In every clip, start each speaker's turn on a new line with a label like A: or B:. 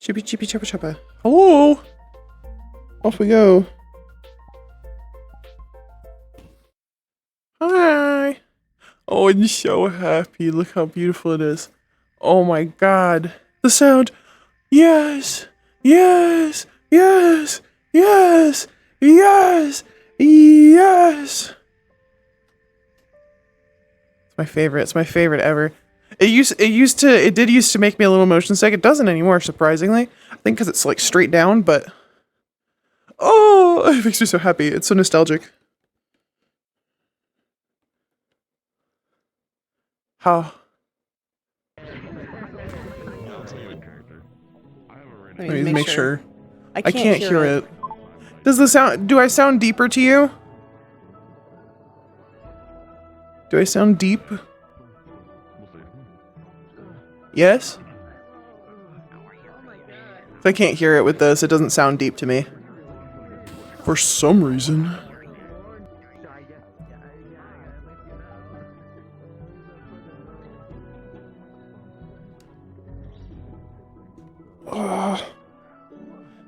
A: Chippy chippy choppa choppa. Hello! Off we go. Hi! Oh, I'm so happy. Look how beautiful it is. Oh my god. The sound. Yes! Yes! Yes! Yes! Yes! Yes! It's my favorite. It's my favorite ever. It did used to make me a little motion sick. It doesn't anymore, surprisingly. I think because it's like straight down, but oh, it makes me so happy. It's so nostalgic. How? Let me make sure. I can't hear it. Does the sound? Do I sound deeper to you? Do I sound deep? Yes? If I can't hear it with this, it doesn't sound deep to me. For some reason.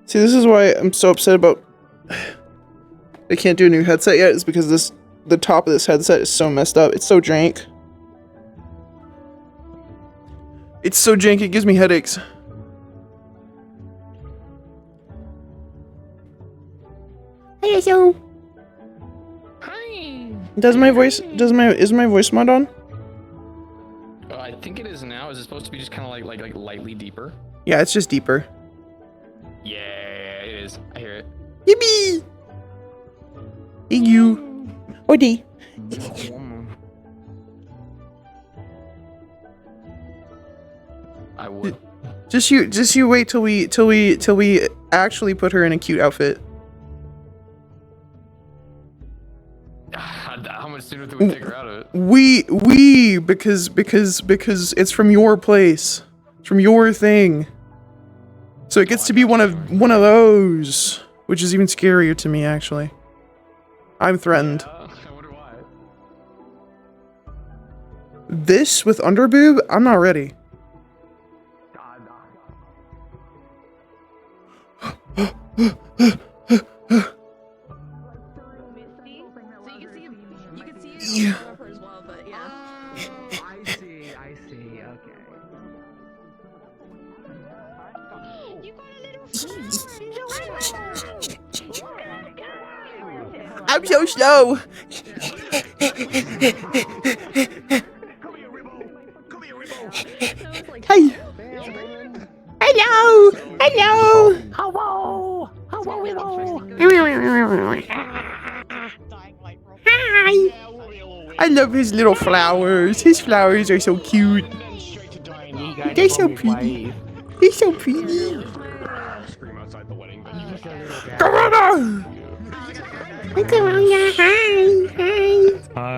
A: See, this is why I'm so upset about I can't do a new headset yet, is because the top of this headset is so messed up. It's so jank. It's so jank, it gives me headaches. Hello.
B: Hi.
A: Is my voice mod on?
B: I think it is now. Is it supposed to be just kind of like lightly deeper?
A: Yeah, it's just deeper.
B: Yeah, it is. I hear it.
A: Yippee! Hey you. Odie.
B: I would.
A: Just you wait till we actually put her in a cute outfit.
B: How much sooner do we take her out of it?
A: We because it's from your place. It's from your thing. So it gets to be one of those, which is even scarier to me actually. I'm threatened.
B: I wonder why.
A: This with underboob? I'm not ready. Yeah.
C: I see, okay.
A: I'm so slow. Hey. Hello. Hello.
C: Hello! Hello!
A: Hi. I love his little flowers. His flowers are so cute. They're so pretty. They're so pretty. Corona! Hi, Corona. Hi. Hi.
D: Hi.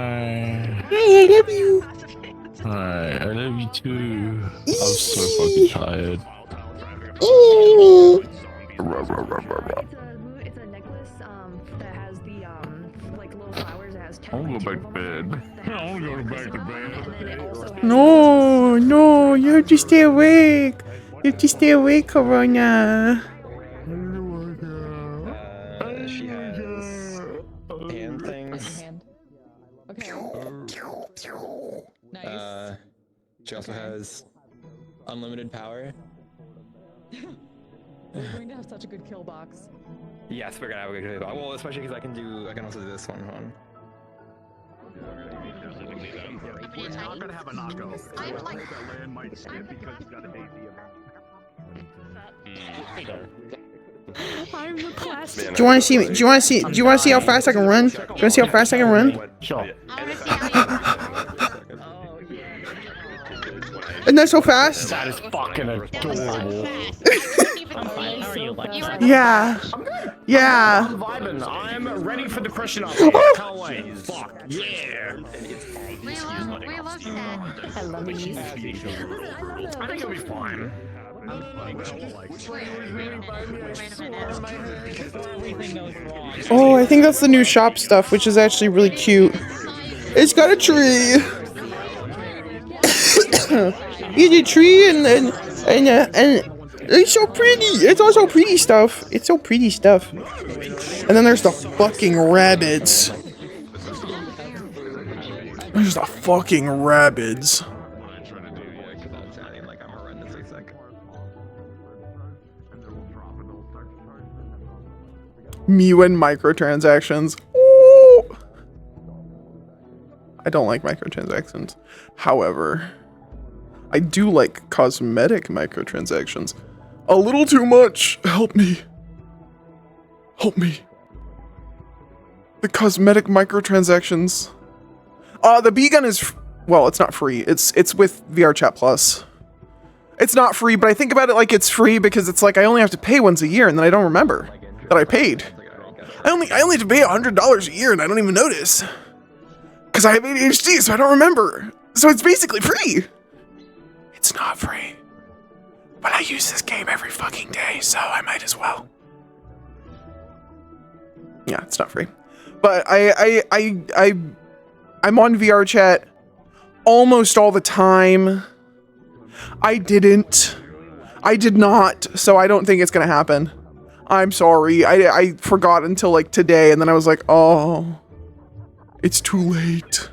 A: Hi, I love you.
D: Hi. I love you too. I'm so fucking tired.
E: It's a necklace that has the like little flowers. It has 10
D: I wanna go back to bed. I wanna go back to bed.
A: No, you have to stay awake. You have to stay awake, Corona.
F: She has hand things.
E: Okay. Nice.
F: She also has unlimited power.
E: We're going to have such a good kill box.
F: Yes, we're gonna have a good kill. Well, especially because I can also do this one. Hold on.
G: We're not gonna have a knockout. I like that land might skip because he's got a daisy.
E: I'm the plastic.
A: Do you want to see me? Do you want to see how fast I can run? Do you want to see how fast I can run?
D: Sure.
A: Isn't that so fast?
D: That is fucking adorable.
A: Yeah. Yeah.
D: I'm vibing. I'm ready for the Christian update. Can't wait. Fuck. Yeah.
H: We love that.
E: I love you.
D: I think it'll be fine.
A: Oh, I think that's the new shop stuff, which is actually really cute. It's got a tree. It's a tree and It's so pretty. It's all so pretty stuff. It's so pretty stuff. And then there's the fucking rabbits. There's the fucking rabbits. Mew and microtransactions. Ooh. I don't like microtransactions. However, I do like cosmetic microtransactions. A little too much. Help me. Help me. The cosmetic microtransactions. The bee gun is, well, it's not free. It's with VRChat Plus. It's not free, but I think about it like it's free because it's like I only have to pay once a year and then I don't remember that I paid. I only have to pay $100 a year and I don't even notice. Because I have ADHD, so I don't remember. So it's basically free. It's not free. But I use this game every fucking day, so I might as well. Yeah, it's not free. But I'm on VRChat almost all the time. I did not, so I don't think it's gonna happen. I'm sorry. I forgot until like today, and then I was like, oh, it's too late.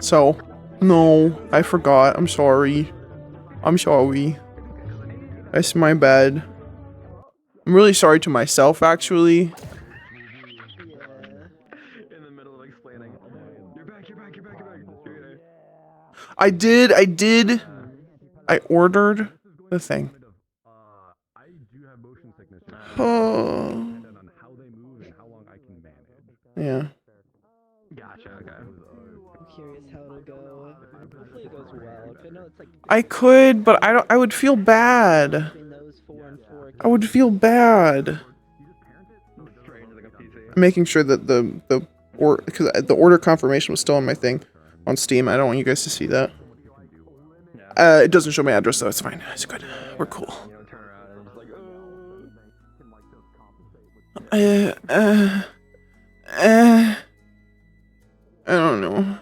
A: So, no, I forgot. I'm sorry. I'm sorry. That's my bad. I'm really sorry to myself, actually. I ordered the thing. Oh. Yeah.
C: Gotcha, okay. I'm curious how it'll go. Hopefully it goes well. I know it's like
A: I could, but I would feel bad.
C: between those 4 and 4.
A: I would feel bad. I'm making sure that the order confirmation was still on my thing on Steam. I don't want you guys to see that. It doesn't show my address though. It's fine. It's good. We're cool. I don't know.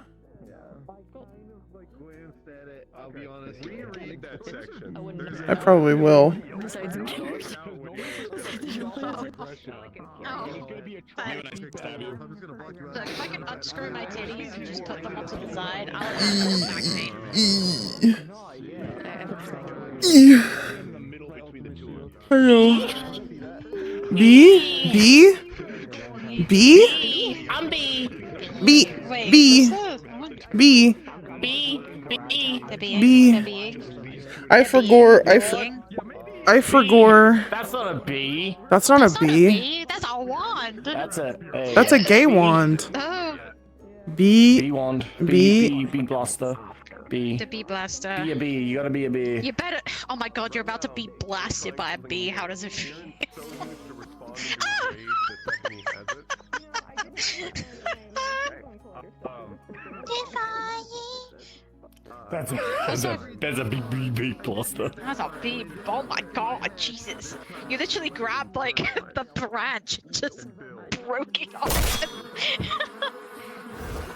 A: I probably will.
H: Look, if I can unscrew my titties and just put them onto the side, I'll
A: Hello. B?
H: I'm B.
A: B.
H: Wait,
A: B.
H: what's that?
A: B.
H: B.
A: B. I forgot. I forgot.
I: That's not a B.
A: That's not a B.
H: B. That's a wand.
I: That's
A: That's a gay wand.
H: Oh,
A: B.
I: B wand.
A: B.
I: B blaster. B.
H: the bee blaster.
I: Be a B. You gotta be a B.
H: You better. Oh my God, you're about to be blasted by a bee. How does it feel?
I: That's a big blaster.
H: That's a bee. Oh my God, Jesus! You literally grabbed like the branch and just broke it off.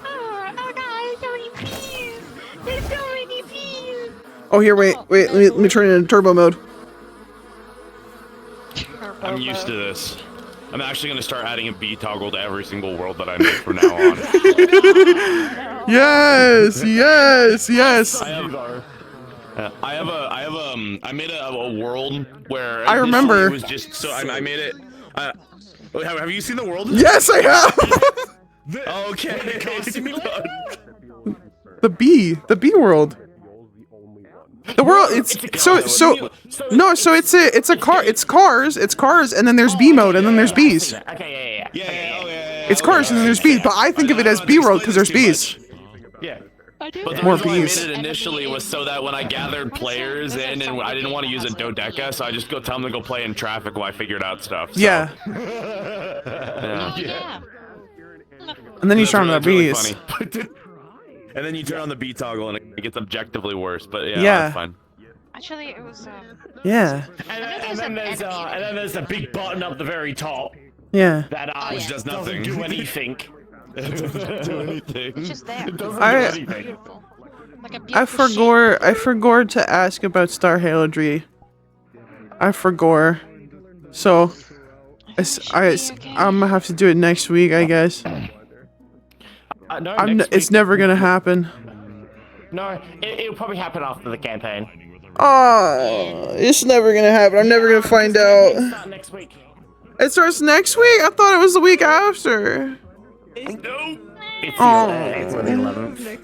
H: Oh God, there's so many bees. There's so many bees.
A: Oh, here, wait. Let me turn it into turbo mode.
D: I'm used to this. I'm actually gonna start adding a B toggle to every single world that I make from now on.
A: Yes, yes, yes.
D: I made a world where
A: I remember.
D: it was just so I made it. Have you seen the world?
A: Yes, I have.
D: Okay.
A: The bee world. The world, it's cars, and then there's bee mode, and then there's bees.
I: Okay,
D: Yeah.
A: It's cars, and then there's bees, but I think of it as bee world because there's bees.
I: Yeah.
D: But the
A: More
D: reason why I
A: bees.
D: made it initially was so that when I gathered players in and I didn't want to use a dodeca, so I just go tell them to go play in traffic while I figured out stuff. So.
A: Yeah,
H: Yeah.
A: and then you
D: That's
A: turn on the
D: really
A: bees.
D: funny. And then you turn on the B toggle and it gets objectively worse, but yeah,
A: Yeah.
D: that's fine.
H: Actually, it was.
A: Yeah,
I: And then there's a big button up the very top
A: yeah.
I: that
D: Which does nothing.
I: doesn't do anything.
D: It doesn't do anything.
H: It's just there.
I: It doesn't
A: I-
I: do anything.
H: Beautiful. Like a
A: I
H: beautiful shape.
A: forgot to ask about Star Heraldry. I forgot. So, I'm gonna have to do it next week, I guess.
I: No,
A: It's never gonna happen.
I: No, it'll probably happen after the campaign.
A: Oh, it's never gonna happen. I'm never gonna find out.
I: Start next week.
A: It starts next week? I thought it was the week after.
I: It's
A: Oh.
I: it's on the 11th.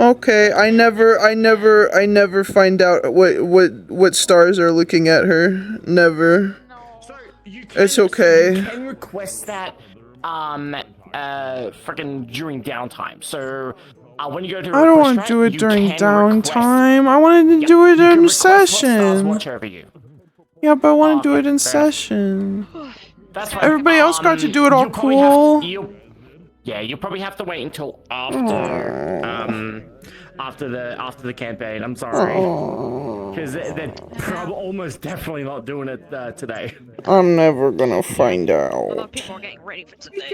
A: Okay, I never find out what stars are looking at her. Never.
I: So you
A: It's okay.
I: You can request that, freaking during downtime. So, when you go to
A: I don't want to do it during downtime. I wanted to do it in session.
I: Watch over you.
A: Yeah, but I want to do it in session.
I: That's right.
A: Everybody else got to do it all
I: you'll probably have to-
A: cool.
I: you'll probably have to wait until after the campaign. I'm sorry, because they're probably almost definitely not doing it today.
A: I'm never gonna find
H: Although
A: out.
H: people are getting ready for today.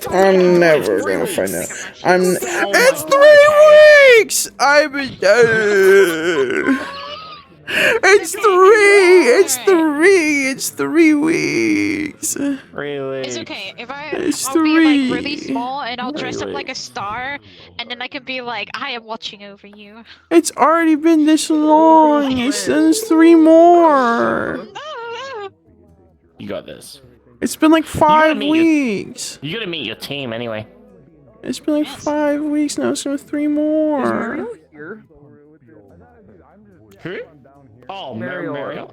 A: I'm never gonna find out. It's 3 weeks. It's 3 weeks.
I: Really?
H: It's okay. If
A: It's
H: I'll be like really
A: 3.
H: small and I'll dress up like a star, and then I can be like, I am watching over you.
A: It's already been this long. It's 3 more.
I: You got this.
A: It's been like 5
I: meet your-
A: weeks.
I: You gotta meet your team anyway.
A: It's been like 5 weeks now. It's been 3 more.
I: Who? Oh,
C: Mario,
I: Mario.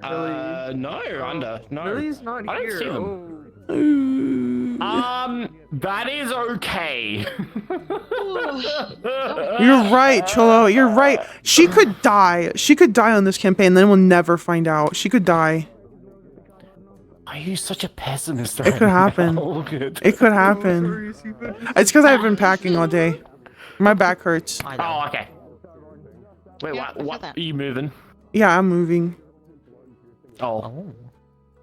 I: No, under. No.
C: Lily's not
I: I don't
C: here.
I: see them.
A: Ooh.
I: That is okay.
A: You're right, Cholo. You're right. She could die. She could die on this campaign. Then we'll never find out. She could die.
I: Are you such a pessimist?
A: It could happen. It could happen. It's because I've been packing all day. My back hurts.
I: Oh, okay. Wait,
H: Yeah,
I: what?
H: I said
I: Are you moving?
A: Yeah, I'm moving.
I: Oh.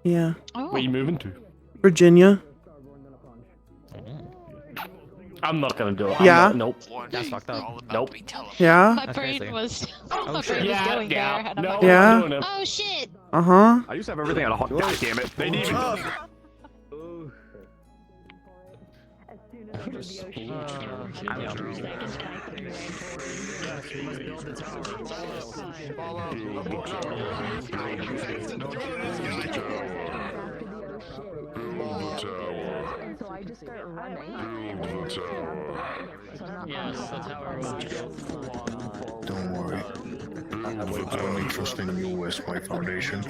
A: Yeah.
H: Oh.
I: Where are you moving to?
A: Virginia.
I: I'm not gonna do it.
A: Yeah?
I: Nope.
F: That's fucked up.
I: Nope.
A: Yeah?
H: My brain
F: crazy.
H: was. My brain was
I: Yeah,
H: going there.
I: yeah.
H: And I'm
I: No,
H: like,
A: Yeah?
I: I'm doing it.
H: oh shit!
A: Uh-huh.
G: I used to have everything on a hot. God damn it! They need me.
E: So I just start running.
B: Yes, that's how it works.
J: Don't worry. I'm only trusting you as my foundation.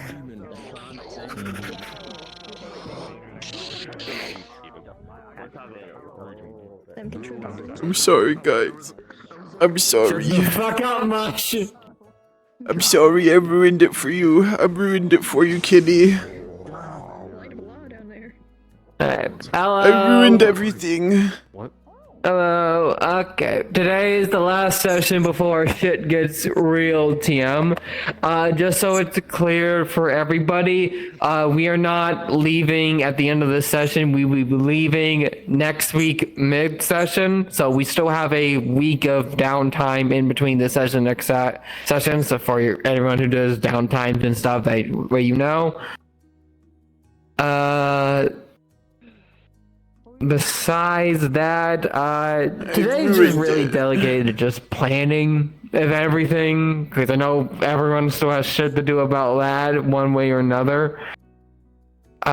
A: I'm sorry, guys. I'm sorry.
I: Fuck out, Marsh.
A: I'm sorry I ruined it for you. I ruined it for you, kitty. I ruined everything.
C: Hello. Okay. Today is the last session before shit gets real, TM. Just so it's clear for everybody, we are not leaving at the end of this session. We will be leaving next week mid-session. So we still have a week of downtime in between this session and next session. So for everyone who does downtimes and stuff, where you know. Besides that, today's just really delegated to just planning of everything, because I know everyone still has shit to do about that one way or another. See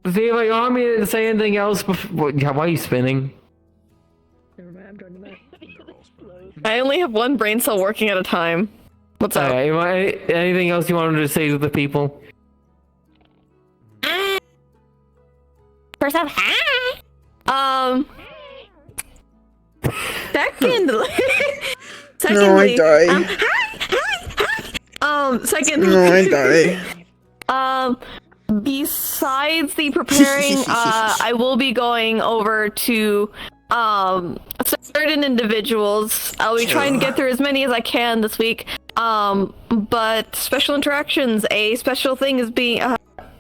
C: if you want me to say anything else before. Why are you spinning?
E: Never mind, I'm turning back.
K: I only have one brain cell working at a time. What's up?
C: Anything else you wanted to say to the people?
K: First off, hi. Secondly,
A: No, I die.
K: Secondly,
A: No, I die.
K: Besides the preparing, I will be going over to certain individuals. I'll be trying to get through as many as I can this week. But special interactions, a special thing is being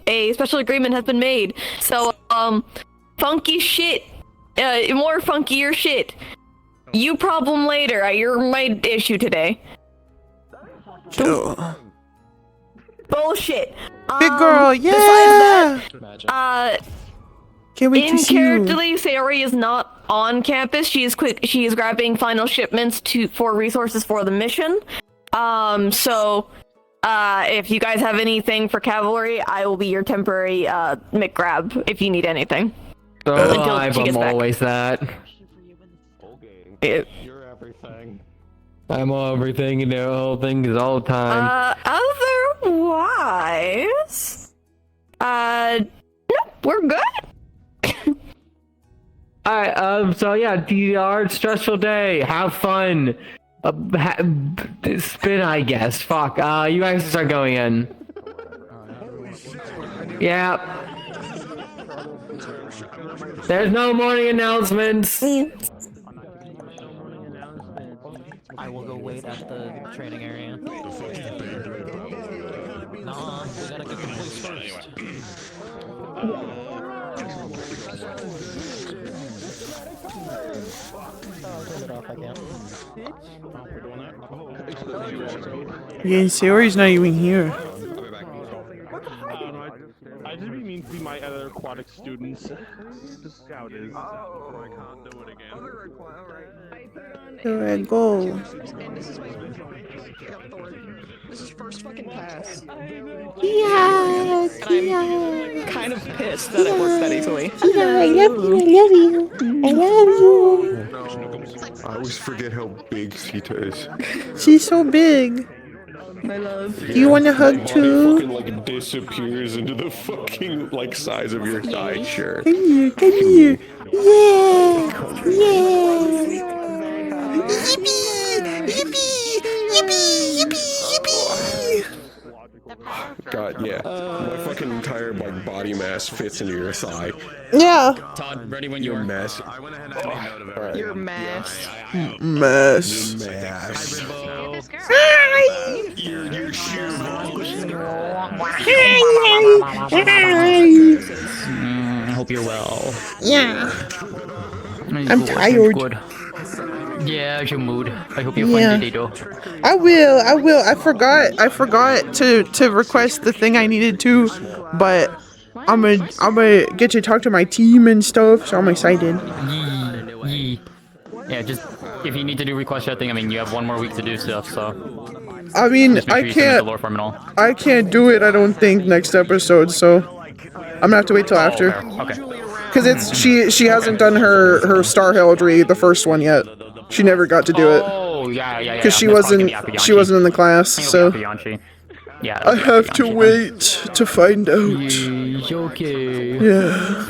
K: a special agreement has been made. So funky shit, more funkier shit. You problem later. You're my issue today.
A: Chill.
K: Bullshit.
A: Big girl, yeah.
K: Besides that,
A: Can't wait to
K: in
A: see you.
K: characterly, Sayori is not on campus. She is grabbing final shipments for resources for the mission. If you guys have anything for cavalry, I will be your temporary McGrab if you need anything.
C: So
K: Until she
C: I'm
K: gets back.
C: always that.
F: You're everything.
C: I'm everything, the whole thing is all the time.
K: Otherwise, no, we're good.
C: Alright, so yeah, DR, stressful day, have fun. Spin, I guess. Fuck, you guys can start going in. Yeah. There's no morning announcements.
L: I will go wait at the training area. No, we gotta get the police first.
A: Yeah, Sayori's not even here.
G: I just be mean to my other aquatic students. The scout is. I can't do it again.
A: Here I go.
E: This is first fucking pass.
A: Yeah,
E: And I'm kind of pissed that it worked that easily.
A: Yeah, I love you. I love you. I love you.
J: I always forget how big Seeta is.
A: She's so big.
E: My love.
A: Do you want a hug too?
J: Fucking like disappears into the fucking like size of your thigh shirt.
A: Come here, come here. Yeah, yeah. Yippee, yippee, yippee, yippee, yippee.
J: God, yeah. My fucking entire like body mass fits into your thigh.
A: Yeah.
B: Todd, ready when
J: You
B: you are.
J: mess.
D: I went ahead and made note of it.
E: Your mass.
A: Mess.
J: Mass.
D: Your shoe.
B: I hope you're well.
A: Yeah. I'm tired.
B: Good. Yeah, how's your mood? I hope you
A: Yeah.
B: find it, though.
A: I will. I forgot to request the thing I needed to, but I'm gonna get to talk to my team and stuff, so I'm excited.
B: Yee. Yeah, just if you need to do request chatting, I mean, you have 1 more week to do stuff, so.
A: I mean,
B: Just make sure
A: I
B: you submit the lore
A: can't
B: form and all.
A: I can't do it. I don't think next episode, so I'm gonna have to wait till after.
B: Okay.
A: Cause it's she hasn't done her star heraldry, the first one yet. She never got to do it.
B: Oh, yeah.
A: Cause she
B: That's
A: wasn't
B: probably gonna be
A: she wasn't in the class, so
B: Yeah.
A: I have to wait to find out.
B: Okay.
A: Yeah.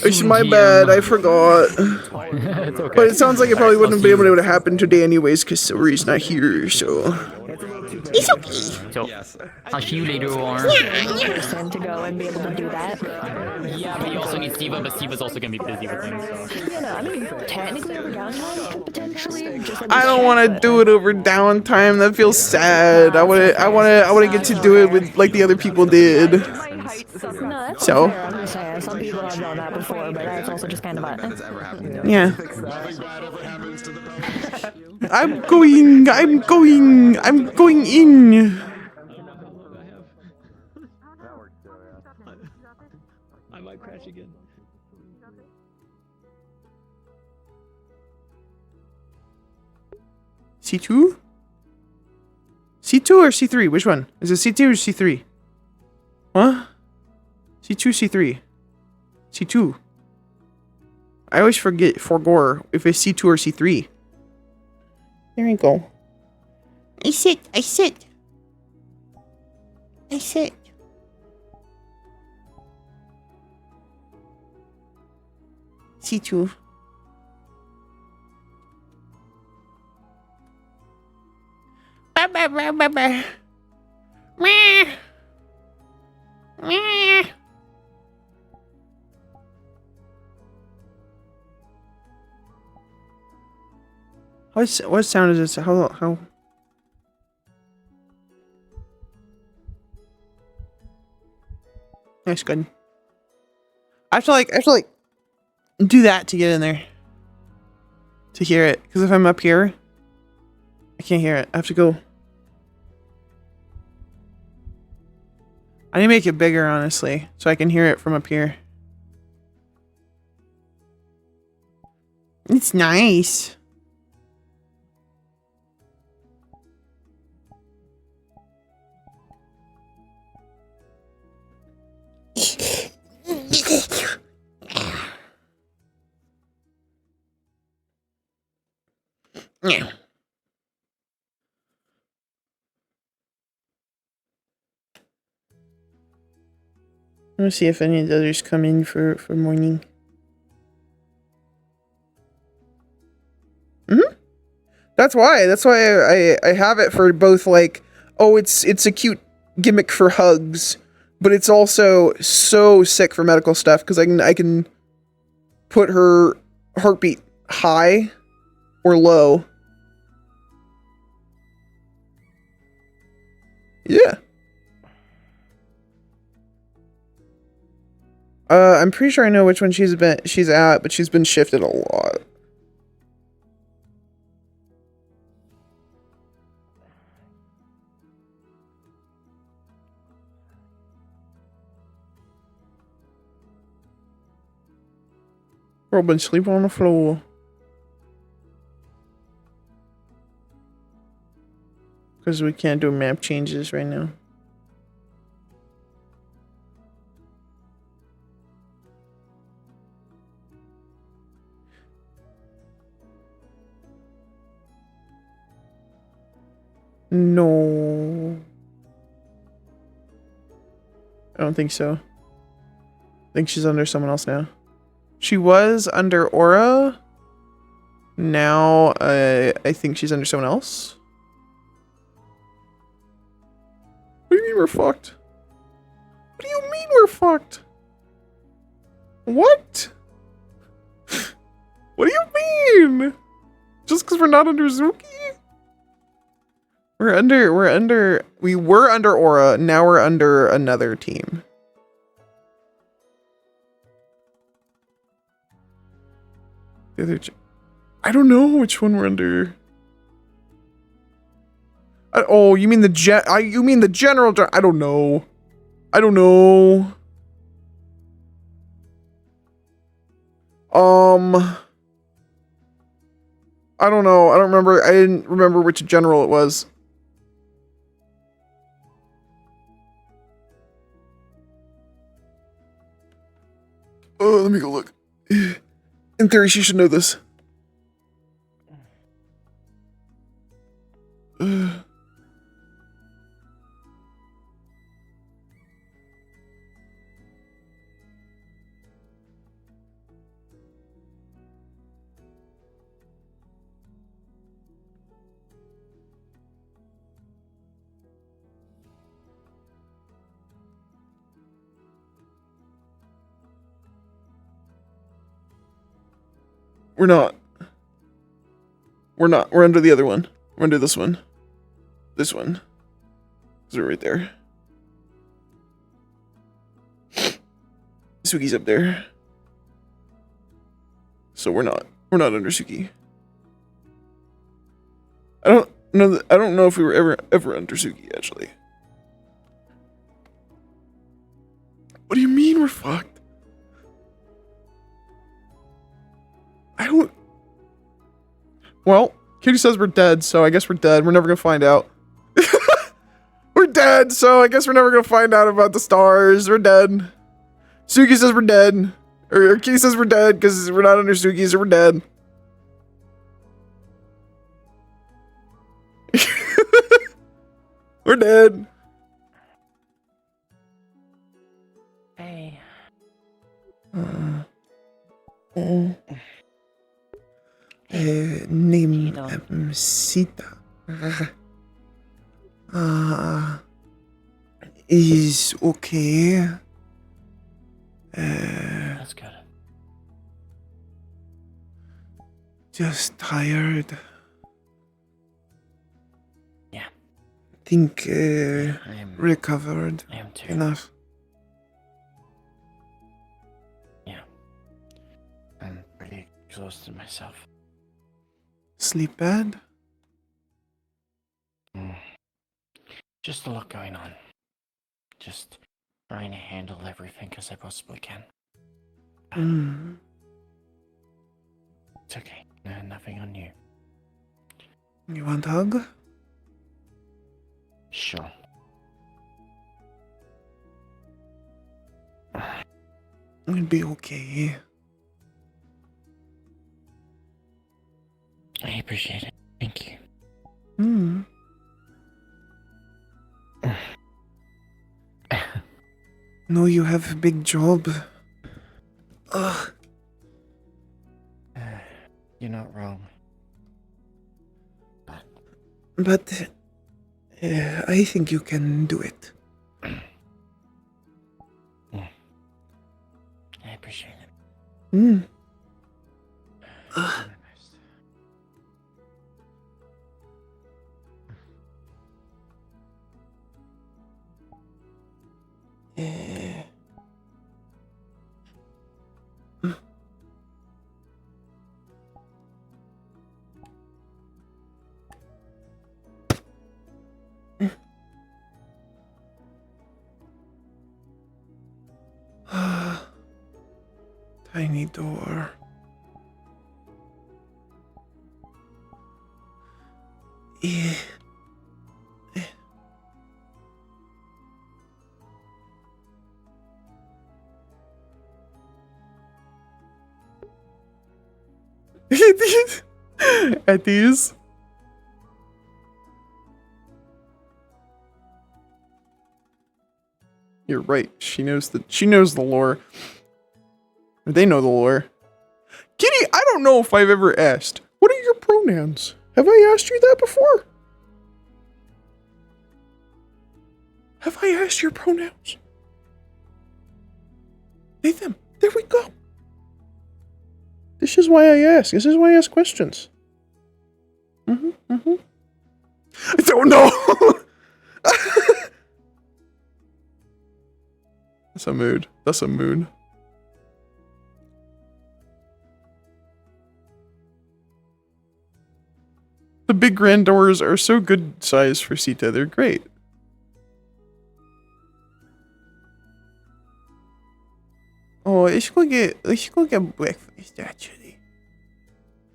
A: It's my bad, I forgot.
B: It's okay.
A: But it sounds like it probably wouldn't be able to happen today anyways, cause Sori's not here, so. It's okay.
B: So, I'll see you later on.
E: Person to go and be able to do that.
B: Yeah, but you also need Siva, but Siva's also gonna be busy with things, so.
E: You know, I mean, technically over downtime, could potentially just like
A: I don't want to do it over downtime. That feels sad. I want to get to do it with like the other people did.
E: No, that's
A: So.
E: fair. I'm just saying. Some people have done that before, but that's also just kind of a.
A: Yeah. I'm going in.
B: I might crash again.
A: C2? C2 or C3? Which one? Is it C2 or C3? Huh? C2, C3? C2. I always forget if it's C2 or C3. There we go. I sit. C2. Meh. What sound is this? How? That's good. I have to like do that to get in there to hear it. Because if I'm up here, I can't hear it. I have to go I need to make it bigger, honestly, so I can hear it from up here. It's nice. Yeah. I'm gonna see if any of the others come in for morning. That's why I have it for both, like, oh, it's a cute gimmick for hugs, but it's also so sick for medical stuff because I can put her heartbeat high or low. Yeah. I'm pretty sure I know which one she's at, but she's been shifted a lot. Robin, sleep on the floor. Because we can't do map changes right now. No. I don't think so. I think she's under someone else now. She was under Aura. Now, I think she's under someone else. What do you mean we're fucked? What do you mean we're fucked? What? What do you mean? Just because we're not under Zuki? We were under Aura, now we're under another team. The other, I don't know which one we're under. Oh, you mean the you mean the general? I don't know. I don't know. I don't know. I don't remember. I didn't remember which general it was. Oh, let me go look. In theory, she should know this. We're not. We're not. We're under the other one. We're under this one. This one. Because we're right there. Suki's up there. So we're not. We're not under Suki. I don't know if we were ever under Suki, actually. What do you mean we're fucked? I don't... Well, Kitty says we're dead, so I guess we're dead. We're never gonna find out. We're dead, so I guess we're never gonna find out about the stars. We're dead. Suki says we're dead. Or Kitty says we're dead because we're not under Suki, so we're dead. We're dead.
L: Hey.
A: Name Seeta. Is okay.
L: That's good.
A: Just tired.
L: Yeah.
A: Think recovered
L: I am too.
A: enough.
L: Yeah. I'm pretty exhausted myself.
A: Sleep bad?
L: Just a lot going on. Just
B: trying to handle everything as I possibly can.
A: Mm.
B: It's okay. Nothing on you.
A: You want a hug?
B: Sure.
A: It'll be okay.
B: I appreciate it. Thank you.
A: Mm. No, you have a big job. Ugh.
B: You're not wrong.
A: But I think you can do it.
B: I appreciate it.
A: Mm. Tiny door. Yeah. At these. You're right. She knows the lore. Or they know the lore. Kitty, I don't know if I've ever asked. What are your pronouns? Have I asked you that before? Have I asked your pronouns? Nathan, there we go. This is why I ask. This is why I ask questions. I don't know. That's a mood. That's a mood. The big grand doors are so good size for Seeta. They're great. Oh, let's go get breakfast actually.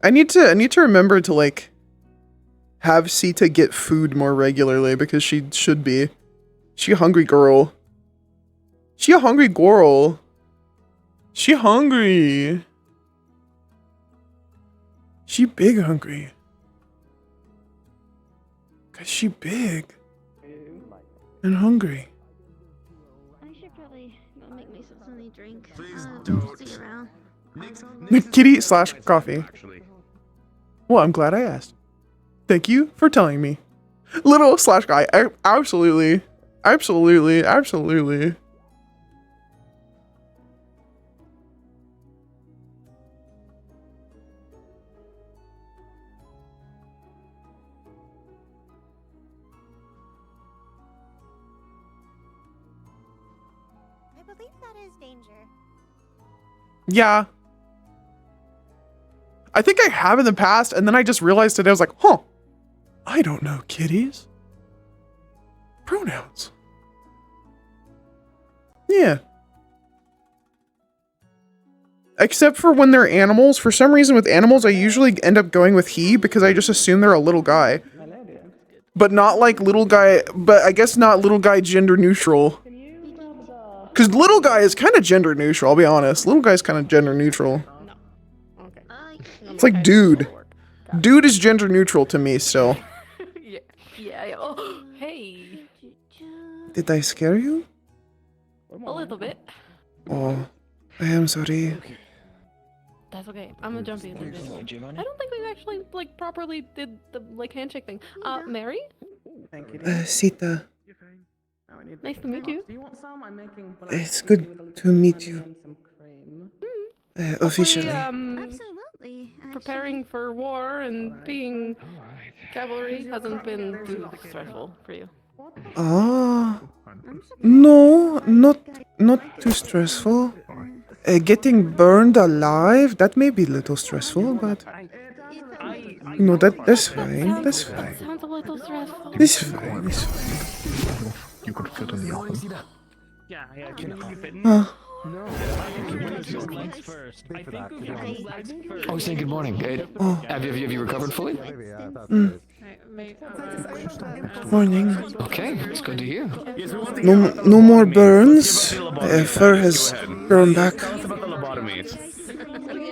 A: I need to remember to like have Seeta get food more regularly because she should be. She a hungry girl. She a hungry girl. She hungry. She big hungry. Cause she big. And hungry.
E: I should probably go make myself something to drink. Please don't. See you around.
A: Kitty / coffee. Well, I'm glad I asked. Thank you for telling me. Little / guy. Absolutely. Absolutely. Absolutely.
M: I believe that is danger.
A: Yeah. I think I have in the past, and then I just realized today, I was like, huh. I don't know kitties. Pronouns. Yeah. Except for when they're animals. For some reason with animals, I usually end up going with he because I just assume they're a little guy. But not like little guy, but I guess not little guy gender neutral. Because little guy is kind of gender neutral, I'll be honest. Little guy's kind of gender neutral. It's like dude. Dude is gender neutral to me still.
K: Yeah. Oh, hey.
A: Did I scare you?
K: A little bit.
A: Oh, I am sorry.
K: That's okay. I'm gonna jump in. I don't think we've actually like properly did the like handshake thing. Mary?
A: Seeta.
K: Nice to meet you.
A: It's good to meet you. Officially.
E: Absolutely.
K: Preparing for war and being cavalry hasn't been too stressful for you.
A: Ah, no, not too stressful. Getting burned alive, that may be a little stressful, but no, that's fine. That's fine.
K: Sounds a little stressful.
A: It's fine. It's fine.
J: You could fit in the oven.
F: Yeah, can you fit in?
A: Huh.
F: No. Legs first. I think we can legs first.
N: Oh, saying good morning.
A: Oh.
N: Have you recovered fully?
A: Morning.
N: Okay, it's good to hear.
A: No more burns. Fur has grown back.
D: Tell us about the lobotomies.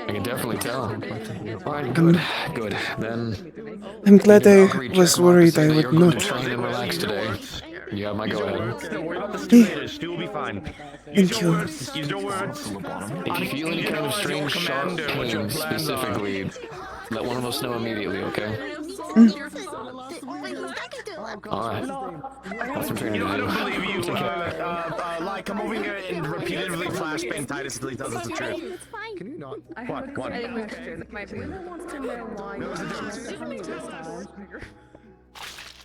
N: I can definitely tell. Alright, good. Then
A: I'm glad I
N: Valkyrie
A: was
N: check mark to
A: worried
N: say
A: I
N: that
A: would
N: you're going
A: not.
N: to train and relax today. You have my go ahead.
D: Don't worry about the stimulators. Stu will be fine.
A: Thank you.
D: Use your words.
N: If you feel any kind of strange sharp pain specifically, let one of us know immediately, okay? Alright. That's some training to do.
D: I don't believe you. Like, come over here and repeatedly flashbang Titus until he tells us the truth.
J: Can you not?
D: What? What?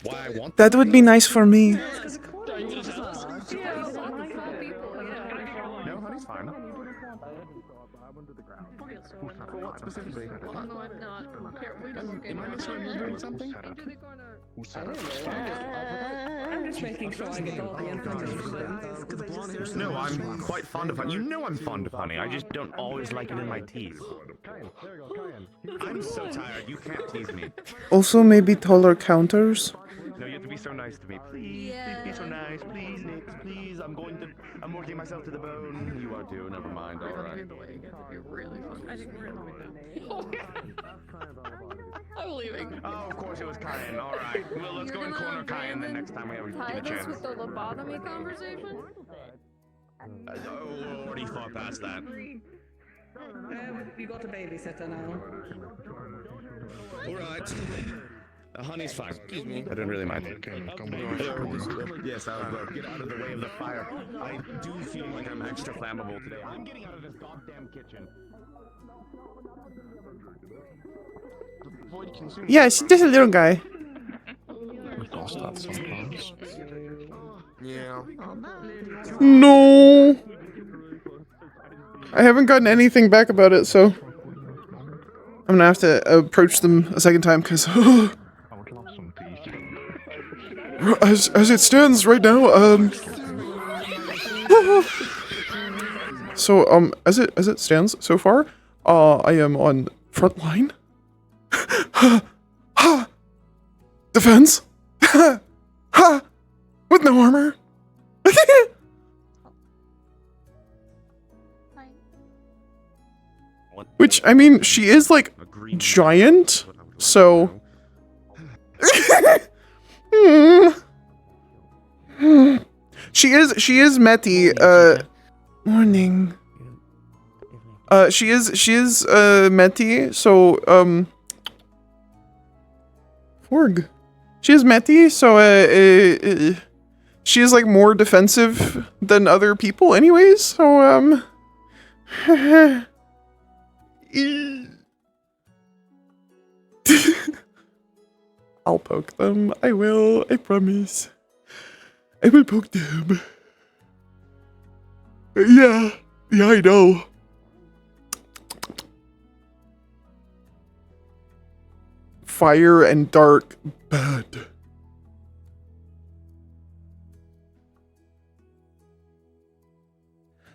J: Why I want
A: That would be nice for me.
D: No, honey's fine.
J: specifically?
L: I'm just making sure I get all the information.
D: No, I'm quite fond of honey. You know I'm fond of honey. I just don't always like it in my teeth. I'm so tired. You can't tease me.
A: Also, maybe taller counters.
D: No, you have to be so nice to me. Please, please be so nice. Please, Nick, please. I'm working myself to the bone. You are too. Never mind. All right.
L: I'm leaving.
D: Oh, of course it was Kyan. All right. Well, let's go and corner Kyan the next time we get a chance.
L: With the lobotomy conversation?
D: Oh, already thought past that.
L: You got a babysitter now.
D: All right. Honey's fine. Excuse me. I don't really mind. Yes, I will get out of the way of the fire. I do feel like I'm extra flammable today. I'm getting out of this goddamn kitchen.
A: Yes, just a little guy.
J: Yeah.
A: No. I haven't gotten anything back about it, so I'm gonna have to approach them a second time because as it stands right now, so as it stands so far, I am on front line. Defense. With no armor. Which, I mean, she is like giant, so she is Meti, morning. She is Meti, so Forg. She is Meti, so she is like more defensive than other people anyways, so I'll poke them. I will. I promise. I will poke them. Yeah, I know. Fire and dark, bad.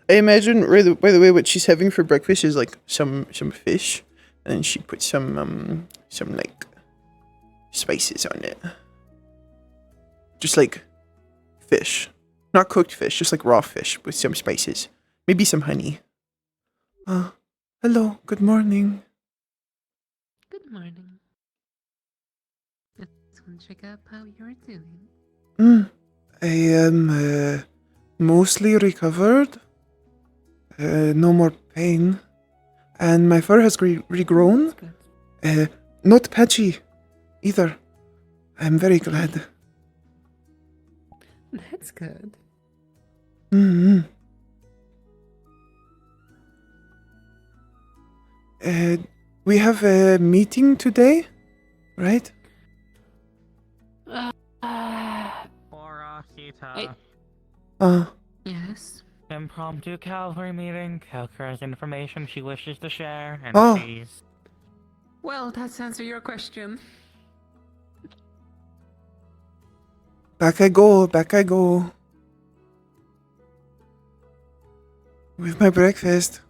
A: I imagine, by the way, what she's having for breakfast is like some fish, and she puts some like spices on it. Just like fish, not cooked fish, just like raw fish with some spices, maybe some honey. Hello, good morning.
O: Good morning. Just want to check out how you're doing.
A: I am mostly recovered. No more pain. And my fur has regrown. Not patchy either. I'm very glad.
O: That's good.
A: We have a meeting today, right?
L: Seeta.
O: Yes.
L: Impromptu cavalry meeting. Kelker has information she wishes to share, and
A: Oh.
L: she's...
O: Well, that's answer your question.
A: Back I go, back I go. with my breakfast.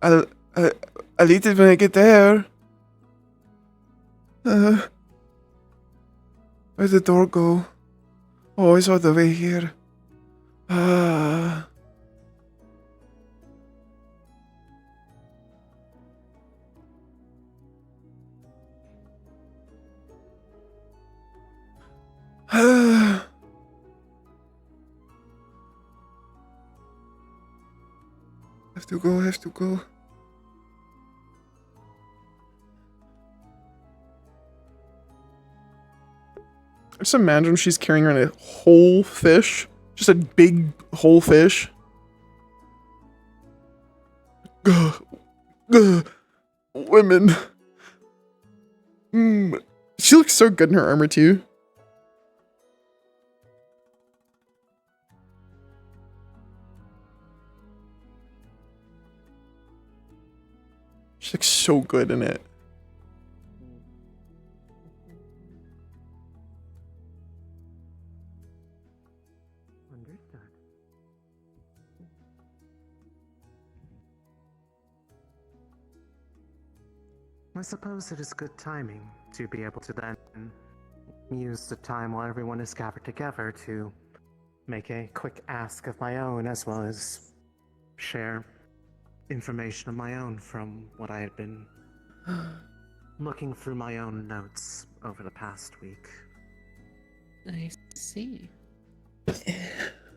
A: I'll, I'll, I'll eat it when I get there. Where'd the door go? Oh, it's all the way here. Ah. Have to go, have to go. Just imagine she's carrying around a whole fish. Just a big whole fish. Women. She looks so good in her armor too. She looks so good in it.
P: I suppose it is good timing to be able to then use the time while everyone is gathered together to make a quick ask of my own, as well as share information of my own from what I had been looking through my own notes over the past week.
O: I see.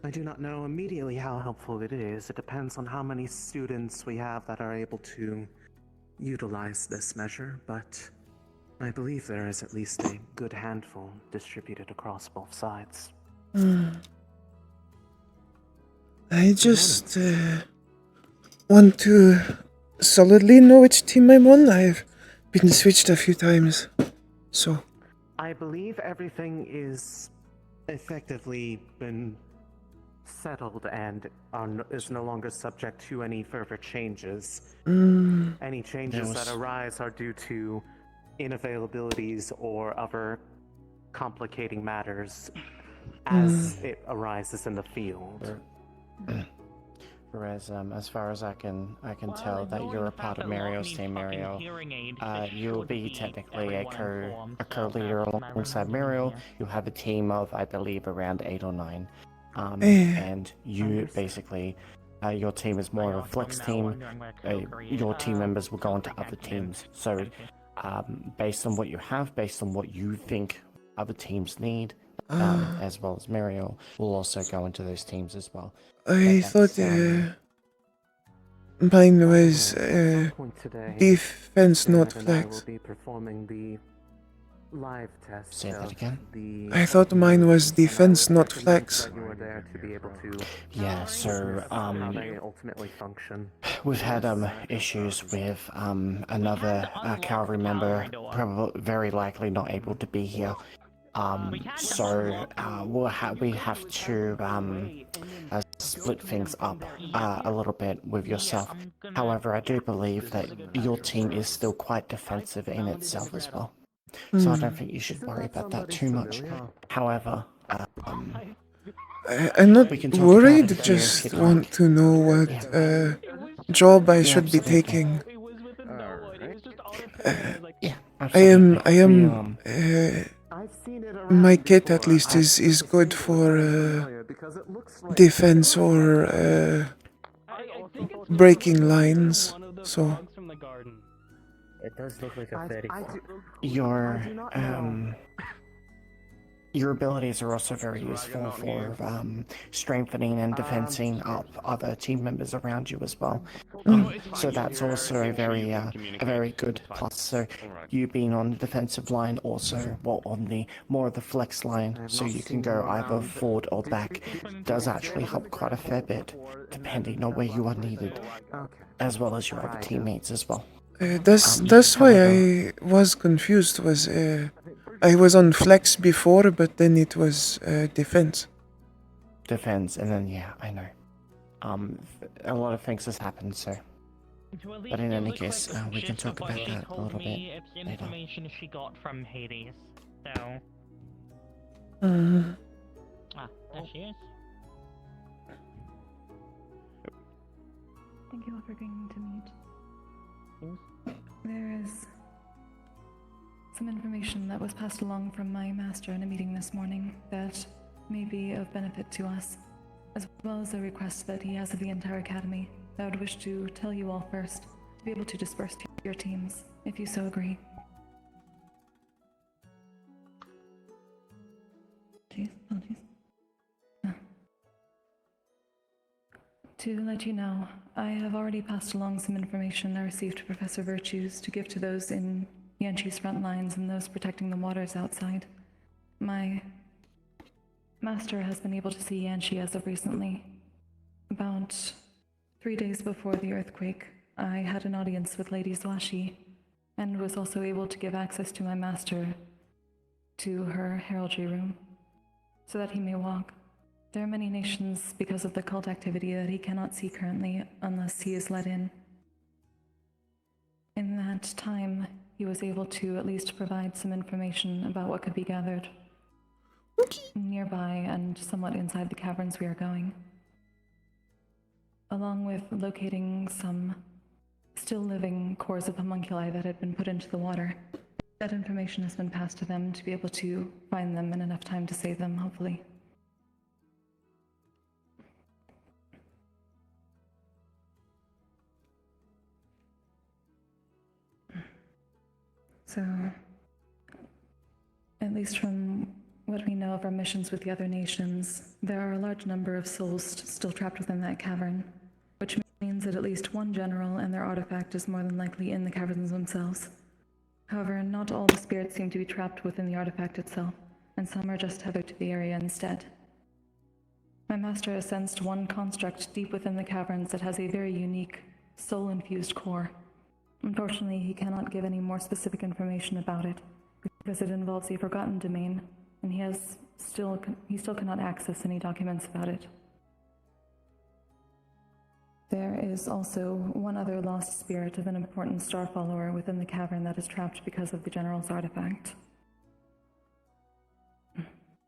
P: I do not know immediately how helpful it is. It depends on how many students we have that are able to utilize this measure, but I believe there is at least a good handful distributed across both sides.
A: I just want to solidly know which team I'm on. I've been switched a few times, so.
P: I believe everything is effectively been settled and is no longer subject to any further changes. Any changes that arise are due to inavailabilities or other complicating matters as it arises in the field.
I: Whereas, as far as I can tell that you're a part of Mario's team, Mario. You'll be technically a co-leader alongside Mario. You'll have a team of, I believe, around 8 or 9. And you basically, your team is more of a flex team. Your team members will go into other teams. So, based on what you have, based on what you think other teams need, as well as Mario, will also go into those teams as well.
A: I thought mine was defense, not flex.
P: Live test.
I: Say that again?
A: I thought mine was defense, not flex.
I: Yeah, so we've had issues with another cavalry member, probably very likely not able to be here. So we have to split things up a little bit with yourself. However, I do believe that your team is still quite defensive in itself as well. So I don't think you should worry about that too much. However,
A: I'm not worried, just want to know what job I should be taking. I am my kit at least is good for defense or breaking lines, so.
I: It does look like a 34. Your abilities are also very useful for strengthening and defending up other team members around you as well. So that's also a very good plus. So you being on the defensive line, also on the more of the flex line, so you can go either forward or back, does actually help quite a fair bit, depending on where you are needed, as well as your other teammates as well.
A: That's why I was confused. I was on flex before, but then it was defense.
I: Defense, and then yeah, I know. A lot of things has happened, so. But in any case, we can talk about that a little bit
L: It's the
I: later.
L: information she got from Hades, so.
A: Uh,
L: There she is.
Q: Thank you all for agreeing to meet. There is some information that was passed along from my master in a meeting this morning that may be of benefit to us, as well as a request that he has of the entire academy that I would wish to tell you all first, to be able to disperse to your teams, if you so agree. Apologies. To let you know, I have already passed along some information I received to Professor Virtues to give to those in Yanshi's front lines and those protecting the waters outside. My master has been able to see Yanshi as of recently. About 3 days before the earthquake, I had an audience with Lady Zwashi, and was also able to give access to my master to her heraldry room, so that he may walk. There are many nations, because of the cult activity, that he cannot see currently unless he is let in. In that time, he was able to at least provide some information about what could be gathered nearby and somewhat inside the caverns we are going, along with locating some still living cores of homunculi that had been put into the water. That information has been passed to them to be able to find them in enough time to save them, hopefully. So, at least from what we know of our missions with the other nations, there are a large number of souls still trapped within that cavern, which means that at least one general and their artifact is more than likely in the caverns themselves. However, not all the spirits seem to be trapped within the artifact itself, and some are just tethered to the area instead. My master has sensed one construct deep within the caverns that has a very unique, soul-infused core. Unfortunately, he cannot give any more specific information about it, because it involves a forgotten domain, and he still cannot access any documents about it. There is also one other lost spirit of an important star follower within the cavern that is trapped because of the General's artifact.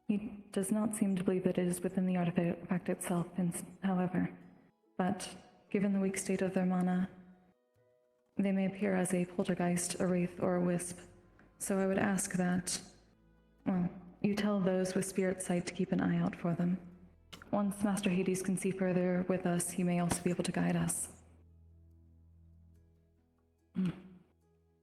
Q: He does not seem to believe that it is within the artifact itself, however, but given the weak state of their mana, they may appear as a poltergeist, a wraith, or a wisp. So I would ask that, well, you tell those with spirit sight to keep an eye out for them. Once Master Hades can see further with us, he may also be able to guide us.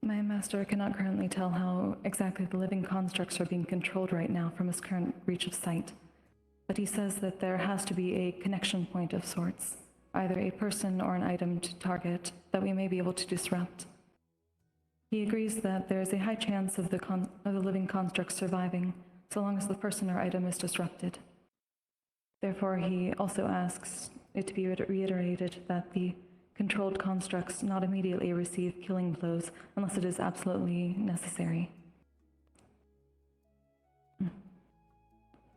Q: My master cannot currently tell how exactly the living constructs are being controlled right now from his current reach of sight, but he says that there has to be a connection point of sorts, either a person or an item to target that we may be able to disrupt. He agrees that there is a high chance of the living construct surviving, so long as the person or item is disrupted. Therefore, he also asks it to be reiterated that the controlled constructs not immediately receive killing blows unless it is absolutely necessary.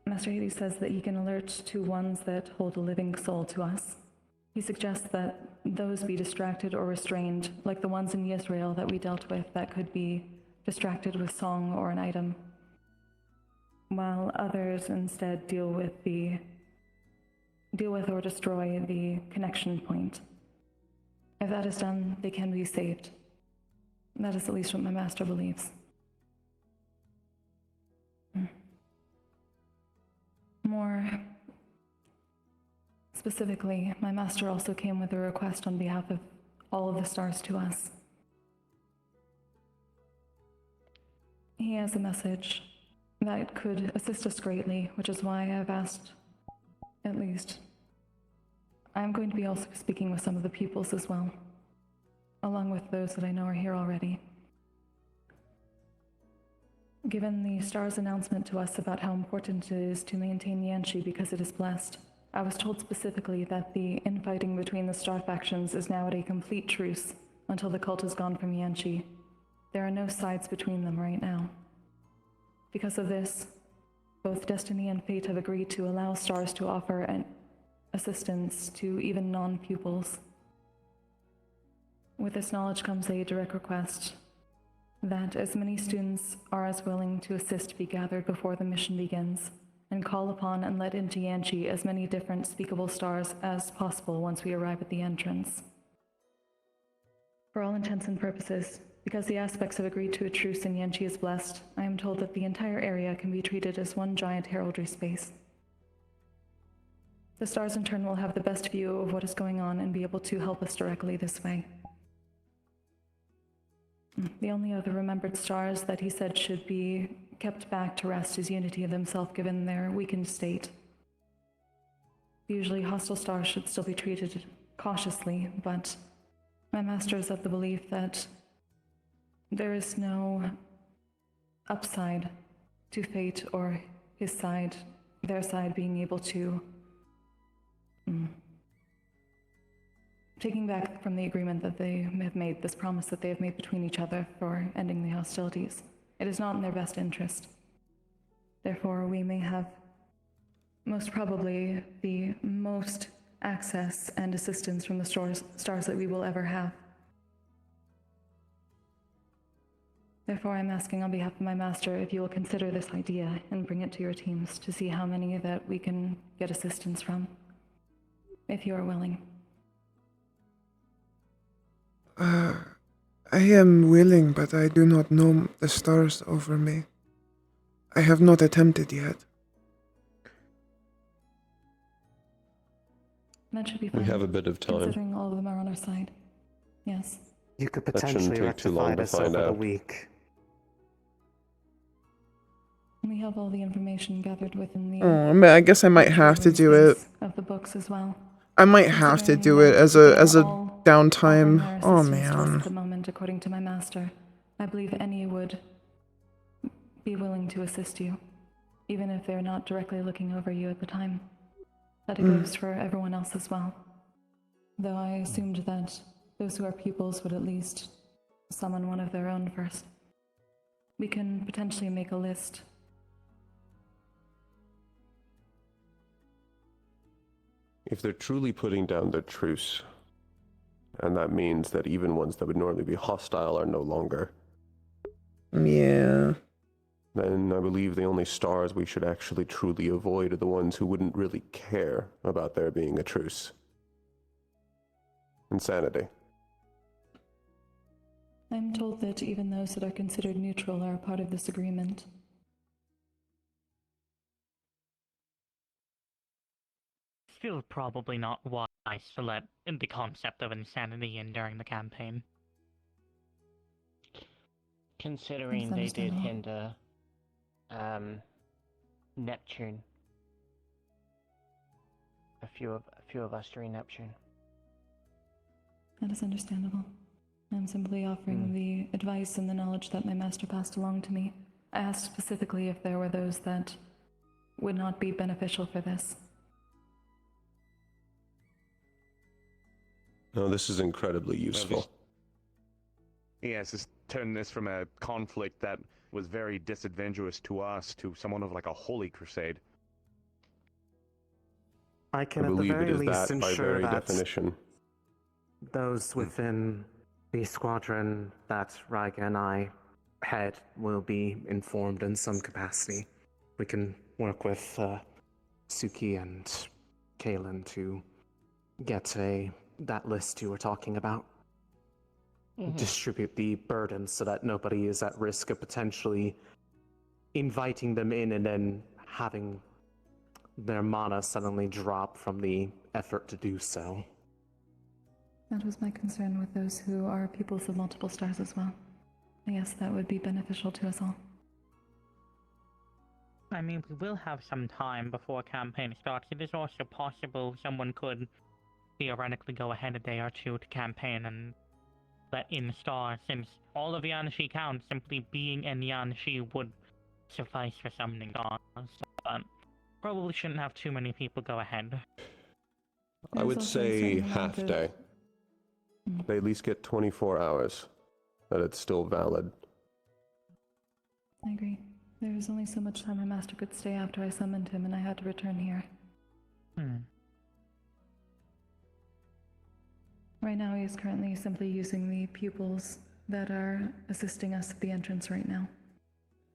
Q: Master Hades says that he can alert to ones that hold a living soul to us. He suggests that those be distracted or restrained, like the ones in Israel that we dealt with that could be distracted with song or an item, while others instead deal with or destroy the connection point. If that is done, they can be saved. That is at least what my master believes. More specifically, my master also came with a request on behalf of all of the stars to us. He has a message that could assist us greatly, which is why I've asked, at least, I'm going to be also speaking with some of the pupils as well, along with those that I know are here already. Given the star's announcement to us about how important it is to maintain Yanshi because it is blessed, I was told specifically that the infighting between the star factions is now at a complete truce until the cult is gone from Yanshi. There are no sides between them right now. Because of this, both Destiny and Fate have agreed to allow stars to offer an assistance to even non-pupils. With this knowledge comes a direct request that as many students are as willing to assist be gathered before the mission begins, and call upon and let into Yanshi as many different speakable stars as possible once we arrive at the entrance. For all intents and purposes, because the aspects have agreed to a truce and Yanchi is blessed, I am told that the entire area can be treated as one giant heraldry space. The stars in turn will have the best view of what is going on and be able to help us directly this way. The only other remembered stars that he said should be kept back to rest is Unity of themselves given their weakened state. Usually hostile stars should still be treated cautiously, but my master is of the belief that there is no upside to fate or his side, their side being able to taking back from the agreement that they have made, this promise that they have made between each other for ending the hostilities. It is not in their best interest. Therefore, we may have most probably the most access and assistance from the stars that we will ever have. Therefore, I'm asking on behalf of my master if you will consider this idea and bring it to your teams to see how many that we can get assistance from, if you are willing.
A: I am willing, but I do not know the stars over me. I have not attempted yet.
Q: That should be fine.
N: We have a bit of time.
Q: Considering all of them are on our side. Yes.
P: You could
N: That shouldn't
P: potentially
N: take too long
P: rectify
N: to
P: this
N: find
P: over the
N: out.
P: week.
Q: We have all the information gathered within the...
A: I guess I might have to do it.
Q: ...of the books as well.
A: I might have to do it as a downtime. Oh man.
Q: At the moment, according to my master, I believe any would be willing to assist you, even if they're not directly looking over you at the time. That it goes for everyone else as well. Though I assumed that those who are pupils would at least summon one of their own first. We can potentially make a list.
N: If they're truly putting down their truce, and that means that even ones that would normally be hostile are no longer.
A: Yeah.
N: Then I believe the only stars we should actually truly avoid are the ones who wouldn't really care about there being a truce. Insanity.
Q: I'm told that even those that are considered neutral are a part of this agreement.
L: Still probably not wise to let the concept of insanity in during the campaign.
I: Considering they did hinder Neptune. A few of us during Neptune.
Q: That is understandable. I'm simply offering the advice and the knowledge that my master passed along to me. I asked specifically if there were those that would not be beneficial for this.
N: No, this is incredibly useful.
D: Yes, just turn this from a conflict that was very disadvantageous to us to someone of like a holy crusade.
P: I can
N: I
P: at the
N: believe
P: very
N: it is
P: least
N: that by
P: ensure
N: very
P: that
N: definition.
P: those within the squadron that Raiga and I head will be informed in some capacity. We can work with Suki and Kalen to get that list you were talking about. Distribute the burden so that nobody is at risk of potentially inviting them in and then having their mana suddenly drop from the effort to do so.
Q: That was my concern with those who are pupils of multiple stars as well. I guess that would be beneficial to us all.
L: I mean, we will have some time before campaign starts. It is also possible someone could theoretically go ahead a day or two to campaign and let in stars, since all of Yanshi counts, simply being in Yanshi would suffice for summoning stars. But probably shouldn't have too many people go ahead.
N: I would say half day. They at least get 24 hours. That it's still valid.
Q: I agree. There was only so much time my master could stay after I summoned him and I had to return here. Right now he is currently simply using the pupils that are assisting us at the entrance right now.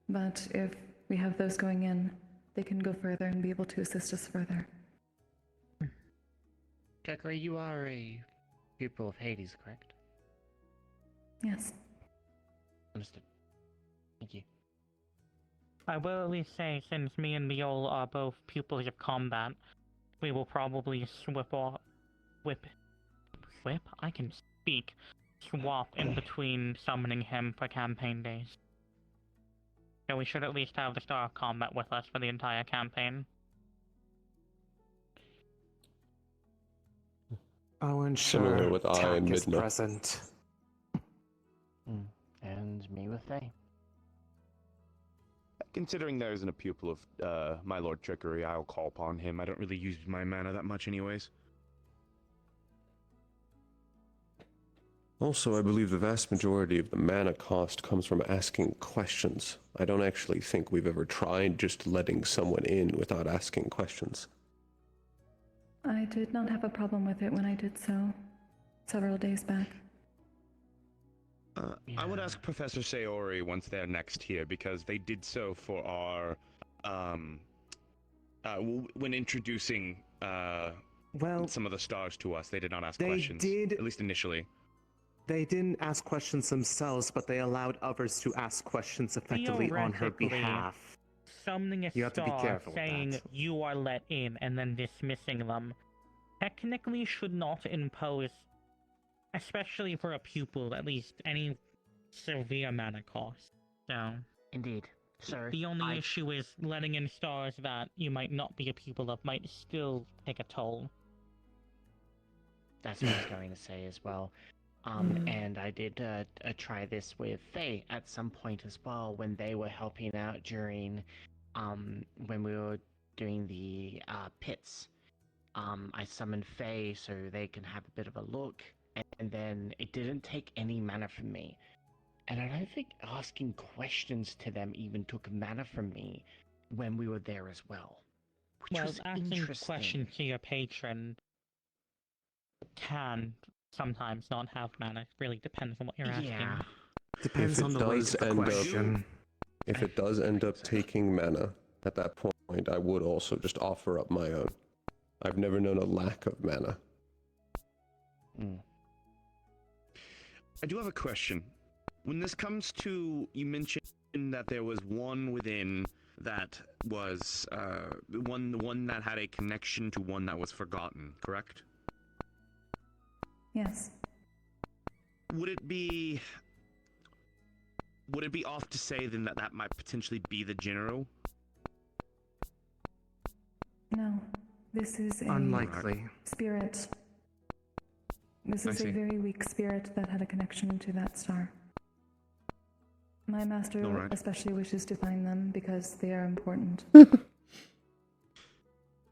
Q: But if we have those going in, they can go further and be able to assist us further.
I: Kakari, you are a pupil of Hades, correct?
Q: Yes.
I: Understood. Thank you.
L: I will at least say, since me and Viol are both pupils of combat, we will probably swap? I can speak. Swap in between summoning him for campaign days. So we should at least have the Star of Combat with us for the entire campaign.
P: I'll
N: Similar
P: ensure
N: with I
P: Tack
N: and
P: is
N: Midna.
P: present.
I: And me with Faye.
D: Considering there isn't a pupil of my Lord Trickery, I'll call upon him. I don't really use my mana that much anyways.
N: Also, I believe the vast majority of the mana cost comes from asking questions. I don't actually think we've ever tried just letting someone in without asking questions.
Q: I did not have a problem with it when I did so several days back.
D: I would ask Professor Sayori once they're next here, because they did so for our, when introducing,
P: well,
D: some of the stars to us, they did not ask
P: they
D: questions.
P: did-
D: At least initially.
P: They didn't ask questions themselves, but they allowed others to ask questions effectively on her
L: Theoretically,
P: behalf.
L: Summoning a
P: You have to be
L: star
P: careful with
L: saying
P: that.
L: you are let in and then dismissing them technically should not impose, especially for a pupil, at least any severe mana cost. So
I: Indeed. So
L: the only issue is letting in stars that you might not be a pupil of might still take a toll.
I: That's what I was going to say as well. And I did try this with Faye at some point as well when they were helping out during, when we were doing the pits. I summoned Faye so they can have a bit of a look, and then it didn't take any mana from me. And I don't think asking questions to them even took mana from me when we were there as well. Which
L: Well,
I: was
L: asking
I: interesting.
L: questions to your patron can sometimes not have mana. It really depends on what you're asking.
I: Yeah.
P: Depends
N: If
P: on
N: it
P: the weight
N: does
P: of the
N: end up-
P: question.
N: If it does end up taking mana, at that point, I would also just offer up my own. I've never known a lack of mana.
D: I do have a question. When this comes to, you mentioned that there was one within that was, one that had a connection to one that was forgotten, correct?
Q: Yes.
D: Would it be off to say then that that might potentially be the general?
Q: No. This is a
P: Unlikely.
Q: spirit. This
D: I
Q: is
D: see.
Q: a very weak spirit that had a connection to that star. My master
D: Alright.
Q: especially wishes to find them because they are important.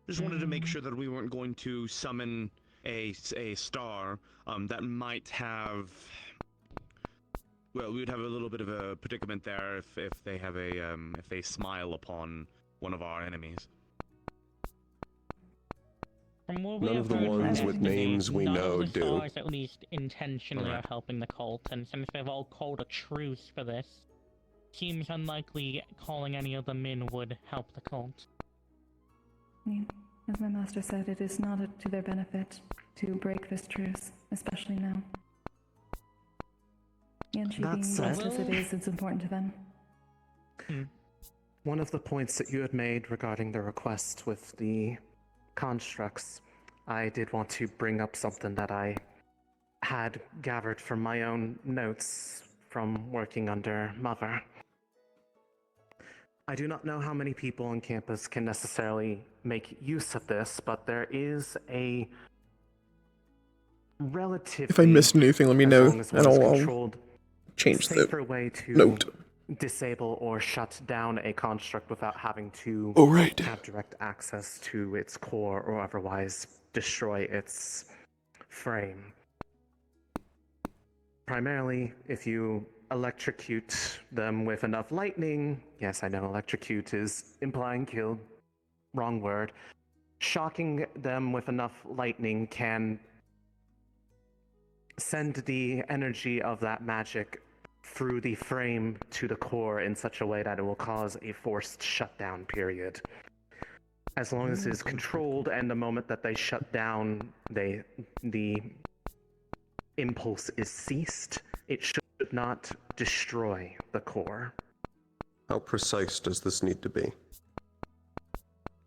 D: Just wanted to make sure that we weren't going to summon a star that might have. Well, we would have a little bit of a predicament there if they have a if they smile upon one of our enemies.
L: From what we
N: None
L: have
N: of the
L: heard from
N: ones with
L: yesterday,
N: names we
L: none
N: know
L: of the
N: do.
L: stars at least intentionally
N: Alright.
L: are helping the cult, and since they've all called a truce for this, seems unlikely calling any of them in would help the cult.
Q: I mean, as my master said, it is not to their benefit to break this truce, especially now. And she
P: That
Q: being
P: said-
Q: blessed as it is, it's important to them.
P: One of the points that you had made regarding the request with the constructs, I did want to bring up something that I had gathered from my own notes from working under Mother. I do not know how many people on campus can necessarily make use of this, but there is a relatively,
A: If I missed anything, let me
P: as
A: know,
P: long as
A: and
P: one is
A: I'll
P: controlled,
A: change the
P: safer way to
A: note.
P: disable or shut down a construct without having to
A: Oh, right.
P: have direct access to its core or otherwise destroy its frame. Primarily, if you electrocute them with enough lightning, yes, I know electrocute is implying kill, wrong word. Shocking them with enough lightning can send the energy of that magic through the frame to the core in such a way that it will cause a forced shutdown period. As long as it is controlled, and the moment that they shut down, the impulse is ceased, it should should not destroy the core.
N: How precise does this need to be?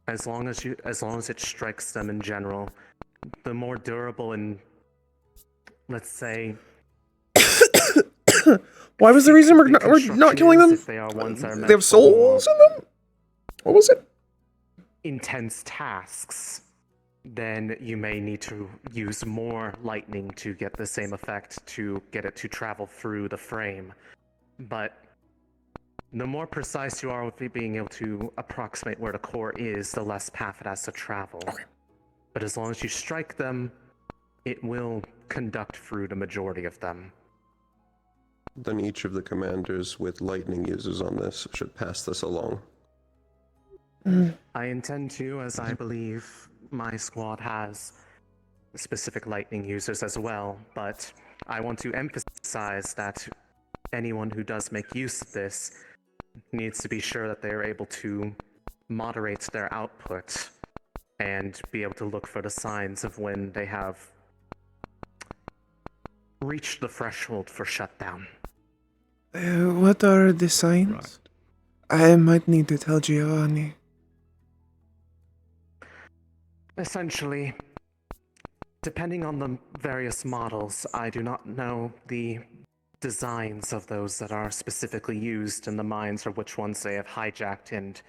P: As long as it strikes them in general, the more durable and, let's say,
A: Why was the reason we're not killing them?
P: If they are ones that are meant
A: They have
P: for more
A: souls in them? What was it?
P: intense tasks, then you may need to use more lightning to get the same effect, to get it to travel through the frame. But the more precise you are with being able to approximate where the core is, the less path it has to travel. But as long as you strike them, it will conduct through the majority of them.
N: Then each of the commanders with lightning users on this should pass this along.
P: I intend to, as I believe my squad has specific lightning users as well, but I want to emphasize that anyone who does make use of this needs to be sure that they are able to moderate their output and be able to look for the signs of when they have reached the threshold for shutdown.
A: What are the signs? I might need to tell Giovanni.
P: Essentially, depending on the various models, I do not know the designs of those that are specifically used in the mines or which ones they have hijacked and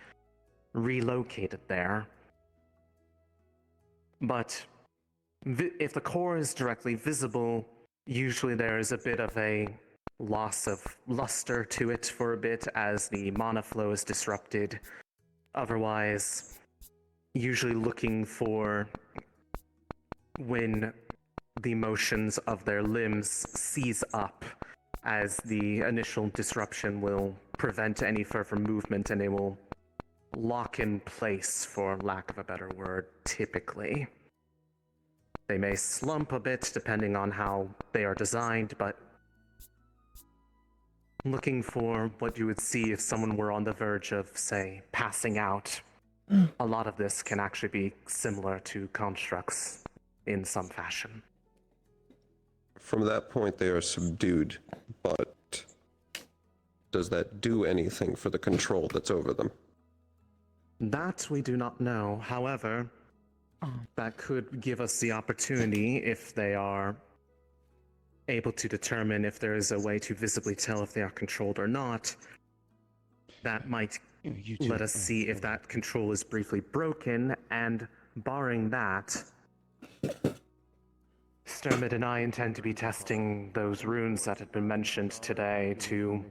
P: relocated there. But if the core is directly visible, usually there is a bit of a loss of luster to it for a bit as the mana flow is disrupted. Otherwise, usually looking for when the motions of their limbs seize up, as the initial disruption will prevent any further movement and they will lock in place, for lack of a better word, typically. They may slump a bit depending on how they are designed, but looking for what you would see if someone were on the verge of, say, passing out. A lot of this can actually be similar to constructs in some fashion.
N: From that point, they are subdued, but does that do anything for the control that's over them?
P: That we do not know. However, that could give us the opportunity, if they are able to determine if there is a way to visibly tell if they are controlled or not, that might let us see if that control is briefly broken, and barring that, Sturmid and I intend to be testing those runes that had been mentioned today to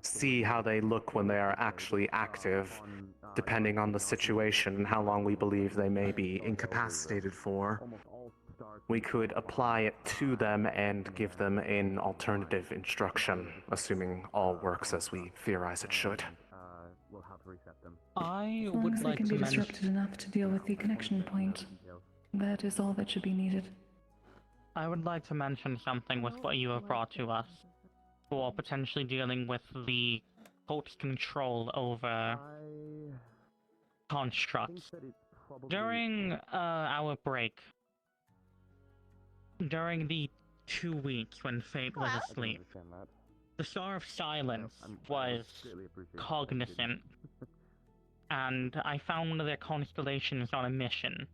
P: see how they look when they are actually active, depending on the situation and how long we believe they may be incapacitated for. We could apply it to them and give them an alternative instruction, assuming all works as we theorize it should.
L: I
Q: As long
L: would
Q: as they
L: like
Q: can
L: to
Q: be
L: mention.
Q: disrupted enough to deal with the connection point, that is all that should be needed.
L: I would like to mention something with what you have brought to us for potentially dealing with the cult's control over constructs. During our break, during the 2 weeks when Fate was asleep, the Star of Silence was cognizant, and I found one of their constellations on a mission.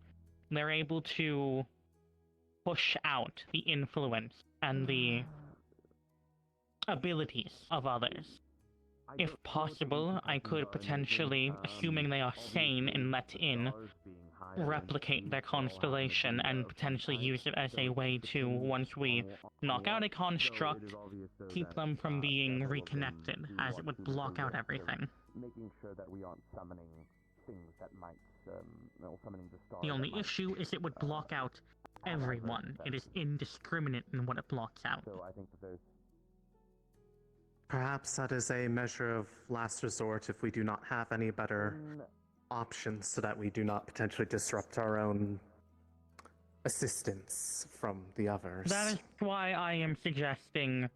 L: They're able to push out the influence and the abilities of others. If possible, I could potentially, assuming they are sane and let in, replicate their constellation and potentially use it as a way to, once we knock out a construct, keep them from being reconnected, as it would block out everything.
D: Making sure that we aren't summoning things that might, summoning the star.
L: The only issue is it would block out everyone. It is indiscriminate in what it blocks out.
D: So I think that there's
P: Perhaps that is a measure of last resort if we do not have any better options, so that we do not potentially disrupt our own assistance from the others.
L: That is why I am suggesting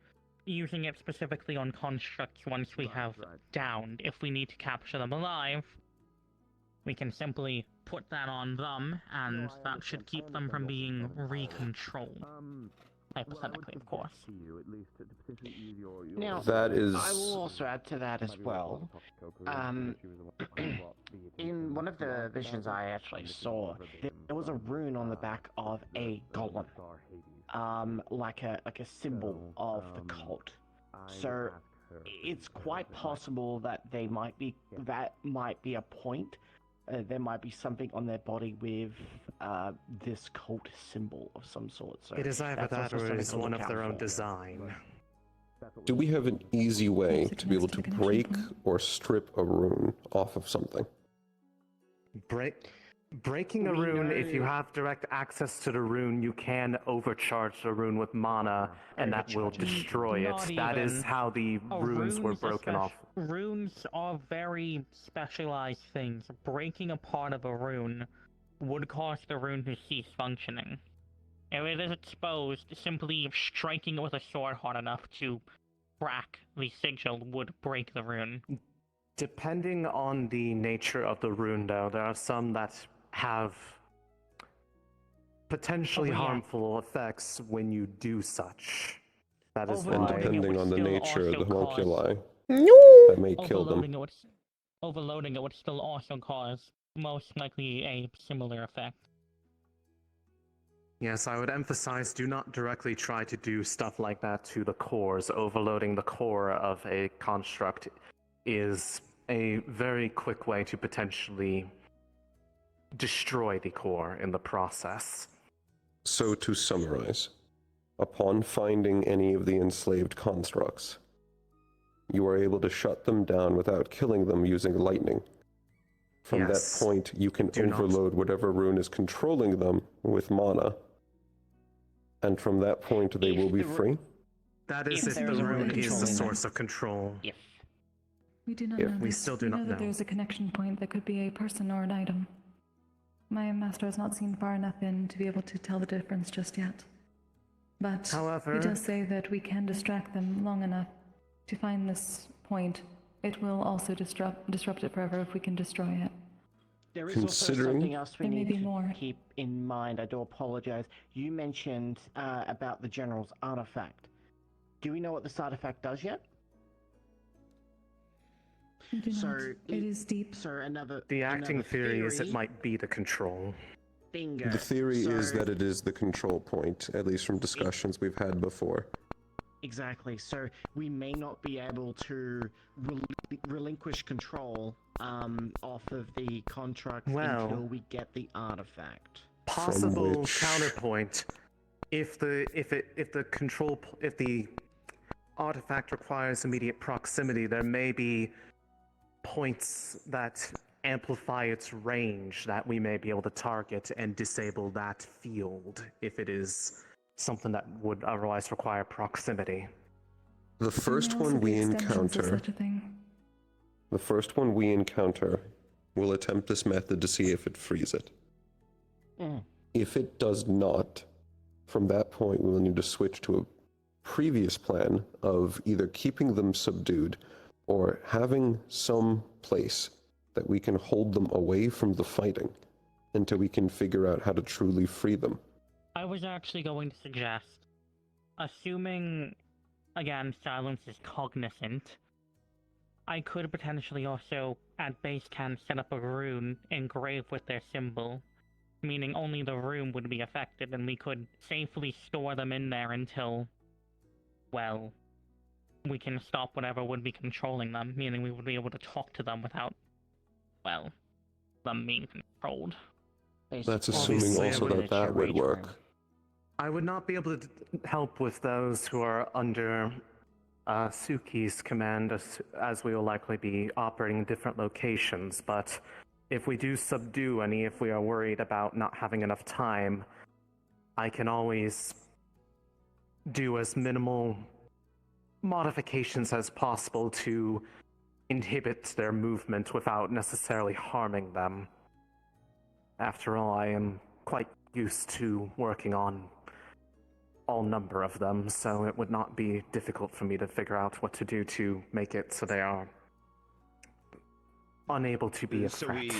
L: using it specifically on constructs once we have downed. If we need to capture them alive, we can simply put that on them, and that should keep them from being recontrolled. Hypothetically, of course.
I: Now,
N: That is-
I: I will also add to that as well. In one of the visions I actually saw, there was a rune on the back of a golem, like a symbol of the cult. So it's quite possible that that might be a point. There might be something on their body with this cult symbol of some sort. So
P: It is either
I: that's
P: that
I: also
P: or it
I: something
P: is
I: to
P: one
I: look
P: of
I: out
P: their own
I: for.
P: design.
N: Do we have an easy way to be able to break or strip a rune off of something?
P: Breaking a rune, if you have direct access to the rune, you can overcharge the rune with mana, and that will destroy
L: Not
P: it. That is
L: even.
P: how the runes were broken off.
L: Runes are very specialized things. Breaking a part of a rune would cause the rune to cease functioning. If it is exposed, simply striking it with a sword hard enough to crack the sigil would break the rune.
P: Depending on the nature of the rune, though, there are some that have potentially harmful effects when you do such. That is
N: And
P: why.
N: depending on the nature of the homunculi,
L: No!
N: that may kill them.
L: Overloading it would still also cause most likely a similar effect.
P: Yes, I would emphasize do not directly try to do stuff like that to the cores. Overloading the core of a construct is a very quick way to potentially destroy the core in the process.
N: So to summarize, upon finding any of the enslaved constructs, you are able to shut them down without killing them using lightning. From
P: Yes.
N: that point, you can
P: Do not.
N: overload whatever rune is controlling them with mana. And from that point, they will be free?
P: That is
Q: If
P: if the
Q: there's a
P: rune
Q: rune
P: is the
Q: controlling them.
P: source of control.
Q: We do not
N: If
Q: know
P: we
Q: this.
P: still do
Q: we
P: not
Q: know that
P: know.
Q: there's a connection point that could be a person or an item. My master has not seen far enough in to be able to tell the difference just yet. But
P: However-
Q: he does say that we can distract them long enough to find this point. It will also disrupt it forever if we can destroy it.
I: There is also
N: Considering-
I: something else we
Q: There may
I: need
Q: be
I: to
Q: more.
I: keep in mind. I do apologize. You mentioned about the general's artifact. Do we know what this artifact does yet?
Q: We do not. It is deep.
I: So
P: The acting
I: another
P: theory is it
I: theory-
P: might be the control.
I: Bingo.
N: The theory is
I: So-
N: that it is the control point, at least from discussions we've had before.
I: Exactly. So we may not be able to relinquish control off of the contract
P: Well,
I: until we get the artifact.
P: Possible
N: which-
P: counterpoint: if the artifact requires immediate proximity, there may be points that amplify its range that we may be able to target and disable that field if it is something that would otherwise require proximity.
N: The first
Q: There may also
N: one
Q: be
N: we
Q: extensions of
N: encounter,
Q: such a thing.
N: the first one we encounter, will attempt this method to see if it frees it. If it does not, from that point we will need to switch to a previous plan of either keeping them subdued or having some place that we can hold them away from the fighting until we can figure out how to truly free them.
L: I was actually going to suggest, assuming, again, Silence is cognizant, I could potentially also, at base camp, set up a rune engraved with their symbol, meaning only the rune would be affected, and we could safely store them in there until, well, we can stop whatever would be controlling them, meaning we would be able to talk to them without, well, them being controlled.
N: That's assuming
P: Obviously,
N: also
P: I
N: that that would work.
P: I would not be able to help with those who are under Suki's command, as we will likely be operating in different locations, but if we do subdue any, if we are worried about not having enough time, I can always do as minimal modifications as possible to inhibit their movement without necessarily harming them. After all, I am quite used to working on all number of them, so it would not be difficult for me to figure out what to do to make it so they are unable to be a threat.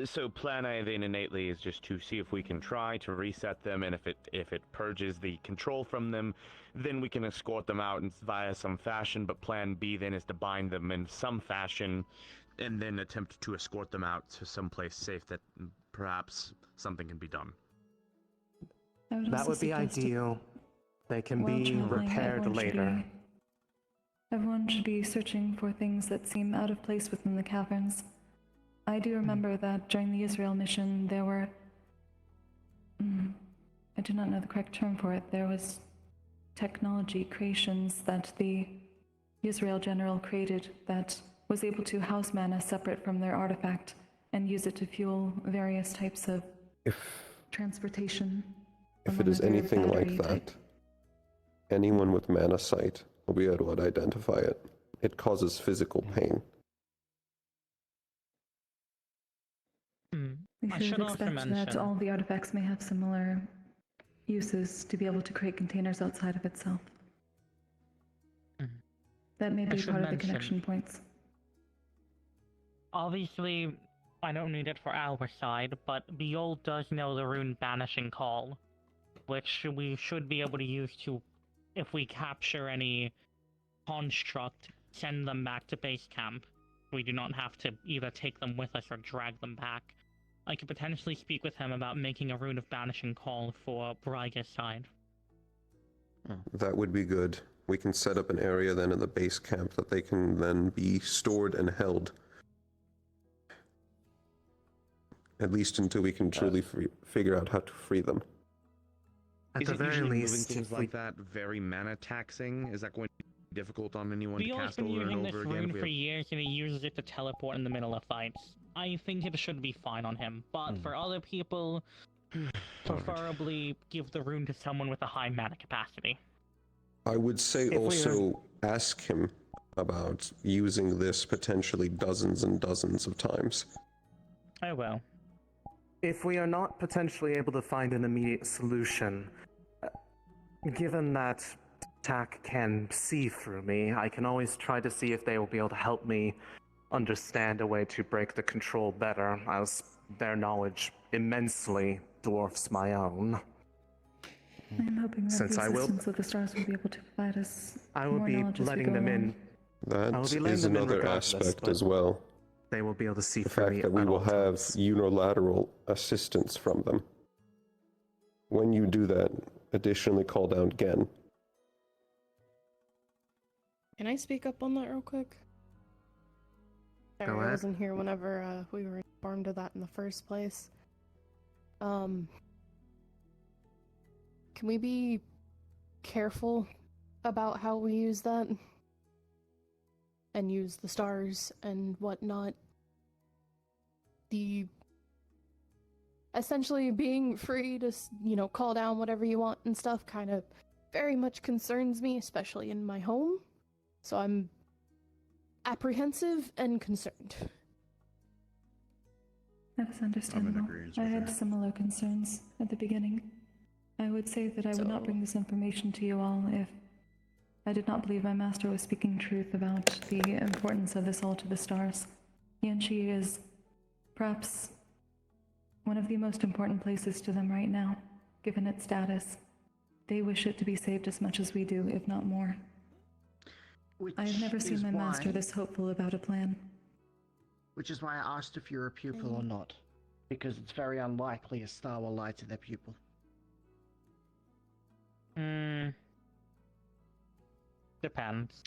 D: So plan A then innately is just to see if we can try to reset them, and if it purges the control from them, then we can escort them out via some fashion. But plan B then is to bind them in some fashion, and then attempt to escort them out to someplace safe that perhaps something can be done.
P: That would be ideal. They can
Q: While
P: be
Q: traveling,
P: repaired later.
Q: Everyone should be searching for things that seem out of place within the caverns. I do remember that during the Israel mission, there were... I do not know the correct term for it. There was technology creations that the Israel general created that was able to house mana separate from their artifact and use it to fuel various types of transportation.
N: If it is anything like that, anyone with mana sight will be able to identify it. It causes physical pain.
Q: We should expect that all the artifacts may have similar uses to be able to create containers outside of itself. That may be part of the connection points.
L: Obviously, I don't need it for our side, but Beol does know the rune Banishing Call, which we should be able to use to, if we capture any construct, send them back to base camp. We do not have to either take them with us or drag them back. I could potentially speak with him about making a rune of Banishing Call for Bryga's side.
N: That would be good. We can set up an area then in the base camp that they can then be stored and held. At least until we can truly figure out how to free them.
D: Is it usually moving things like that very mana taxing? Is that going to be difficult on anyone to cast over and over again?
L: Beol's been using this rune for years, and he uses it to teleport in the middle of fights. I think it should be fine on him, but for other people, preferably give the rune to someone with a high mana capacity.
N: I would say also ask him about using this potentially dozens and dozens of times.
L: I will.
P: If we are not potentially able to find an immediate solution, given that TAC can see through me, I can always try to see if they will be able to help me understand a way to break the control better, as their knowledge immensely dwarfs my own.
Q: I'm hoping that the assistance of the stars will be able to provide us
P: I will
Q: more
P: be
Q: knowledge as we
P: letting
Q: go
P: them
Q: along.
P: in.
N: That is another aspect as well.
P: They will be able to see
N: the
P: through me
N: fact that we
P: at
N: will
P: all
N: have
P: times.
N: unilateral assistance from them. When you do that, additionally call down Gen.
R: Can I speak up on that real quick? Sorry, I wasn't here whenever we were informed of that in the first place. Can we be careful about how we use that? And use the stars and whatnot? Essentially being free to, call down whatever you want and stuff kind of very much concerns me, especially in my home. So I'm apprehensive and concerned.
Q: That is understandable. I had similar concerns at the beginning. I would say that I would not bring this information to you all if I did not believe my master was speaking truth about the importance of this all to the stars. Yanchi is perhaps one of the most important places to them right now, given its status. They wish it to be saved as much as we do, if not more. I have never seen my master this hopeful about a plan.
I: Which is why I asked if you're a pupil or not, because it's very unlikely a star will lie to their pupil.
L: Depends.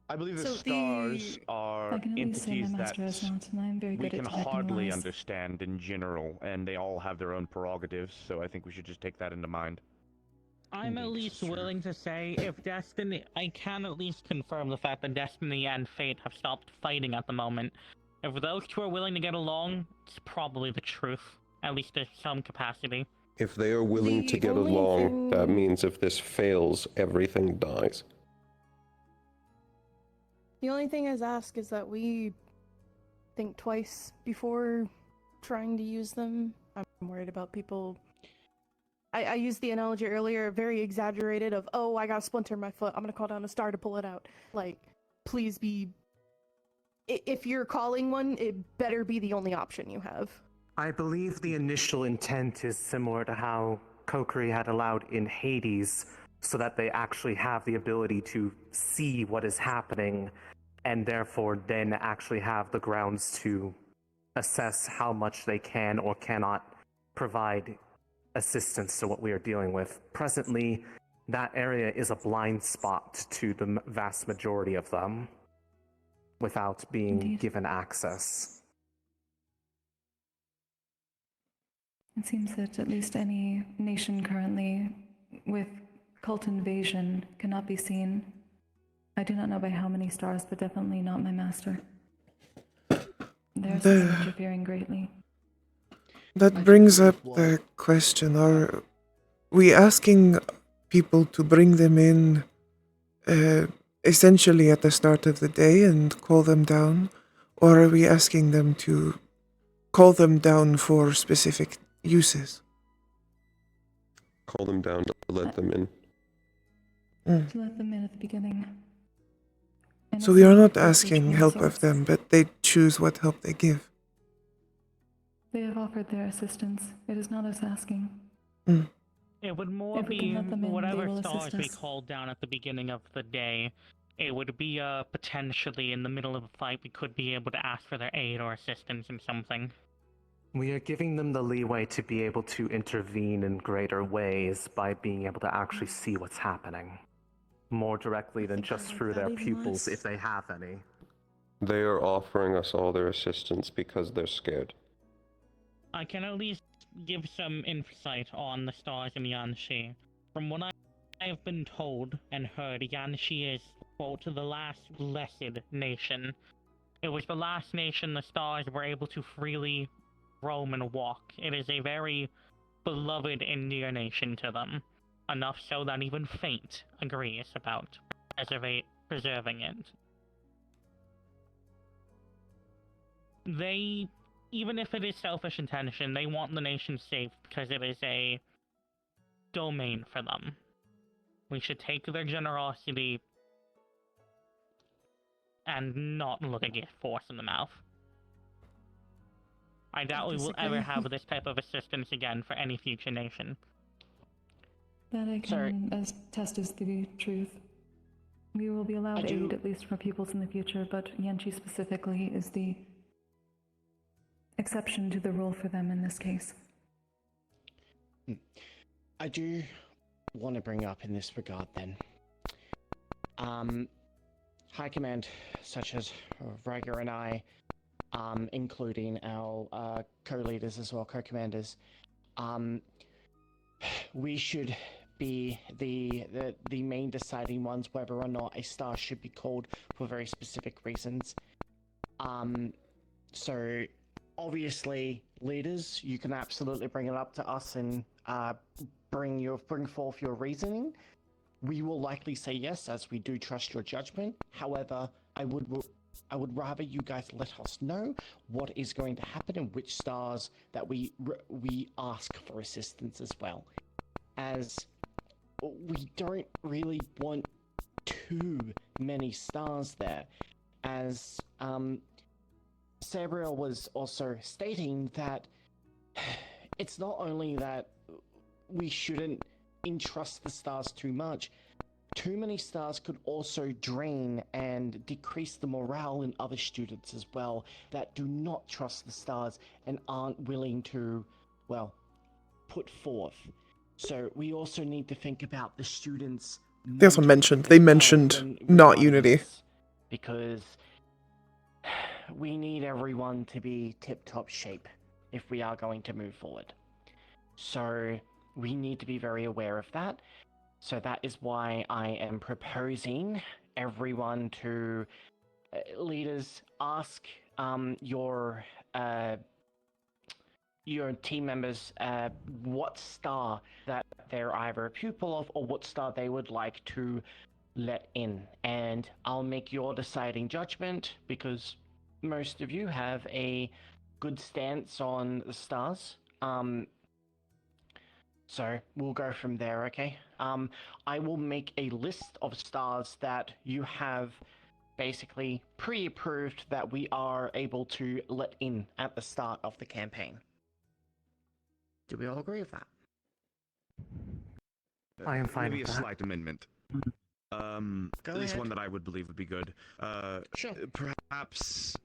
D: I believe the stars are
Q: I can at least say
D: entities
Q: my
D: that
Q: master has not, and I am very
D: we
Q: good at
D: can
Q: detecting
D: hardly
Q: lies.
D: understand in general, and they all have their own prerogatives, so I think we should just take that into mind.
L: I'm at least willing to say if Destiny... I can at least confirm the fact that Destiny and Fate have stopped fighting at the moment. If those two are willing to get along, it's probably the truth. At least in some capacity.
N: If they are willing to get along, that means if this fails, everything dies.
R: The only thing I'd ask is that we think twice before trying to use them. I'm worried about people. I used the analogy earlier, very exaggerated, of, oh, I got a splinter in my foot, I'm gonna call down a star to pull it out. Like, please be if you're calling one, it better be the only option you have.
P: I believe the initial intent is similar to how Kokiri had allowed in Hades, so that they actually have the ability to see what is happening, and therefore then actually have the grounds to assess how much they can or cannot provide assistance to what we are dealing with. Presently, that area is a blind spot to the vast majority of them without being given access.
Q: It seems that at least any nation currently with cult invasion cannot be seen. I do not know by how many stars, but definitely not my master. Their system interfering greatly.
A: That brings up the question, are we asking people to bring them in essentially at the start of the day and call them down? Or are we asking them to call them down for specific uses?
N: Call them down to let them in.
Q: To let them in at the beginning. And
A: So
Q: it's
A: we are not
Q: a
A: asking help of them, but they choose what help they give.
Q: They have offered their assistance. It is not us asking.
L: It would more
Q: If we
L: be
Q: can let them in, they
L: whatever
Q: will
L: stars
Q: assist
L: we
Q: us.
L: called down at the beginning of the day. It would be potentially in the middle of a fight we could be able to ask for their aid or assistance in something.
P: We are giving them the leeway to be able to intervene in greater ways by being able to actually see what's happening. More directly than just through their pupils, if they have any.
N: They are offering us all their assistance because they're scared.
L: I can at least give some insight on the stars in Yanxi. From what I have been told and heard, Yanxi is, quote, the last blessed nation. It was the last nation the stars were able to freely roam and walk. It is a very beloved India nation to them. Enough so that even Fate agrees about preserving it. They, even if it is selfish intention, they want the nation safe because it is a domain for them. We should take their generosity and not look a gift horse in the mouth. I doubt we will ever have this type of assistance again for any future nation.
Q: That I can attest is the truth. We will be allowed aid, at least for pupils in the future, but Yanchi specifically is the exception to the rule for them in this case.
I: I do want to bring up in this regard then. High Command, such as Rager and I, including our co-leaders as well, co-commanders, we should be the main deciding ones whether or not a star should be called for very specific reasons. So obviously, leaders, you can absolutely bring it up to us and bring forth your reasoning. We will likely say yes, as we do trust your judgment. However, I would rather you guys let us know what is going to happen and which stars that we ask for assistance as well, as we don't really want too many stars there, as Sabriel was also stating that it's not only that we shouldn't entrust the stars too much. Too many stars could also drain and decrease the morale in other students as well that do not trust the stars and aren't willing to, well, put forth. So we also need to think about the students.
A: They also mentioned not Unity.
I: Because we need everyone to be tip-top shape if we are going to move forward. So we need to be very aware of that. So that is why I am proposing everyone to, leaders, ask your team members what star that they're either a pupil of or what star they would like to let in. And I'll make your deciding judgment because most of you have a good stance on the stars. So we'll go from there, okay? I will make a list of stars that you have basically pre-approved that we are able to let in at the start of the campaign. Do we all agree with that?
P: I am fine
D: Maybe
P: with
D: a
P: that.
D: slight amendment.
I: Go
D: At least
I: ahead.
D: one that I would believe would be good.
I: Sure.
D: Perhaps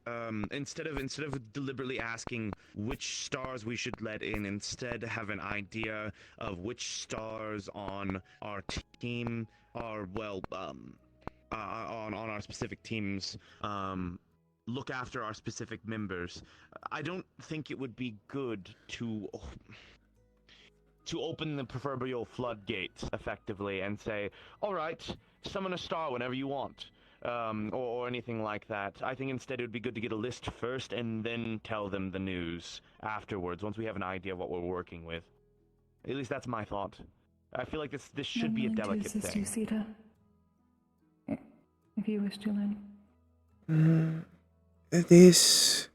D: instead of deliberately asking which stars we should let in, instead have an idea of which stars on our team are on our specific teams look after our specific members. I don't think it would be good to open the proverbial floodgates effectively and say, all right, summon a star whenever you want, or anything like that. I think instead it would be good to get a list first and then tell them the news afterwards, once we have an idea of what we're working with. At least that's my thought. I feel like this should be a delicate
Q: to assist
D: thing.
Q: you, Seeta. If you wish to learn.
A: This,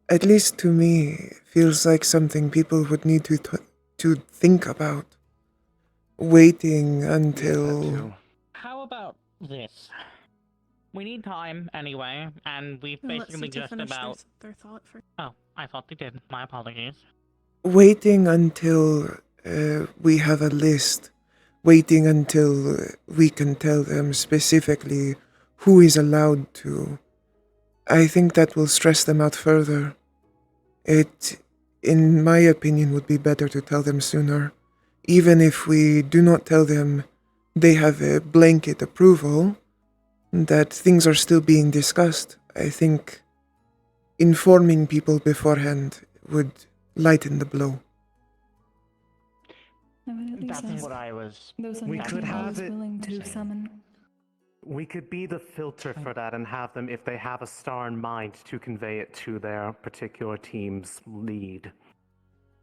A: at least to me, feels like something people would need to think about. Waiting until...
L: How about this? We need time anyway, and we've
R: We'll let
L: basically
R: Seeta
L: just
R: finish
L: about.
R: their thought first.
L: Oh, I thought they did. My apologies.
A: Waiting until we have a list. Waiting until we can tell them specifically who is allowed to. I think that will stress them out further. It, in my opinion, would be better to tell them sooner. Even if we do not tell them they have a blanket approval, that things are still being discussed. I think informing people beforehand would lighten the blow.
I: That's what I was.
Q: Those on
P: We
Q: your
P: could
Q: team
P: have
Q: always
P: it-
Q: willing to summon.
P: We could be the filter for that and have them, if they have a star in mind, to convey it to their particular team's lead.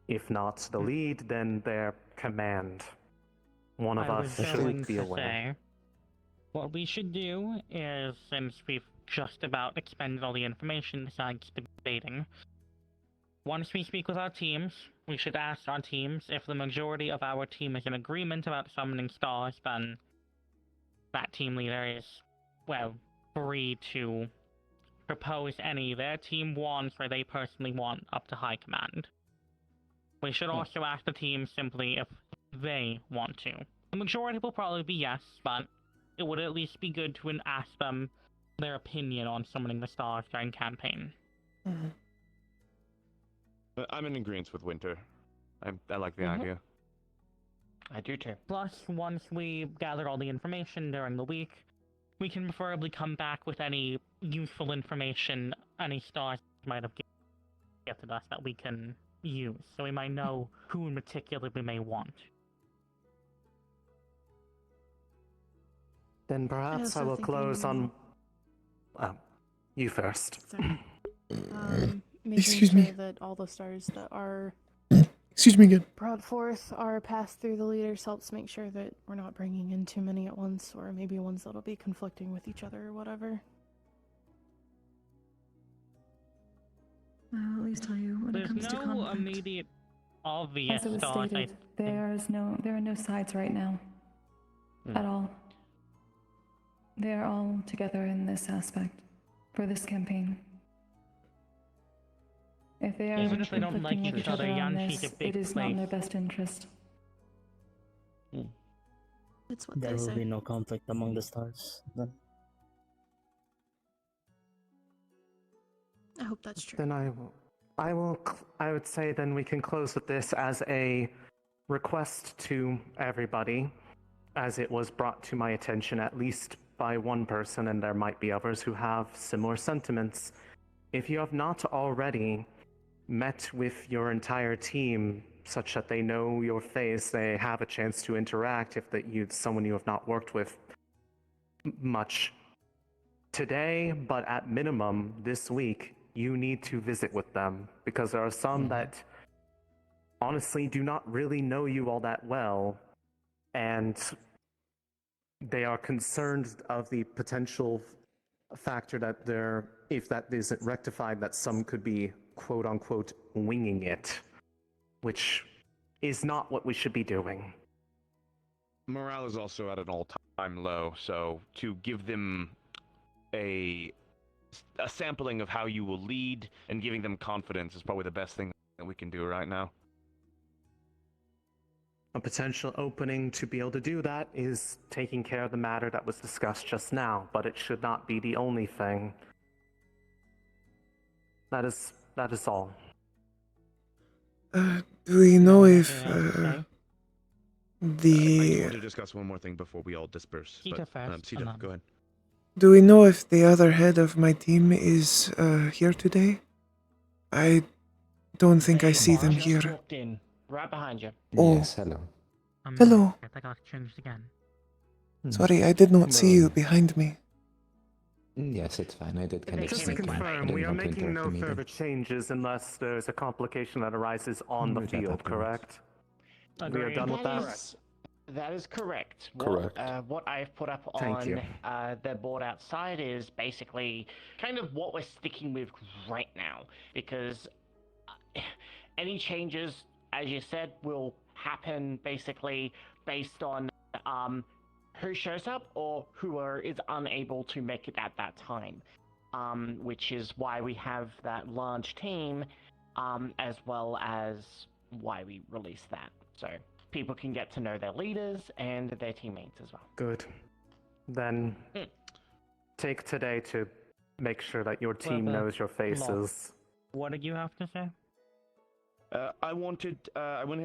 P: If not the lead, then their command. One of
L: I
P: us
L: was going
P: should be
L: to
P: aware.
L: say, what we should do is, since we've just about expended all the information besides debating, once we speak with our teams, we should ask our teams if the majority of our team is in agreement about summoning stars, then that team leader is, well, free to propose any their team wants or they personally want up to high command. We should also ask the team simply if they want to. The majority will probably be yes, but it would at least be good to ask them their opinion on summoning the stars during campaign.
D: I'm in agreement with Winter. I like the idea.
I: I do too.
L: Plus, once we gather all the information during the week, we can preferably come back with any useful information any stars might have gifted us that we can use, so we might know who in particular we may want.
P: Then perhaps I
R: also
P: will
R: think
P: close
R: we
P: on... you first.
R: Sorry. Making
A: Excuse
R: sure
A: me.
R: that all the stars that are
A: Excuse me again.
R: brought forth are passed through the leaders helps make sure that we're not bringing in too many at once, or maybe ones that'll be conflicting with each other or whatever.
Q: I'll at least tell you when it
L: There's
Q: comes to
L: no
Q: conflict.
L: immediate obvious
Q: As it was
L: stars.
Q: stated, there are no sides right now. At all. They are all together in this aspect for this campaign. If they are
L: Even if they don't
Q: conflicting
L: like
Q: with
L: each
Q: each other
L: other,
Q: on
L: Yanshi's
Q: this,
L: a big
Q: it is not in their
L: place.
Q: best interest.
R: It's what
F: There
R: they
F: will
R: say.
F: be no conflict among the stars then.
R: I hope that's true.
P: Then I would say then we can close with this as a request to everybody, as it was brought to my attention at least by one person, and there might be others who have similar sentiments. If you have not already met with your entire team such that they know your face, they have a chance to interact if someone you have not worked with much today, but at minimum this week, you need to visit with them, because there are some that honestly do not really know you all that well, and they are concerned of the potential factor that if that isn't rectified, that some could be quote unquote winging it, which is not what we should be doing.
D: Morale is also at an all-time low, so to give them a sampling of how you will lead, and giving them confidence is probably the best thing that we can do right now.
P: A potential opening to be able to do that is taking care of the matter that was discussed just now, but it should not be the only thing. That is all.
A: Do we know if
D: I
A: the
D: want to discuss one more thing before we all disperse.
L: Seeta first,
D: Seeta,
L: and then-
D: go ahead.
A: do we know if the other head of my team is here today? I don't think I see them
S: Just
A: here.
S: walked in, right behind you.
A: Oh.
I: Yes, hello.
A: Hello.
L: I got changed again.
A: Sorry, I did not see you behind me.
I: Yes, it's fine. I did kind of
P: Just to
I: sneak in. I
P: confirm,
I: didn't
P: we are
I: want to
P: making
I: interrupt
P: no
I: the meeting.
P: further changes unless there's a complication that arises on the field, correct? We are done with that?
S: That is correct.
N: Correct.
S: What I've put up
P: Thank you.
S: on the board outside is basically kind of what we're sticking with right now, because any changes, as you said, will happen basically based on who shows up or who is unable to make it at that time, which is why we have that large team, as well as why we release that. So people can get to know their leaders and their teammates as well.
P: Good. Then take today to make sure that your team knows your faces.
L: What did you have to say?
D: I went ahead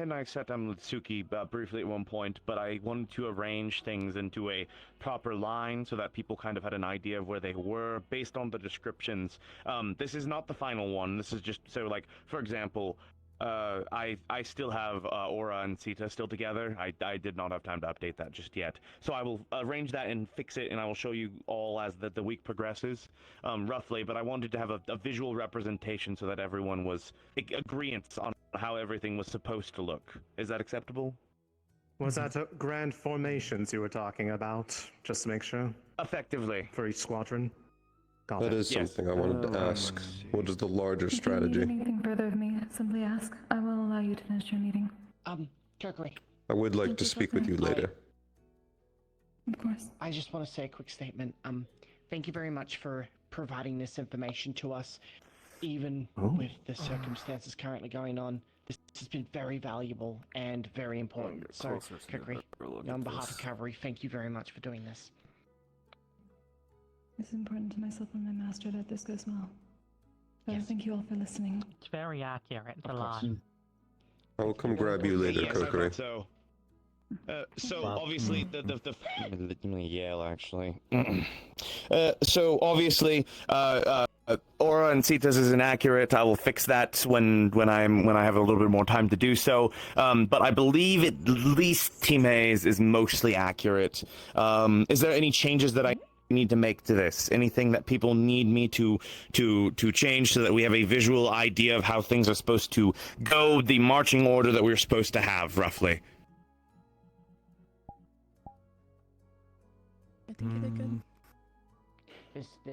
D: and I sat down with Suki briefly at one point, but I wanted to arrange things into a proper line so that people kind of had an idea of where they were based on the descriptions. This is not the final one. This is just so, like, for example, I still have Aura and Seeta still together. I did not have time to update that just yet. So I will arrange that and fix it, and I will show you all as the week progresses, roughly. But I wanted to have a visual representation so that everyone was agreeant on how everything was supposed to look. Is that acceptable?
P: Was that grand formations you were talking about? Just to make sure?
D: Effectively.
P: For each squadron? Got
N: That
P: it.
N: is something I wanted to ask. What is the larger
Q: If you
N: strategy?
Q: need anything further of me, simply ask. I will allow you to finish your meeting.
S: Kirkley.
N: I would like to speak with you later.
Q: Of course.
S: I just want to say a quick statement. Thank you very much for providing this information to us, even with the circumstances currently going on. This has been very valuable and very important. So, Kirkley, on behalf of Cavalry, thank you very much for doing this.
Q: It's important to myself and my master that this goes well. So thank you all for listening.
L: It's very accurate, the line.
N: I will come grab you later,
D: Yes,
N: Kokiri.
D: So obviously the
T: Let me yell, actually. So obviously, Aura and Seeta's is inaccurate. I will fix that when I have a little bit more time to do so. But I believe at least Team A's is mostly accurate. Is there any changes that I need to make to this? Anything that people need me to change so that we have a visual idea of how things are supposed to go, the marching order that we're supposed to have, roughly?
R: I think you did good.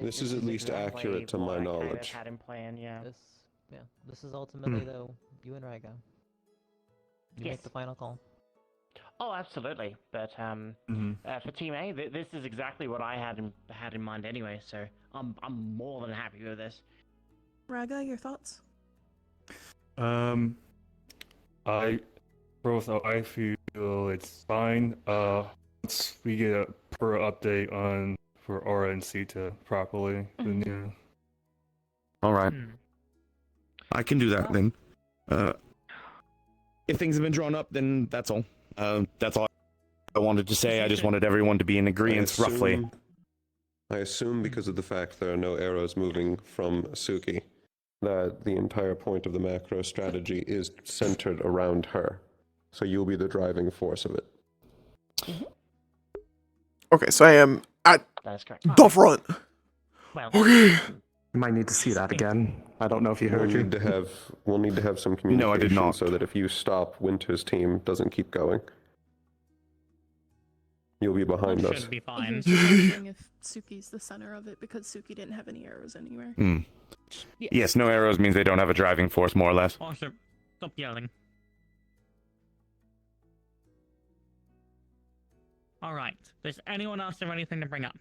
N: This is at least accurate to my knowledge.
S: Had in plan, yeah.
F: This is ultimately
N: Hmm.
F: though you and Ryga. You
S: Yes.
F: make the final call.
S: Oh, absolutely. But for Team A, this is exactly what I had in mind anyway. So I'm more than happy with this.
R: Raga, your thoughts?
U: I feel it's fine. Once we get a per update on for Aura and Seeta properly, then yeah.
T: All right. I can do that then. If things have been drawn up, then that's all. That's all I wanted to say. I just wanted everyone to be in agreement, roughly.
N: I assume because of the fact there are no arrows moving from Suki, that the entire point of the macro strategy is centered around her. So you'll be the driving force of it.
A: Okay, so I am at
S: That is correct.
A: the front.
S: Well,
A: Okay.
P: You might need to see that again. I don't know if you heard
N: We'll need to have some communication
T: No, I did not.
N: so that if you stop, Winter's team doesn't keep going. You'll be behind us.
L: Should be fine.
R: Here's wondering if Suki's the center of it because Suki didn't have any arrows anywhere.
T: Yes, no arrows means they don't have a driving force, more or less.
L: Also, stop yelling. Alright, does anyone else have anything to bring up?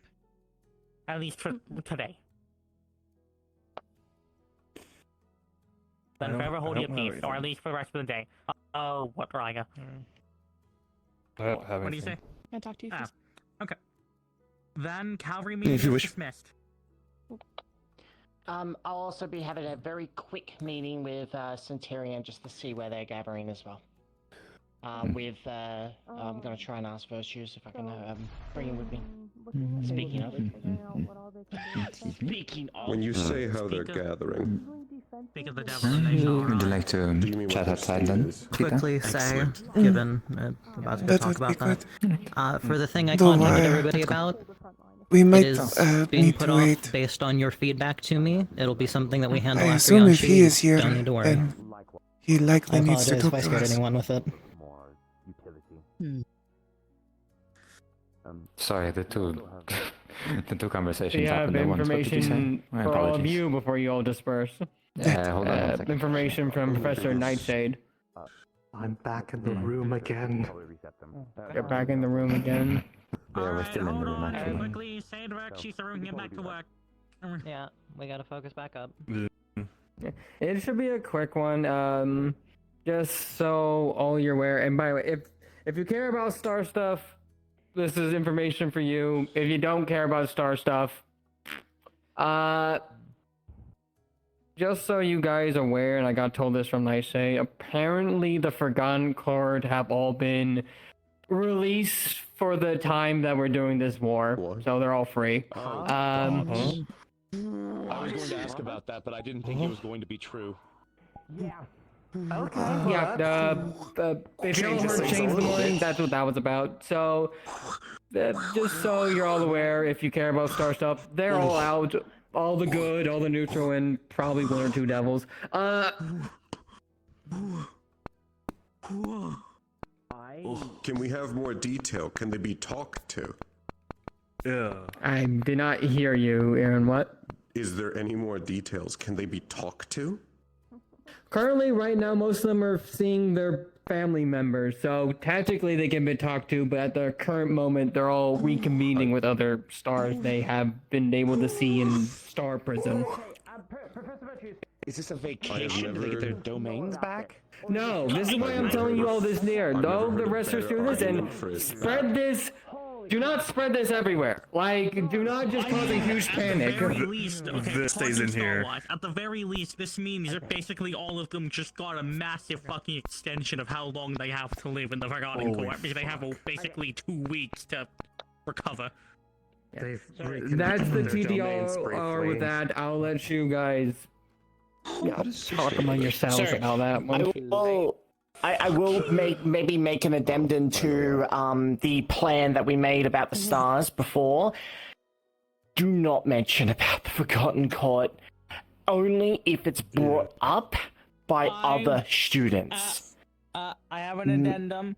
L: At least for today. Then forever hold your peace, or at least for the rest of the day. Oh, what, Ryga?
U: I don't have
L: What do you say?
U: anything.
R: Can I talk to you?
L: Ah, okay. Then cavalry
U: If
L: meeting
U: you
L: is
U: wish.
L: dismissed.
S: I'll also be having a very quick meeting with Centurion just to see where they're gathering as well. I'm gonna try and ask Virtues if I can bring him with me. Speaking of,
N: When you say how they're gathering,
L: Speak of the devil and they shall
H: Would you like to chat outside then?
V: Quickly say, given about to
A: That
V: talk
A: would be
V: about that. For the thing I
A: Though
V: contacted
A: I-
V: everybody about,
A: we might
V: it is being
A: need
V: put
A: to
V: off
A: wait.
V: based on your feedback to me. It'll be something that we handle
A: I
V: after you're
A: assume
V: on
A: if he is here,
V: Don't need to worry.
A: then he likely
V: I
A: needs to
V: apologize
A: talk
V: if I
A: to
V: scared
A: us.
V: anyone with it.
H: Sorry, the two conversations
C: You have
H: happened at once. What did you say?
C: information
H: My
C: for all of
H: apologies.
C: you before you all disperse.
H: Hold on one second.
C: Information from Professor Nightshade.
P: I'm back in the room again.
C: You're back in the room again.
H: Yeah, we're still in the room actually.
L: Quickly, say to work, she's throwing him back to work.
V: Yeah, we gotta focus back up.
C: It should be a quick one. Just so all you're aware. And by the way, if you care about star stuff, this is information for you. If you don't care about star stuff, just so you guys are aware, and I got told this from Nightshade, apparently the Forgotten Court have all been released for the time that we're doing this war, so they're all free.
D: I was going to ask about that, but I didn't think it was going to be true.
P: Okay.
C: Yeah, if you don't heard Change the Morning, that's what that was about. So, just so you're all aware, if you care about star stuff, they're all out. All the good, all the neutral, and probably one or two devils.
N: can we have more detail? Can they be talked to?
U: Yeah.
C: I did not hear you, Aaron. What?
N: Is there any more details? Can they be talked to?
C: Currently, right now, most of them are seeing their family members, so technically they can be talked to, but at the current moment, they're all reconvening with other stars they have been able to see in Star Prison.
D: Is this a vacation? Do they get their domains back?
C: No, this is why I'm telling you all this near. All the rest are through this, and spread this. Do not spread this everywhere. Like, do not just cause a huge panic.
L: At the very least, okay,
U: This stays in
L: pausing
U: here.
L: Star-wise, at the very least, this means that basically all of them just got a massive fucking extension of how long they have to live in the Forgotten Court, because they have basically 2 weeks to recover.
P: They've
C: That's the
P: reconfigured their domains
C: TDR with
P: briefly.
C: that. I'll let you guys talk among yourselves
S: Sir,
C: about that one.
S: I will maybe make an addendum to the plan that we made about the stars before. Do not mention about the Forgotten Court, only if it's brought up by other students.
L: I have an addendum.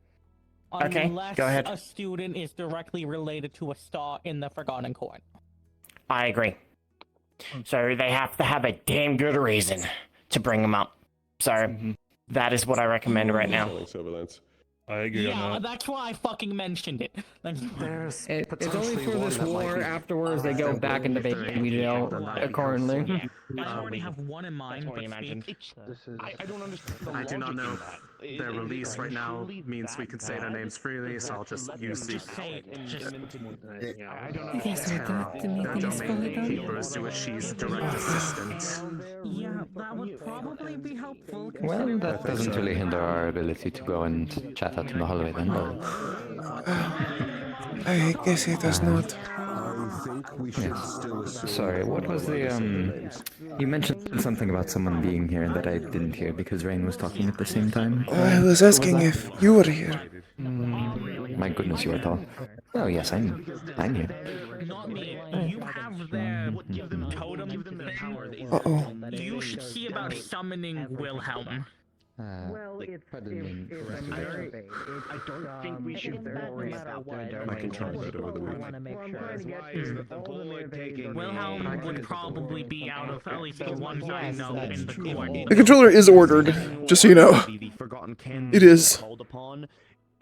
S: Okay,
L: Unless
S: go ahead.
L: a student is directly related to a star in the Forgotten Court.
S: I agree. So they have to have a damn good reason to bring them up. So that is what I recommend right now.
U: I agree on
L: Yeah,
U: that.
L: that's why I fucking mentioned it.
P: There's
C: It's only for this war. Afterwards, they go back into baby jail accordingly.
L: I already have one in mind, but speak.
D: I don't understand.
P: I do not know if their release right now means we can say their names freely, so I'll just use the
L: Just say it. Just...
Q: Yes, to make
P: their
Q: things fully
P: domain
Q: done.
P: keepers do as she's direct assistant.
L: Yeah, that would probably be helpful.
H: Well, that doesn't really hinder our ability to go and chat out in the hallway then, or...
A: I guess it does not.
H: Sorry, what was the, You mentioned something about someone being here that I didn't hear because Rain was talking at the same time.
A: I was asking if you were here.
H: My goodness, you are tall. Oh, yes, I'm here.
L: Not me. You have their totem thing.
A: Uh-oh.
L: You should see about summoning Wilhelm.
E: Well, it's
D: I don't think we should worry about their domains.
N: I can try that over the week.
L: Wilhelm would probably be out of at least the ones I know in the court.
A: The controller is ordered, just so you know.
D: The forgotten can
A: It is.
D: called upon.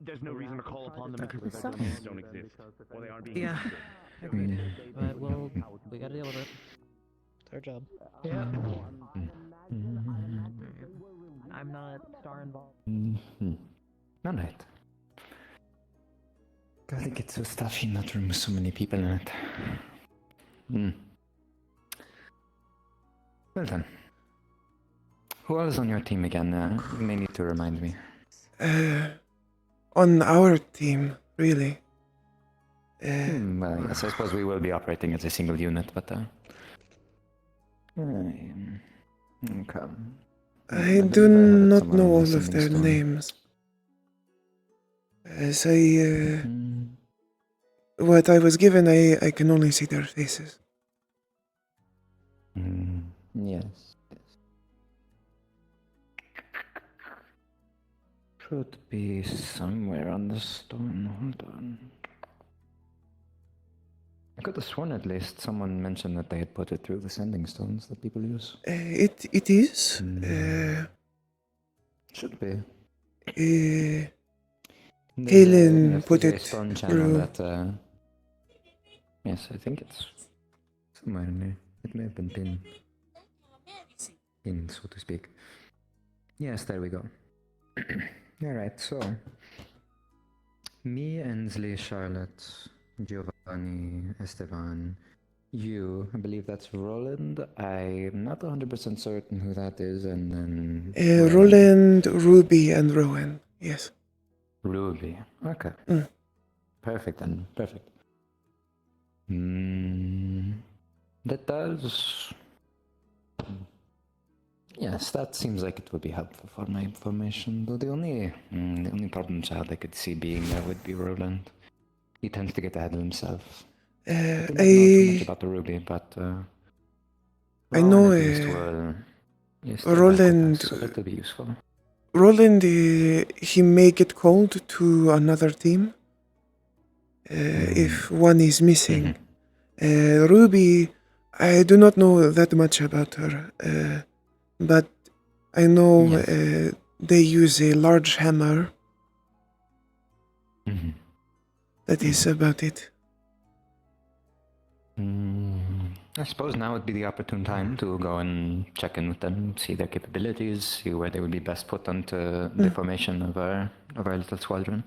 D: There's no reason to call upon them because their domains don't exist. Or they aren't being
L: Yeah.
V: But we gotta deal with it. It's our job.
C: Yeah.
V: I'm not star involved.
H: Alright. God, it gets so stuffy in that room with so many people in it. Well then. Who else on your team again? You may need to remind me.
A: On our team, really.
H: Well, yes, I suppose we will be operating as a single unit, but... okay.
A: I do not know all of their names. As what I was given, I can only see their faces.
H: Yes. Should be somewhere on the stone. Hold on. I could have sworn at least someone mentioned that they had put it through the sending stones that people use.
A: It is.
H: Should be.
A: Helen put it
H: stone channel
A: through.
H: that, yes, I think it's somewhere in there. It may have been pinned, so to speak. Yes, there we go. Alright, so me, Ensley, Charlotte, Giovanni, Esteban, you, I believe that's Roland. I'm not 100% certain who that is, and then...
A: Roland, Ruby, and Rowan, yes.
H: Ruby, okay. Perfect then, perfect. That does... Yes, that seems like it would be helpful for my information, though the only problem child I could see being there would be Roland. He tends to get ahead of himself. I do not know too much about the Ruby, but
A: I know Roland.
H: So that would be useful.
A: Roland, he may get called to another team if one is missing. Ruby, I do not know that much about her, but I know they use a large hammer. That is about it.
H: I suppose now would be the opportune time to go and check in with them, see their capabilities, see where they would be best put onto the formation of our little squadron.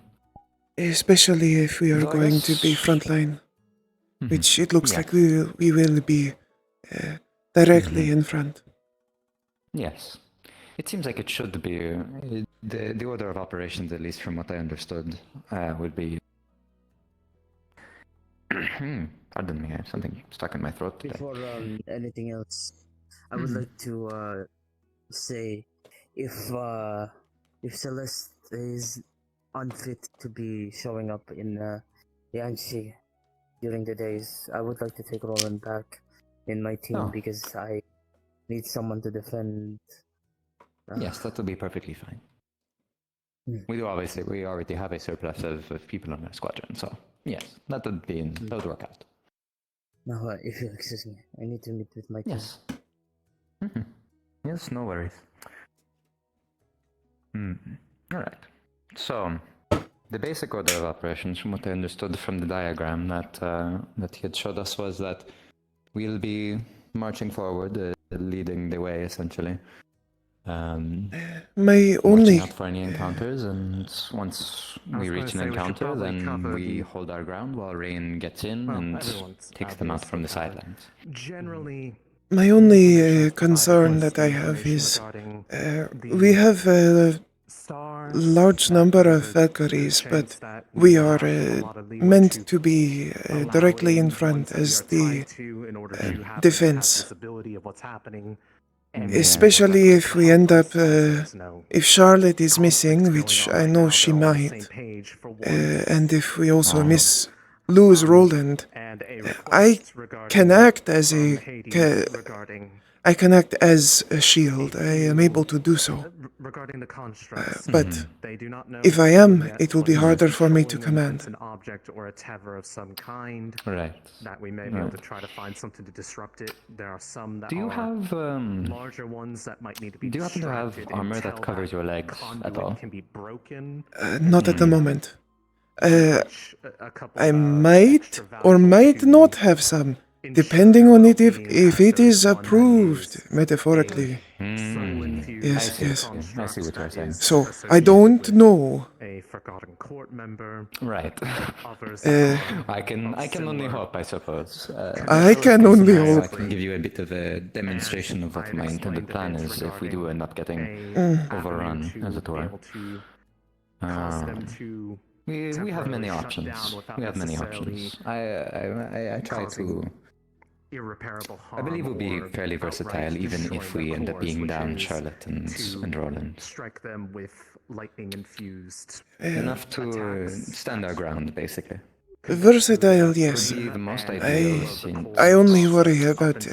A: Especially if we are
H: So I
A: going to
H: guess-
A: be frontline, which it looks like we will be directly in front.
H: Yes. It seems like it should be. The order of operations, at least from what I understood, would be... Pardon me, I have something stuck in my throat today.
B: Before anything else, I would like to say if Celeste is unfit to be showing up in Yanxi during the days, I would like to take Roland back in my team because I need someone to defend.
H: Yes, that would be perfectly fine. We already have a surplus of people on our squadron, so yes, that would work out.
B: Now, if you excuse me, I need to meet with my team.
H: Yes. Yes, no worries. Alright. So, the basic order of operations, from what I understood from the diagram that he had showed us, was that we'll be marching forward, leading the way, essentially.
A: My only...
H: Watching out for any encounters, and once we reach an encounter, then we hold our ground while Rain gets in and takes them out from the sidelines.
P: Generally,
A: My only concern that I have is we have a large number of Valkyries, but we are meant to be directly in front as the defense. Especially if we end up, if Charlotte is missing, which I know she might, and if we also lose Roland, I can act as a shield. I am able to do so.
P: regarding the constructs,
A: But
P: they do not know
A: if I am,
P: that
A: it will be
P: what is
A: harder for me to
P: controlling
A: command.
P: an object or a tether of some kind.
H: Right.
P: That we may be able to try to find something to disrupt it. There are some that
H: Do you
P: are
H: have
P: larger ones that might need to be
H: do you happen to have
P: distracted
H: armor that
P: until
H: covers your legs at
P: conduit
H: all?
P: can be broken.
A: Not at the moment. I might or might not have some, depending on it if it is approved, metaphorically. Yes, yes.
H: I see what you're saying.
A: So, I don't know.
P: A forgotten court member.
H: Right. I can only hope, I suppose.
A: I can only hope.
H: I can give you a bit of a demonstration of what my intended plan is if we do end up getting overrun, as it were. We have many options. We have many options. I try to.
P: Irreparable harm.
H: I believe we'll be fairly versatile, even if we end up being down Charlotte and Roland.
P: Strike them with lightning infused.
H: Enough to stand our ground, basically.
A: Versatile, yes.
H: Would be the most ideal
A: I only worry about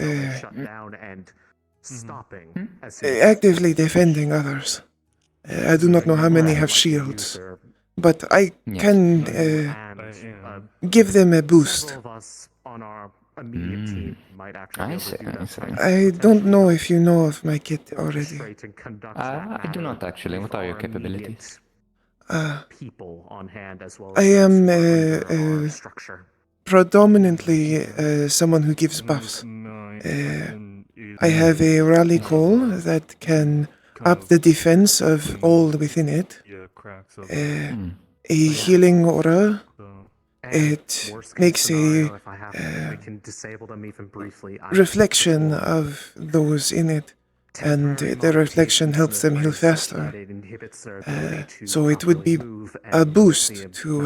A: actively defending others. I do not know how many have shields, but I can give them a boost.
H: I see.
A: I don't know if you know of my kit already.
H: I do not actually. What are your capabilities?
P: People on hand as well.
A: I am predominantly someone who gives buffs. I have a rally call that can up the defense of all within it. A healing aura. It makes a reflection of those in it, and the reflection helps them heal faster. So it would be a boost to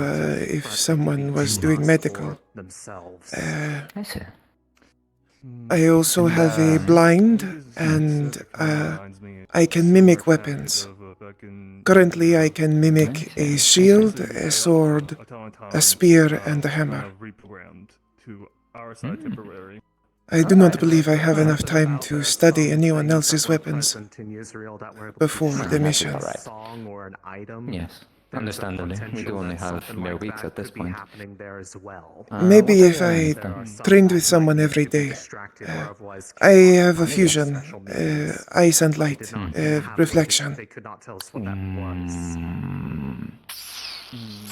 A: if someone was doing medical.
H: I see.
A: I also have a blind, and I can mimic weapons. Currently, I can mimic a shield, a sword, a spear, and a hammer. I do not believe I have enough time to study anyone else's weapons before the mission.
H: Yes, understandably. We do only have mere weeks at this point.
A: Maybe if I trained with someone every day. I have a fusion, ice and light, reflection.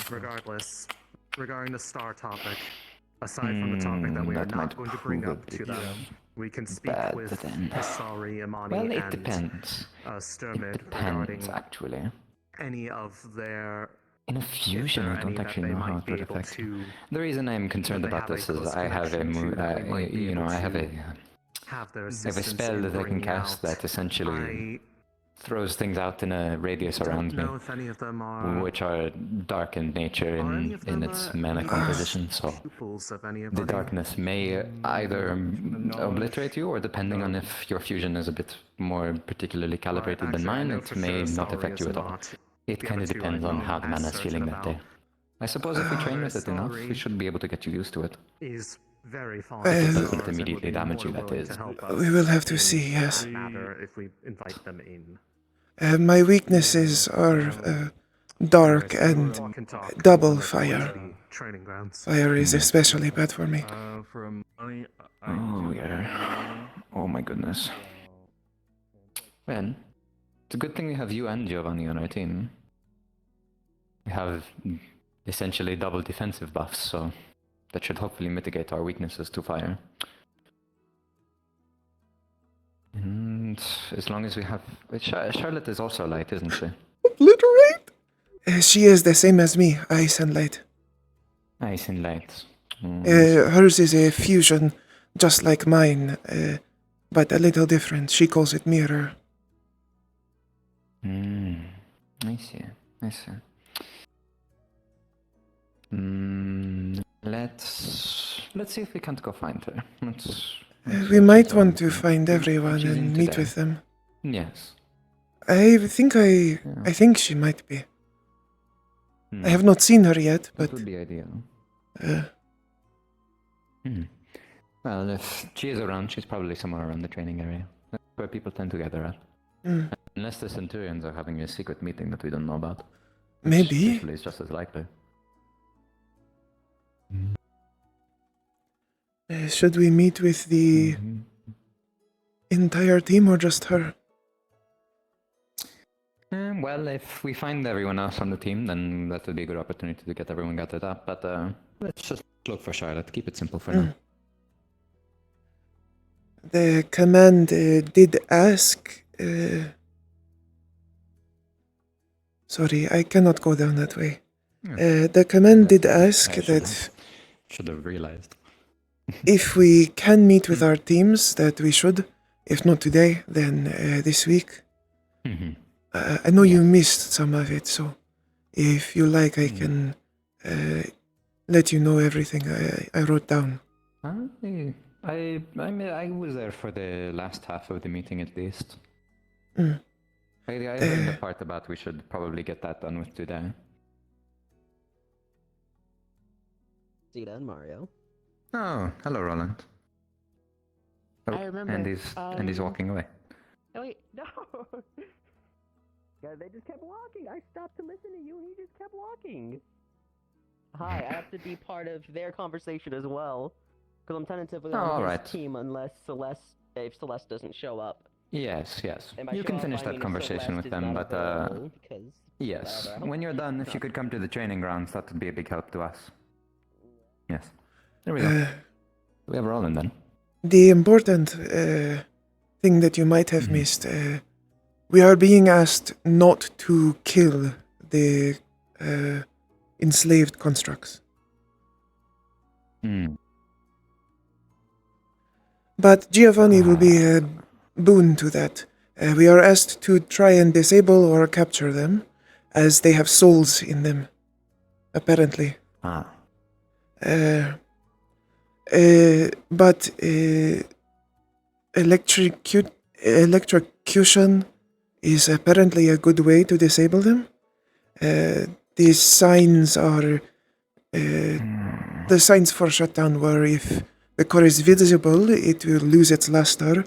P: Regardless, regarding the star topic, aside from the topic that we are not going to bring up to them, we can speak with Asari, Imani,
H: well, it
P: and
H: depends.
P: Sturmid
H: Depends, actually.
P: any of their...
H: In a fusion, I don't actually know how it would affect. The reason I'm concerned about this is I have a, I have a spell that I can cast that essentially throws things out in a radius around me, which are dark in nature in its mana composition, so the darkness may either obliterate you, or depending on if your fusion is a bit more particularly calibrated than mine, it may not affect you at all. It kind of depends on how the mana is feeling that day. I suppose if we train with it enough, we should be able to get you used to it.
P: Is very fond
H: it doesn't immediately damage you, that is.
A: We will have to see, yes.
P: If we invite them in.
A: My weaknesses are dark and double fire. Fire is especially bad for me.
H: Oh, yeah. Oh my goodness. Well, it's a good thing we have you and Giovanni on our team. We have essentially double defensive buffs, so that should hopefully mitigate our weaknesses to fire. And as long as we have... Charlotte is also light, isn't she?
A: Obliterate? She is the same as me, ice and light.
H: Ice and light.
A: Hers is a fusion, just like mine, but a little different. She calls it mirror.
H: I see. I see. Let's see if we can't go find her.
A: We might want to find everyone and meet with them.
H: Yes.
A: I think she might be. I have not seen her yet, but...
H: That would be ideal. Well, if she is around, she's probably somewhere around the training area. That's where people tend to gather at. Unless the Centurions are having a secret meeting that we don't know about.
A: Maybe.
H: Usually it's just as likely.
A: Should we meet with the entire team or just her?
H: Well, if we find everyone else on the team, then that would be a good opportunity to get everyone gathered up. But let's just look for Charlotte. Keep it simple for now.
A: The command did ask. Sorry, I cannot go down that way. The command did ask that
H: should have realized.
A: if we can meet with our teams, that we should. If not today, then this week. I know you missed some of it, so if you like, I can let you know everything I wrote down.
H: I mean, I was there for the last half of the meeting at least.
A: Mm.
H: I heard the part about we should probably get that done with today.
G: Seeta and Mario.
H: Oh, hello, Roland. Oh,
G: I remember.
H: And he's walking away.
G: Oh, wait, no! Yeah, they just kept walking. I stopped to listen to you, and he just kept walking. Hi, I have to be part of their conversation as well, because I'm tentatively on his team unless if Celeste doesn't show up.
H: Yes, yes.
G: And by
H: You
G: show
H: can
G: up,
H: finish
G: I
H: that
G: mean if
H: conversation
G: Celeste
H: with
G: is
H: them,
G: not
H: but
G: available, because
H: yes, when you're done, if you could come to the training grounds, that would be a big help to us. Yes. There we go. We have Roland then.
A: The important thing that you might have missed, we are being asked not to kill the enslaved constructs. But Giovanni will be a boon to that. We are asked to try and disable or capture them, as they have souls in them, apparently. But electrocution is apparently a good way to disable them. These signs are the signs for shutdown were if the core is visible, it will lose its luster.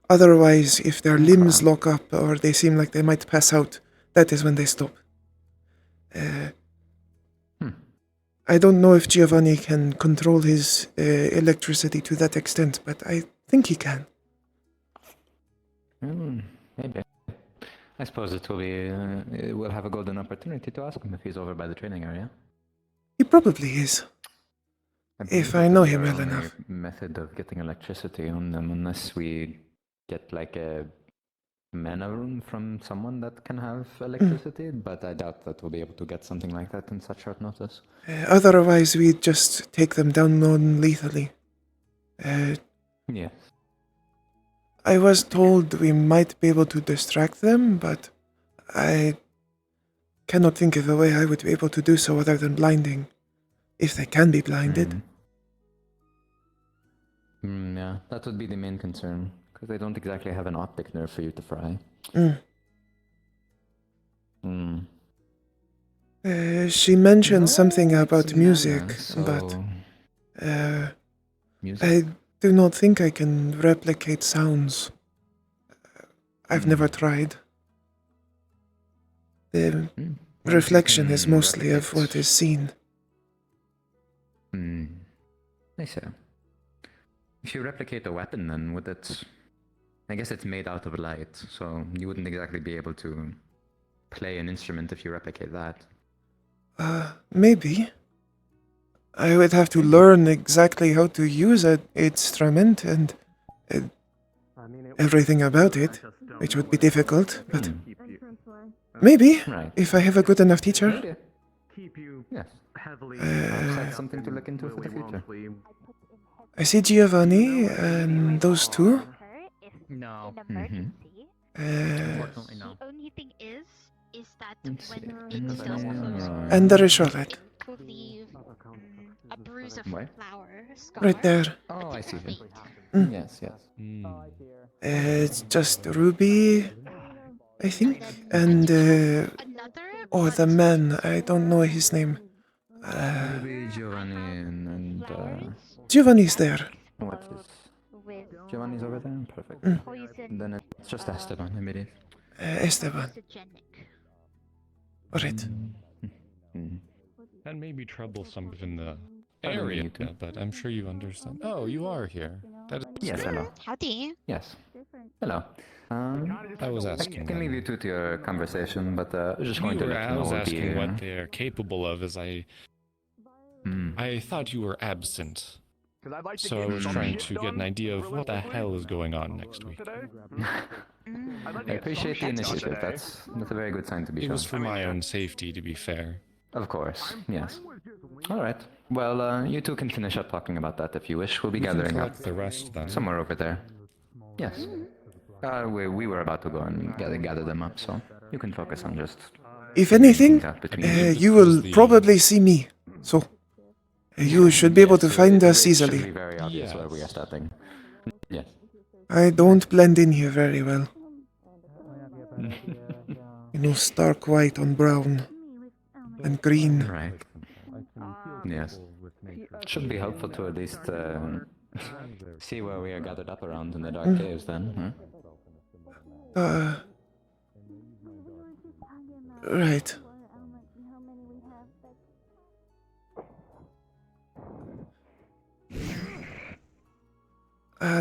A: Otherwise, if their limbs lock up or they seem like they might pass out, that is when they stop. I don't know if Giovanni can control his electricity to that extent, but I think he can.
H: Maybe. I suppose it will be. We'll have a golden opportunity to ask him if he's over by the training area.
A: He probably is. If I know him well
H: Only
A: enough.
H: Method of getting electricity on them, unless we get like a mana room from someone that can have electricity, but I doubt that we'll be able to get something like that in such short notice.
A: Otherwise, we just take them down non-lethally.
H: Yes.
A: I was told we might be able to distract them, but I cannot think of a way I would be able to do so other than blinding, if they can be blinded.
H: Yeah, that would be the main concern, because they don't exactly have an optic nerve for you to fry.
A: She mentioned something about music, but I do not think I can replicate sounds. I've never tried. The reflection is mostly of what is seen.
H: I see. If you replicate a weapon, then would it... I guess it's made out of light, so you wouldn't exactly be able to play an instrument if you replicate that.
A: Maybe. I would have to learn exactly how to use an instrument and everything about it, which would be difficult, but maybe, if I have a good enough teacher.
H: Yes. That's something to look into for the future.
A: I see Giovanni and those two.
L: No.
H: Unfortunately,
L: no.
M: The only thing is that
H: Let's
M: when
H: see.
M: it does
A: And there is Charlotte.
M: to leave a bruise of
H: Where?
M: flower scar.
A: Right there.
H: Oh, I see him. Yes, yes.
A: It's just Ruby, I think, and the man, I don't know his name.
H: Maybe Giovanni and
A: Giovanni's there.
H: what is... Giovanni's over there? Perfect. Then it's just Esteban, I believe.
A: Esteban. Alright.
W: That may be troublesome in the area, but I'm sure you understand. Oh, you are here. That is
H: Yes, hello.
M: Howdy.
H: Yes. Hello.
W: I was asking.
H: I can leave you two to your conversation, but I was just going to let
W: I
H: you know
W: was
H: we'll
W: asking
H: be,
W: what they're capable of, as I thought you were absent. So I was trying to get an idea of what the hell is going on next week.
H: I appreciate the initiative. That's a very good sign to be
W: It
H: shown.
W: was for my own safety, to be fair.
H: Of course, yes. All right. Well, you two can finish up talking about that if you wish. We'll be
W: We can
H: gathering up
W: collect the rest, then.
H: somewhere over there. Yes. We were about to go and gather them up, so you can focus on just.
A: If anything, you will probably see me. So, you should be able to find us
H: It should be
A: easily.
H: very obvious where we are starting. Yes.
A: I don't blend in here very well. You know, stark white on brown and green.
H: Right. Yes. Should be helpful to at least see where we are gathered up around in the dark caves then,
A: Right.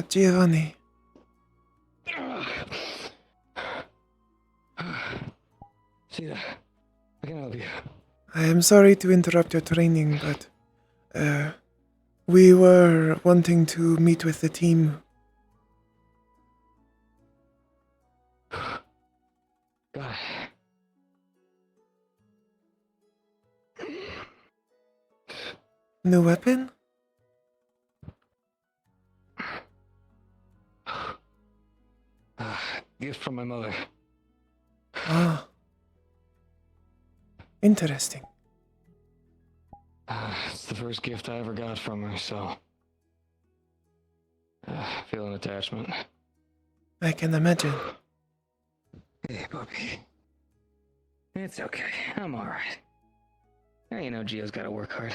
A: Giovanni.
J: Seeta, I can help you.
A: I am sorry to interrupt your training, but we were wanting to meet with the team.
J: God.
A: New weapon?
J: Gift from my mother.
A: Ah. Interesting.
J: It's the first gift I ever got from her, so feel an attachment.
A: I can imagine.
J: Hey, puppy. It's okay. I'm alright. Now you know Gio's gotta work hard.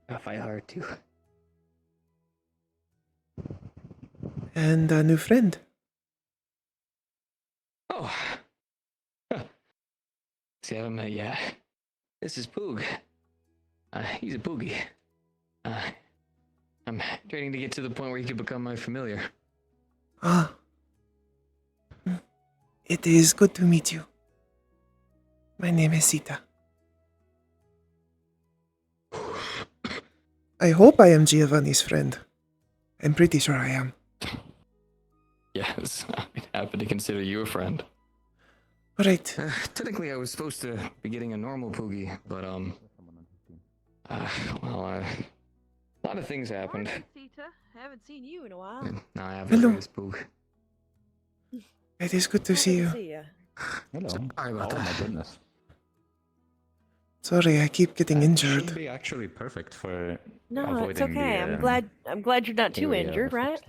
J: I'll fight hard too.
A: And a new friend.
J: Oh. Huh. See, I haven't met yet. This is Poog. He's a Poogie. I'm training to get to the point where he can become my familiar.
A: Ah. It is good to meet you. My name is Seeta. I hope I am Giovanni's friend. I'm pretty sure I am.
J: Yes, I'd happy to consider you a friend.
A: Right.
J: Technically, I was supposed to be getting a normal Poogie, but a lot of things happened.
E: Seeta, I haven't seen you in a while.
J: And now I have
A: Hello.
J: this Poog.
A: It is good to see you.
H: Hello.
J: Sorry about that.
H: Oh my goodness.
A: Sorry, I keep getting
H: Should
A: injured.
H: be actually perfect for
E: No, it's
H: avoiding
E: okay. I'm glad you're not too injured, right?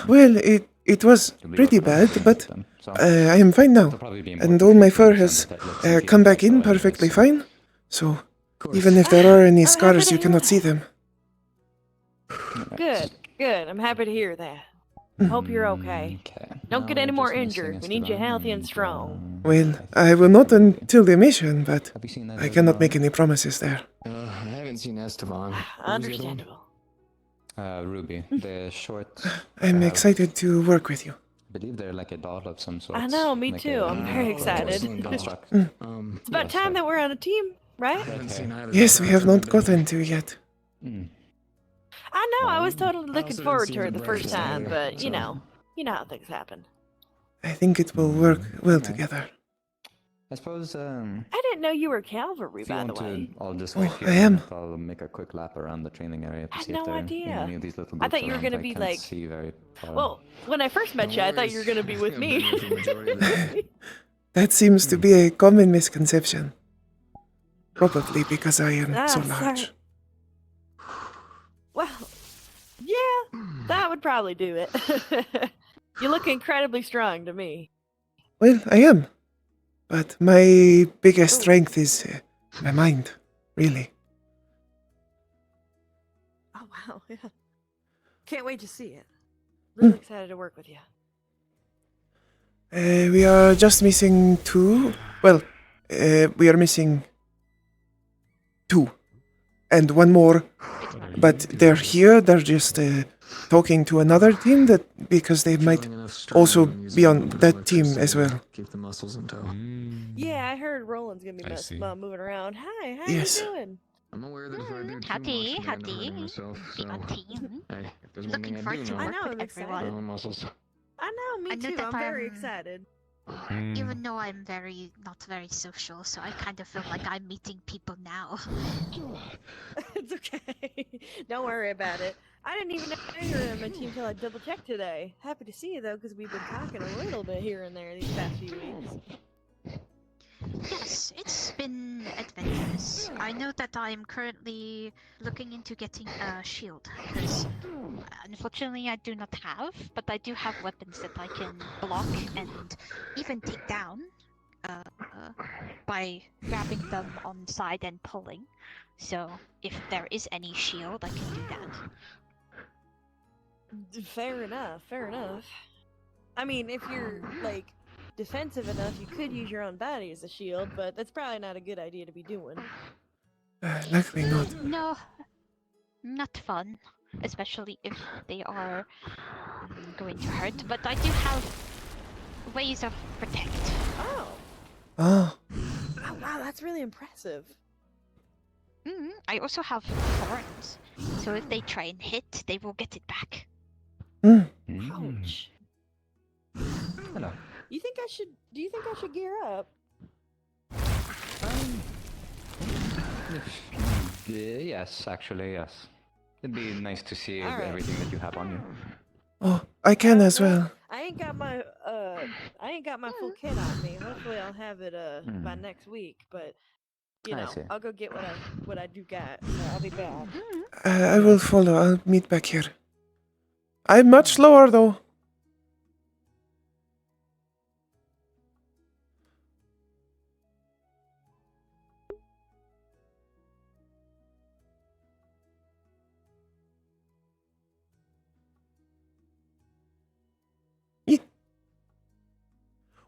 A: Well, it was pretty bad, but I am fine now. And all my fur has come back in perfectly fine. So, even if there are any scars, you cannot see them.
E: Good. I'm happy to hear that. Hope you're okay. Don't get any more injured. We need you healthy and strong.
A: Well, I will not until the mission, but I cannot make any promises there.
J: I haven't seen Esteban.
E: Understandable.
H: Ruby, the short.
A: I'm excited to work with you.
H: I believe they're like a doll of some sort.
E: I know, me too. I'm very excited. It's about time that we're on a team, right?
A: Yes, we have not gotten to yet.
E: I know, I was totally looking forward to it the first time, but you know how things happen.
A: I think it will work well together.
H: I suppose.
E: I didn't know you were cavalry,
H: If you
E: by the
H: want
E: way.
H: to, I'll just
A: Oh,
H: wait here.
A: I am.
H: I'll make a quick lap around the training area to
E: I had
H: see
E: no
H: if there are
E: idea.
H: any of these little
E: I thought
H: groups
E: you were
H: around.
E: gonna
H: I
E: be
H: can't
E: like-
H: see very far.
E: Well, when I first met you, I thought you were gonna be with me.
A: That seems to be a common misconception. Probably because I am so
E: sorry.
A: large.
E: Well, yeah, that would probably do it. You look incredibly strong to me.
A: Well, I am. But my biggest strength is my mind, really.
E: Oh wow, yeah. Can't wait to see it. Really excited to work with you.
A: We are just missing 2. Well, we are missing 2. And 1 more. But they're here, they're just talking to another team that because they might also be on that team as well.
I: Keep the muscles in tow.
E: Yeah, I heard Roland's gonna be moving around. Hi, how
A: Yes.
E: you doing?
I: I'm aware that if I do too
M: Howdy,
I: much, I'm gonna hurt myself. So, hey, if there's one thing I do know,
E: I know, I'm
I: my
E: excited.
I: own muscles.
E: I know, me
M: I know
E: too.
M: that
E: I'm very excited.
M: Even though I'm not very social, so I kind of feel like I'm meeting people now.
E: It's okay. Don't worry about it. I didn't even know you were on my team until I double checked today. Happy to see you though, because we've been talking a little bit here and there these past few weeks.
M: Yes, it's been adventurous. I know that I'm currently looking into getting a shield, because unfortunately I do not have, but I do have weapons that I can block and even take down by grabbing them on side and pulling. So if there is any shield, I can do that.
E: Fair enough, fair enough. I mean, if you're, like, defensive enough, you could use your own body as a shield, but that's probably not a good idea to be doing.
A: Likely not.
M: No, not fun. Especially if they are going to hurt, but I do have ways of protect.
E: Oh!
A: Oh.
E: Oh, wow, that's really impressive.
M: I also have thorns, so if they try and hit, they will get it back.
E: Ouch.
H: Hello.
E: Do you think I should gear up?
H: Yes, actually, yes. It'd be nice to see
E: All right.
H: everything that you have on you.
A: Oh, I can as well.
E: I ain't got my full kit on me. Hopefully I'll have it by next week, but you
H: I
E: know,
H: see.
E: I'll go get what I do got. I'll be back.
A: I will follow. I'll meet back here. I'm much slower though.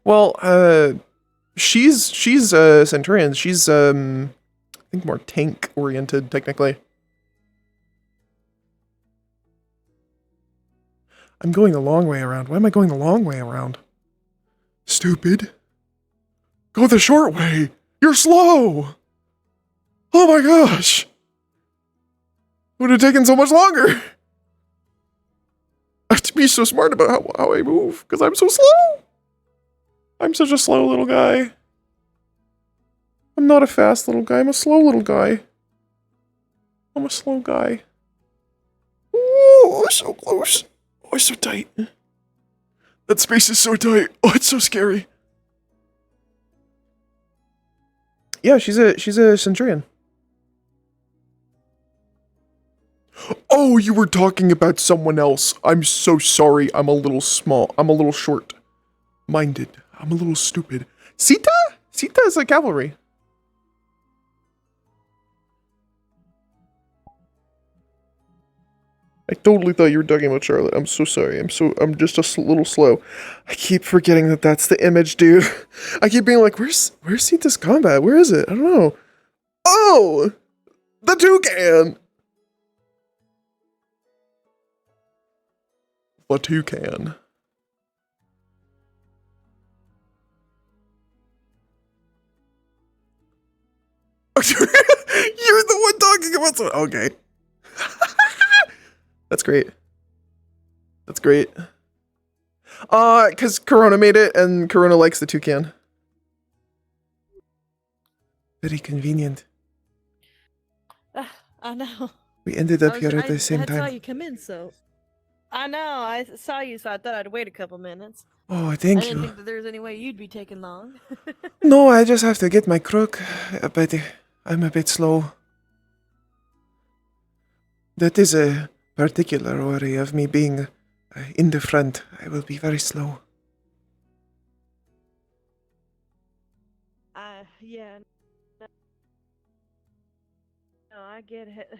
A: Well, she's Centurion. She's I think more tank oriented technically. I'm going the long way around. Why am I going the long way around? Stupid. Go the short way. You're slow. Oh my gosh. Would have taken so much longer. I have to be so smart about how I move because I'm so slow. I'm such a slow little guy. I'm not a fast little guy. I'm a slow little guy. I'm a slow guy. Oh, so close. Oh, it's so tight. That space is so tight. Oh, it's so scary. Yeah, she's a Centurion. Oh, you were talking about someone else. I'm so sorry. I'm a little small. I'm a little short-minded. I'm a little stupid. Seeta? Seeta is a cavalry. I totally thought you were talking about Charlotte. I'm so sorry. I'm just a little slow. I keep forgetting that that's the image, dude. I keep being like, where's Seeta's combat? Where is it? I don't know. Oh! The toucan! The toucan. You're the one talking about someone. Okay. That's great. That's great. Because Corona made it, and Corona likes the toucan. Very convenient.
E: I know.
A: We ended up here at the same
E: I saw
A: time.
E: you come in, so I know. I saw you, so I thought I'd wait a couple minutes.
A: Oh, thank
E: I didn't
A: you.
E: think that there was any way you'd be taking long.
A: No, I just have to get my crook, but I'm a bit slow. That is a particular worry of me being in the front. I will be very slow.
E: Yeah. No, I get it.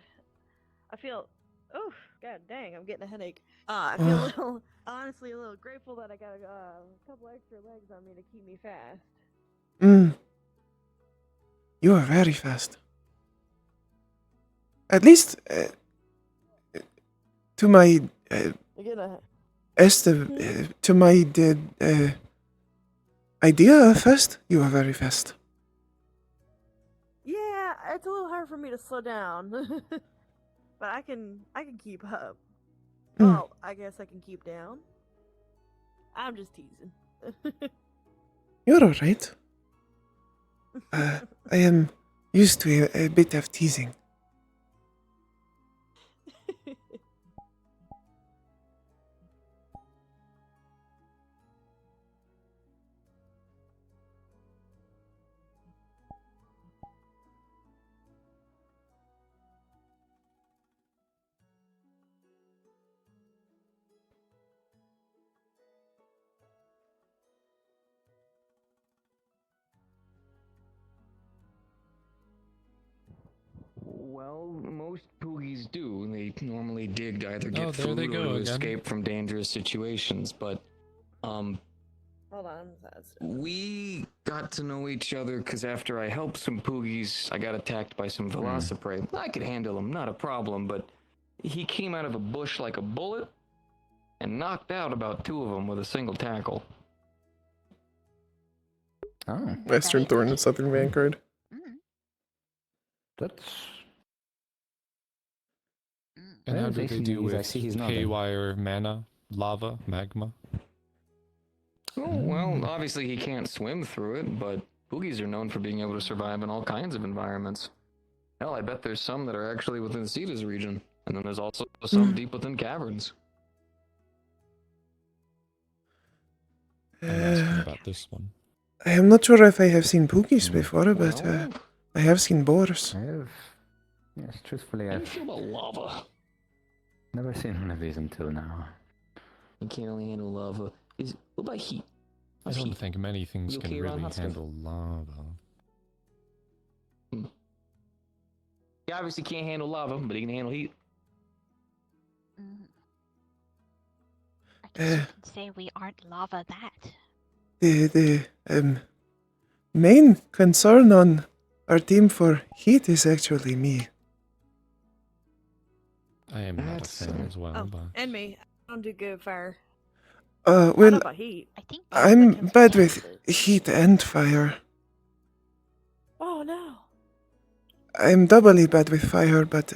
E: I feel. Oh, god dang, I'm getting a headache. I feel a little, honestly, a little grateful that I got a couple extra legs on me to keep me fast.
A: You are very fast. At least to my
E: You're gonna.
A: as to my idea first, you are very fast.
E: Yeah, it's a little hard for me to slow down, but I can keep up. Well, I guess I can keep down. I'm just teasing.
A: You're all right. I am used to a bit of teasing.
J: Well, most poogies do. They normally dig to either
W: Oh,
J: get
W: there
J: food
W: they
J: or
W: go
J: to
W: again.
J: escape from dangerous situations, but,
E: Hold on, that's
J: we got to know each other because after I helped some poogies, I got attacked by some velociprey. I could handle him, not a problem, but he came out of a bush like a bullet and knocked out about 2 of them with a single tackle.
H: Oh.
A: Western Thorn and Southern Vanguard.
H: That's...
W: And how do they do
H: I
W: with
H: see he's not there.
W: haywire mana, lava, magma?
J: Oh, well, obviously he can't swim through it, but poogies are known for being able to survive in all kinds of environments. Hell, I bet there's some that are actually within Seeta's region, and then there's also some deep within caverns.
W: I'm asking about this one.
A: I am not sure if I have seen poogies before, but I have seen boars.
H: I have... Yes, truthfully,
J: How do you
H: I've
J: feel about lava?
H: never seen one of these until now.
J: You can't really handle lava. What about heat?
W: I don't think many things
J: You
W: can
J: okay around
W: really
J: hot stuff?
W: handle lava.
J: He obviously can't handle lava, but he can handle heat.
M: I guess you can say we aren't lava that.
A: The main concern on our team for heat is actually me.
W: I am not a fan as well, but...
E: And me. I don't do good with fire.
A: Well,
E: I know about heat.
A: I'm bad with heat and fire.
E: Oh no.
A: I'm doubly bad with fire, but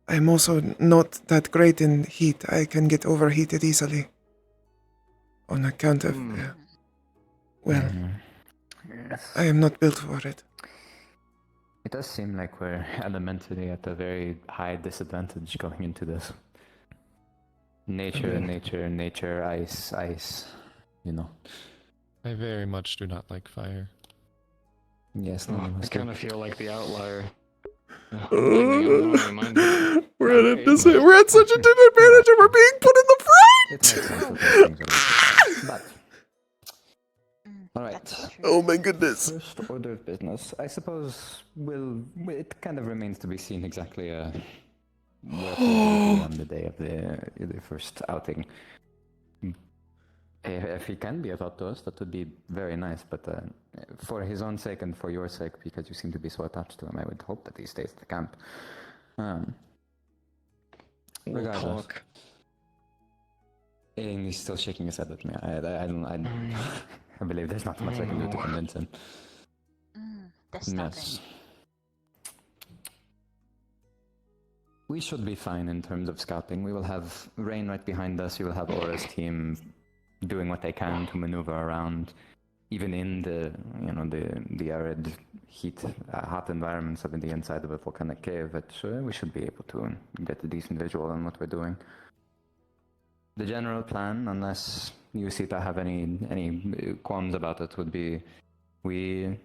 A: I'm also not that great in heat. I can get overheated easily. On account of, well, I am not built for it.
H: It does seem like we're elementally at a very high disadvantage going into this. Nature, ice, you know.
W: I very much do not like fire.
H: Yes,
J: I kind of feel like the outlier.
A: We're at such a disadvantage and we're being put in the front!
H: But, alright.
A: Oh my goodness.
H: First order of business. I suppose it kind of remains to be seen exactly what will be on the day of the first outing. If he can be about to us, that would be very nice, but for his own sake and for your sake, because you seem to be so attached to him, I would hope that he stays at the camp. Regardless. And he's still shaking his head at me. I believe there's not much I can do to convince him. Yes. We should be fine in terms of scouting. We will have Rain right behind us. You will have Aura's team doing what they can to maneuver around, even in the arid, hot environments of the inside of a volcanic cave. But we should be able to get a decent visual on what we're doing. The general plan, unless you, Seeta, have any qualms about it, would be we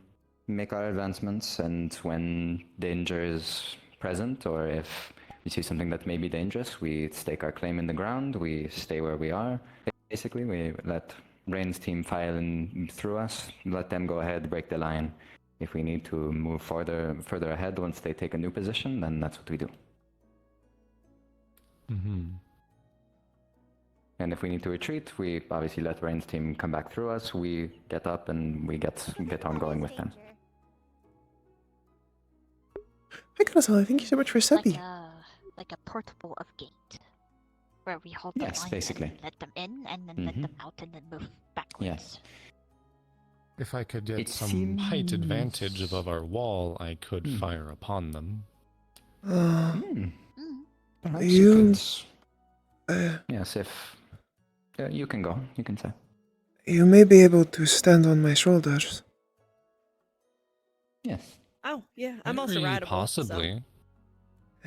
H: make our advancements, and when danger is present, or if we see something that may be dangerous, we stake our claim in the ground, we stay where we are. Basically, we let Rain's team file in through us, let them go ahead, break the line. If we need to move further ahead once they take a new position, then that's what we do. And if we need to retreat, we obviously let Rain's team come back through us, we get up and we get on going with them.
A: Hi, Curiosum. Thank you so much for Seppi.
M: Like a portable of gate. where we hold the
H: Yes,
M: line
H: basically.
M: and let them in, and then let
H: Mhm.
M: them out, and then move backwards.
H: Yes.
W: If I could get
H: It
W: some height
H: seems-
W: advantage above our wall, I could fire upon them.
H: Perhaps
A: You-
H: could. Yes, if you can go, you can say.
A: You may be able to stand on my shoulders.
H: Yes.
E: Oh, yeah, I'm also
W: Very
E: rideable.
W: possibly.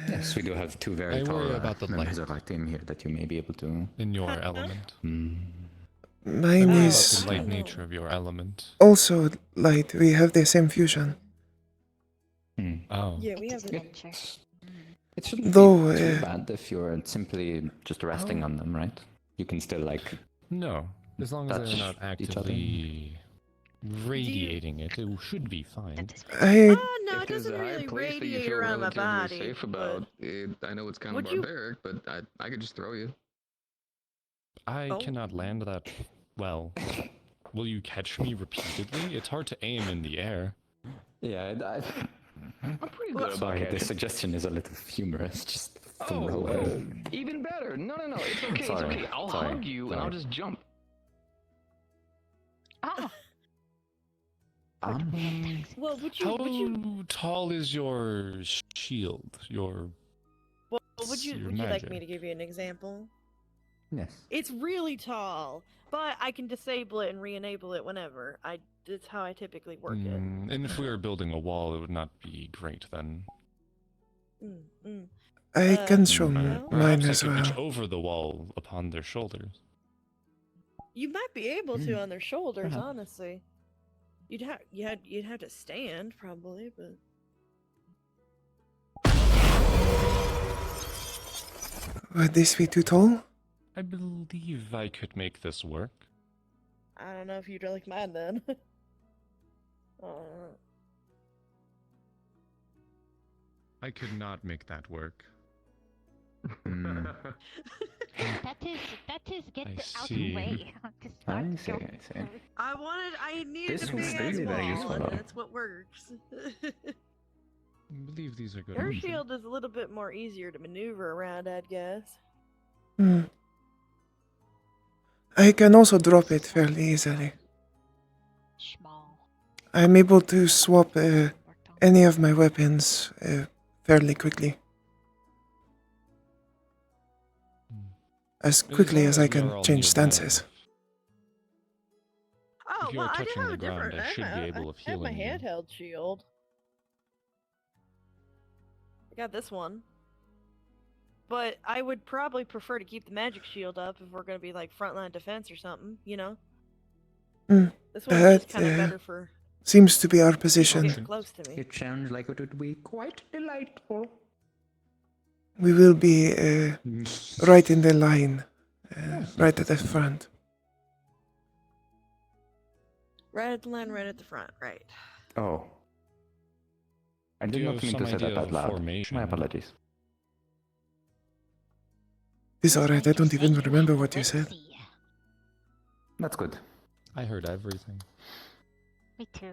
H: Yes, we do have two very
W: I
H: tall
W: worry about the
H: members
W: light.
H: of our team here that you may be able to.
W: In your element.
A: Mine
W: I worry
A: is
W: about the light nature of your element.
A: also light. We have the same fusion.
W: Oh.
E: Yeah, we have
H: It shouldn't
A: Though,
H: be too bad if you're simply just resting on them, right? You can still
W: No, as long as
H: touch
W: they're not
H: each other.
W: actively radiating it, it should be fine.
E: No,
J: If
E: it
J: there's
E: doesn't
J: a high
E: really
J: place that you
E: radiate
J: feel
E: around my
J: relatively
E: body.
J: safe about, I know it's kind of
E: Would you-
J: barbaric, but I could just throw you.
W: I cannot land that well. Will you catch me repeatedly? It's hard to aim in the air.
H: Yeah,
J: I'm pretty good about
H: Sorry, the
J: catching.
H: suggestion is a little humorous. Just
J: Oh,
H: throw it.
J: even better. No, it's okay.
H: Sorry,
J: It's okay. I'll
H: sorry,
J: hug you and I'll
H: sorry.
J: just jump.
M: Ah.
E: Well, would
W: How
E: you
W: tall is your shield? Your
E: would you
W: your
E: like
W: magic?
E: me to give you an example?
H: Yes.
E: It's really tall, but I can disable it and re-enable it whenever. That's how I typically work it.
W: And if we were building a wall, it would not be great then.
A: I can show
W: Perhaps
A: mine
W: I
A: as
W: could reach
A: well.
W: over the wall upon their shoulders.
E: You might be able to on their shoulders,
W: Perhaps.
E: honestly. You'd have to stand probably, but
A: Would this be too tall?
W: I believe I could make this work.
E: I don't know if you'd like mine then.
W: I could not make that work.
M: That is get
W: I
M: out of
W: see.
M: the way.
H: I see.
E: I needed
H: This
E: a
H: was
E: big ass
H: really very
E: wall,
H: useful,
E: and
H: though.
E: that's what works.
W: I believe these are good.
E: Her
W: options.
E: shield is a little bit more easier to maneuver around, I'd guess.
A: I can also drop it fairly easily. I'm able to swap any of my weapons fairly quickly. As quickly as I can change stances.
E: Oh,
W: If you
E: well,
W: are
E: I do
W: touching
E: have
W: the
E: a different.
W: ground, I should be able of
E: I have my
W: healing you.
E: handheld shield. I got this one. But I would probably prefer to keep the magic shield up if we're going to be like frontline defense or something, you know? This one's just kind of better for
A: seems to be our
E: people
A: position.
E: getting close to me.
H: It sounds like it would be quite delightful.
A: We will be right in the line, right at the front.
E: Right at the line, right at the front, right.
H: Oh. I
W: Do
H: did
W: you
H: not
W: have
H: mean
W: some
H: to say
W: idea
H: that
W: of
H: out loud.
W: formation?
H: My apologies.
A: It's alright, I don't even remember what you said.
H: That's good.
W: I heard everything.
M: Me too.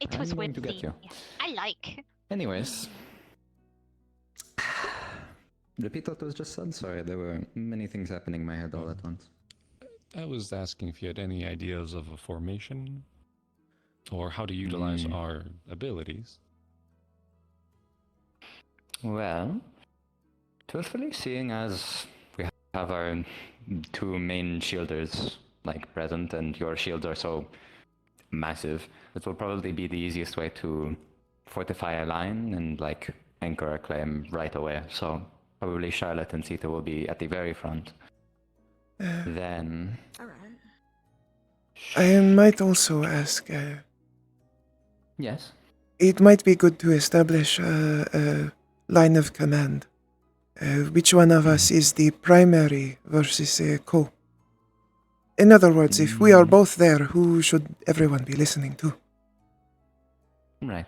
M: It
H: I'm
M: was
H: going to get
M: witty.
H: you.
M: I like.
H: Anyways. Repeat what was just said? Sorry, there were many things happening in my head all at once.
W: I was asking if you had any ideas of a formation, or how to utilize our abilities.
H: Well, truthfully, seeing as we have our two main shielders present, and your shields are so massive, it will probably be the easiest way to fortify a line and anchor a claim right away. So probably Charlotte and Seeta will be at the very front. Then
A: I might also ask.
H: Yes.
A: It might be good to establish a line of command. Which one of us is the primary versus co? In other words, if we are both there, who should everyone be listening to?
H: Right.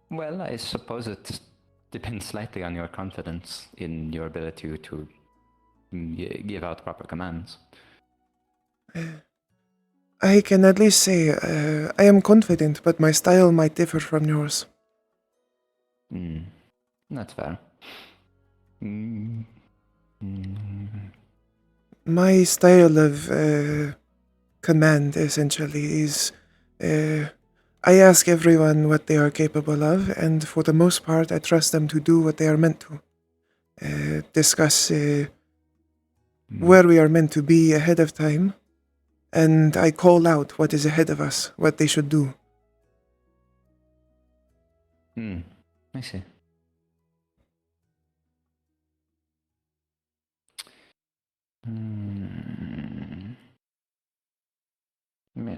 H: Well, I suppose it depends slightly on your confidence in your ability to give out proper commands.
A: I can at least say I am confident, but my style might differ from yours.
H: That's fair.
A: my style of command essentially is I ask everyone what they are capable of, and for the most part, I trust them to do what they are meant to. Discuss where we are meant to be ahead of time, and I call out what is ahead of us, what they should do.
H: I see.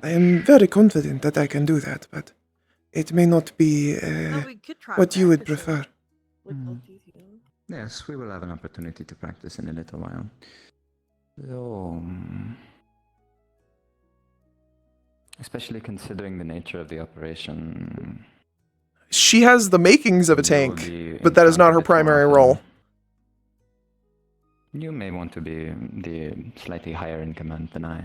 A: I am very confident that I can do that, but it may not be
E: we could try
A: what you would
E: practicing.
A: prefer.
H: Yes, we will have an opportunity to practice in a little while. So, especially considering the nature of the operation.
A: She has the makings of a tank, but that is not her primary role.
H: You may want to be the slightly higher in command than I.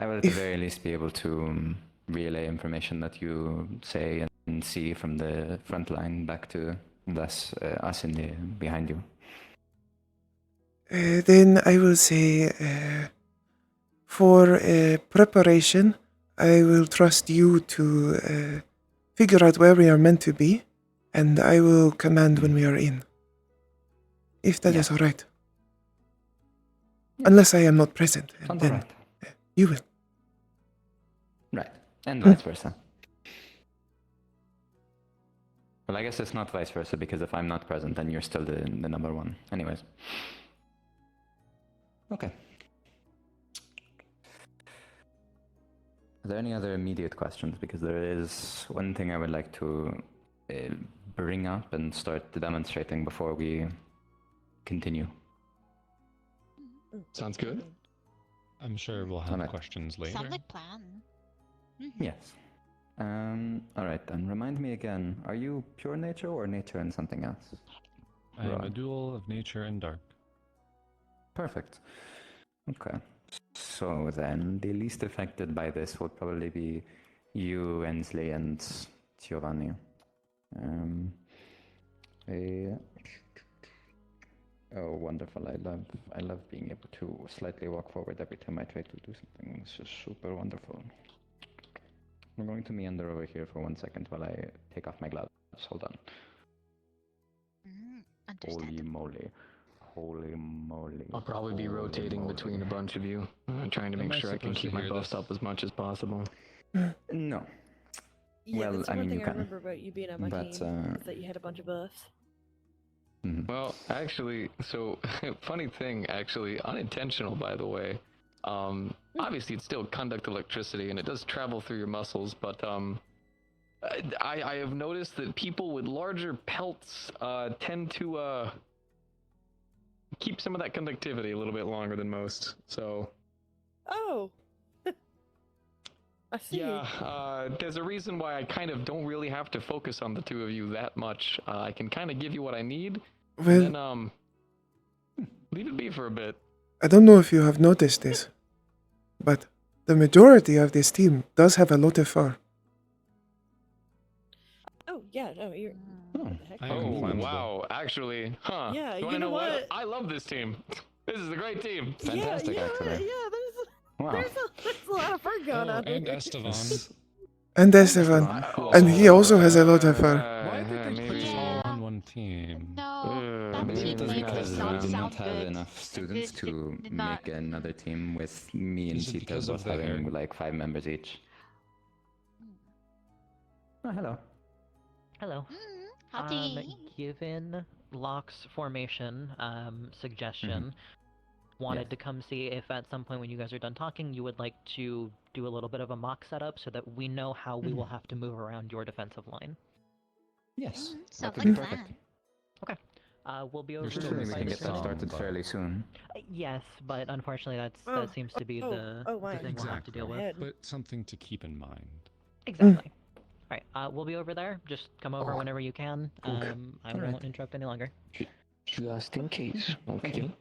H: I will at the very least be able to relay information that you say and see from the front line back to us in the behind you.
A: Then I will say, for preparation, I will trust you to figure out where we are meant to be, and I will command when we are in. If that is all right. Unless I am not present, and then you will.
H: Right, and vice versa. Well, I guess it's not vice versa, because if I'm not present, then you're still the number one. Anyways. Okay. Are there any other immediate questions? Because there is one thing I would like to bring up and start demonstrating before we continue.
J: Sounds good.
W: I'm sure we'll have questions later.
M: Sounds like plan.
H: Yes. All right then. Remind me again. Are you pure nature or nature and something else?
W: I am a dual of nature and dark.
H: Perfect. Okay. So then, the least affected by this will probably be you, Ensley, and Giovanni. Oh, wonderful! I love being able to slightly walk forward every time I try to do something. This is super wonderful. I'm going to meander over here for 1 second while I take off my gloves. Hold on. Holy moly. Holy moly.
J: I'll probably be rotating between a bunch of you, trying to make sure I can keep my buffs up as much as possible.
H: No.
E: Yeah,
H: Well,
E: that's the
H: I
E: one
H: mean,
E: thing
H: you
E: I
H: can.
E: remember about you being on my
H: But,
E: team, is that you had a bunch of buffs.
J: Well, actually, so funny thing, actually, unintentional, by the way. Obviously, it's still conduct electricity, and it does travel through your muscles. But I have noticed that people with larger pelts tend to keep some of that conductivity a little bit longer than most. So
E: Oh. I see.
J: yeah, there's a reason why I kind of don't really have to focus on the two of you that much. I can kind of give you what I need,
A: Well-
J: and then leave it be for a bit.
A: I don't know if you have noticed this, but the majority of this team does have a lot of fur.
E: Oh, yeah, no, you're...
J: Oh, wow, actually, huh?
E: Yeah,
J: you wanna
E: you know what?
J: I love this team. This is a great team.
H: Fantastic, actually.
E: Yeah,
H: Wow.
E: there's a lot of fur going on.
W: And Esteban.
A: And Esteban. And he also has a lot of fur.
W: Why did they put us all on one team?
M: No, that
H: Maybe
M: team
H: it was
M: name
H: because
M: does
H: we
M: not
H: did not
M: sound
H: have
M: good.
H: enough students to
M: did not-
H: make another team with me and
W: Is it
H: Seeta
W: because
H: both
W: of the
H: having
W: hair?
H: like 5 members each. Oh, hello.
L: Hello.
M: Howdy.
L: Given Locke's formation suggestion, wanted to come see if at some point when you guys are done talking, you would like to do a little bit of a mock setup so that we know how we will have to move around your defensive line.
H: Yes.
M: Sounds
H: would
M: like
H: be
M: a
H: perfect.
M: plan.
L: Okay. We'll be over.
H: You're still we can get that started fairly soon.
L: Yes, but unfortunately, that seems to be the thing we'll have to deal with.
W: But something to keep in mind.
L: Exactly. All right, we'll be over there. Just come over whenever you can.
H: Okay.
L: I
H: All right.
L: won't interrupt any longer.
J: Just in case. Okay.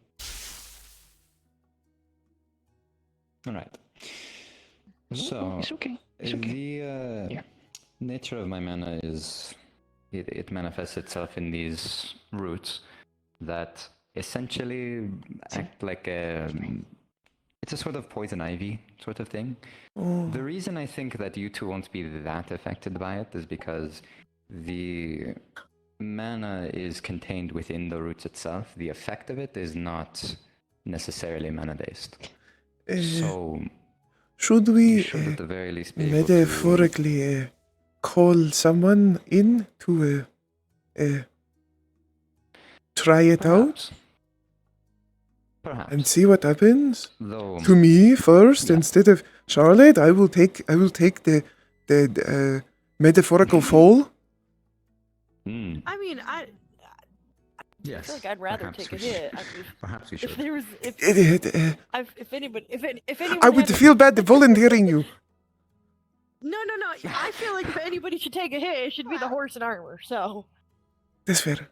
H: All right.
J: No,
H: So
J: it's okay. It's okay.
H: the nature of my mana is it manifests itself in these roots that essentially act like it's a sort of poison ivy sort of thing.
A: Oh.
H: The reason I think that you two won't be that affected by it is because the mana is contained within the roots itself. The effect of it is not necessarily mana based. So
A: should
H: you
A: we
H: should at the very least be able to
A: metaphorically call someone in to try it out?
H: Perhaps.
A: And see what happens?
H: Though,
A: to me first instead of Charlotte, I will take the metaphorical fall.
E: I mean, I
H: Yes.
E: feel like I'd rather
H: perhaps
E: take a
H: we should.
E: hit.
H: Perhaps we
E: If
H: should.
E: there was, if anybody, if anyone,
A: I would
E: had
A: feel bad volunteering you.
E: No. I feel like if anybody should take a hit, it should be the horse in armor. So.
A: That's fair.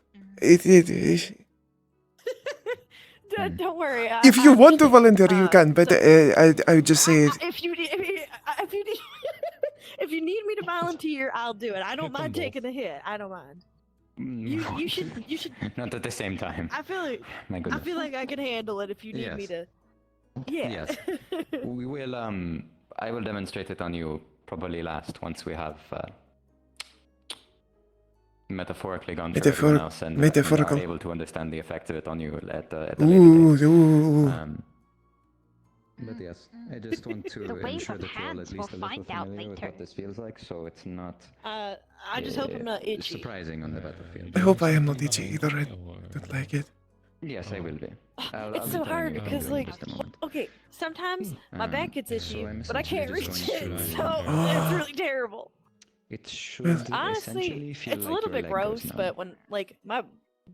E: Don't worry.
A: If you want to volunteer, you can. But I would just say
E: If you if you need me to volunteer, I'll do it. I don't mind taking a hit. I don't mind. You should.
H: Not at the same time.
E: I feel like
H: My
E: I
H: goodness.
E: feel like I can handle it if you need me
H: Yes.
E: to. Yeah.
H: Yes. We will. I will demonstrate it on you probably last once we have metaphorically gone through everyone else and
A: metaphorical.
H: are able to understand the effect of it on you at a later date.
A: Ooh.
H: But yes, I just want to ensure that you're all at least a little familiar with what this feels like, so it's not.
E: I just hope I'm not itchy.
H: Surprising on the battlefield.
A: I hope I am not itchy either. I don't like it.
H: Yes, I will be. I'll
E: It's
H: be
E: so
H: telling
E: hard
H: you how
E: because,
H: I'm doing
E: like,
H: in just a moment.
E: okay, sometimes my back gets itchy,
H: I'm
E: but I can't
H: essentially
E: reach
H: just
E: it,
H: going to-
E: so it's really terrible.
H: It should essentially
E: Honestly,
H: feel
E: it's a
H: like
E: little
H: your
E: bit
H: leg goes
E: gross,
H: numb.
E: but when like my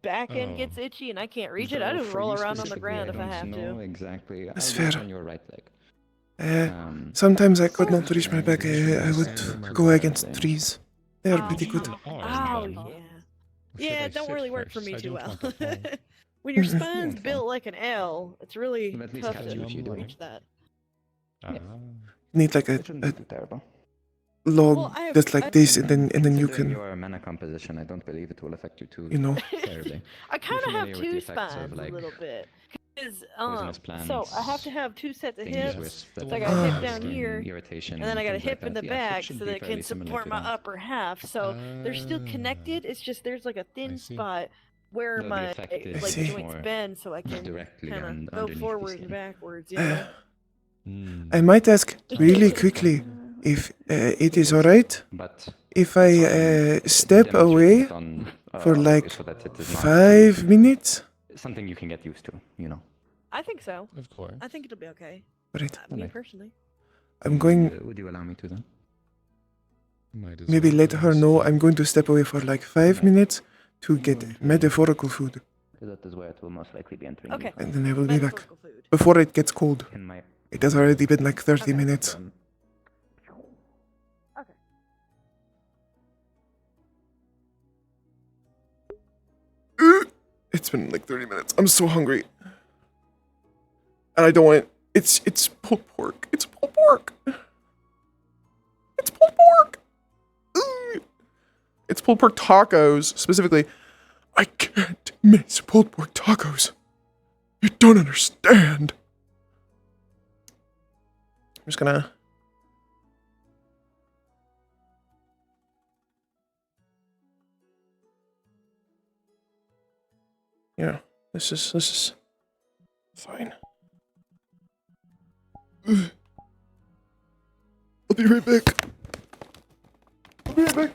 E: back end
H: Oh.
E: gets itchy and I can't reach it, I
H: Though
E: just
H: for
E: roll
H: you
E: around on the
H: specifically,
E: ground if I
H: don't
E: have
H: know
E: to.
H: exactly.
A: That's
H: I'll do it
A: fair.
H: on your right leg.
A: Sometimes I could not reach my back. I would go against trees. They are pretty good.
E: Oh yeah. Yeah, it don't
W: sit
E: really work for
W: first?
E: me
W: I
E: too
W: don't
E: well.
W: want to fall.
E: When your spine's built like an L, it's really
H: But at least
E: tough
H: have
E: to
H: you cheated.
E: reach that.
A: Need like a
H: Terrible.
A: log
E: Well, I have-
A: just like this, and then you
H: Considering
A: can.
H: your mana composition, I don't believe it will affect you too
A: You know.
H: terribly.
E: I kind of
H: You're
E: have
H: familiar with
E: two
H: the effects
E: spines
H: of, like,
E: a little bit. 'Cause,
H: poisonous
E: so I have
H: plants,
E: to have two sets of
H: things
E: hips.
H: with
E: So
H: that
E: I got a hip
H: cause
E: down
H: skin
E: here,
H: irritation,
E: and then I got a
H: things like
E: hip in the
H: that. Yes, it
E: back
H: should
E: so
H: be
E: that it
H: fairly
E: can
H: similar
E: support
H: to
E: my
H: that.
E: upper half. So they're still connected. It's just there's like a thin spot where
H: No, the
E: my
H: effect is
E: like
A: see.
E: joints
H: more
E: bend, so I can
H: directly
E: kind
H: and
E: of go
H: underneath the
E: forward and
H: skin.
E: backwards. Yeah.
A: I might ask really quickly if it is alright
H: But
A: if I step away for like
H: so that it is not
A: 5 minutes.
H: something you can get used to, you know.
E: I think so.
W: Of course.
E: I think it'll be okay.
A: Right.
E: Me
H: Alright.
E: personally.
A: I'm going.
H: Would you allow me to then?
W: Might as
A: Maybe
W: well
A: let her
W: just-
A: know I'm going to step away for like 5 minutes to get metaphorical food,
H: That is where it will most likely be entering.
E: Okay.
A: and then I will be back
E: Metaphorical food.
A: before it gets cold.
H: In my
A: It has already been like 30 minutes.
E: Okay.
A: It's been like 30 minutes. I'm so hungry, and I don't want it. It's pulled pork. It's pulled pork. It's pulled pork. Ooh. It's pulled pork tacos specifically. I can't miss pulled pork tacos. You don't understand. I'm just gonna. Yeah, this is fine. I'll be right back. I'll be right back.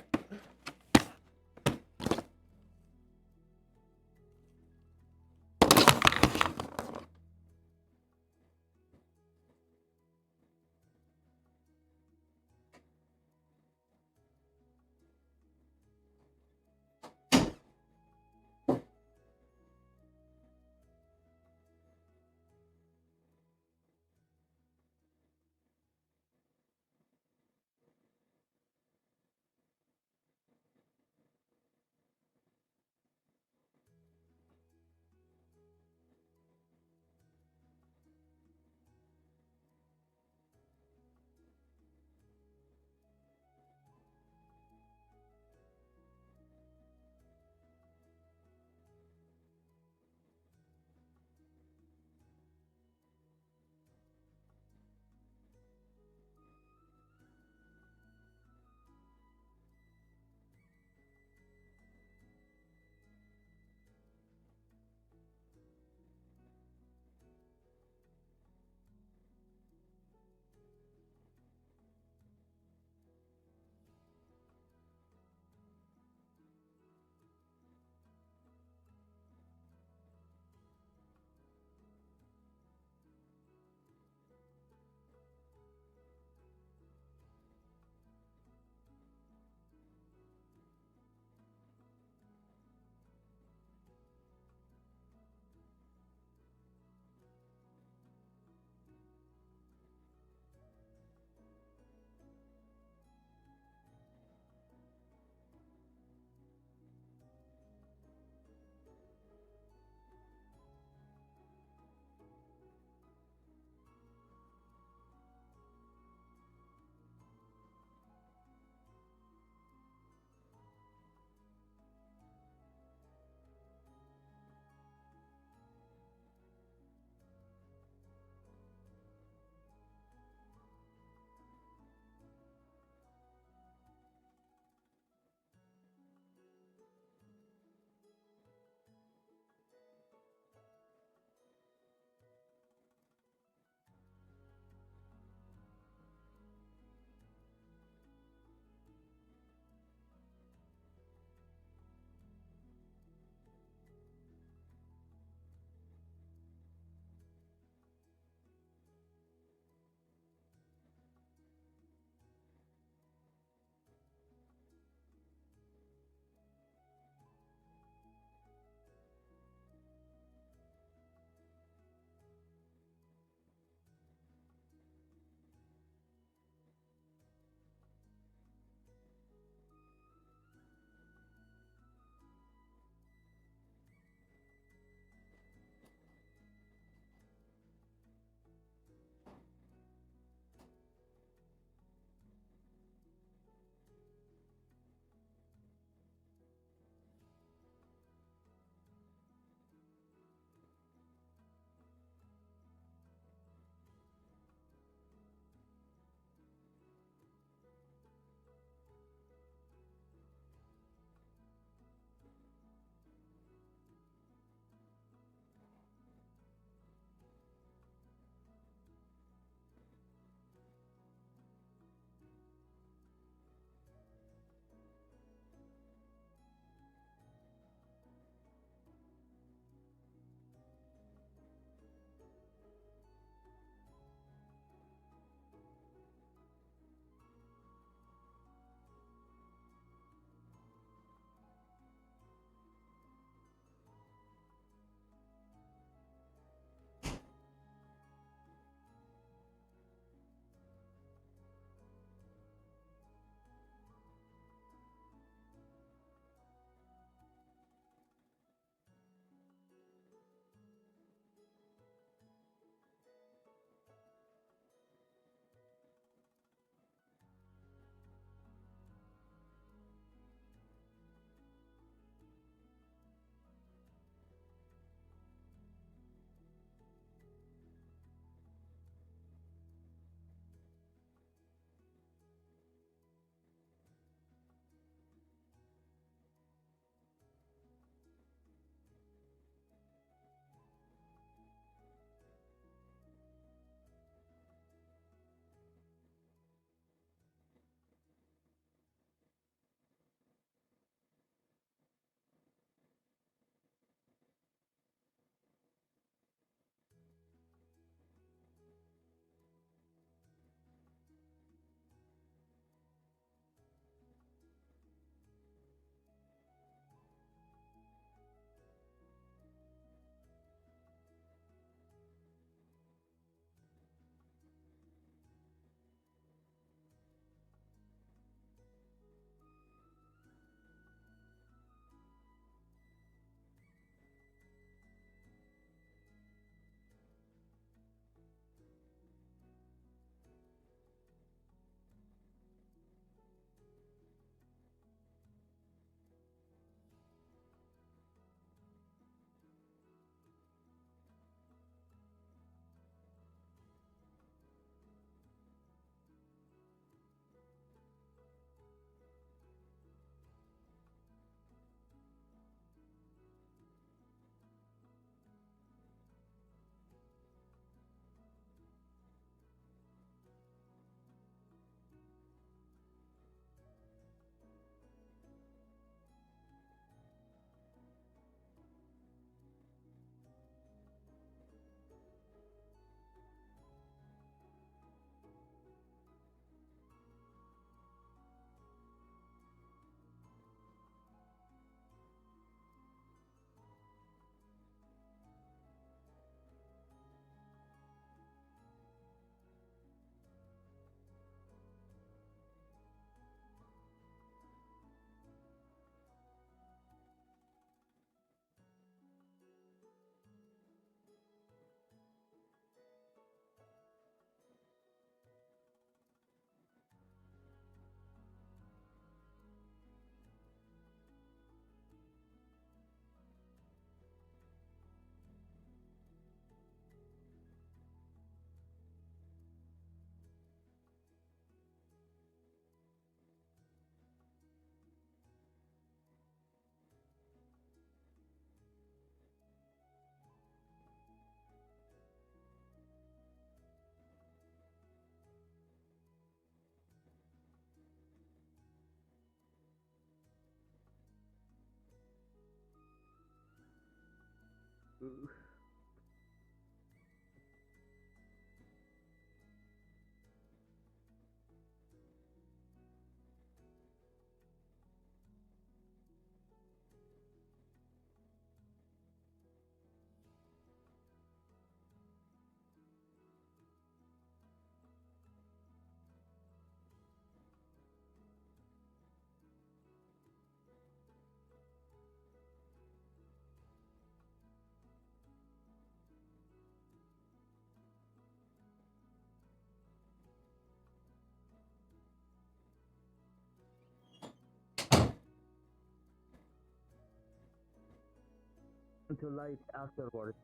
B: To light afterwards.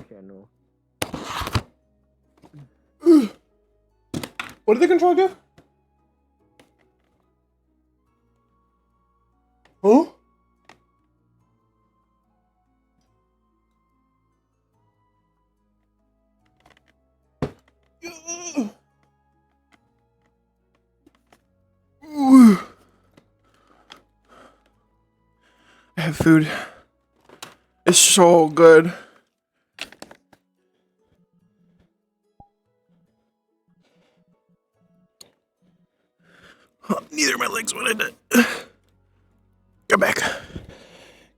B: Channel.
A: What did the control do? Huh? I have food. It's so good. Neither of my legs wanted it. Come back.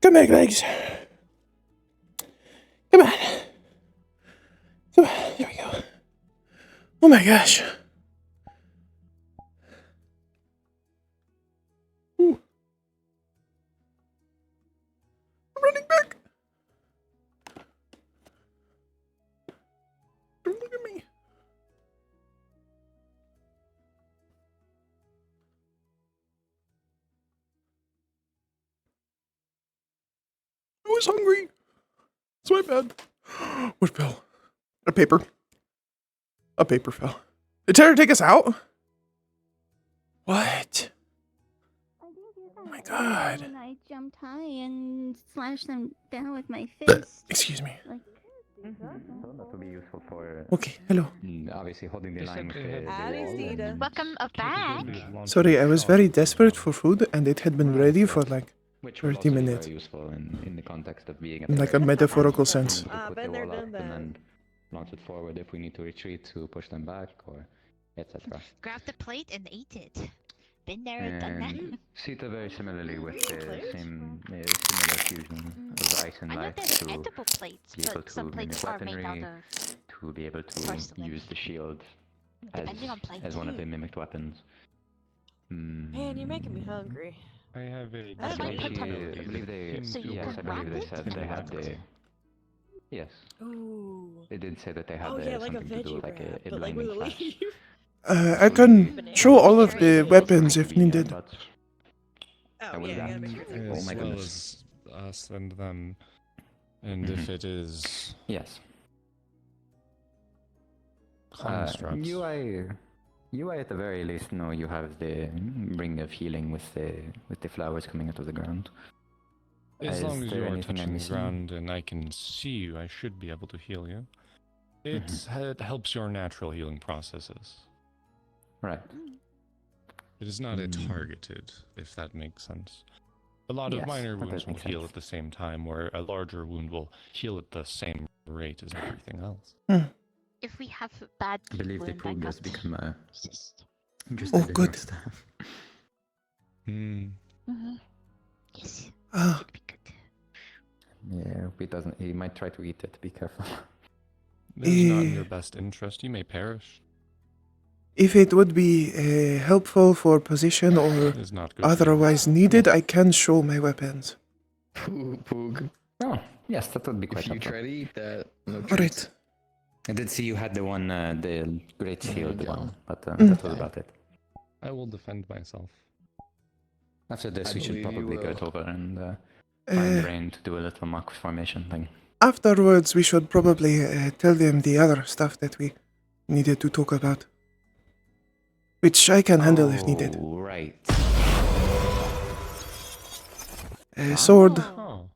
A: Come back, legs. Come on. Come on. There we go. Oh my gosh. Ooh. I'm running back. Don't look at me. I was hungry. It's my bad. What fell? A paper. A paper fell. Did Terror take us out? What? Oh my god.
F: When I jumped high and slashed them down with my fist.
A: Excuse me.
F: Like,
H: That would be useful for.
A: Okay, hello.
H: Obviously, holding the line with the wall.
M: Seeta. Welcome back.
A: Sorry, I was very desperate for food and it had been ready for like
H: Which would
A: 30
H: also be
A: minutes.
H: very useful in the context of being
A: In like a metaphorical sense.
H: Put the wall up and then launch it forward if we need to retreat to push them back or etc.
M: Grab the plate and eat it. Been there, done that.
H: And Seeta very similarly with the same similar fusion of ice and
M: I know
H: light
M: there's
H: to
M: edible plates,
H: be able
M: but
H: to
M: some plates
H: mimic
M: are made
H: weaponry,
M: out of
H: to be able to
M: porcelain.
H: use the shield as,
M: Depending on plate
H: as one of
M: too.
H: the mimicked weapons.
E: Man, you're making me hungry.
W: I have a.
H: I believe they.
E: So you
H: yes, I
E: can
H: believe they
E: wrap
H: said
E: it?
H: they had the. Yes.
E: Ooh.
H: They did say that they had
E: Oh, yeah, like a
H: something to do
E: veggie
H: with like
E: wrap,
H: a
E: but like with
H: blinding
E: a
H: flash.
E: leaf.
A: I can show all of the weapons if needed.
E: Oh, yeah, I gotta make sure it's like
H: Oh my
W: As well
H: goodness.
W: as us and them. And if it is.
H: Yes.
W: Constructs.
H: UI at the very least know you have the ring of healing with the flowers coming out of the ground.
W: As long as
H: there
W: you are
H: anything I'm
W: touching the
H: missing?
W: ground and I can see you, I should be able to heal you. It helps your natural healing processes.
H: Right.
W: It is not a targeted, if that makes sense. A lot of
H: Yes,
W: minor
H: that
W: wounds
H: does
W: will
H: make
W: heal
H: sense.
W: at the same time, where a larger wound will heal at the same rate as everything else.
M: If we have bad
H: I believe the
M: wound,
H: pool has
M: got
H: become a.
A: Oh, good.
H: Staff.
M: Yes.
A: Ah.
H: Yeah, hope he doesn't. He might try to eat it. Be careful.
W: It is not in your best interest. You may perish.
A: If it would be helpful for position or
W: It's not good for you.
A: otherwise needed, I can show my weapons.
H: Poog. Oh, yes, that would be quite
I: If you
H: helpful.
I: try to eat that, no
A: Alright.
H: I did see you had the one, the great shield one, but
A: Mm.
H: that was about it.
W: I will defend myself.
H: After this,
I: I
H: we should
I: believe you
H: probably
I: will.
H: go over and find Rain to do a little mock formation thing.
A: Afterwards, we should probably tell them the other stuff that we needed to talk about. Which I can handle if needed.
H: Right.
A: Sword.
W: Oh.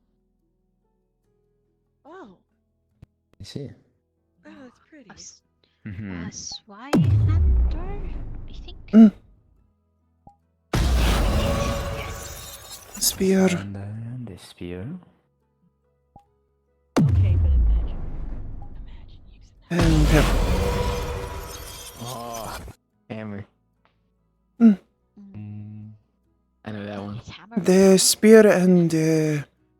E: Oh,
H: I see.
E: oh, that's pretty.
H: Mm-hmm.
M: Swyhander, I think.
A: Spear.
H: And the spear.
A: And
J: Oh, hammer.
A: Hmm.
J: I know that one.
A: the spear and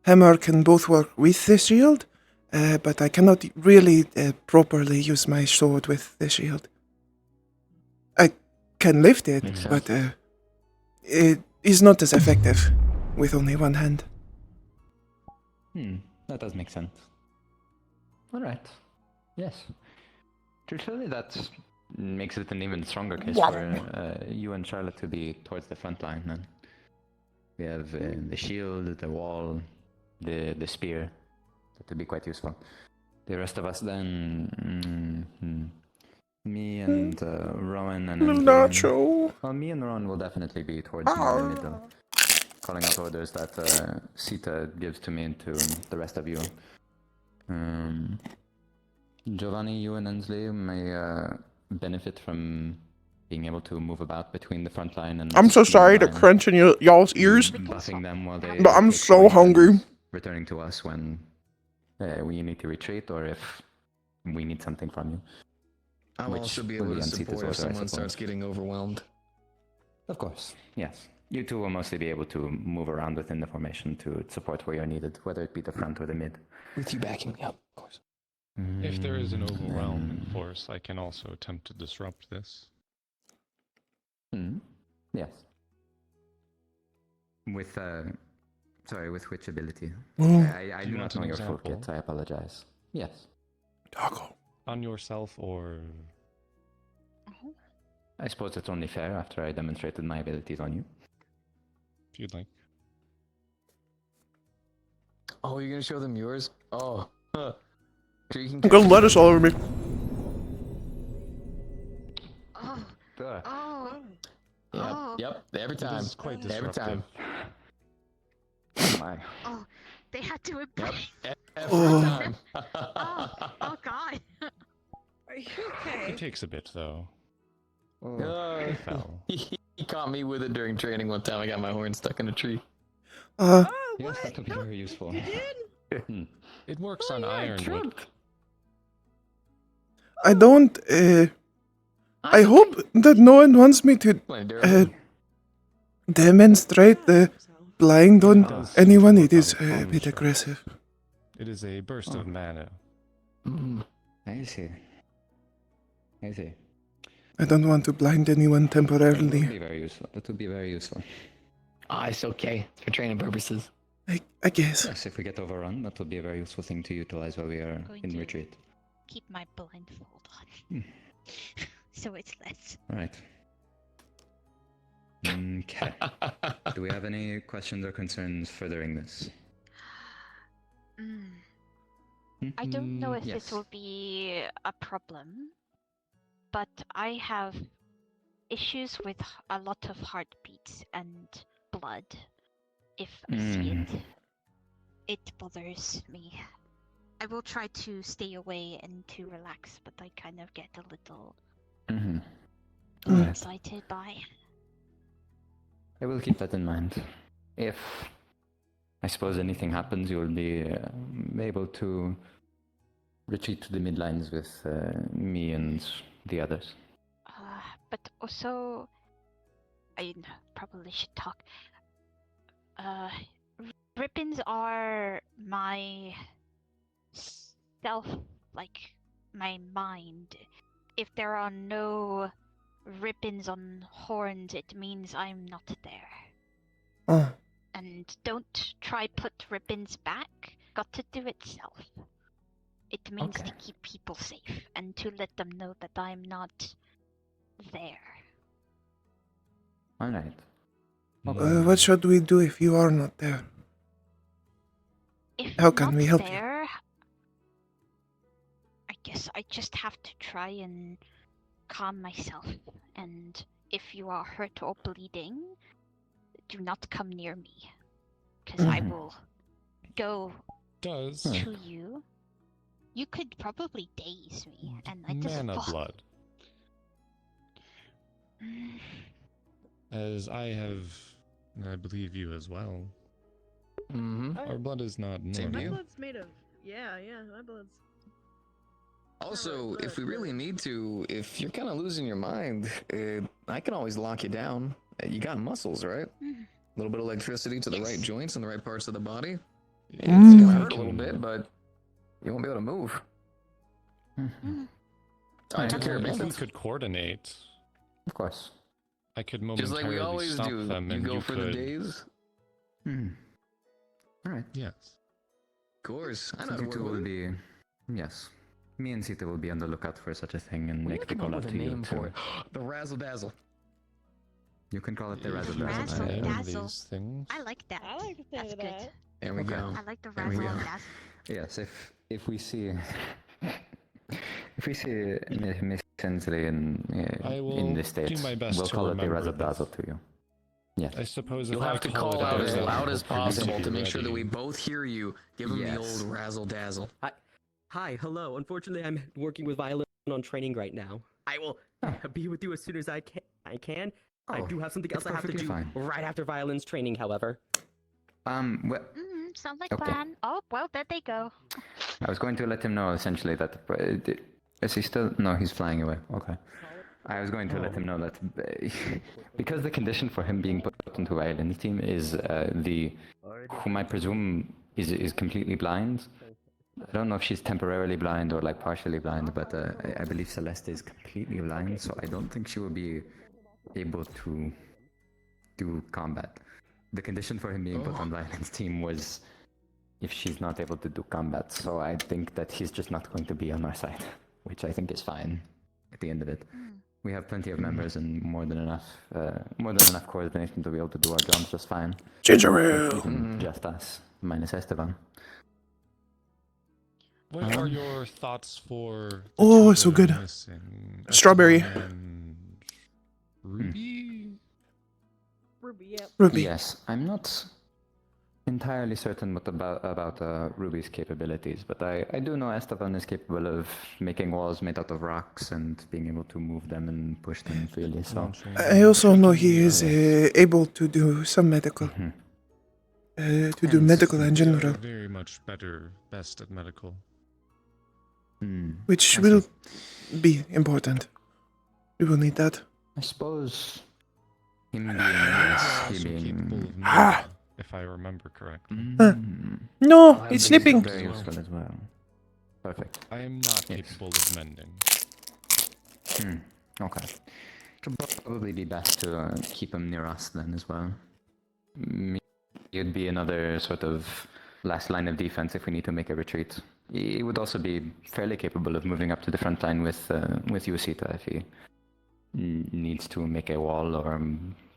A: hammer can both work with the shield, but I cannot really properly use my sword with the shield. I can lift it,
H: Makes
A: but it is not as effective with only one hand.
H: That does make sense. Alright. Yes. Truthfully, that makes it an even stronger case for you and Charlotte to be towards the front line. And we have the shield, the wall, the spear. That would be quite useful. The rest of us then... me and Rowan and
A: Little
H: Andrew.
A: Nacho.
H: Well, me and Rowan will definitely be towards me in the middle. Calling out orders that Seeta gives to me and to the rest of you. Giovanni, you and Ensley may benefit from being able to move about between the front line and...
A: I'm so sorry to
H: line,
A: crunch in y'all's ears,
H: buffing them while they
A: but I'm
H: take
A: so
H: point and
A: hungry.
H: returning to us when we need to retreat or if we need something from you.
J: I'll
H: Which
J: also be
H: will
J: able to
H: on Seeta's
J: support if
H: order, I
J: someone
H: suppose.
J: starts getting overwhelmed.
H: Of course, yes. You two will mostly be able to move around within the formation to support where you're needed, whether it be the front or the mid.
J: With you backing me up, of course.
W: If there is an overwhelm in force, I can also attempt to disrupt this.
H: Yes. With, sorry, with which ability? I
W: Do
H: do
W: you
H: not
W: want
H: know
W: an
H: your full
W: example?
H: kit, I apologize. Yes.
A: Taco.
W: On yourself or...
H: I suppose it's only fair after I demonstrated my abilities on you.
W: If you'd like.
J: Oh, you're gonna show them yours? Oh, huh. Sure you can
A: I'm gonna
J: catch
A: lettuce all over me.
J: Yep, every time.
W: It is quite
J: Every
W: disruptive.
J: time.
H: Oh my.
M: Oh, they had to embrace.
J: Every time.
M: Oh God.
E: Are you okay?
W: It takes a bit, though.
J: Oh,
W: fell.
J: he caught me with it during training one time. I got my horn stuck in a tree.
H: Yes, that would be very useful.
W: It works on ironwood.
A: I don't. I hope that no one wants me to demonstrate the blind on anyone. It is a bit aggressive.
W: It is a burst of mana.
H: I see. I see.
A: I don't want to blind anyone
H: That would
A: temporarily.
H: be very useful. That would be very useful.
J: Ah, it's okay. It's for training purposes.
A: I guess.
H: Yes, if we get overrun, that would be a very useful thing to utilize while we are in retreat.
M: Keep my blindfold on. So it's less.
H: Alright. Okay. Do we have any questions or concerns furthering this?
M: I don't know if
H: Yes.
M: this will be a problem, but I have issues with a lot of heartbeats and blood. If I see it, it bothers me. I will try to stay away and to relax, but I kind of get a little excited by.
H: I will keep that in mind. If, I suppose, anything happens, you will be able to retreat to the midlines with me and the others.
M: But also, I probably should talk. Ribbons are my self, like my mind. If there are no ribbons on horns, it means I'm not there. And don't try put ribbons back. Got to do it self. It means to keep people safe and to let them know that I'm not there.
H: Alright.
A: What should we do if you are not there?
M: If
A: How can
M: not
A: we help you?
M: there, I guess I just have to try and calm myself. And if you are hurt or bleeding, do not come near me, because I will go to you. You could probably daze me, and I just
W: Mana blood. As I have, I believe you as well. Our blood is not
E: My
W: normal.
E: blood's made of. Yeah, my blood's.
J: Also, if we really need to, if you're kind of losing your mind, I can always lock you down. You got muscles, right? A little bit of electricity to the right joints and the right parts of the body. It's gonna hurt a little bit, but you won't be able to move. I took care of
W: If we
J: bandits.
W: could coordinate,
H: Of course.
W: I could
J: Just like we
W: momentarily
J: always
W: stop
J: do.
W: them,
J: You
W: and
J: go
W: you
J: for
W: could.
J: the days.
H: Alright.
W: Yes.
J: Of course. I know
H: So
J: how to
H: you two
J: work
H: will
J: with it.
H: be... Yes. Me and Seeta will be on the lookout for such a thing and
J: We
H: make
J: need
H: the
J: to come
H: call
J: up
H: out
J: with a
H: to you
J: name
H: too.
J: for it. The Razzle Dazzle.
H: You can call it the Razzle
M: Razzle
H: Dazzle.
M: dazzle.
W: These things.
M: I like that.
E: I like to say
M: That's good.
E: that.
J: There we
H: Okay.
J: go.
M: I like the
J: There we
M: razzle
J: go.
M: and dazzle.
H: Yes, if we see... If we see Miss Sensley
W: I will
H: in the
W: do
H: States,
W: my best
H: we'll
W: to
H: call it the
W: remember
H: Razzle
W: this.
H: Dazzle to you. Yes.
W: I suppose
J: You'll
W: if
J: have
W: I
J: to
W: call
J: call
W: it
J: out as
W: then
J: loud as
W: hopefully you
J: possible
W: be
J: to make sure that
W: ready.
J: we both hear you. Give him the old
H: Yes.
J: Razzle Dazzle.
G: Hi, hello. Unfortunately, I'm working with Violet on training right now. I will be with you as soon as I can. I
H: Oh,
G: do have something else
H: it's
G: I have to
H: perfectly
G: do
H: fine.
G: right after Violin's training, however.
H: Well,
M: Sounds like
H: Okay.
M: plan. Oh, well, there they go.
H: I was going to let him know essentially that. Is he still? No, he's flying away. Okay. I was going to let him know that because the condition for him being put into Violin's team is whom I presume is completely blind. I don't know if she's temporarily blind or like partially blind, but I believe Celeste is completely blind, so I don't think she will be able to do combat. The condition for him being put on Violin's team was if she's not able to do combat, so I think that he's just not going to be on our side, which I think is fine at the end of it. We have plenty of members and more than enough coordination to be able to do our jobs just fine.
A: Ginger
H: It's
A: ale.
H: even just us, minus Esteban.
W: What are your thoughts for? the
A: Oh,
W: two
A: it's so
W: that are
A: good.
W: missing?
A: Strawberry.
W: Esteban and Ruby.
E: Ruby, yep.
A: Ruby.
H: Yes, I'm not entirely certain about Ruby's capabilities, but I do know Esteban is capable of making walls made out of rocks and being able to move them and push them freely. So
A: I also know he is able to do some medical. To do
W: And
A: medical in
W: systems are
A: general,
W: Very much best at medical.
A: which will be important. We will need that.
H: I suppose him being
W: Also capable of
A: Ah.
W: mending, if I remember correctly.
A: No, it's sleeping.
H: very useful as well. Perfect.
W: I am not capable of mending.
H: Okay. It'll probably be best to keep him near us then as well. He'd be another sort of last line of defense if we need to make a retreat. He would also be fairly capable of moving up to the front line with you, Seeta, if he needs to make a wall or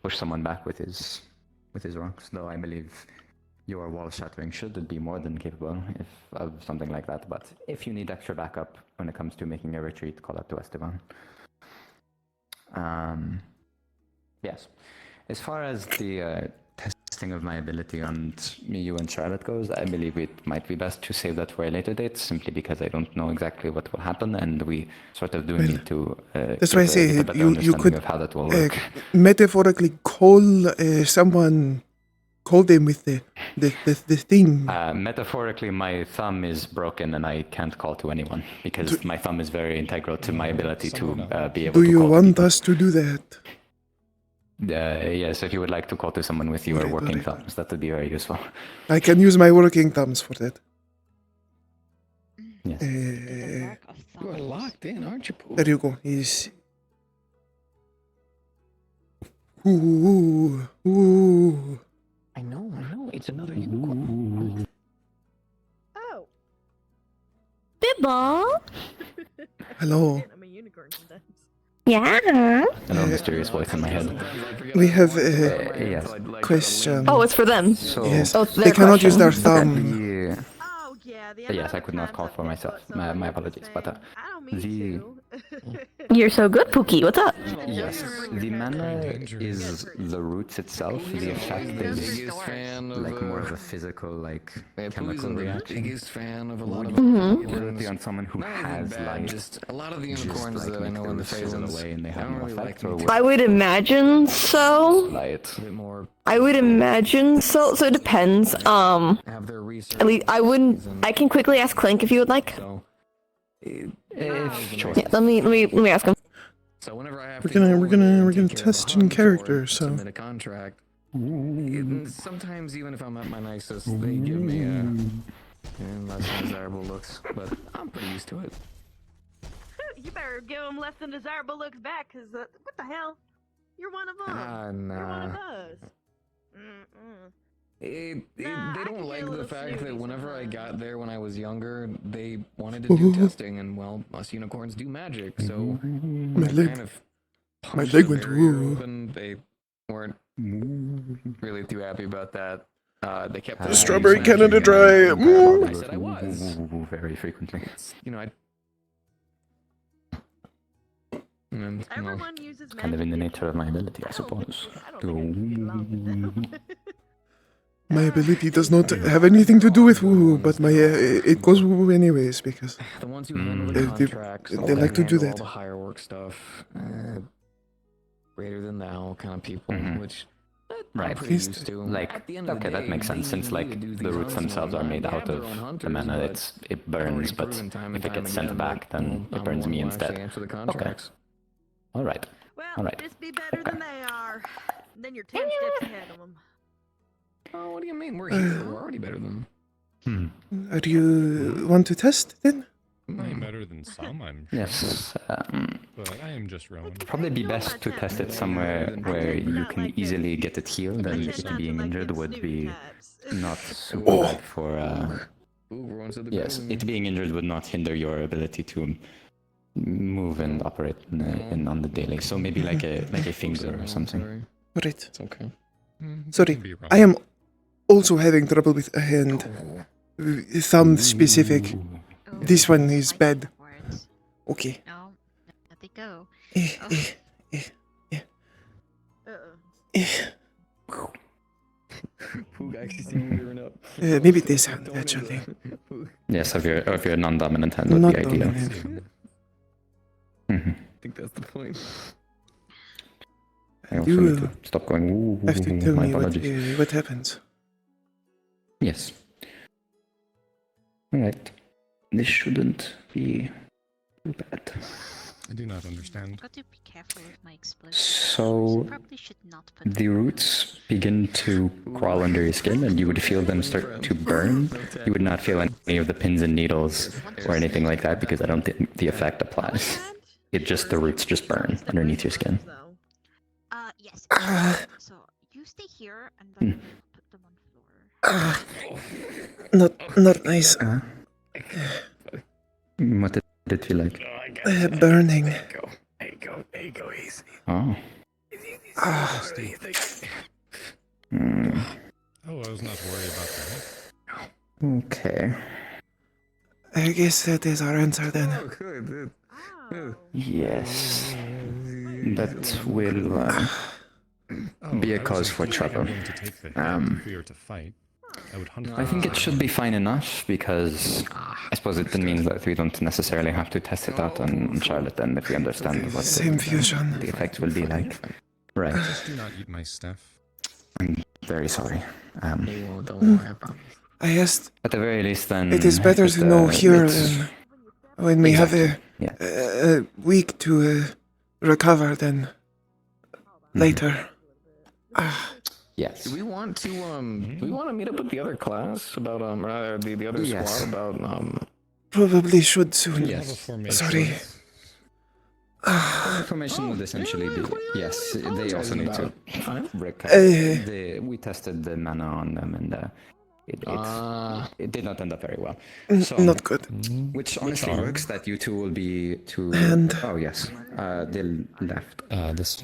H: push someone back with his rocks. Though I believe your wall shattering should be more than capable of something like that. But if you need extra backup when it comes to making a retreat, call out to Esteban. Yes. As far as the testing of my ability on you and Charlotte goes, I believe it might be best to save that for a later date, simply because I don't know exactly what will happen, and we sort of do need to
A: That's why I say
H: get a better
A: you
H: understanding
A: could
H: of how that will work.
A: metaphorically call someone, call them with the thing.
H: Metaphorically, my thumb is broken and I can't call to anyone because my thumb is very integral to my ability to be able
A: Do
H: to
A: you
H: call to
A: want
H: people.
A: us to do that?
H: Yes, if you would like to call to someone with your working thumbs, that would be very useful.
A: I can use my working thumbs for that.
H: Yes.
J: You are locked in, aren't you, Pooh?
A: There you go. He's. Ooh.
J: I know. It's another unicorn.
E: Oh.
F: Bibble.
A: Hello.
E: I'm a unicorn sometimes.
F: Yeah.
H: Hello, mysterious voice in my head.
A: We have
H: Yes.
A: question.
F: Oh, it's for them.
H: So,
A: Yes.
F: Oh, it's
A: They
F: their
A: cannot use their
F: question.
A: thumb.
E: Oh yeah, the
H: Yes, I could not call for myself. My apologies, but the
F: You're so good, Pookie. What's up?
H: yes, the mana is the roots itself. The effect is
J: biggest fan of
H: like more of a physical, like
J: Pooh's
H: chemical
J: the
H: reaction.
J: biggest fan of a lot of
H: Ability on someone who
J: Not even
H: has
J: bad,
H: light.
J: just a lot of the
H: just,
J: unicorns
H: like,
J: that I
H: make
J: know
H: the
J: in the
H: roots fizzle
J: Phalanx,
H: away and they
J: I
H: have
J: don't
H: no
J: really
H: effect,
J: like
H: or
F: I would imagine so.
H: light.
J: a bit more
F: I would imagine so. So it depends.
J: have their research.
F: At least I wouldn't. I can quickly ask Clink if you would like.
J: So
H: Sure.
E: Yeah, let me ask him.
J: So whenever I have
A: We're
J: to go
A: gonna
J: in and take care of
A: test
J: a
A: in
J: hunt
A: character,
J: or
A: so
J: submit a contract. Sometimes even if I'm at my nicest, they give me less than desirable looks, but I'm pretty used to it.
E: You better give them less than desirable looks back, cause what the hell? You're one of them. You're one of
J: Nah.
E: us. Mm-mm.
J: They
E: Nah, I
J: don't
E: could get a
J: like the
E: little
J: fact that
E: snooty
J: whenever I
E: sometimes.
J: got there when I was younger, they wanted to do testing, and well, us unicorns do magic, so when
A: My
J: I
A: leg-
J: kind of
A: my
J: punched
A: leg
J: the
A: went
J: barrier
A: woo.
J: open, they weren't really too happy about that. They kept
A: The
J: telling me
A: strawberry
J: to do
A: Canada
J: magic,
A: Dry.
J: and
A: Mm.
J: I said I was.
H: Very frequently.
J: You know, and, you know,
E: Everyone uses
H: Kind of in the nature of my ability, I suppose.
A: My ability does not have anything to do with woo, but my it goes woo anyways because
J: the ones who handle the contracts,
A: they like to do
J: handle all
A: that.
J: the higher work stuff, greater than thou kind of people, which I'm
H: Right.
J: pretty used to.
H: Like,
J: At the end of the
H: okay, that
J: day,
H: makes sense,
J: they
H: since
J: need me
H: like
J: to do
H: the
J: these
H: roots
J: hunts and
H: themselves are
J: whatnot.
H: made
J: They
H: out
J: have their
H: of
J: own
H: the
J: hunters,
H: mana,
J: but
H: it burns, but
J: proven time and
H: if it
J: time
H: gets sent
J: again
H: back,
J: that,
H: then
J: well,
H: it
J: I'm
H: burns
J: the
H: me
J: one who actually
H: instead.
J: answer the
H: Okay.
J: contracts.
H: Alright.
E: Well,
H: Alright.
E: just be better than they are. Then you're 10 steps ahead of them.
J: Oh, what do you mean? We're here. We're already better than them.
A: Do you want to test then?
W: I'm better than some, I'm sure.
H: Yes.
W: But I am just Rowan.
H: Probably be best to test it somewhere where you can easily get it healed, and it being injured would be not super bad for. Yes, it being injured would not hinder your ability to move and operate on the daily. So maybe like a finger or something.
A: Right.
J: It's okay.
A: Sorry, I am also having trouble with a hand. Thumb specific. This one is bad. Okay.
M: No, let it go.
J: Poog actually seemed gearing up.
A: Maybe this hand, actually.
H: Yes, of your non-dominant hand would be ideal.
J: I think that's the point.
H: I also
A: You
H: need to stop going. Ooh,
A: have to tell
H: my
A: me
H: apologies.
A: what happens.
H: Yes. Alright. This shouldn't be too bad.
W: I do not understand.
M: Got to be careful with my explosives.
H: So,
M: Probably should not put
H: the roots begin to crawl under your skin, and you would feel them start to burn. You would not feel any of the pins and needles or anything like that, because I don't think the effect applies. The roots just burn underneath your skin.
M: Yes. So, you stay here and then put them on floor.
A: Not nice.
H: What did it feel like?
A: Burning.
J: There you go, easy.
H: Oh.
W: Oh, I was not worried about that.
H: Okay.
A: I guess that is our answer then.
J: Oh, good.
H: Yes. That will be a cause for trouble.
W: If we were to fight, I would hunt.
H: I think it should be fine enough, because I suppose it means that we don't necessarily have to test it out on Charlotte, and if we understand what
A: Same fusion.
H: the effects will be like. Right.
W: Just do not eat my stuff.
H: I'm very sorry.
J: Don't worry, I promise.
A: I asked.
H: At the very least, then.
A: It is better to know here than when we have
H: Yeah.
A: a week to recover than later.
H: Yes.
J: Do we want to meet up with the other class about the other
H: Yes.
J: squad about
A: Probably should soon.
H: Yes.
A: Sorry.
H: Formation would essentially be yes. They also need to recover. We tested the mana on them, and it did not end up very well. So,
A: Not good.
H: Which honestly works. That you two will be two.
A: And
H: oh yes, they left.
W: This.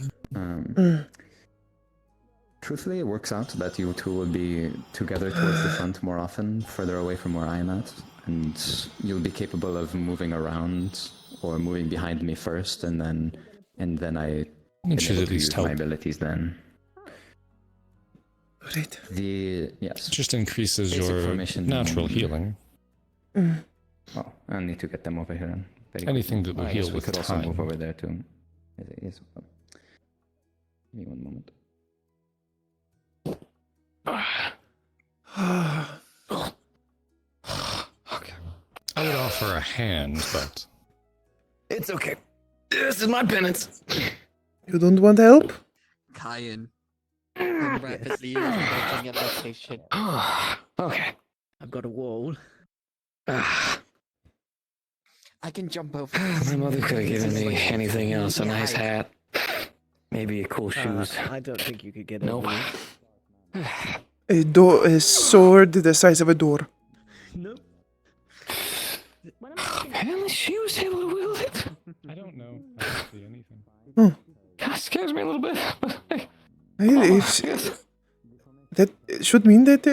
H: Truthfully, it works out that you two will be together towards the front more often, further away from where I am at, and you'll be capable of moving around or moving behind me first, and then I
W: It should
H: able
W: at
H: to
W: least
H: use
W: help.
H: my abilities then.
A: Right.
H: Yes.
W: It just increases
H: Basic
W: your
H: formation.
W: natural healing.
H: Oh, I need to get them over here. Then. Very
W: Anything
H: quickly.
W: that will
H: I guess
W: heal
H: we
W: with
H: could also
W: time.
H: move over there too. Yes. Give me one moment.
W: Okay. I would offer a hand, but
J: It's okay. This is my penance.
A: You don't want help?
K: Kyan. I'm rapidly making a location.
J: Okay.
K: I've got a wall. I can jump over.
J: My mother could have given me anything else. A nice hat. Maybe cool shoes.
V: I don't think you could get
J: Nope.
V: over
A: A sword the size of a door.
V: Nope.
J: Apparently she was able to wield it.
W: I don't know. I don't see anything.
J: That scares me a little bit.
A: That should mean that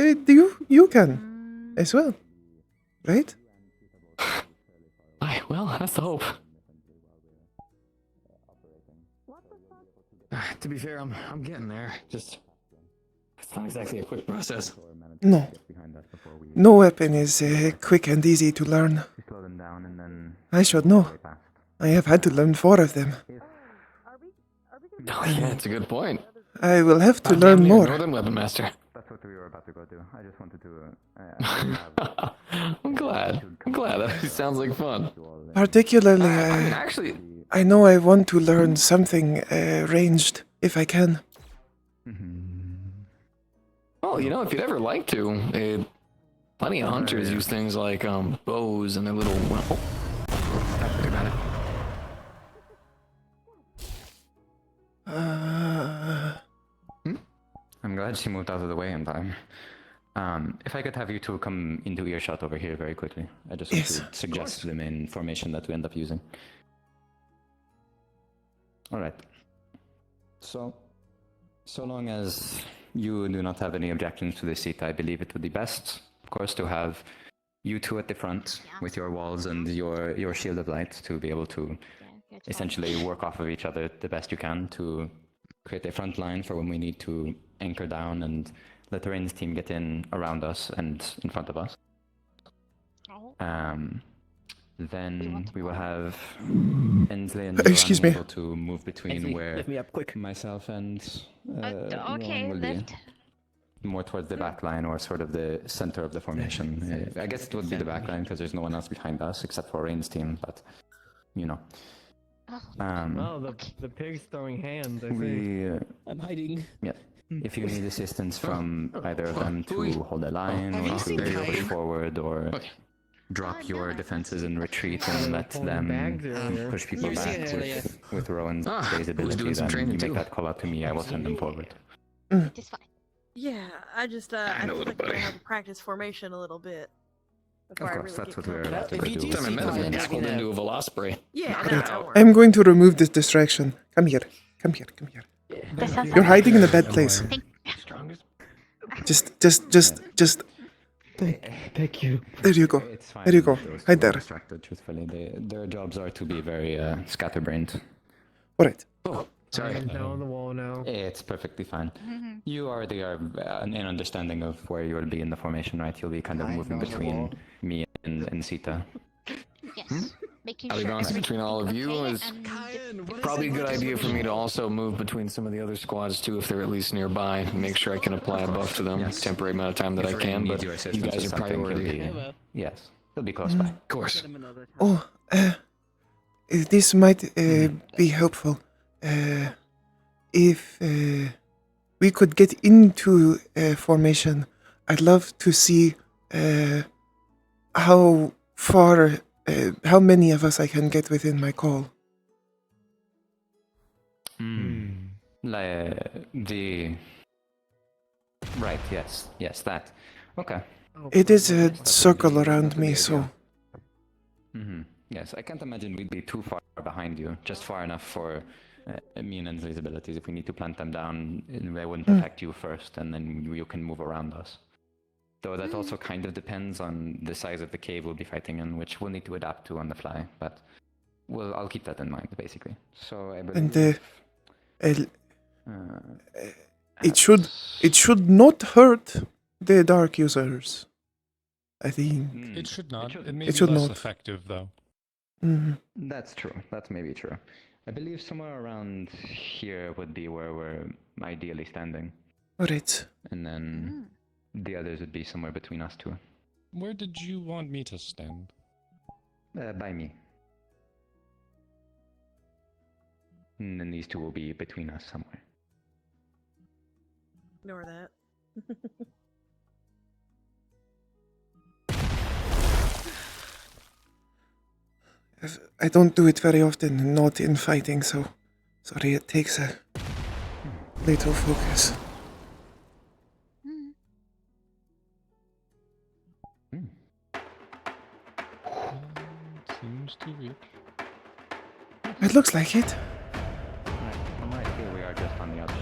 A: you can as well, right?
J: Well, that's the hope. To be fair, I'm getting there. Just it's not exactly a quick process.
A: No. No weapon is quick and easy to learn. I should know. I have had to learn 4 of them.
J: Oh yeah, that's a good point.
A: I will have to
J: I'm
A: learn
J: damn near
A: more.
J: Northern Weapon Master.
H: That's what we were about to go do. I just wanted to.
J: I'm glad. That sounds like fun.
A: Particularly,
J: Actually,
A: I know I want to learn something ranged, if I can.
J: Well, you know, if you'd ever like to, plenty of hunters use things like bows and their little. Well, think about it.
H: I'm glad she moved out of the way in time. If I could have you two come into earshot over here very quickly. I just want to suggest the main formation that we end up using. Alright. So long as you do not have any objections to this seat, I believe it would be best, of course, to have you two at the front with your walls and your shield of light to be able to essentially work off of each other the best you can to create a front line for when we need to anchor down and let the Rain's team get in around us and in front of us. Then we will have Ensley and
A: Excuse me.
H: able to move between
V: Ensley,
H: where
V: lift me up quick.
H: myself and
M: okay,
H: Rowan will
M: lift.
H: be more towards the back line or sort of the center of the formation. I guess it would be the back line because there's no one else behind us except for Rain's team, but you know.
V: Oh, the pig's throwing hands, I
H: We,
V: think. I'm hiding.
H: yeah. If you need assistance from either of them to hold a line or to push forward or drop your defenses and retreat and let them push people back with Rowan's phase ability, then you make that call out to me, I will send them forward.
E: Yeah, I just I feel like I have to practice formation a little bit.
H: Of course, that's what we're about to go do.
J: Time I met him, I pulled into a Velosprey.
E: Yeah, no,
A: I'm going to remove this distraction. Come here. Come here. Come here. You're hiding in a bad place. Just.
V: Thank you.
A: There you go. There you go. Hide there.
H: Distracted, truthfully. Their jobs are to be very scatterbrained.
A: Alright.
J: Oh, sorry.
V: I'm down on the wall now.
H: It's perfectly fine. You already are an understanding of where you will be in the formation, right? You'll be kind of moving between me and Seeta.
M: Yes. Making
J: I'll be
M: sure
J: bouncing between all of you is probably a good idea for me to also move between some of the other squads too if they're at least nearby. Make sure I can apply a buff to them. Temporary amount of time that I can, but you guys are priority.
H: Yes, he'll be close by.
J: Of course.
A: Oh, this might be helpful. If we could get into formation, I'd love to see how far, how many of us I can get within my call.
H: Right, yes, that. Okay.
A: It is a circle around me, so...
H: Yes, I can't imagine we'd be too far behind you, just far enough for me and Ensley's abilities. If we need to plant them down, they wouldn't affect you first, and then you can move around us. Though that also kind of depends on the size of the cave we'll be fighting in, which we'll need to adapt to on the fly, but I'll keep that in mind, basically. So I believe...
A: it should not hurt the dark users, I think.
W: It should not. It may
A: It
W: be
A: should
W: less
A: not.
W: effective, though.
H: That's true. That's maybe true. I believe somewhere around here would be where we're ideally standing.
A: Alright.
H: And then the others would be somewhere between us two.
W: Where did you want me to stand?
H: By me. And then these two will be between us somewhere.
E: Ignore that.
A: I don't do it very often, not in fighting, so sorry, it takes a little focus.
W: Seems to reach.
A: It looks like it.
H: Right here we are just on the outside.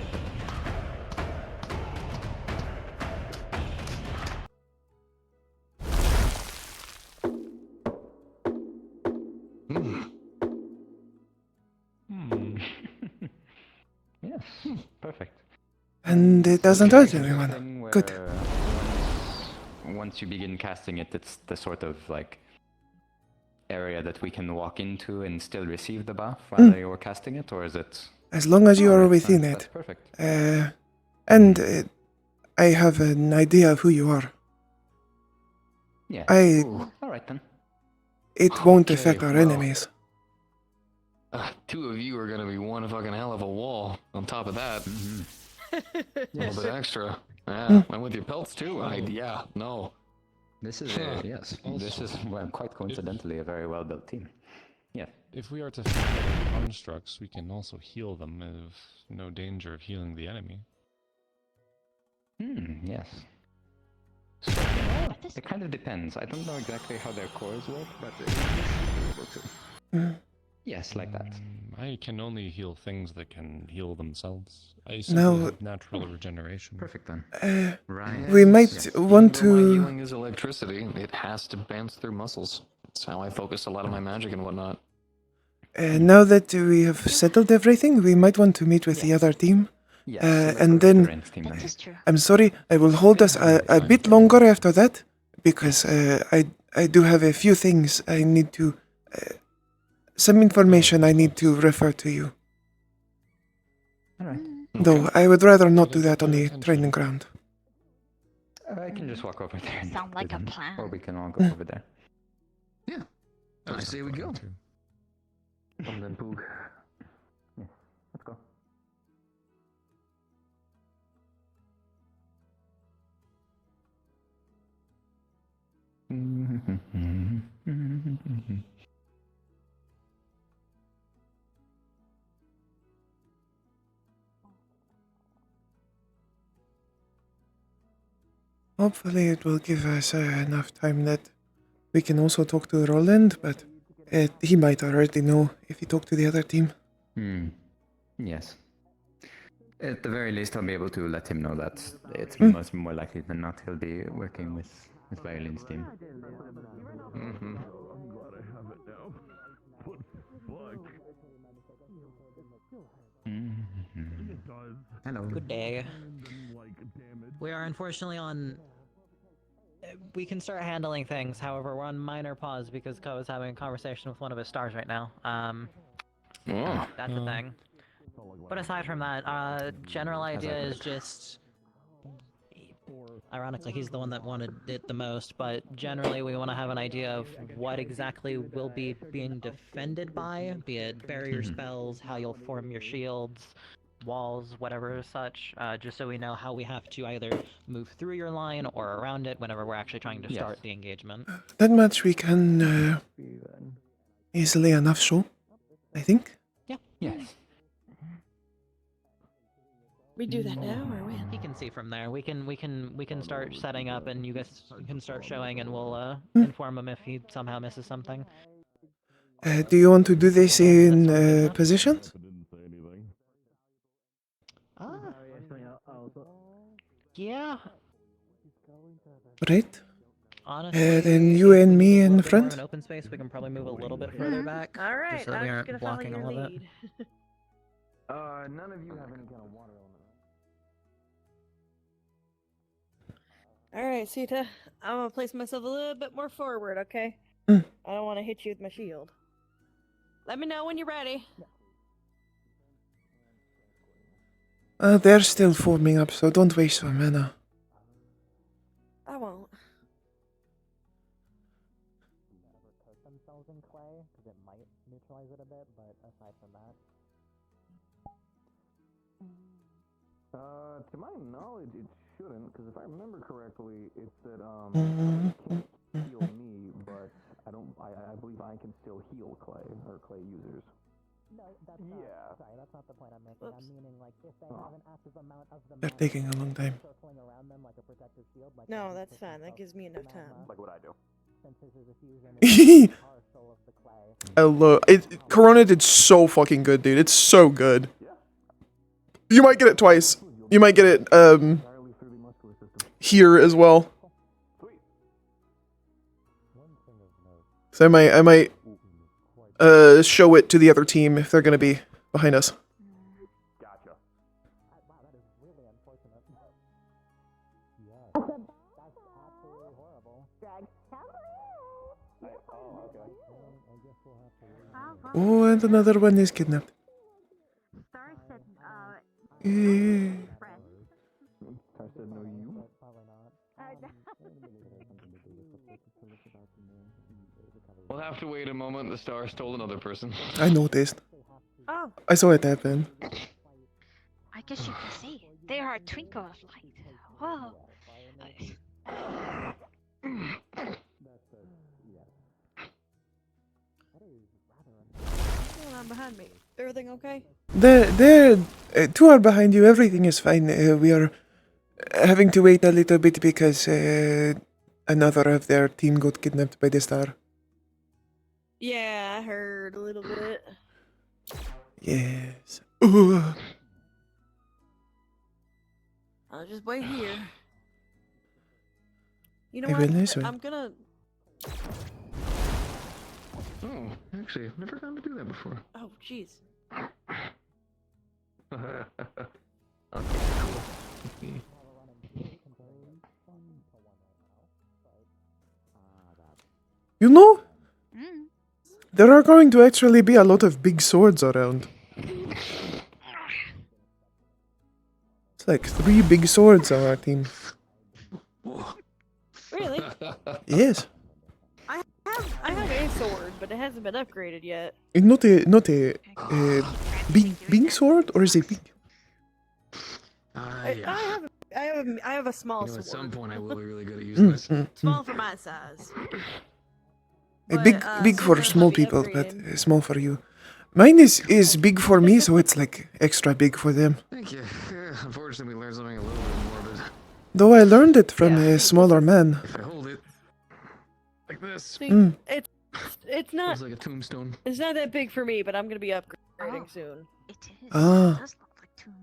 H: Yes, perfect.
A: And it doesn't hurt anyone. Good.
H: Once you begin casting it, it's the sort of like area that we can walk into and still receive the buff while you're casting it, or is it?
A: As long as you are within
H: That's
A: it.
H: perfect.
A: And I have an idea of who you are.
H: Yeah. All right then.
A: It won't
J: Okay,
A: affect our
J: well.
A: enemies.
J: Two of you are gonna be one fucking hell of a wall. On top of that, a little bit extra. Yeah, and with your pelts too. Yeah, no.
H: This is yes. This is quite coincidentally a very well built team. Yeah.
W: If we are to fight other constructs, we can also heal them if no danger of healing the enemy.
H: Yes. So, it kind of depends. I don't know exactly how their cores work, but we should be able to. Yes, like that.
W: I can only heal things that can heal themselves. I simply have natural regeneration.
H: Perfect then.
J: Right.
A: We might want
J: Even though my
A: to.
J: healing is electricity, it has to bounce through muscles. That's how I focus a lot of my magic and whatnot.
A: Now that we have settled everything, we might want to meet with the other team. And then, I'm sorry, I will hold us a bit longer after that, because I do have a few things I need to, some information I need to refer to you.
H: Alright.
A: Though I would rather not do that on the training ground.
H: I can just walk over there.
M: Sound like a plan.
H: Or we can all go over there.
J: Yeah. I say we go.
H: And then Poog. Yeah, let's go.
A: Hopefully it will give us enough time that we can also talk to Roland, but he might already know if he talked to the other team.
H: Yes. At the very least, I'll be able to let him know that it's much more likely than not he'll be working with Violin's team.
D: I'm glad I have it now. What fuck?
H: Hello.
O: Good day. We are unfortunately on. We can start handling things, however, we're on minor pause because Ko is having a conversation with one of his stars right now. That's the thing. But aside from that, general idea is just. Ironically, he's the one that wanted it the most, but generally we want to have an idea of what exactly will be being defended by, be it barrier spells, how you'll form your shields, walls, whatever such, just so we know how we have to either move through your line or around it whenever we're actually trying to start the engagement.
A: That much we can easily enough show, I think.
O: Yeah.
H: Yes.
E: We do that now or when?
O: He can see from there. We can start setting up, and you guys can start showing, and we'll inform him if he somehow misses something.
A: Do you want to do this in positions?
O: Yeah.
A: Right.
O: Honestly,
A: then you and me in
O: more
A: front.
O: of an open space. We can probably move a little bit further back.
E: All right,
O: just so that
E: I'm
O: we
E: just
O: aren't
E: gonna follow
O: blocking
E: your
O: all of it.
E: lead.
J: None of you have any kind of water element.
E: All right, Seeta, I'm gonna place myself a little bit more forward, okay?
A: I
E: don't want to hit you with my shield. Let me know when you're ready.
A: They're still forming up, so don't waste your mana.
E: I won't.
O: Themselves in clay because it might neutralize it a bit, but aside from that.
J: To my knowledge, it shouldn't, because if I remember correctly, it said,
A: Mm.
J: it can't heal me, but I believe I can still heal Clay, or Clay users.
O: No, that's
J: Yeah.
O: Sorry, that's not the point I'm making. I'm meaning, like, if they have an active amount of the
A: They're taking a long time.
O: circling around them like a protective shield, like
E: No, that's fine. That gives me enough time.
J: Like what I do.
O: since this is a fusion, it's partial of the clay.
A: I love it. Corona did so fucking good, dude. It's so good. You might get it twice. You might get it here as well. So I might show it to the other team if they're gonna be behind us.
J: Gotcha.
O: Wow, that is really unfortunate. Yeah. That's absolutely horrible.
J: Oh, okay.
O: I guess we'll have to
A: Oh, and another one is kidnapped.
M: Star said,
A: Eh.
J: I said no you.
O: Probably not.
J: We'll have to wait a moment. The star stole another person.
A: I noticed.
E: Oh.
A: I saw it happen.
M: I guess you can say they are a twinkle of light. Whoa.
E: What's going on behind me? Everything okay?
A: There, two are behind you. Everything is fine. We are having to wait a little bit because another of their team got kidnapped by the star.
E: Yeah, I heard a little bit.
A: Yes. Ooh.
E: I'll just wait here. You know
A: I
E: what?
A: will this way.
E: I'm gonna.
J: Oh, actually, I've never gotten to do that before.
E: Oh, jeez.
J: Okay, cool.
A: You know, there are going to actually be a lot of big swords around. It's like 3 big swords on our team.
E: Really?
A: Yes.
E: I have a sword, but it hasn't been upgraded yet.
A: Not a big sword, or is it big?
E: I have a small
J: You know,
E: sword.
J: at some point, I will be really good at using this.
E: Small for my size.
A: Big for small people, but small for you. Mine is big for me, so it's like extra big for them.
J: Thank you. Unfortunately, we learned something a little bit more, but
A: Though I learned it from a smaller man.
J: if I hold it like this,
E: See, it's not.
J: feels like a tombstone.
E: It's not that big for me, but I'm gonna be upgrading soon.
M: It is.
A: Ah.
M: It does look like tomb.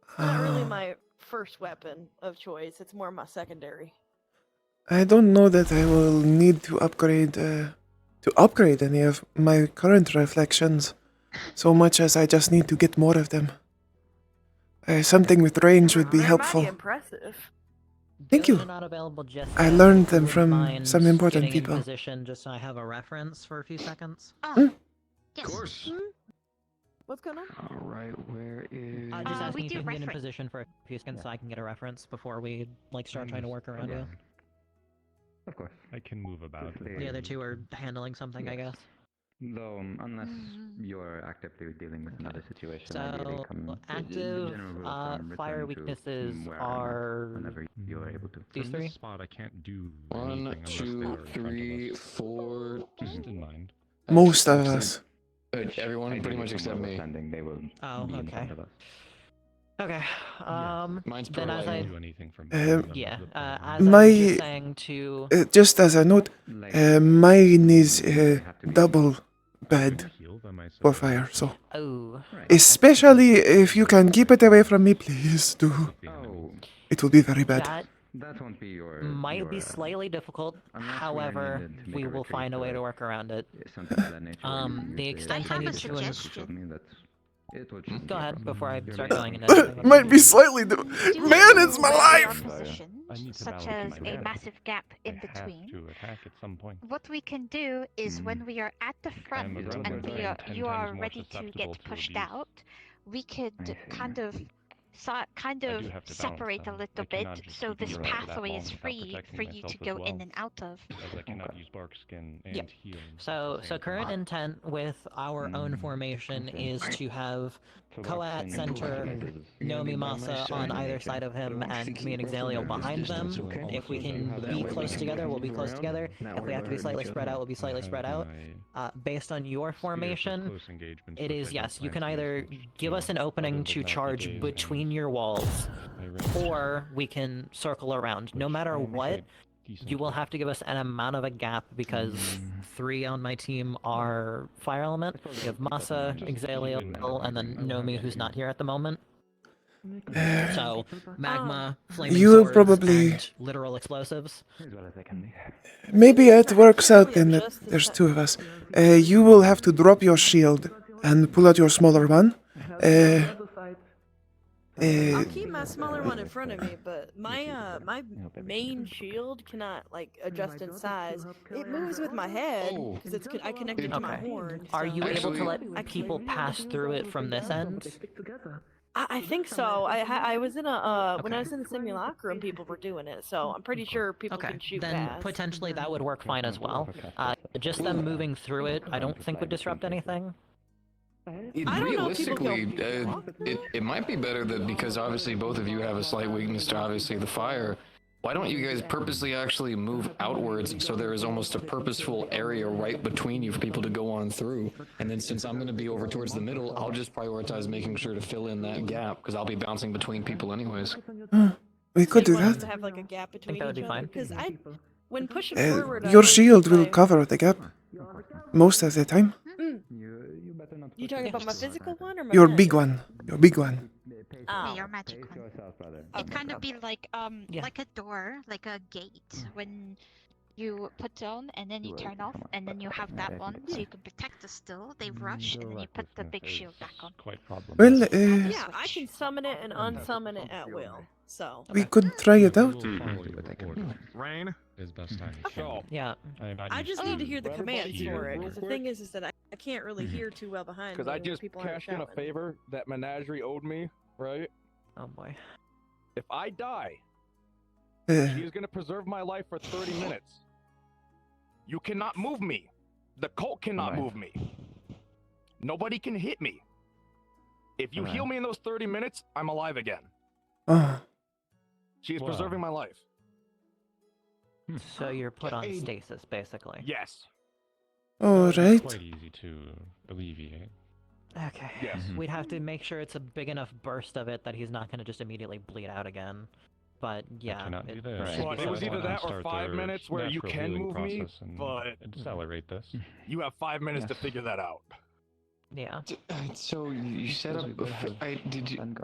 E: It's not really my first weapon of choice. It's more my secondary.
A: I don't know that I will need to upgrade any of my current reflections, so much as I just need to get more of them. Something with range would be
E: They're
A: helpful.
E: mighty impressive.
A: Thank you.
O: They're not available just
A: I
O: yet.
A: learned them
O: Would
A: from
O: mind
A: some important
O: getting
A: people.
O: In position just so I have a reference for a few seconds.
M: Yes.
J: Of course.
E: What's going on?
J: All right, where is?
O: Just asking
M: we
O: if
M: do
O: you can get in
M: reference.
O: position for a few seconds so I can get a reference before we start trying to work around you.
H: Of course.
W: I can move about.
O: The other two are handling something, I guess.
H: Though, unless you're actively dealing with another situation,
O: So,
H: ideally the
O: active
H: general rule of thumb,
O: fire
H: return to
O: weaknesses
H: where I'm at
O: are
H: whenever you're able to.
O: these
W: From
O: three?
W: this spot, I can't do
J: 1,
W: anything unless
J: 2,
W: they're in front
J: 3,
W: of us.
J: 4.
W: Just in mind.
A: Most of us.
J: Everyone pretty much except me.
H: They will
O: Oh,
H: be in
O: okay.
H: front of us.
O: Okay.
J: Mine's
O: then as I
W: do anything from
O: yeah, as I
A: my
O: was just saying to
A: just as a note, mine is double bad for fire. So,
O: oh,
A: especially if you can keep it away from me, please do. It will be very bad.
H: That won't be your.
O: might be slightly difficult. However, we will find a way to work around it.
H: Something of that nature.
O: The extent I
M: have
O: need
M: a
O: to.
M: suggestion.
O: Go ahead before I start going into anything.
A: Might be slightly. Man, it's my life.
M: Positions, such as a massive gap in between.
W: To attack at some point.
M: What we can do is when we are at the front and you are ready to get pushed out, we could kind of kind
W: I
M: of
W: do have to balance
M: separate a
W: them.
M: little
W: I
M: bit
W: cannot just
M: so
W: keep
M: this
W: you around for that
M: pathway
W: long
M: is
W: without
M: free
W: protecting
M: for you
W: myself
M: to
W: as
M: go
W: well,
M: in and out of.
W: as I cannot use bark skin and
O: Yep.
W: heal.
O: So current intent with our own formation is to have Koa at center, Nomi Masa on either side of him, and me and Exalio behind them. If we can be close together, we'll be close together. If we have to be slightly spread out, we'll be slightly spread out. Based on your formation, it is, yes, you can either give us an opening to charge between your walls, or we can circle around. No matter what, you will have to give us an amount of a gap because 3 on my team are fire element. You have Masa, Exalio, and then Nomi, who's not here at the moment. So, magma, flaming
A: You will
O: swords,
A: probably-
O: and literal explosives.
A: Maybe it works out then that there's 2 of us. You will have to drop your shield and pull out your smaller one.
E: I'll keep my smaller one in front of me, but my main shield cannot like adjust in size. It moves with my head because I connected to my horn.
O: Are you able to let
E: I
O: people pass through it from this end?
E: I think so. I was in a when I was in the simulacrum, people were doing it, so I'm pretty sure people can shoot
O: Then
E: past.
O: potentially that would work fine as well. Just them moving through it, I don't think would disrupt anything.
J: Realistically, it might be better that because obviously both of you have a slight weakness to obviously the fire. Why don't you guys purposely actually move outwards so there is almost a purposeful area right between you for people to go on through? And then since I'm going to be over towards the middle, I'll just prioritize making sure to fill in that gap because I'll be bouncing between people anyways.
A: We could do
E: You want us
A: that.
E: to have like a gap between
O: that would
E: each
O: be
E: other?
O: fine.
E: Because when pushing forward,
A: Your shield will cover the gap most of the time.
E: You talking about my physical one or my
A: Your
E: magic?
A: big one. Your big one.
M: Yeah, your magic one. It'd kind of be like a door, like a gate. When you put down and then you turn off, and then you have that one, so you can protect us still. They rush, and then you put the big shield back on.
A: Well,
E: Yeah, I can summon it and unsummon it at will. So
A: we could try it out.
I: Rain
W: is best time.
I: So
O: yeah,
E: I just need to hear the commands for it. Because the thing is that I can't really hear too well behind me.
I: because I
E: when
I: just
E: people aren't
I: cashed in a
E: shouting.
I: favor that Menagerie owed me, right?
O: Oh boy.
I: If I die,
A: Uh,
I: she's gonna preserve my life for 30 minutes. You cannot move me. The cult cannot move me. Nobody can hit me. If you heal me in those 30 minutes, I'm alive again. She is preserving my life.
O: So you're put on stasis, basically.
I: Yes.
A: Alright.
W: Quite easy to alleviate.
O: Okay.
I: Yes.
O: We'd have to make sure it's a big enough burst of it that he's not going to just immediately bleed out again. But yeah,
W: cannot do this.
I: Well, it was either that or 5 minutes where you
W: natural
I: can
W: healing
I: move me,
W: process and
I: but
W: accelerate this.
I: you have 5 minutes to figure that out.
O: Yeah.
J: So you set up. Did you?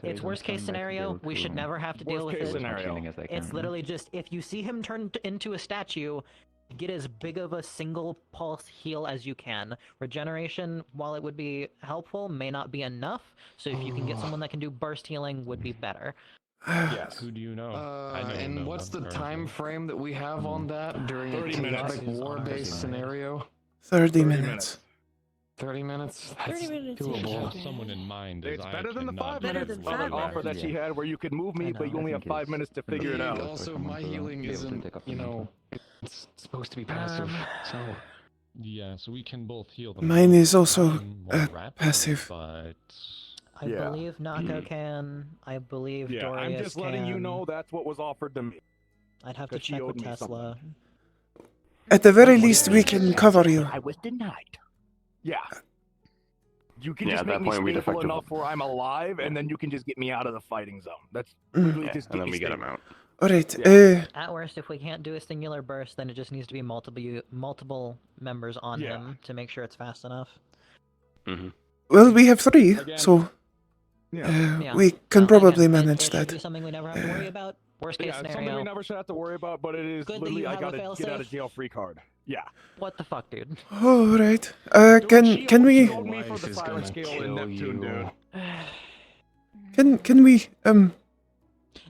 O: It's worst case scenario. We should never have to deal with
I: Worst case
O: it.
I: scenario.
O: It's literally just if you see him turn into a statue, get as big of a single pulse heal as you can. Regeneration, while it would be helpful, may not be enough. So if you can get someone that can do burst healing, would be better.
I: Yes.
W: Who do you know? I know
J: And
W: no
J: what's
W: one
J: the
W: currently.
J: time frame that we have on that during a
I: 30 minutes.
J: chaotic war-based scenario?
A: 30 minutes.
J: 30 minutes?
E: 30 minutes.
J: doable.
W: Have someone in mind.
I: It's
W: as
I: better
W: I
I: than the
W: cannot
I: 5
E: Better
I: minutes
E: than 5
I: offer that she had where you could move me, but you only have 5 minutes to figure it out.
J: Also, my healing isn't, it's supposed to be passive, so...
W: Yeah, so we can both heal them.
A: Mine is also
W: more rapidly,
A: passive.
W: But
O: I believe Nako can. I believe
I: Yeah,
O: Dorius
I: I'm just letting you
O: can.
I: know that's what was offered to me.
O: I'd have to
I: 'cause she
O: check
I: owed
O: with
I: me
O: Tesla.
A: At the very least, we can cover you.
I: I was denied. Yeah. You can
D: Yeah,
I: just
D: at
I: make
D: that
I: me
D: point, we'd
I: stable
D: effectively-
I: enough where I'm alive, and then you can just get me out of the fighting zone. That's
A: Mm.
I: literally
D: Yeah,
I: just
D: and then
I: me
D: we get him
I: stable.
D: out.
A: Alright,
O: At worst, if we can't do a singular burst, then it just needs to be multiple members on
I: Yeah.
O: him to make sure it's fast enough.
A: well, we have 3,
I: Again.
A: so
O: Yeah.
A: we can probably
O: Again,
A: manage
O: it should be
A: that.
O: something we never have to worry about. Worst case
I: Yeah, it's something we
O: scenario.
I: never should have to worry about, but it is
O: Good that
I: literally
O: you
I: I
O: have a
I: gotta get out
O: fail-safe.
I: of jail free card. Yeah.
O: What the fuck, dude?
A: Alright.
I: She
A: Can we
I: owed me for the
J: is
I: siren
J: gonna
I: scale in
J: kill
I: Neptune,
J: you.
I: dude.
A: can we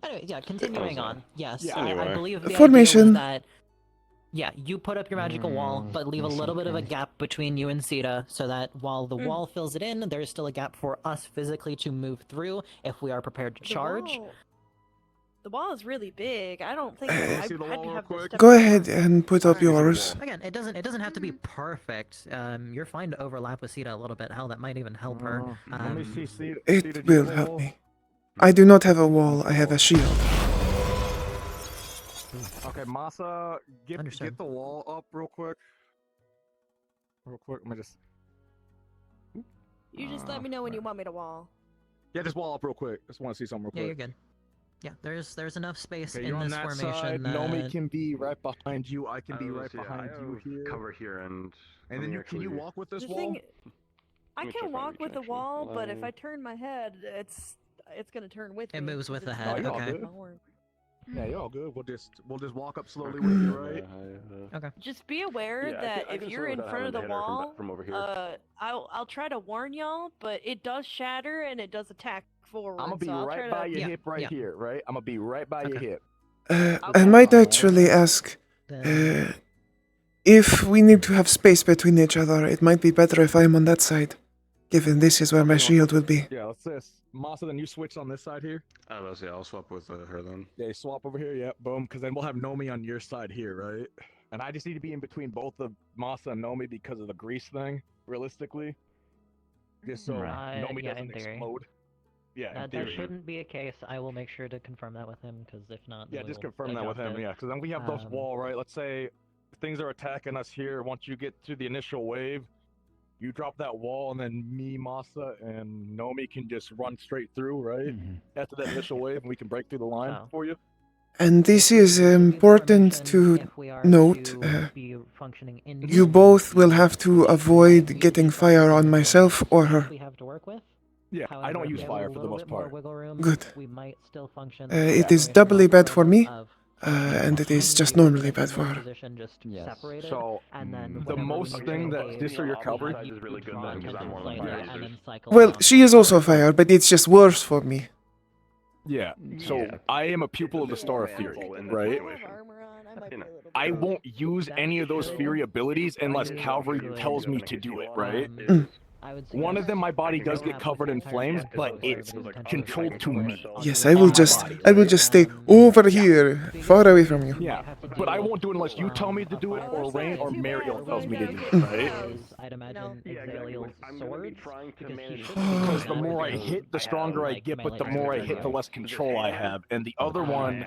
O: Anyway, yeah, continuing on. Yes,
I: Yeah.
O: I
D: Anyway.
O: believe the
A: Formation.
O: idea was that Yeah, you put up your magical wall, but leave a little bit of a gap between you and Seeta, so that while the wall fills it in, there's still a gap for us physically to move through if we are prepared to charge.
E: The wall is really big. I don't think I'd have to step
A: Go
E: around.
A: ahead and put up yours.
O: Again, it doesn't have to be perfect. You're fine to overlap with Seeta a little bit. Hell, that might even help her.
I: Let me see, Seeta.
A: It will help me. I do not have a wall, I have a shield.
I: Okay, Masa, get the wall up real quick. Let me just.
E: You just let me know when you want me to wall.
I: Yeah, just wall up real quick. Just want to see something real quick.
O: Yeah, you're good. Yeah, there's enough space
I: Okay,
O: in
I: you're on
O: this
I: that
O: formation.
I: side. Nomi can be right behind you. I can be right
R: Yeah,
I: behind you here.
R: Cover here and.
I: And then can you walk with this
E: The
I: wall?
E: thing, I
R: me
E: can
R: check my
E: walk
R: reach,
E: with the
R: actually.
E: wall, but if I turn my head, it's gonna turn with me.
O: It moves with the
E: It's
O: head,
E: not
O: okay.
E: my horn.
I: Yeah, you're all good. We'll just walk up slowly with you, right?
O: Okay.
E: Just be aware
R: Yeah,
E: that
R: I
E: if
R: can
E: you're
R: swim
E: in
R: without
E: front of the
R: having to hit her
E: wall,
R: from over here.
E: I'll try to warn y'all, but it does shatter and it does attack forward.
I: I'm gonna be
E: so I'll try
I: right
E: to...
I: by your hip right here, right? I'm gonna be right by your hip.
A: I might actually ask, if we need to have space between each other, it might be better if I'm on that side, given this is where my shield will be.
I: Yeah, let's this. Masa, then you switch on this side here.
R: Let's see, I'll swap with her then.
I: Yeah, you swap over here. Yeah, boom. Because then we'll have Nomi on your side here, right? And I just need to be in between both of Masa and Nomi because of the grease thing, realistically. Just so Nomi
O: yeah,
I: doesn't
O: in theory.
I: explode. Yeah, in
O: That
I: theory.
O: shouldn't be a case. I will make sure to confirm that with him, because if not, then
I: Yeah,
O: we
I: just
O: will
I: confirm that with
O: adjust
I: him.
O: it.
I: Yeah, because then we have those wall, right? Let's say things are attacking us here. Once you get to the initial wave, you drop that wall, and then me, Masa, and Nomi can just run straight through, right? After that initial wave, and we can break through the line for you.
A: And this is important to note.
O: Be functioning in
A: You both will have to avoid getting fire on myself or her.
O: we have to work with.
I: Yeah,
O: However,
I: I don't
O: if
I: use
O: we have
I: fire
O: a
I: for the
O: little
I: most
O: bit more
I: part.
O: wiggle room,
A: Good.
O: we might still function.
A: It is doubly bad for me, and it is just normally bad for her.
I: So the most thing that just so you're covered.
R: Is really good then because I'm more like
A: Well, she is also fire, but it's just worse for me.
I: Yeah. So I am a pupil of the Star of Fury, right? I won't use any of those Fury abilities unless Calvary tells me to do it, right? One of them, my body does get covered in flames, but it's controlled to me.
A: Yes, I will just stay over here, far away from you.
I: Yeah, but I won't do it unless you tell me to do it, or Rain or Mariel tells me to do it, right?
O: I'd imagine Exaliel's sword,
I: Because the more I hit, the stronger I get, but the more I hit, the less control I have. And the other one,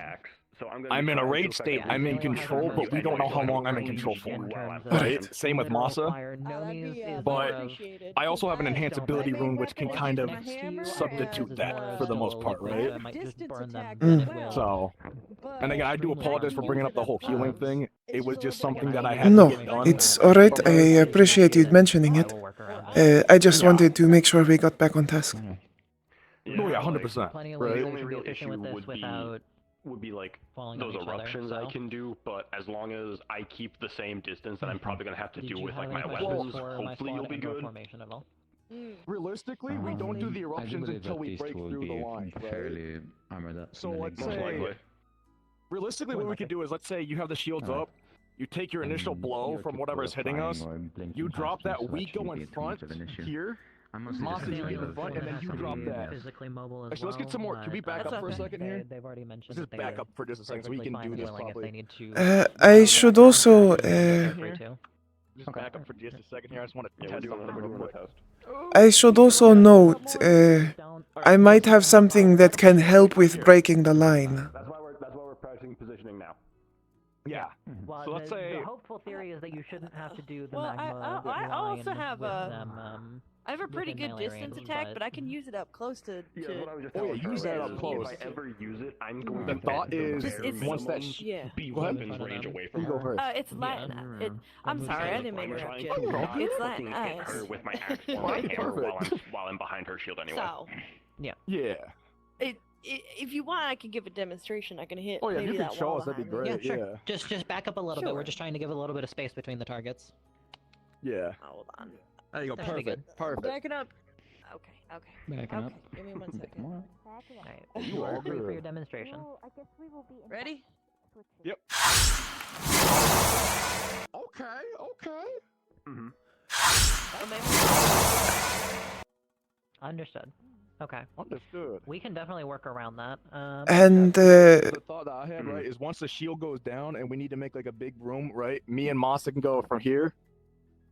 I: I'm in a rage state, I'm in control, but we don't know how long I'm in control for. Right? Same with Masa. But I also have an enhanced ability rune which can kind of substitute that for the most part, right? So, and again, I do apologize for bringing up the whole healing thing. It was just something that I had
A: No,
I: to get done.
A: it's alright. I appreciate you mentioning it. I just wanted to make sure we got back on task.
I: Oh yeah, 100%.
R: The only real issue would be like those eruptions I can do, but as long as I keep the same distance that I'm probably gonna have to do with like my weapons, hopefully you'll be good.
I: Realistically, we don't do the eruptions until we break through the line, right? So let's say, realistically, what we could do is, let's say you have the shields up, you take your initial blow from whatever is hitting us, you drop that, we go in front here, Masa, you get in front, and then you drop that. Actually, let's get some more. Can we back up for a second here?
O: They've already mentioned
I: Let's just back up for just a second so we can do this properly.
A: I should also.
I: Just back up for just a second here. I just want to test something real quick.
A: I should also note. I might have something that can help with breaking the line.
R: That's why we're practicing positioning now.
I: Yeah.
O: Well,
I: so let's say
O: the hopeful theory is that you shouldn't have to do the
E: Well,
O: magma
E: I also
O: line
E: have
O: with
E: a.
O: them,
E: I have a pretty
O: within
E: good
O: melee
E: distance
O: range,
E: attack, but I can use it up close to.
R: Yeah, what I was just
I: Oh yeah,
R: telling
I: use
R: her
I: that
R: is
I: up close.
R: If I ever use it, I'm going
I: The
R: to
I: thought is, once that
R: be
I: go ahead.
R: weapons range away from
I: You go
R: her.
I: first.
E: It's Latin. I'm sorry, I didn't mean to interrupt you. It's Latin
R: Hit her with my axe or my hammer while I'm behind her shield anyway.
E: So.
O: Yeah.
I: Yeah.
E: If you want, I can give a demonstration. I can hit.
I: Oh yeah,
E: maybe
I: you can
E: that
I: show
E: wall
I: us. That'd be
E: behind me.
I: great.
O: Yeah, sure. Just back up a little bit. We're just trying to give a little bit of space between the targets.
I: Yeah.
E: Hold on.
I: There you go.
O: That should be
I: Perfect. Perfect.
E: Back it up. Okay.
H: Backing up.
E: Give me 1 second.
O: Alright,
I: You
O: you
I: are
O: are free for
I: good.
O: your demonstration.
E: Ready?
I: Yep.
O: Understood. Okay.
I: Understood.
O: We can definitely work around that.
A: And
I: The thought that I had, right, is once the shield goes down and we need to make like a big room, right? Me and Masa can go from here,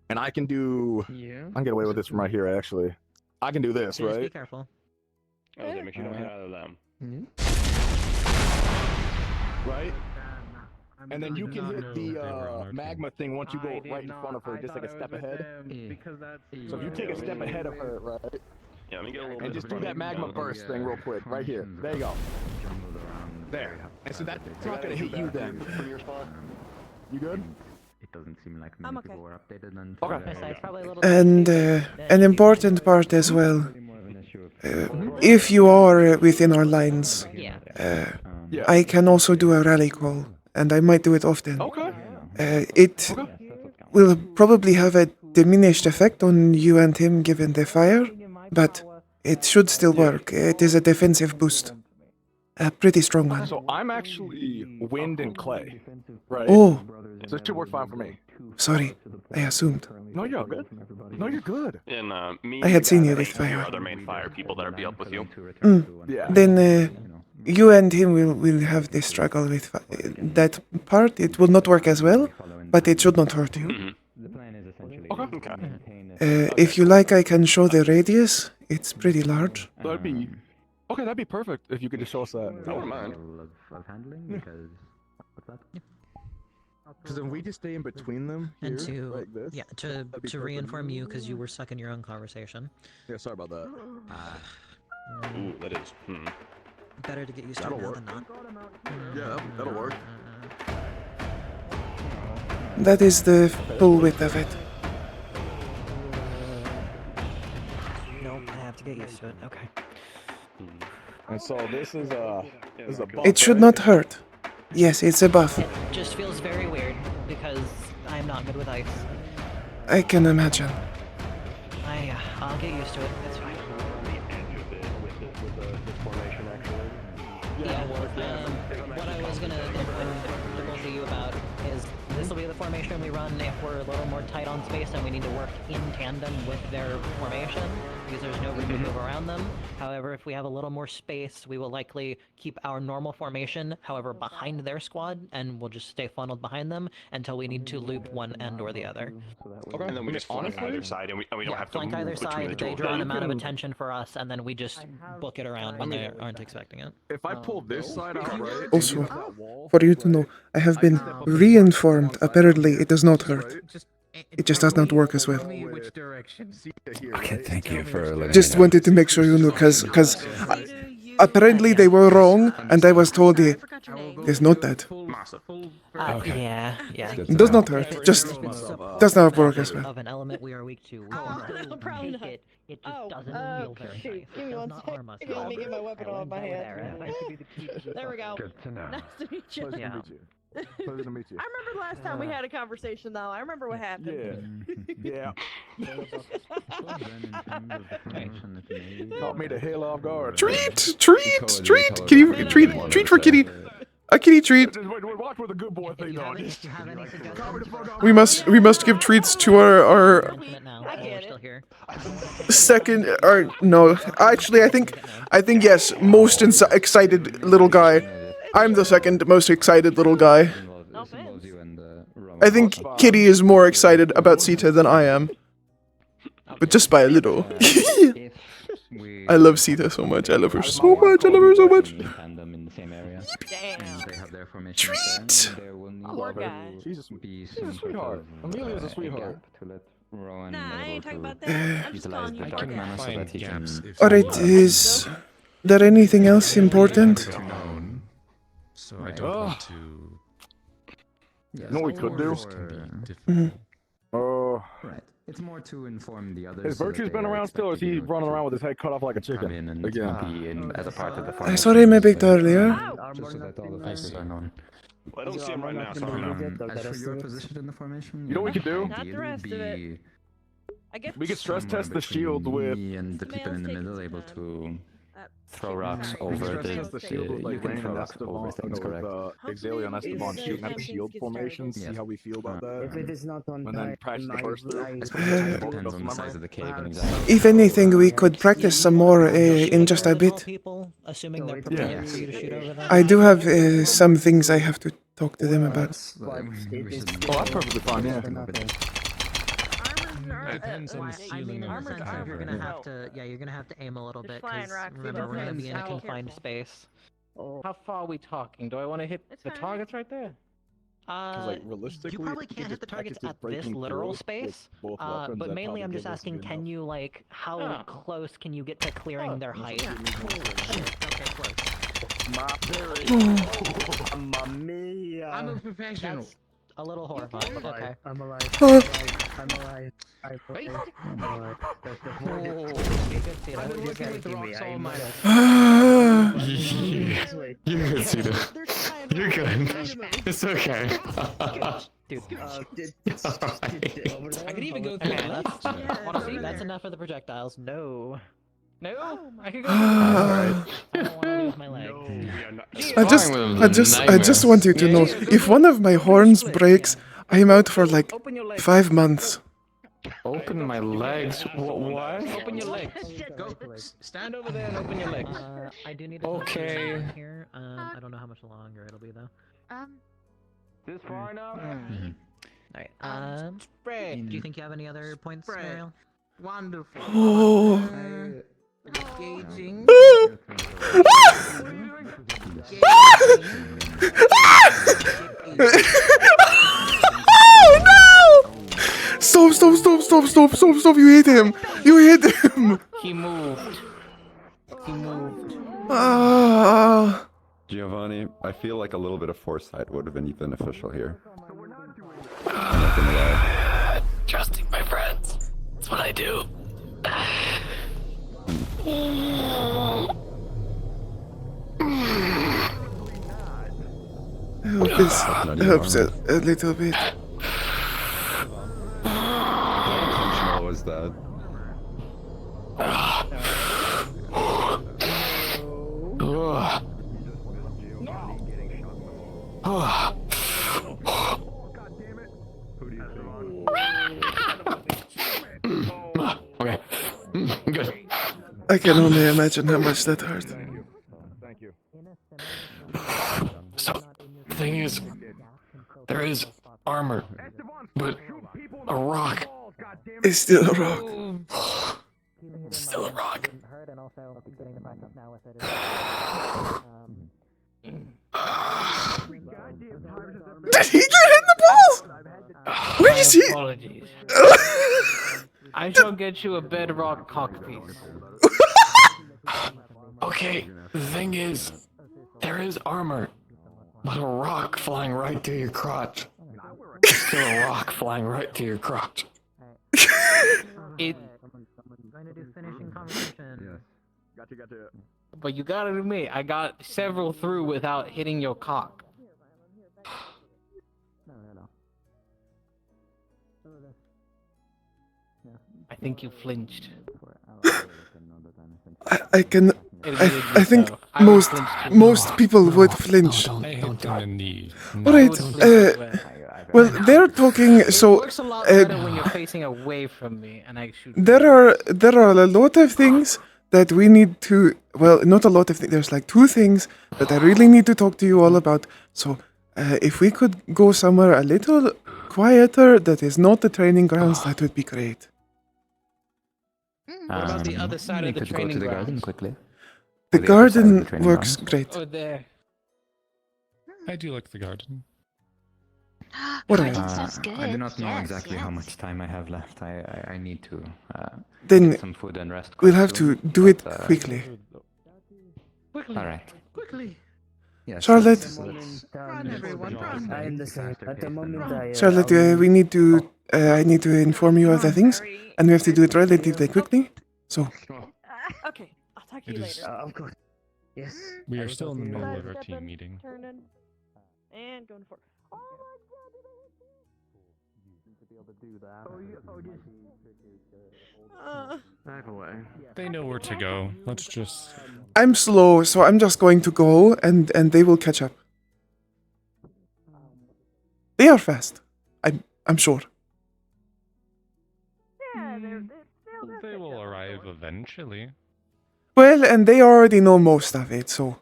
I: and I can do.
J: Yeah.
I: I can get away with this from right here, actually. I can do this,
O: just
I: right?
O: be careful.
R: I was make sure you don't hit either of them.
I: Right? And then you can hit the magma thing once you go right in front of her, just like a step ahead. So if you take a step ahead of her, right?
R: Yeah, let me get a little
I: And
R: bit
I: just
R: of
I: do that
R: front.
I: magma burst thing real quick, right here. There you go. There. And so that's not gonna hit you then.
R: From your spot.
I: You good?
H: It doesn't seem like
E: I'm
H: many
E: okay.
H: people were updated on
I: Okay.
O: It's probably a little
A: And an important part as well. If you are within our lines, I can also do a rally call, and I might do it often. It will probably have a diminished effect on you and him given the fire, but it should still work. It is a defensive boost. A pretty strong one.
I: So I'm actually wind and clay, right?
A: Oh.
I: So it should work fine for me.
A: Sorry, I assumed.
I: No, you're good. No, you're good.
R: And me
A: I had
R: the
A: seen
R: guy
A: you
R: that
A: with
R: makes your
A: fire.
R: other main fire people that'll be up with you.
I: Yeah.
A: Then you and him will have this struggle with that part. It will not work as well, but it should not hurt you. If you like, I can show the radius. It's pretty large.
I: That'd be okay. That'd be perfect if you could just show us that.
R: I wouldn't mind.
I: Because then we just stay in between them here,
O: And to
I: like this.
O: yeah, to
I: That'd be perfect.
O: reinform you because you were stuck in your own conversation.
I: Yeah, sorry about that.
R: Ooh, that is.
O: Better to get used to
I: That'll
O: it now
I: work.
O: than not.
I: Yeah, that'll work.
A: That is the full width of it.
O: Nope, I have to get used to it. Okay.
I: And so this is a buff,
A: It should
I: right?
A: not hurt. Yes, it's a buff.
O: It just feels very weird because I'm not good with ice.
A: I can imagine.
O: I'll get used to it. It's fine. Yeah, what I was gonna inform the both of you about is this will be the formation we run if we're a little more tight on space and we need to work in tandem with their formation because there's no room to move around them. However, if we have a little more space, we will likely keep our normal formation, however, behind their squad, and we'll just stay funneled behind them until we need to loop one end or the other.
R: Okay. And then we just flank either side, and we don't have to
O: Flank
R: move
O: either
R: between
O: side,
R: the two
O: they
R: of
O: draw
R: them.
O: an amount of attention for us, and then we just book it around when they aren't expecting it.
I: If I pull this side out, right?
A: Also, for you to know, I have been reinformed. Apparently, it does not hurt. It just does not work as well.
H: Okay, thank you for letting
A: Just
H: me know.
A: wanted to make sure you knew, because apparently they were wrong, and I was told it's not that.
O: Yeah.
A: It does not hurt. Just does not work as well.
O: Of an element we are weak to. We
E: no problem.
O: take it. It just doesn't feel very
E: Shoot,
O: nice.
E: give me
O: It does
E: one
O: not
E: sec.
O: harm us.
E: Let me get my weapon off my hand.
O: There.
E: There we go.
H: Good to know.
E: Nice to meet you.
I: Pleasure to meet you. Pleasure to meet you.
E: I remember the last time we had a conversation, though. I remember what happened.
I: Yeah. Caught me the hell off guard.
A: Treat! Kitty, treat for Kitty. A kitty treat.
I: Watch with the good boy thing on.
A: We must give treats to our second, or no, actually I think yes, most excited little guy. I'm the second most excited little guy. I think Kitty is more excited about Seeta than I am, but just by a little. I love Seeta so much. I love her so much. I love her so much. Treat!
E: Poor guy.
I: She's a sweetheart. Amelia's a sweetheart.
E: Nah, I ain't talking about that. I'm just calling you poor guy.
A: Alright, is there anything else important?
W: So I don't want to.
I: You know what we could do?
H: Right. It's more to inform the others.
I: Has Virtue's been around still, or is he running around with his head cut off like a chicken?
H: Again, as a part of the
A: I saw him a bit earlier.
H: just so that all the factors are known.
R: Well, I don't see him right now, so
H: As for your position in the formation,
I: You know what we could do?
E: Not the rest of it. I guess
I: We could stress test the shield with.
H: me and the people in the middle able to throw rocks over the. You can throw rocks over things, correct?
I: Exalia and Esteban shooting at the shield formation, see how we feel about that.
B: If it is not on
I: And then practice the burst through.
H: It depends on the size of the cave and exactly.
A: If anything, we could practice some more in just a bit.
O: People, assuming they're prepared for you to shoot over them.
A: I do have some things I have to talk to them about.
I: Oh, that's perfectly fine, yeah.
W: Depends on the ceiling of the cavern.
O: You're gonna have to, you're gonna have to aim a little bit because remember we're gonna be in a confined space.
V: How far are we talking? Do I want to hit the targets right there?
I: Like, realistically,
O: you probably can't hit the targets at this literal space, but mainly I'm just asking, can you, like, how close can you get to clearing their height? Okay, close.
B: Mamma mia!
V: I'm a professional.
O: That's a little horrifying, but okay.
B: I'm alive. I'm alive. I'm alive.
W: You're good, Seeta. You're good. It's okay.
O: Dude. I could even go through that. That's enough of the projectiles. No.
V: No, I could go.
O: I don't want to lose my leg.
A: I just want you to know, if one of my horns breaks, I'm out for like 5 months.
J: Open my legs? What?
V: Open your legs. Go. Stand over there and open your legs.
O: I do need to
J: Okay.
O: Here. I don't know how much longer it'll be though.
V: This far enough?
O: Alright.
V: Spread.
O: Do you think you have any other points, Mariel?
V: Wonderful.
A: Oh.
V: Engaging.
A: Oh no! Stop! You hit him! You hit him!
V: He moved.
A: Ah.
N: Giovanni, I feel like a little bit of foresight would have been beneficial here. I'm not gonna lie.
C: Trusting my friends. That's what I do.
A: I hope this helps a little bit.
N: How was that?
C: Okay. Good.
A: I can only imagine how much that hurt.
I: Thank you.
C: So, the thing is, there is armor, but a rock.
A: It's still a rock.
C: Still a rock.
A: Did he get hit in the balls? Where is he?
V: Apologies. I shall get you a bedrock cockpiece.
C: Okay, the thing is, there is armor, but a rock flying right through your crotch. Still a rock flying right through your crotch.
V: It.
I: Gotcha.
V: But you gotta admit, I got several through without hitting your cock. I think you flinched.
A: I think most people would flinch. Alright, well, they're talking, so
V: It works a lot better when you're facing away from me and I shoot.
A: there are a lot of things that we need to, well, not a lot of things, there's like 2 things that I really need to talk to you all about. So, if we could go somewhere a little quieter that is not the training grounds, that would be great.
V: What about the other side of the training
H: go to the
V: grounds?
H: garden quickly.
A: The garden works great.
V: Oh, there.
W: I do like the garden.
A: What
H: I do not know exactly how much time I have left. I need to
A: Then
H: get some food and rest.
A: we'll
H: quite
A: have
H: soon,
A: to do it
H: but,
A: quickly.
V: Quickly.
H: All right.
V: Quickly.
H: Yes,
A: Charlotte.
B: I'm the same. At the moment,
A: Charlotte, we need to, I need to inform you of the things, and we have to do it relatively quickly. So,
E: Okay, I'll talk to you
W: It is-
E: later.
B: Of course. Yes.
W: We are still in the middle of our team meeting.
E: Turning and going for. Oh
P: to be able to do that.
W: Back away. They know where to go. Let's just.
A: I'm slow, so I'm just going to go, and they will catch up. They are fast. I'm sure.
W: They will arrive eventually.
A: Well, and they already know most of it, so.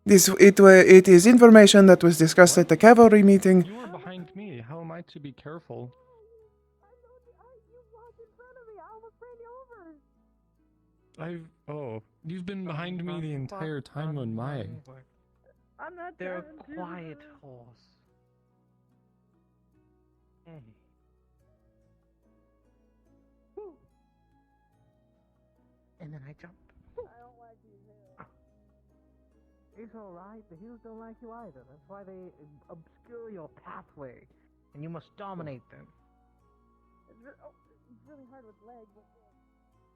A: It is information that was discussed at the cavalry meeting.
W: You are behind me. How am I to be careful? You've been behind me the entire time on mine.
L: I'm not. They're a quiet horse. Hey. And then I jump. I don't like these hills. It's alright, the hills don't like you either. That's why they obscure your pathway. And you must dominate them. It's really hard with legs.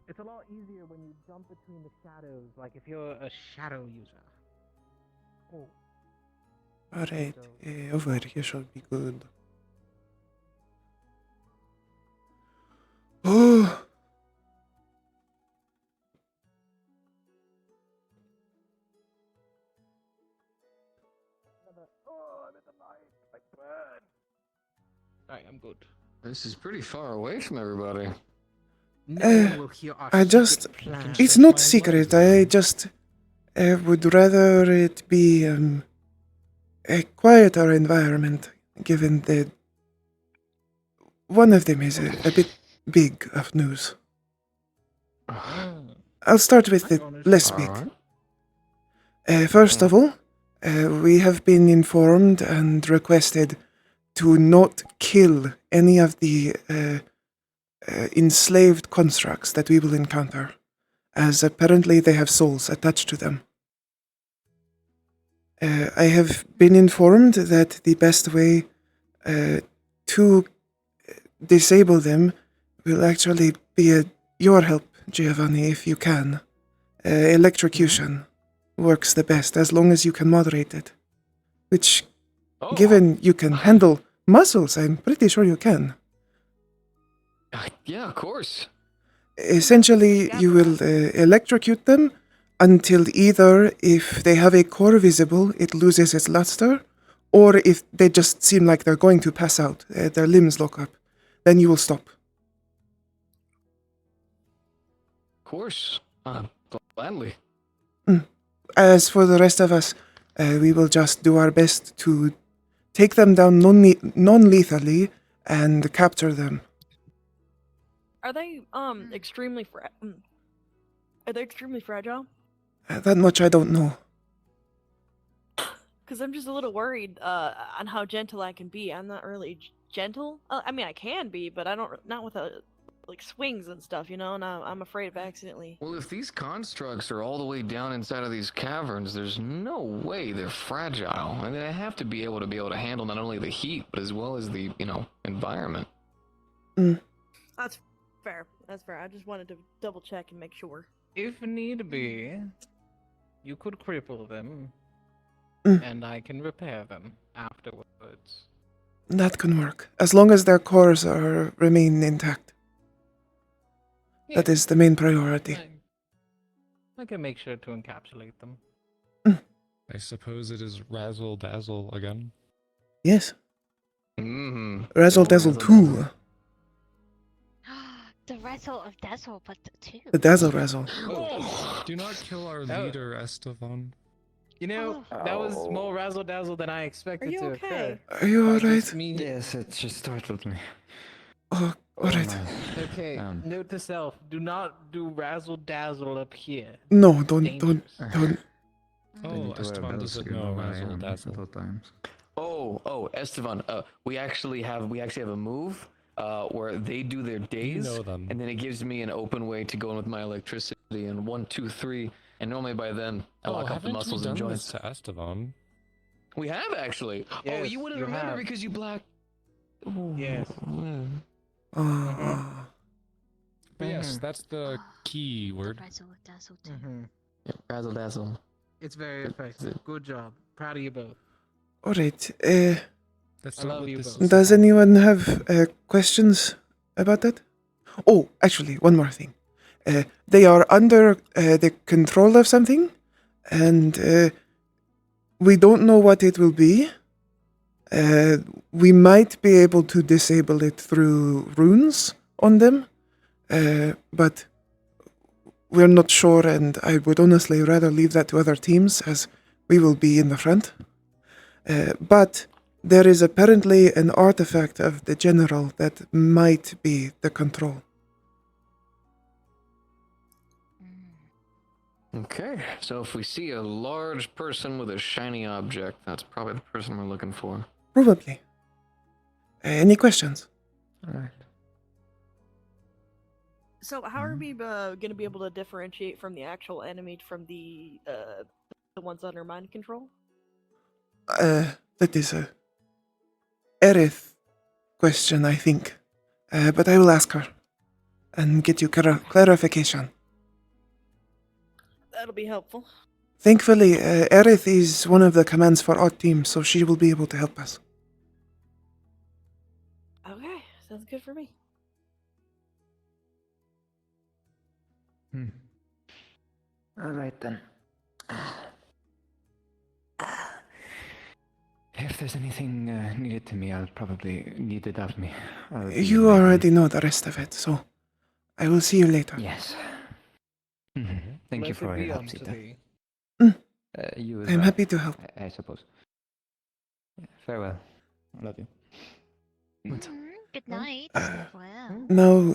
L: It's a lot easier when you jump between the shadows, like if you're a shadow user. Oh.
A: Alright, over here should be good. Oh!
L: Alright, I'm good.
J: This is pretty far away from everybody.
A: I just. It's not secret. I just would rather it be a quieter environment, given that one of them is a bit big of news. I'll start with the less big. First of all, we have been informed and requested to not kill any of the enslaved constructs that we will encounter, as apparently they have souls attached to them. I have been informed that the best way to disable them will actually be your help, Giovanni, if you can. Electrocution works the best, as long as you can moderate it. Which, given you can handle muscles, I'm pretty sure you can.
J: Yeah, of course.
A: Essentially, you will electrocute them until either, if they have a core visible, it loses its luster, or if they just seem like they're going to pass out, their limbs lock up, then you will stop.
J: Of course. Gladly.
A: As for the rest of us, we will just do our best to take them down non-lethally and capture them.
E: Are they extremely fragile?
A: That much I don't know.
E: Because I'm just a little worried on how gentle I can be. I'm not really gentle. I mean, I can be, but not with like swings and stuff, you know. And I'm afraid of accidentally.
J: Well, if these constructs are all the way down inside of these caverns, there's no way they're fragile. I mean, they have to be able to handle not only the heat, but as well as the environment.
E: That's fair. That's fair. I just wanted to double check and make sure.
L: If need be, you could cripple them, and I can repair them afterwards.
A: That can work, as long as their cores remain intact. Yeah. That is the main priority.
L: I can make sure to encapsulate them.
W: I suppose it is Razzle Dazzle again.
A: Yes. Razzle Dazzle 2.
M: The Razzle of Dazzle, but 2.
A: The Dazzle Razzle.
W: Oh, do not kill our leader, Esteban.
L: You know, that was more Razzle Dazzle than I expected to occur.
A: Are you alright?
H: Yes, it just startled me.
A: Oh, alright.
L: Okay, note to self, do not do Razzle Dazzle up here.
A: No, don't.
W: Oh, Esteban doesn't know Razzle Dazzle.
J: Oh, Esteban, we actually have a move where they do their days, and then it gives me an open way to go in with my electricity, and 1, 2, 3, and normally by then I lock up the muscles and joints.
W: To Esteban?
J: We have actually.
L: Yes,
J: you wouldn't remember because you black. Ooh.
L: Yes.
W: But yes, that's the key word.
M: Razzle Dazzle 2.
J: Yeah, Razzle Dazzle.
L: It's very effective. Good job. Proud of you both.
A: Alright,
W: That's
V: I
W: not
V: love
W: what
V: you
W: this
V: both.
W: is
A: Does
W: about.
A: anyone have questions about that? Oh, actually, one more thing. They are under the control of something, and we don't know what it will be. We might be able to disable it through runes on them, but we're not sure, and I would honestly rather leave that to other teams, as we will be in the front. But there is apparently an artifact of the general that might be the control.
J: Okay, so if we see a large person with a shiny object, that's probably the person we're looking for.
A: Probably. Any questions?
J: Alright.
E: So how are we gonna be able to differentiate from the actual enemy from the ones under mind control?
A: That is a Aerith question, I think. But I will ask her and get you clarification.
E: That'll be helpful.
A: Thankfully, Aerith is one of the commands for our team, so she will be able to help us.
E: Okay, sounds good for me.
H: Alright then. If there's anything needed to me, I'll probably need it of me.
A: You already know the rest of it, so I will see you later.
H: Yes. Thank you for your help, Seeta. You as
A: I'm
H: well,
A: happy to help.
H: I suppose. Farewell. I love you.
M: Good night. Wow.
A: Now,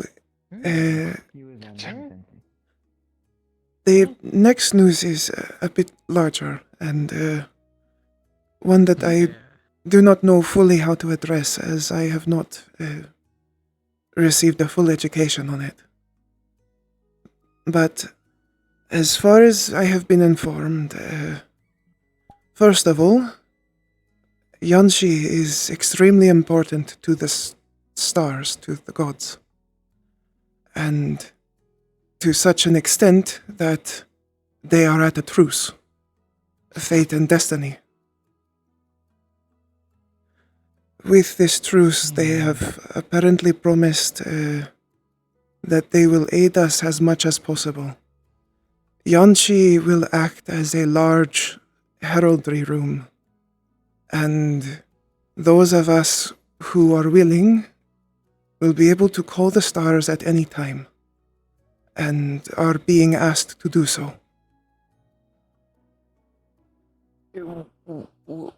A: the next news is a bit larger, and one that I do not know fully how to address, as I have not received a full education on it. But as far as I have been informed, first of all, Yanshi is extremely important to the stars, to the gods. And to such an extent that they are at a truce. Fate and destiny. With this truce, they have apparently promised that they will aid us as much as possible. Yanshi will act as a large heraldry room, and those of us who are willing will be able to call the stars at any time, and are being asked to do so.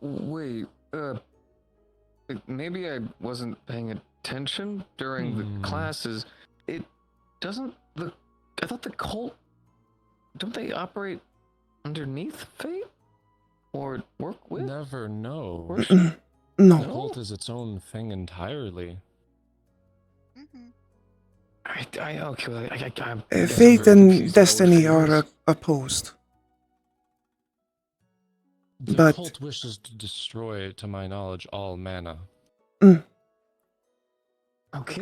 J: Wait, maybe I wasn't paying attention during the classes. It doesn't look. I thought the cult. Don't they operate underneath Fate? Or work with?
W: Never know.
A: No.
W: The cult is its own thing entirely.
J: I'm
A: Fate and destiny are opposed.
W: The
A: But
W: cult wishes to destroy, to my knowledge, all mana.
J: Okay,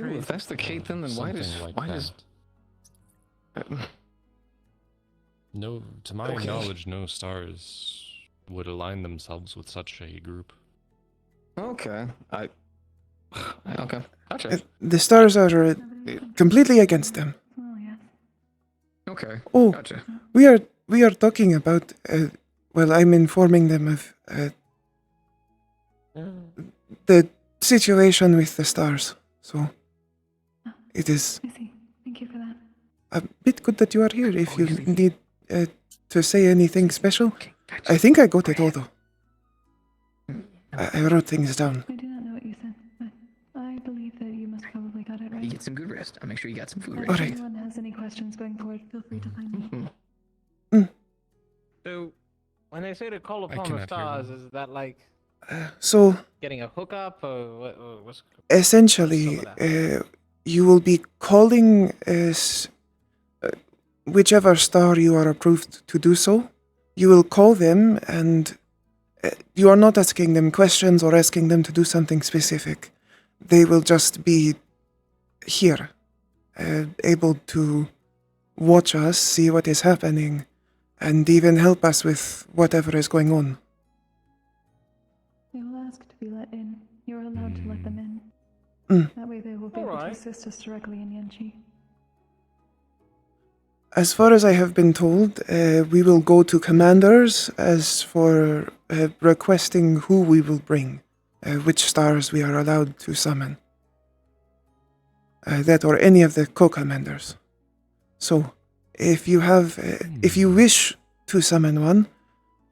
J: well, if that's the case, then why does
W: No, to my
J: Okay.
W: knowledge, no stars would align themselves with such a group.
J: Okay, okay, gotcha.
A: the stars are completely against them.
J: Okay,
A: Oh,
J: gotcha.
A: we are talking about. Well, I'm informing them of the situation with the stars. So it is
Q: Thank you for that.
A: a bit good that you are here. If you need to say anything special, I think I got it all though. I wrote things down.
Q: I do not know what you said, but I believe that you must probably got it right.
K: You get some good rest. I'll make sure you got some food
Q: If
K: ready.
Q: anyone has any questions going forward, feel free to find me.
V: So, when they say to call upon the
W: cannot hear
V: stars, is that like
A: So
V: getting a hookup or what's?
A: essentially, you will be calling whichever star you are approved to do so. You will call them, and you are not asking them questions or asking them to do something specific. They will just be here, able to watch us, see what is happening, and even help us with whatever is going on.
Q: They will ask to be let in. You are allowed to let them in. That way they will be able to assist us directly in Yanchi.
A: As far as I have been told, we will go to commanders as for requesting who we will bring, which stars we are allowed to summon. That or any of the co-commanders. So, if you have, if you wish to summon one,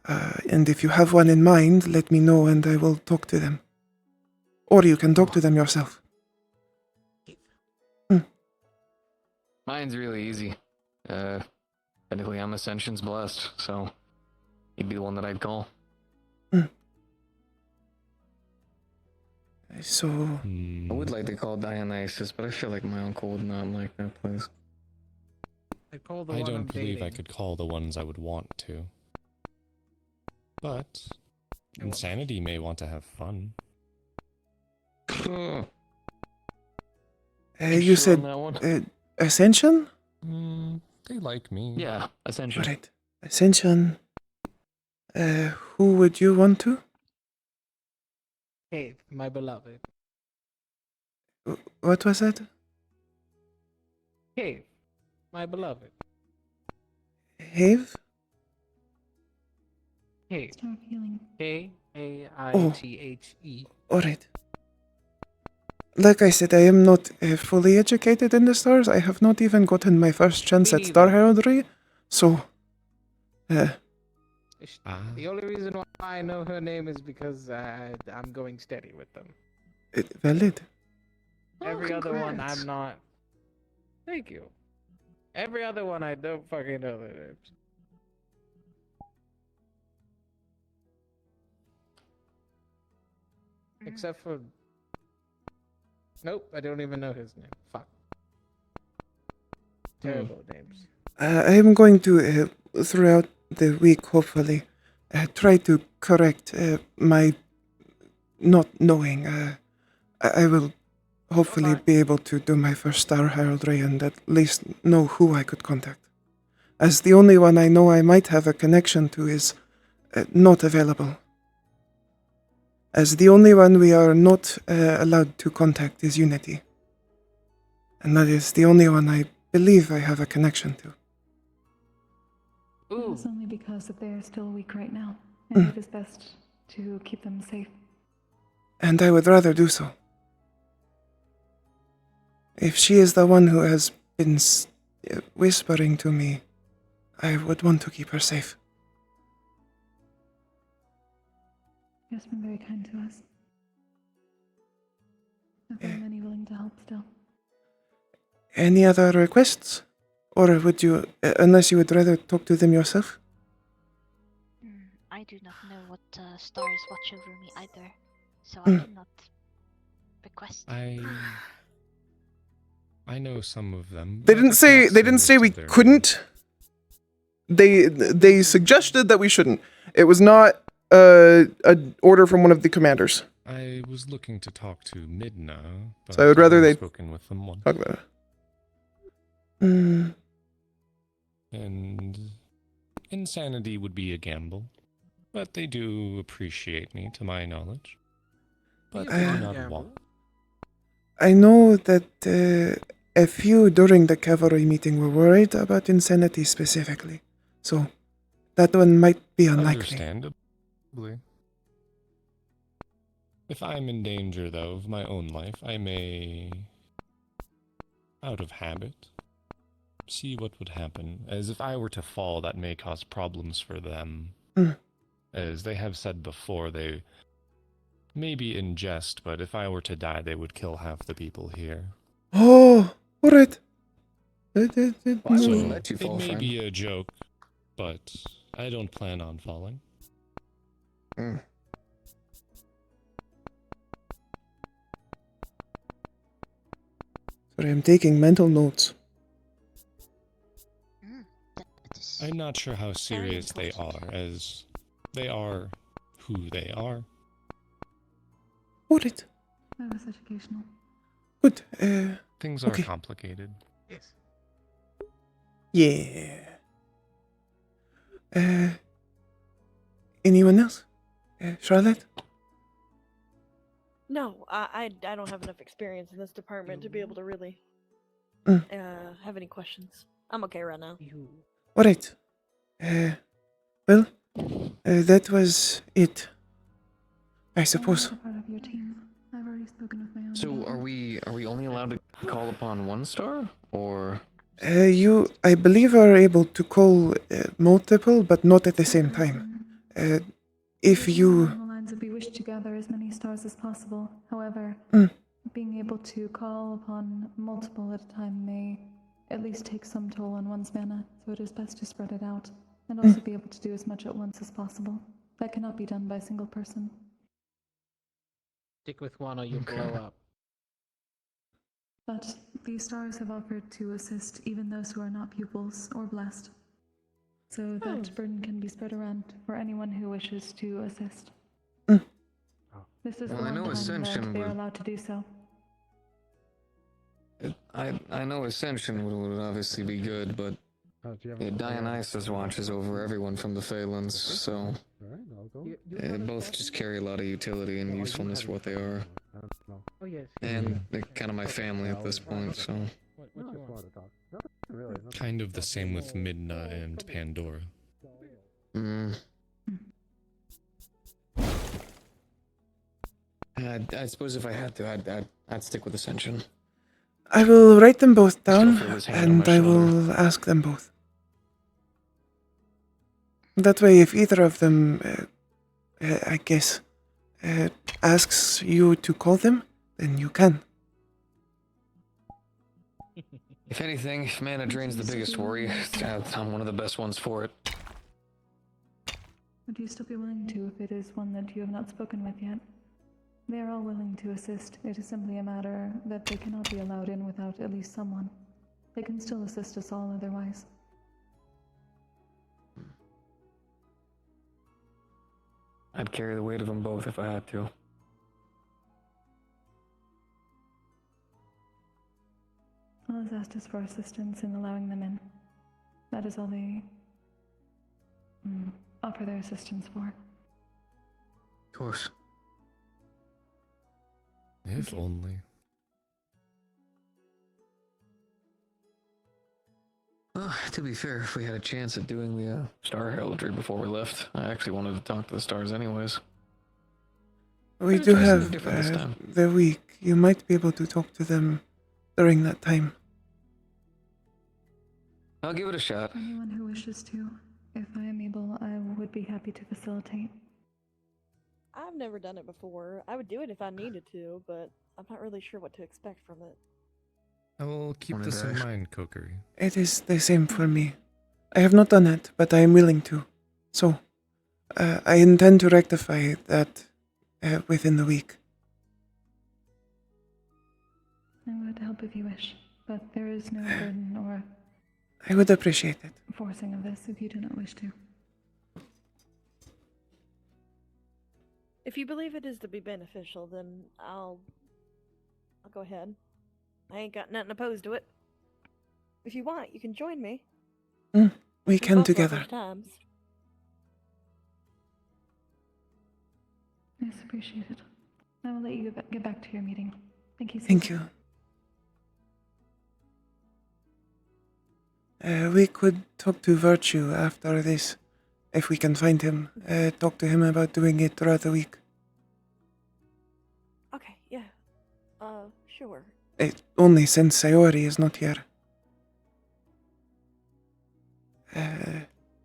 A: and if you have one in mind, let me know and I will talk to them. Or you can talk to them yourself.
J: Mine's really easy. Technically, I'm Ascension's blessed, so he'd be the one that I'd call.
A: So...
J: I would like to call Dionysus, but I feel like my uncle would not like that place.
W: I don't believe I could call the ones I would want to. But Insanity may want to have fun.
A: You said Ascension?
W: They like me.
J: Yeah, Ascension.
A: Alright. Ascension. Who would you want to?
L: Hey, my beloved.
A: What was that?
L: Hey, my beloved.
A: Have?
L: Hey.
Q: Start healing.
L: K-A-I-T-H-E.
A: Alright. Like I said, I am not fully educated in the stars. I have not even gotten my first chance at Star Heraldry, so...
L: The only reason why I know her name is because I'm going steady with them.
A: Valid.
L: Every other one I'm not. Thank you. Every other one I don't fucking know their names. Except for... Nope, I don't even know his name. Fuck. Terrible names.
A: I am going to, throughout the week, hopefully, try to correct my not knowing. I will hopefully be able to do my first Star Heraldry and at least know who I could contact. As the only one I know I might have a connection to is not available. As the only one we are not allowed to contact is Unity. And that is the only one I believe I have a connection to.
Q: It is only because that they are still weak right now, and it is best to keep them safe.
A: And I would rather do so. If she is the one who has been whispering to me, I would want to keep her safe.
Q: She has been very kind to us. There are many willing to help still.
A: Any other requests? Or would you, unless you would rather talk to them yourself?
M: I do not know what stars watch over me either, so I cannot request.
W: I know some of them.
A: They didn't say we couldn't. They suggested that we shouldn't. It was not an order from one of the commanders.
W: I was looking to talk to Midna, but
A: So I would rather they
W: spoken with them once.
A: talk about it.
W: And Insanity would be a gamble, but they do appreciate me, to my knowledge. But they do not want.
A: I know that a few during the cavalry meeting were worried about Insanity specifically, so that one might be unlikely.
W: Understandably. If I'm in danger, though, of my own life, I may, out of habit, see what would happen. As if I were to fall, that may cause problems for them. As they have said before, they may be in jest, but if I were to die, they would kill half the people here.
A: Oh, alright.
W: So, it may be a joke, but I don't plan on falling.
A: Sorry, I'm taking mental notes.
W: I'm not sure how serious they are, as they are who they are.
A: Alright.
Q: That was educational.
A: Good.
W: Things are
A: okay.
W: complicated.
L: Yes.
A: Yeah. Anyone else? Charlotte?
E: No, I don't have enough experience in this department to be able to really have any questions. I'm okay right now.
A: All right. Well, that was it. I suppose.
Q: Part of your team. I've already spoken with my own.
J: So are we only allowed to call upon one star, or?
A: You, I believe, are able to call multiple, but not at the same time. If you...
Q: Along the lines of we wish to gather as many stars as possible. However, being able to call upon multiple at a time may at least take some toll on one's mana, so it is best to spread it out, and also be able to do as much at once as possible. That cannot be done by a single person.
V: Stick with one or you blow up.
Q: But these stars have offered to assist even those who are not pupils or blessed, so that burden can be spread around for anyone who wishes to assist. This is the
J: Well, I know
Q: one time
J: Ascension
Q: that they are
J: would-
Q: allowed to do so.
J: I know Ascension would obviously be good, but Dionysus watches over everyone from the Phalanx, so they both just carry a lot of utility and usefulness for what they are.
V: Oh yes.
J: And they're kind of my family at this point, so.
W: Kind of the same with Midna and Pandora.
J: I suppose if I had to, I'd stick with Ascension.
A: I will write them both down,
J: feel his hand on
A: and
J: my
A: I
J: shoulder.
A: will ask them both. That way, if either of them, I guess, asks you to call them, then you can.
J: If anything, if mana drain's the biggest worry, I'm one of the best ones for it.
Q: Would you still be willing to if it is one that you have not spoken with yet? They are all willing to assist. It is simply a matter that they cannot be allowed in without at least someone. They can still assist us all otherwise.
J: I'd carry the weight of them both if I had to.
Q: All is asked is for assistance in allowing them in. That is all they offer their assistance for.
J: Of course.
W: If only.
J: Well, to be fair, if we had a chance at doing the Star Heraldry before we left, I actually wanted to talk to the stars anyways.
A: We
J: Let's
A: do
J: try something
A: have
J: different this time.
A: the week. You might be able to talk to them during that time.
J: I'll give it a shot.
Q: For anyone who wishes to, if I am able, I would be happy to facilitate.
E: I've never done it before. I would do it if I needed to, but I'm not really sure what to expect from it.
W: I will keep this in mind, Kokiri.
A: It is the same for me. I have not done it, but I am willing to. So, I intend to rectify that within the week.
Q: I would help if you wish, but there is no burden or
A: I would appreciate it.
Q: forcing of this if you do not wish to.
E: If you believe it is to be beneficial, then I'll go ahead. I ain't got nothing opposed to it. If you want, you can join me.
A: We can
E: Both
A: together.
E: first times.
Q: Yes, appreciate it. I will let you get back to your meeting. Thank you so
A: Thank
Q: much.
A: you. We could talk to Virtue after this, if we can find him. Talk to him about doing it throughout the week.
E: Okay, yeah. Sure.
A: Only since Sayori is not here.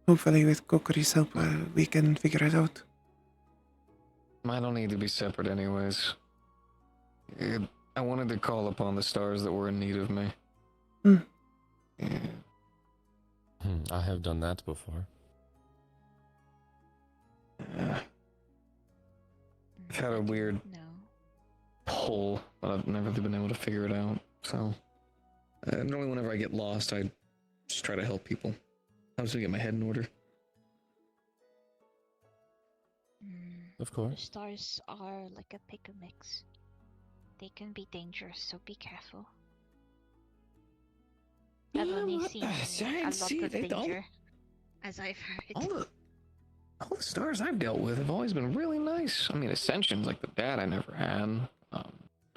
A: Hopefully with Kokori's help, we can figure it out.
J: Mine don't need to be separate anyways. I wanted to call upon the stars that were in need of me.
W: I have done that before.
J: I've had a weird pull, but I've never really been able to figure it out. So, normally whenever I get lost, I just try to help people. I was gonna get my head in order.
W: Of course.
M: The stars are like a pick a mix. They can be dangerous, so be careful. I've only seen a lot of danger, as I've heard.
J: All the stars I've dealt with have always been really nice. I mean, Ascension's like the dad I never had.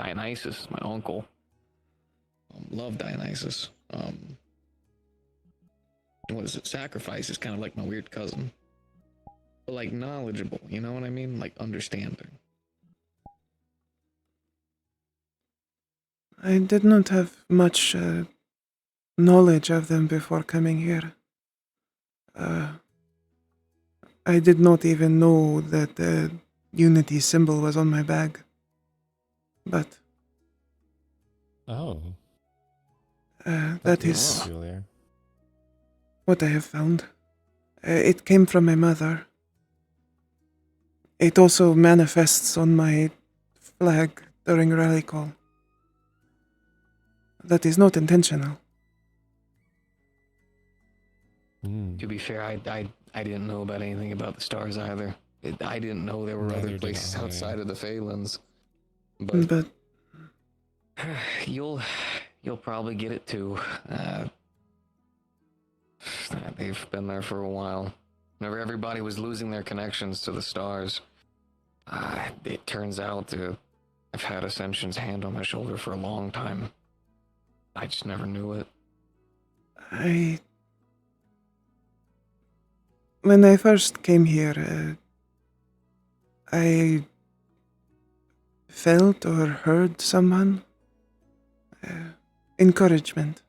J: Dionysus, my uncle. Love Dionysus. What is it? Sacrifice is kind of like my weird cousin. But like knowledgeable, you know what I mean? Like understanding.
A: I did not have much knowledge of them before coming here. I did not even know that the Unity symbol was on my bag. But...
W: Oh.
A: That is
W: peculiar.
A: what I have found. It came from my mother. It also manifests on my flag during rally call. That is not intentional.
J: To be fair, I didn't know about anything about the stars either. I didn't know there were other places outside of the Phalanx. But you'll probably get it too. They've been there for a while. Whenever everybody was losing their connections to the stars, it turns out I've had Ascension's hand on my shoulder for a long time. I just never knew it.
A: When I first came here, I felt or heard someone. Encouragement.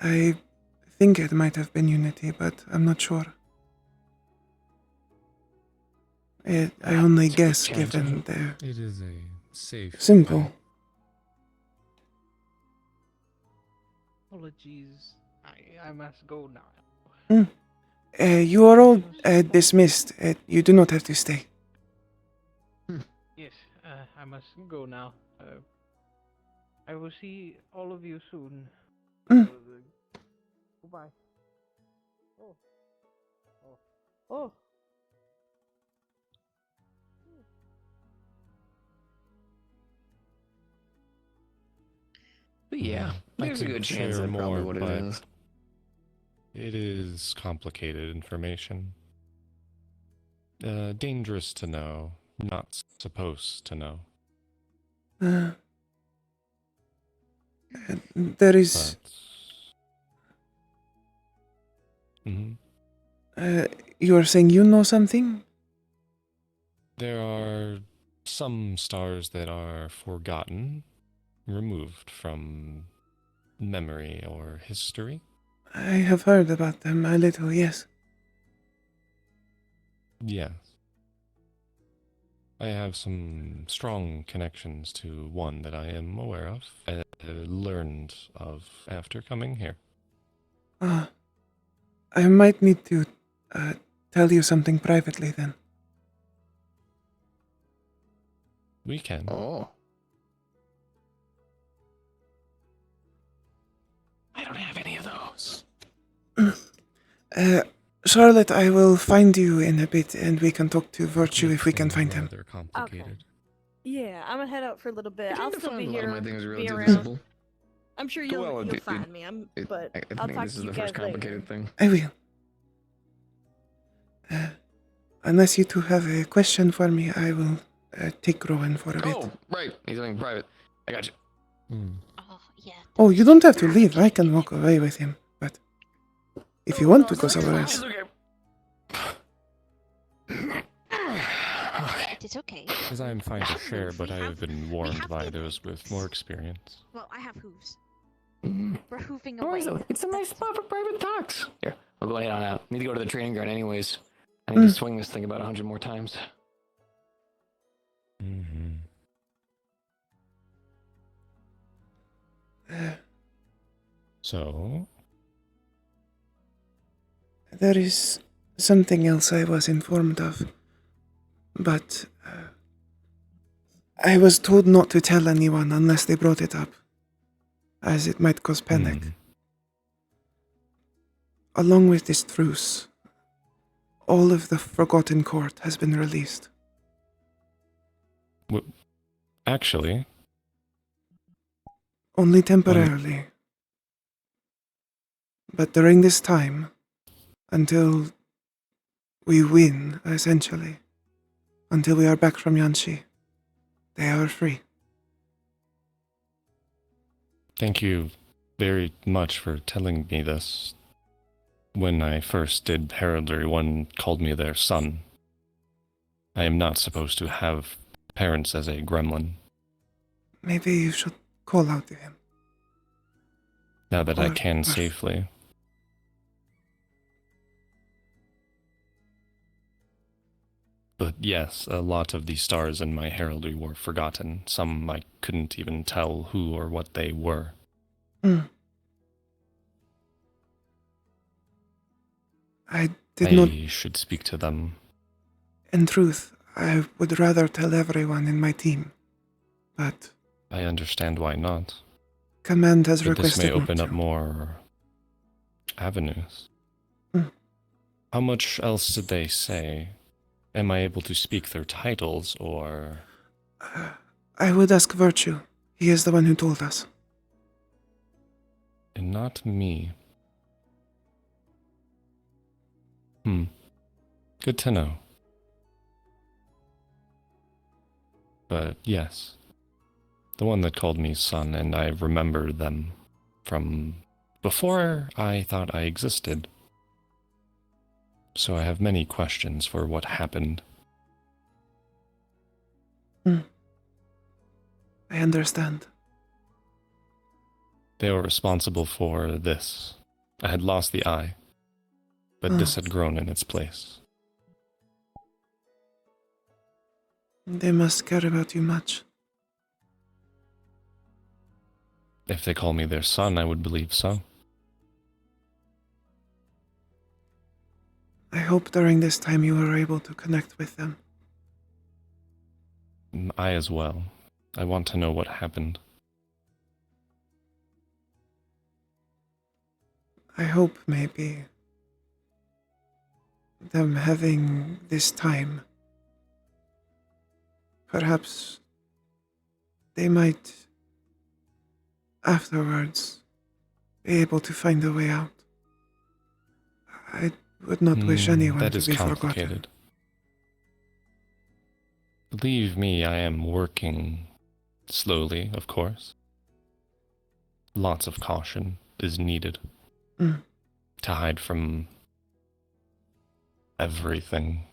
A: I think it might have been Unity, but I'm not sure. I only guess given the...
W: It is a safe...
A: Simple.
V: Apologies. I must go now.
A: You are all dismissed. You do not have to stay.
V: Yes, I must go now. I will see all of you soon. Goodbye. Oh.
J: But yeah, there's a good chance that's probably what it is.
W: It is complicated information. Dangerous to know, not supposed to know.
A: There is... You are saying you know something?
W: There are some stars that are forgotten, removed from memory or history.
A: I have heard about them a little, yes.
W: Yes. I have some strong connections to one that I am aware of, learned of after coming here.
A: I might need to tell you something privately then.
W: We can.
J: Oh. I don't have any of those.
A: Charlotte, I will find you in a bit and we can talk to Virtue if we can find him.
W: They're complicated.
E: Yeah, I'm gonna head out for a little bit. I'll still be
J: A lot
E: here.
J: of my things are
E: Be
J: really
E: around.
J: visible.
E: I'm sure you'll find me. But
J: I
E: I'll
J: think
E: talk
J: this
E: to
J: is
E: you
J: the
E: guys
J: first complicated
E: later.
J: thing.
A: I will. Unless you two have a question for me, I will take Rowan for a bit.
J: Oh, right. He's something private. I got you.
A: Oh, you don't have to leave. I can walk away with him. But if you want to go somewhere else.
M: It is okay.
W: As I am fine to share, but I have been warned by those with more experience.
M: Well, I have hooves.
J: Mm-hmm.
M: We're hooving
J: No
M: away.
J: worries, it's a nice spot for private talks. Here, we'll go ahead on out. Need to go to the training ground anyways. I need to swing this thing about 100 more times.
W: So?
A: There is something else I was informed of. But I was told not to tell anyone unless they brought it up, as it might cause panic. Along with this truce, all of the Forgotten Court has been released.
W: Well, actually...
A: Only temporarily. But during this time, until we win, essentially, until we are back from Yanshi, they are free.
W: Thank you very much for telling me this. When I first did heraldry, one called me their son. I am not supposed to have parents as a gremlin.
A: Maybe you should call out to him.
W: Now that I
A: Or-
W: can
A: or-
W: safely. But yes, a lot of the stars in my heraldry were forgotten. Some I couldn't even tell who or what they were.
A: I did not.
W: I should speak to them.
A: In truth, I would rather tell everyone in my team. But
W: I understand why not.
A: Command has
W: But this may
A: requested not
W: open
A: to.
W: up more avenues.
A: Hmm.
W: How much else did they say? Am I able to speak their titles, or...
A: I would ask Virtue. He is the one who told us.
W: And not me. Good to know. But yes, the one that called me son, and I remember them from before I thought I existed. So I have many questions for what happened.
A: I understand.
W: They were responsible for this. I had lost the eye, but this had grown in its place.
A: They must care about you much.
W: If they call me their son, I would believe so.
A: I hope during this time you were able to connect with them.
W: I as well. I want to know what happened.
A: I hope maybe them having this time, perhaps they might afterwards be able to find a way out. I would not wish anyone
W: that
A: to
W: is
A: be
W: complicated.
A: forgotten.
W: Believe me, I am working slowly, of course. Lots of caution is needed to hide from everything.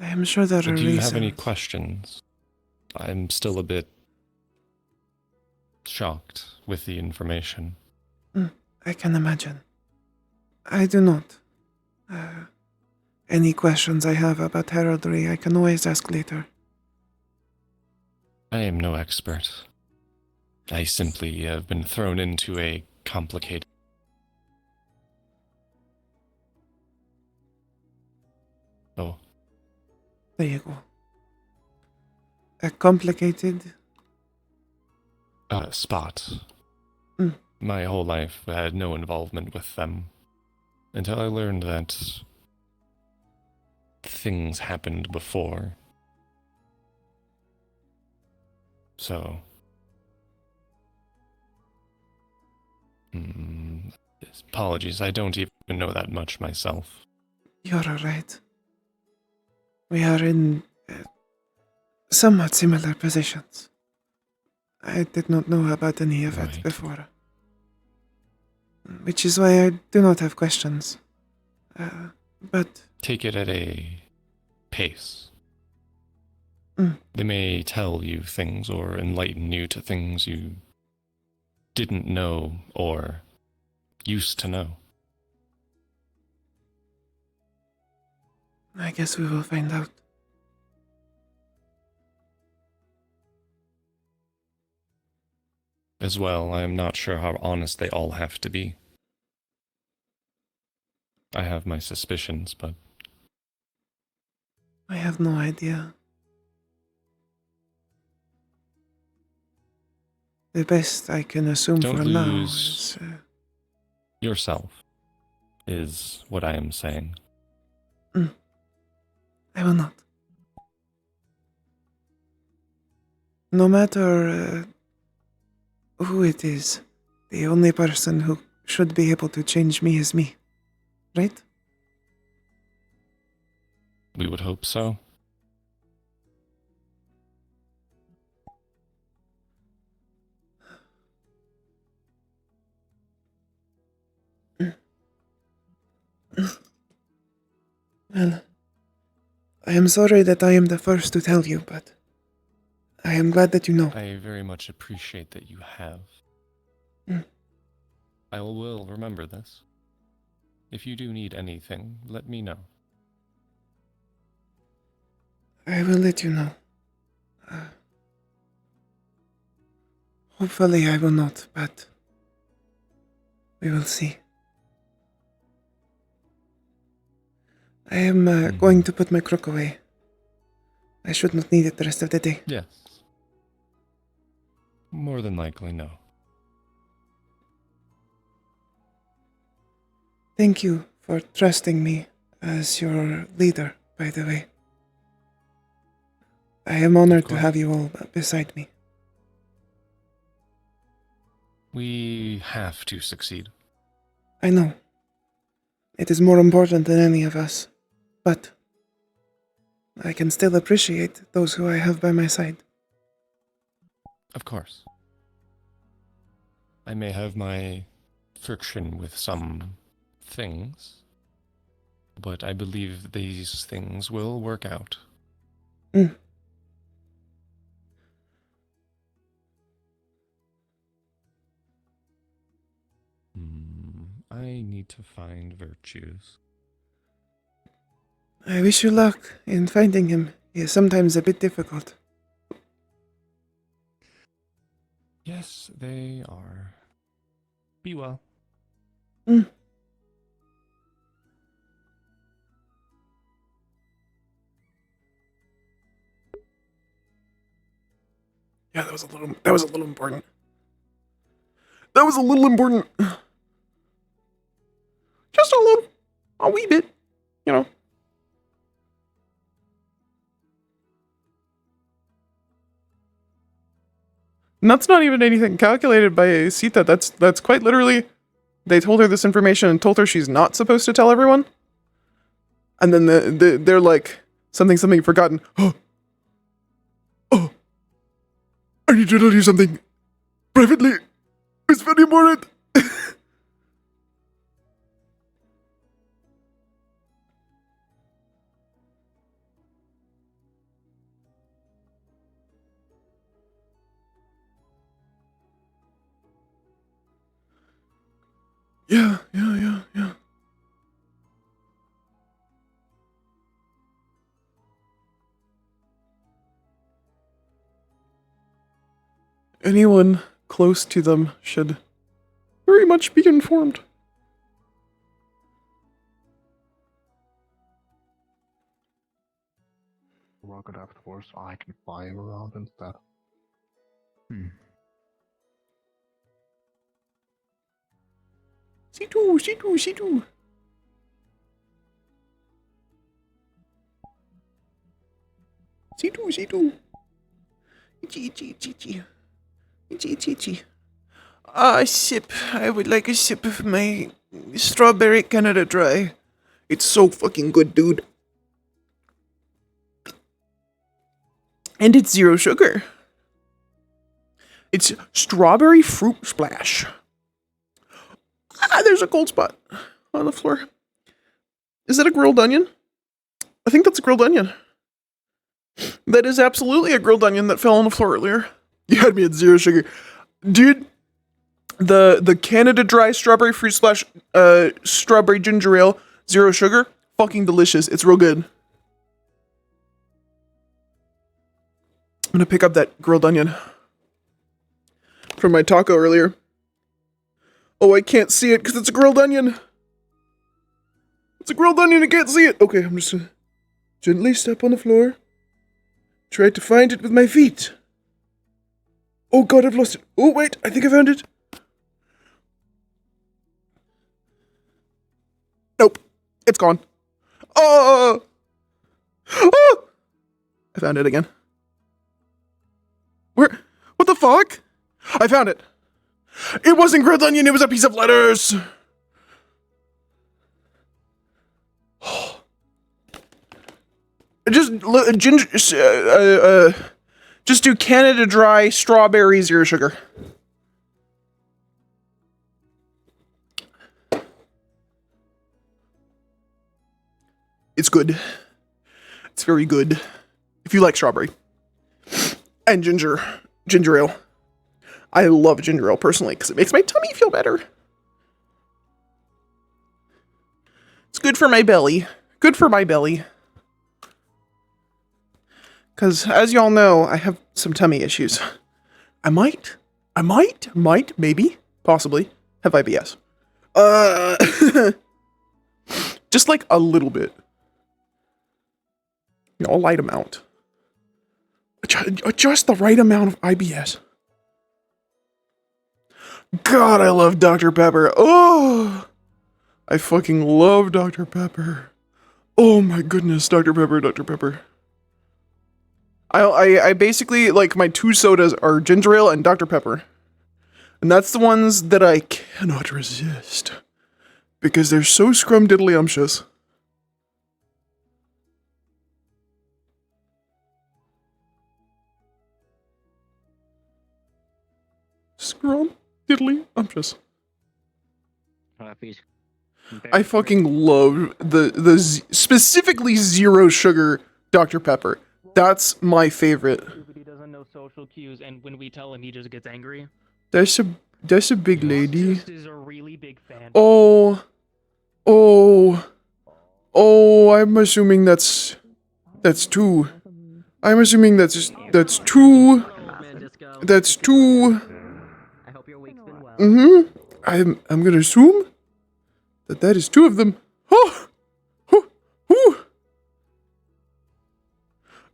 A: I am sure there are
W: Do you have any
A: reasons.
W: questions? I'm still a bit shocked with the information.
A: I can imagine. I do not. Any questions I have about heraldry, I can always ask later.
W: I am no expert. I simply have been thrown into a complicated... Oh.
A: There you go. A complicated...
W: spot. My whole life I had no involvement with them. Until I learned that things happened before. So... apologies, I don't even know that much myself.
A: You're alright. We are in somewhat similar positions. I did not know about any of it before. Which is why I do not have questions. But...
W: Take it at a pace. They may tell you things or enlighten you to things you didn't know or used to know.
A: I guess we will find out.
W: As well, I am not sure how honest they all have to be. I have my suspicions, but...
A: I have no idea. The best I can assume
W: Don't
A: for now
W: lose
A: is...
W: yourself, is what I am saying.
A: I will not. No matter who it is, the only person who should be able to change me is me. Right?
W: We would hope so.
A: Well, I am sorry that I am the first to tell you, but I am glad that you know.
W: I very much appreciate that you have.
A: Mm.
W: I will remember this. If you do need anything, let me know.
A: I will let you know. Hopefully I will not, but we will see. I am going to put my crook away. I should not need it the rest of the day.
W: Yes. More than likely, no.
A: Thank you for trusting me as your leader, by the way. I am honored to have you all beside me.
W: We have to succeed.
A: I know. It is more important than any of us, but I can still appreciate those who I have by my side.
W: Of course. I may have my friction with some things, but I believe these things will work out.
A: Mm.
W: I need to find virtues.
A: I wish you luck in finding him. He is sometimes a bit difficult.
W: Yes, they are. Be well.
A: Mm. Yeah, that was a little important. That was a little important. Just a wee bit, you know. And that's not even anything calculated by Seeta. That's quite literally, they told her this information and told her she's not supposed to tell everyone. And then they're like, something forgotten. Oh, I need to tell you something privately. It's very important. Yeah. Anyone close to them should very much be informed.
S: Rocket afterwards, I can fly around instead.
A: C2. Sip. I would like a sip of my strawberry Canada Dry. It's so fucking good, dude. And it's 0 sugar. It's strawberry fruit splash. There's a cold spot on the floor. Is that a grilled onion? I think that's a grilled onion. That is absolutely a grilled onion that fell on the floor earlier. You had me at 0 sugar. Dude, the Canada Dry strawberry fruit splash, strawberry ginger ale, 0 sugar, fucking delicious. It's real good. I'm gonna pick up that grilled onion from my taco earlier. Oh, I can't see it because it's a grilled onion. It's a grilled onion, I can't see it. Okay, I'm just gonna gently step on the floor. Try to find it with my feet. Oh god, I've lost it. Oh wait, I think I found it. Nope, it's gone. Oh! I found it again. Where? What the fuck? I found it. It wasn't grilled onion, it was a piece of lettuce. Just do Canada Dry strawberry 0 sugar. It's good. It's very good. If you like strawberry. And ginger ale. I love ginger ale personally because it makes my tummy feel better. It's good for my belly. Good for my belly. Because, as y'all know, I have some tummy issues. I might, maybe, possibly, have IBS. Just like a little bit. You know, a light amount. Just the right amount of IBS. God, I love Dr. Pepper. Oh, I fucking love Dr. Pepper. Oh my goodness, Dr. Pepper, Dr. Pepper. I basically, like, my two sodas are ginger ale and Dr. Pepper. And that's the ones that I cannot resist. Because they're so scrumdiddlyumptious. Scrumdiddlyumptious. I fucking love the specifically zero sugar Dr. Pepper. That's my favorite.
V: He doesn't know social cues, and when we tell him, he just gets angry.
A: That's a big lady.
V: Is a really big fan.
A: Oh, I'm assuming that's two. I'm assuming that's two. That's two. I'm gonna assume that is two of them. Oh,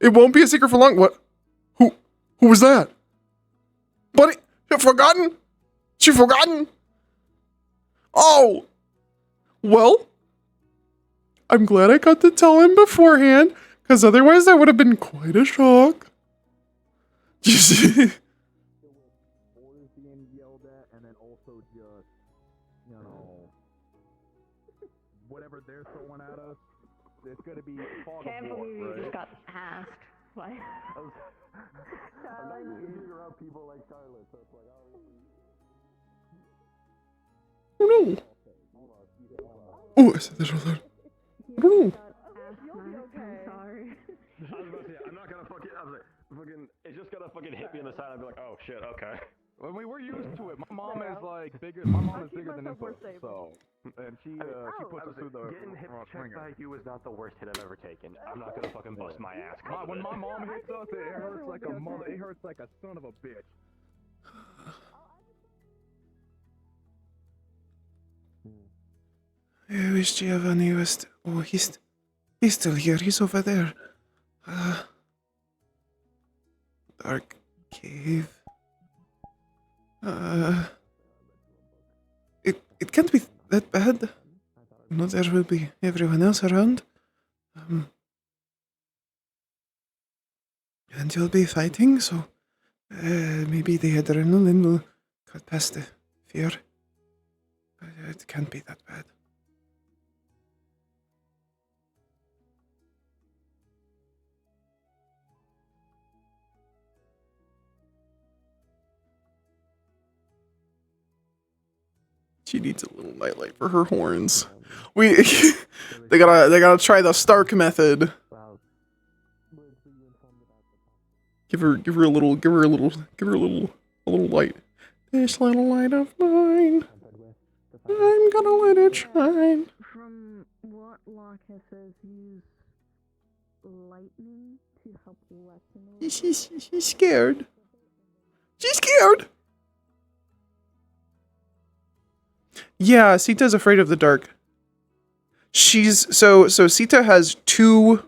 A: It won't be a secret for long. What? Who was that? Buddy, you've forgotten? She forgotten? Oh! Well, I'm glad I got to tell him beforehand, because otherwise that would have been quite a shock. You see?
I: Whatever they're throwing at us, it's gonna be fog
E: Can't
I: of war,
E: believe you
I: right?
E: just got asked. Like,
I: I'm not used to being around people like Charlotte, so it's like,
A: Oh no! Oh, I said that out loud. Oh.
E: I'm sorry.
R: I was about to say, I'm not gonna fucking. I was like, fucking. It's just gonna fucking hit me in the side. I'll be like, oh shit, okay.
I: I mean, we're used to it. My mom is like bigger. My mom is bigger than input, so and she puts us through the
R: getting hip checked
I: ringer.
R: by you is not the worst hit I've ever taken. I'm not gonna fucking bust my ass.
I: When my mom hits us, it hurts like a mother. It hurts like a son of a bitch.
A: I wish Giovanni was. Oh, he's still here. He's over there. Dark cave. It can't be that bad. No, there will be everyone else around. And you'll be fighting, so maybe the adrenaline will cut past the fear. It can't be that bad. She needs a little nightlight for her horns. They gotta try the Stark method. Give her a little light. This little light of mine, I'm gonna let it shine.
E: From what Locke says, use lightning to help lessen.
A: She's scared. She's scared. Yeah, Seeta's afraid of the dark. She's so Seeta has two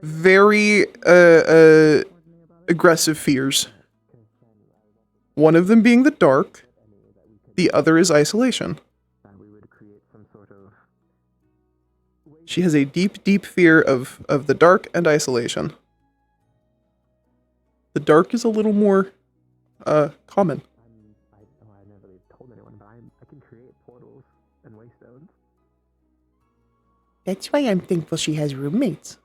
A: very aggressive fears. One of them being the dark, the other is isolation. She has a deep fear of the dark and isolation. The dark is a little more common. That's why I'm thankful she has roommates.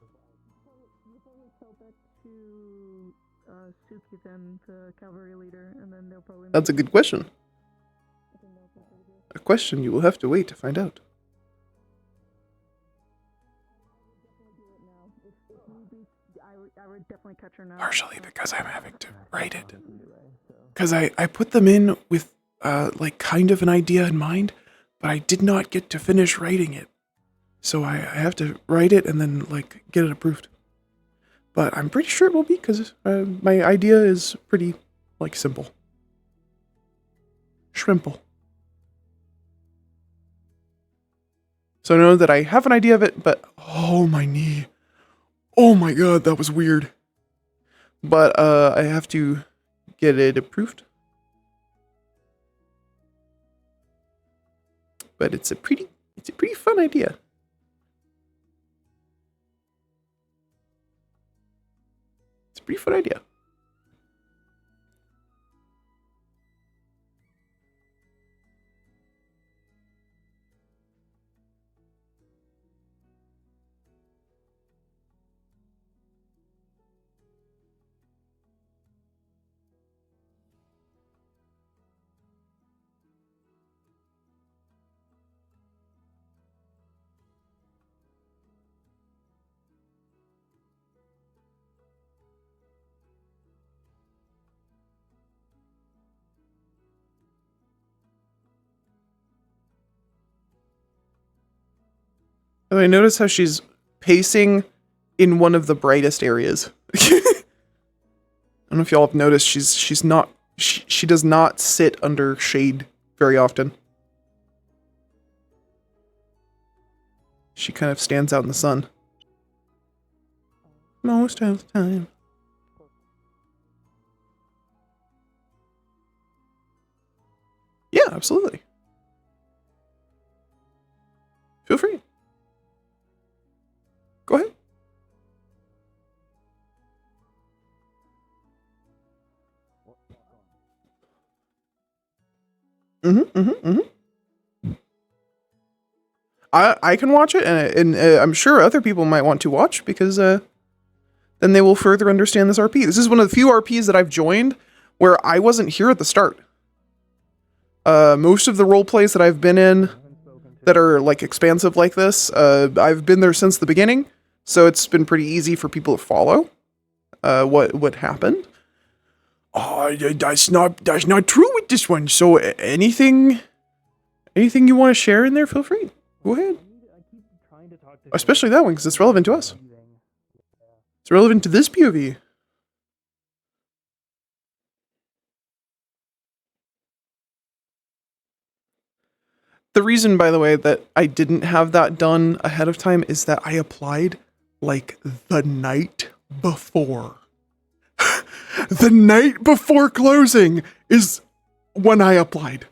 A: That's a good question. A question you will have to wait to find out.
Q: I would definitely catch her now.
A: Partially because I'm having to write it. Because I put them in with, like, kind of an idea in mind, but I did not get to finish writing it. So I have to write it and then, like, get it approved. But I'm pretty sure it will be, because my idea is pretty, like, simple. Shrimple. So I know that I have an idea of it, but oh, my knee. Oh my god, that was weird. But I have to get it approved. But it's a pretty fun idea. It's a pretty fun idea. And I notice how she's pacing in one of the brightest areas. I don't know if y'all have noticed, she does not sit under shade very often. She kind of stands out in the sun. Most of the time. Yeah, absolutely. Feel free. Go ahead. I can watch it, and I'm sure other people might want to watch, because then they will further understand this RP. This is one of the few RPs that I've joined where I wasn't here at the start. Most of the role plays that I've been in that are like expansive like this, I've been there since the beginning, so it's been pretty easy for people to follow what happened. Oh, that's not true with this one. So anything you want to share in there, feel free. Go ahead. Especially that one, because it's relevant to us. It's relevant to this POV. The reason, by the way, that I didn't have that done ahead of time is that I applied like the night before. The night before closing is when I applied.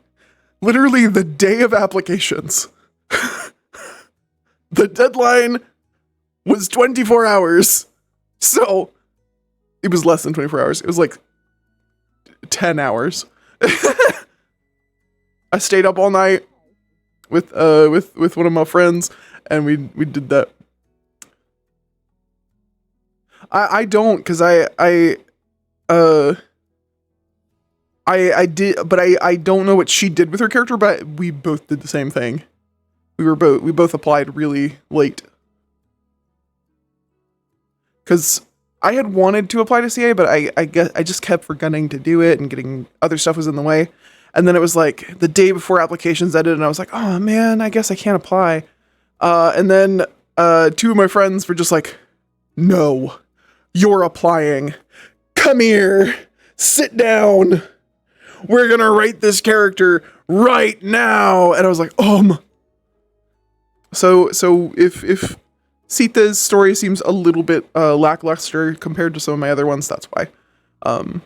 A: Literally the day of applications. The deadline was 24 hours. So it was less than 24 hours. It was like 10 hours. I stayed up all night with one of my friends, and we did that. I don't, because I did, but I don't know what she did with her character, but we both did the same thing. We both applied really late. Because I had wanted to apply to CA, but I guess I just kept forgetting to do it, and getting other stuff was in the way. And then it was like the day before applications ended, and I was like, oh man, I guess I can't apply. And then two of my friends were just like, no, you're applying. Come here, sit down. We're gonna write this character right now. And I was like, So if Seeta's story seems a little bit lackluster compared to some of my other ones, that's why. But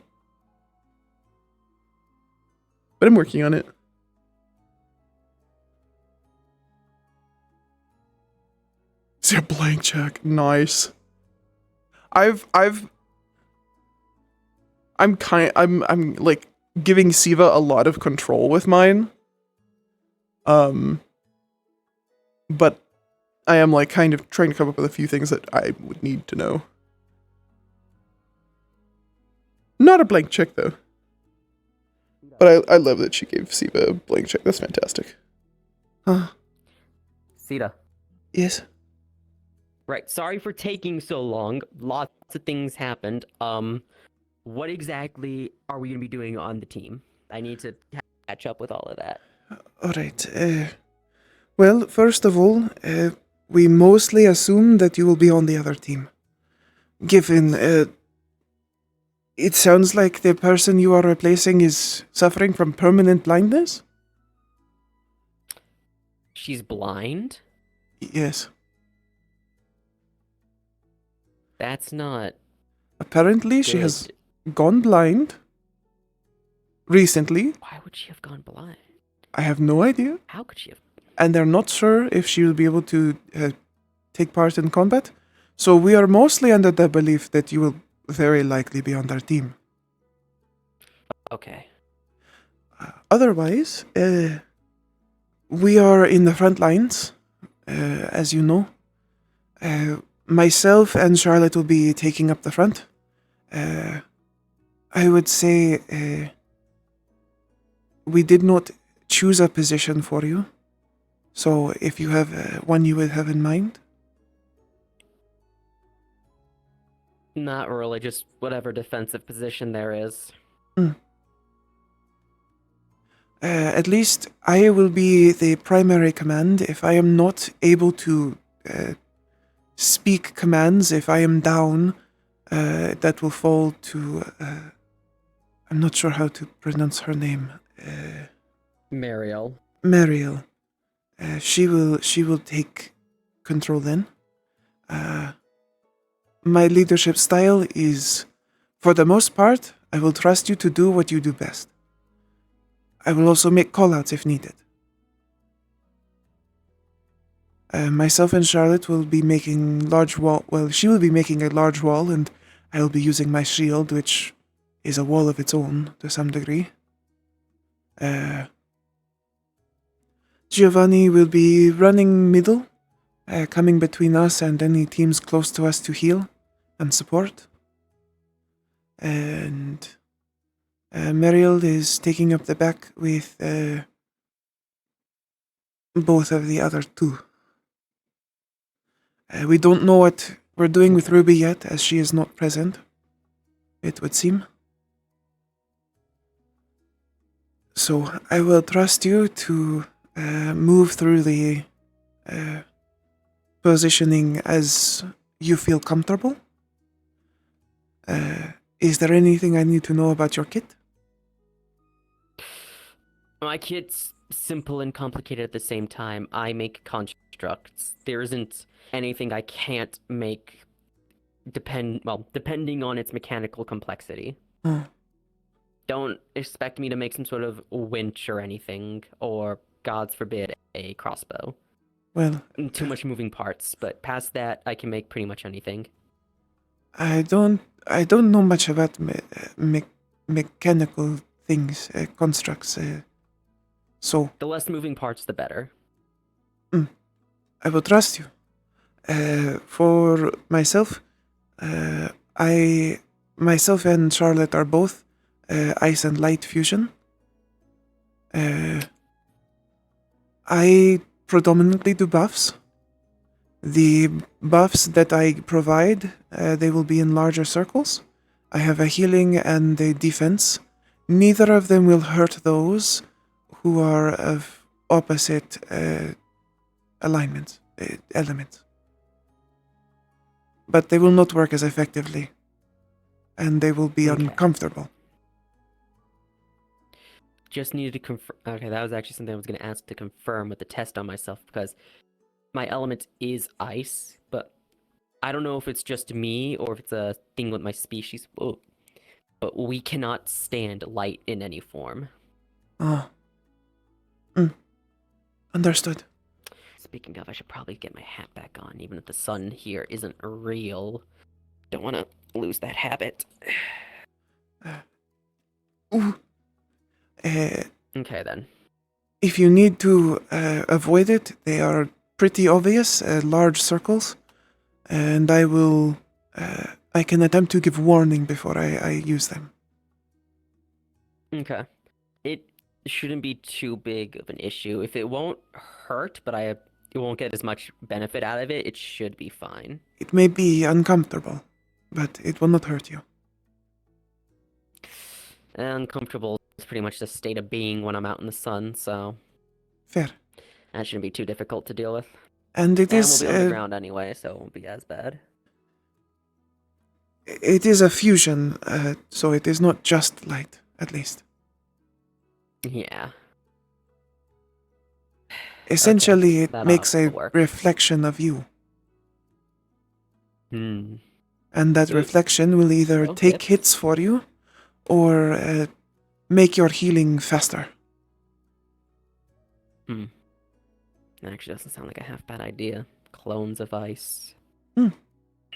A: I'm working on it. See a blank check. Nice. I'm like giving Siva a lot of control with mine. But I am like kind of trying to come up with a few things that I would need to know. Not a blank check though. But I love that she gave Siva a blank check. That's fantastic. Huh.
G: Seeta.
A: Yes?
G: Right. Sorry for taking so long. Lots of things happened. What exactly are we gonna be doing on the team? I need to catch up with all of that.
A: All right. Well, first of all, we mostly assume that you will be on the other team. Given it sounds like the person you are replacing is suffering from permanent blindness?
G: She's blind?
A: Yes.
G: That's not.
A: Apparently, she has gone blind recently.
G: Why would she have gone blind?
A: I have no idea.
G: How could she have?
A: And they're not sure if she will be able to take part in combat. So we are mostly under the belief that you will very likely be on their team.
G: Okay.
A: Otherwise, we are in the front lines, as you know. Myself and Charlotte will be taking up the front. I would say we did not choose a position for you. So if you have one you would have in mind.
G: Not really, just whatever defensive position there is.
A: At least I will be the primary command. If I am not able to speak commands, if I am down, that will fall to... I'm not sure how to pronounce her name.
G: Mariel.
A: Mariel. She will take control then. My leadership style is, for the most part, I will trust you to do what you do best. I will also make callouts if needed. Myself and Charlotte will be making large wall. Well, she will be making a large wall, and I will be using my shield, which is a wall of its own to some degree. Giovanni will be running middle, coming between us and any teams close to us to heal and support. And Mariel is taking up the back with both of the other two. We don't know what we're doing with Ruby yet, as she is not present, it would seem. So I will trust you to move through the positioning as you feel comfortable. Is there anything I need to know about your kit?
G: My kit's simple and complicated at the same time. I make constructs. There isn't anything I can't make depending on its mechanical complexity. Don't expect me to make some sort of winch or anything, or, gods forbid, a crossbow.
A: Well...
G: Too much moving parts, but past that, I can make pretty much anything.
A: I don't know much about mechanical things, constructs, so...
G: The less moving parts, the better.
A: I will trust you. For myself, myself and Charlotte are both ice and light fusion. I predominantly do buffs. The buffs that I provide, they will be in larger circles. I have a healing and a defense. Neither of them will hurt those who are of opposite elements. But they will not work as effectively. And they will be uncomfortable.
G: Just needed to confirm. Okay, that was actually something I was going to ask to confirm with the test on myself, because my element is ice, but I don't know if it's just me or if it's a thing with my species. Whoa. But we cannot stand light in any form.
A: Understood.
G: Speaking of, I should probably get my hat back on, even if the sun here isn't real. Don't want to lose that habit. Okay, then.
A: If you need to avoid it, they are pretty obvious, large circles. And I can attempt to give warning before I use them.
G: Okay. It shouldn't be too big of an issue. If it won't hurt, but I won't get as much benefit out of it, it should be fine.
A: It may be uncomfortable, but it will not hurt you.
G: Uncomfortable is pretty much the state of being when I'm out in the sun, so
A: Fair.
G: that shouldn't be too difficult to deal with.
A: And it is...
G: we'll be on the ground anyway, so it won't be as bad.
A: It is a fusion, so it is not just light, at least.
G: Yeah.
A: Essentially, it
G: that
A: makes a
G: will work.
A: reflection of you.
G: Hmm.
A: And that reflection will either
G: Oh,
A: take
G: yep.
A: hits for you, or make your healing faster.
G: Hmm. That actually doesn't sound like a half bad idea. Clones of ice.
A: Hmm.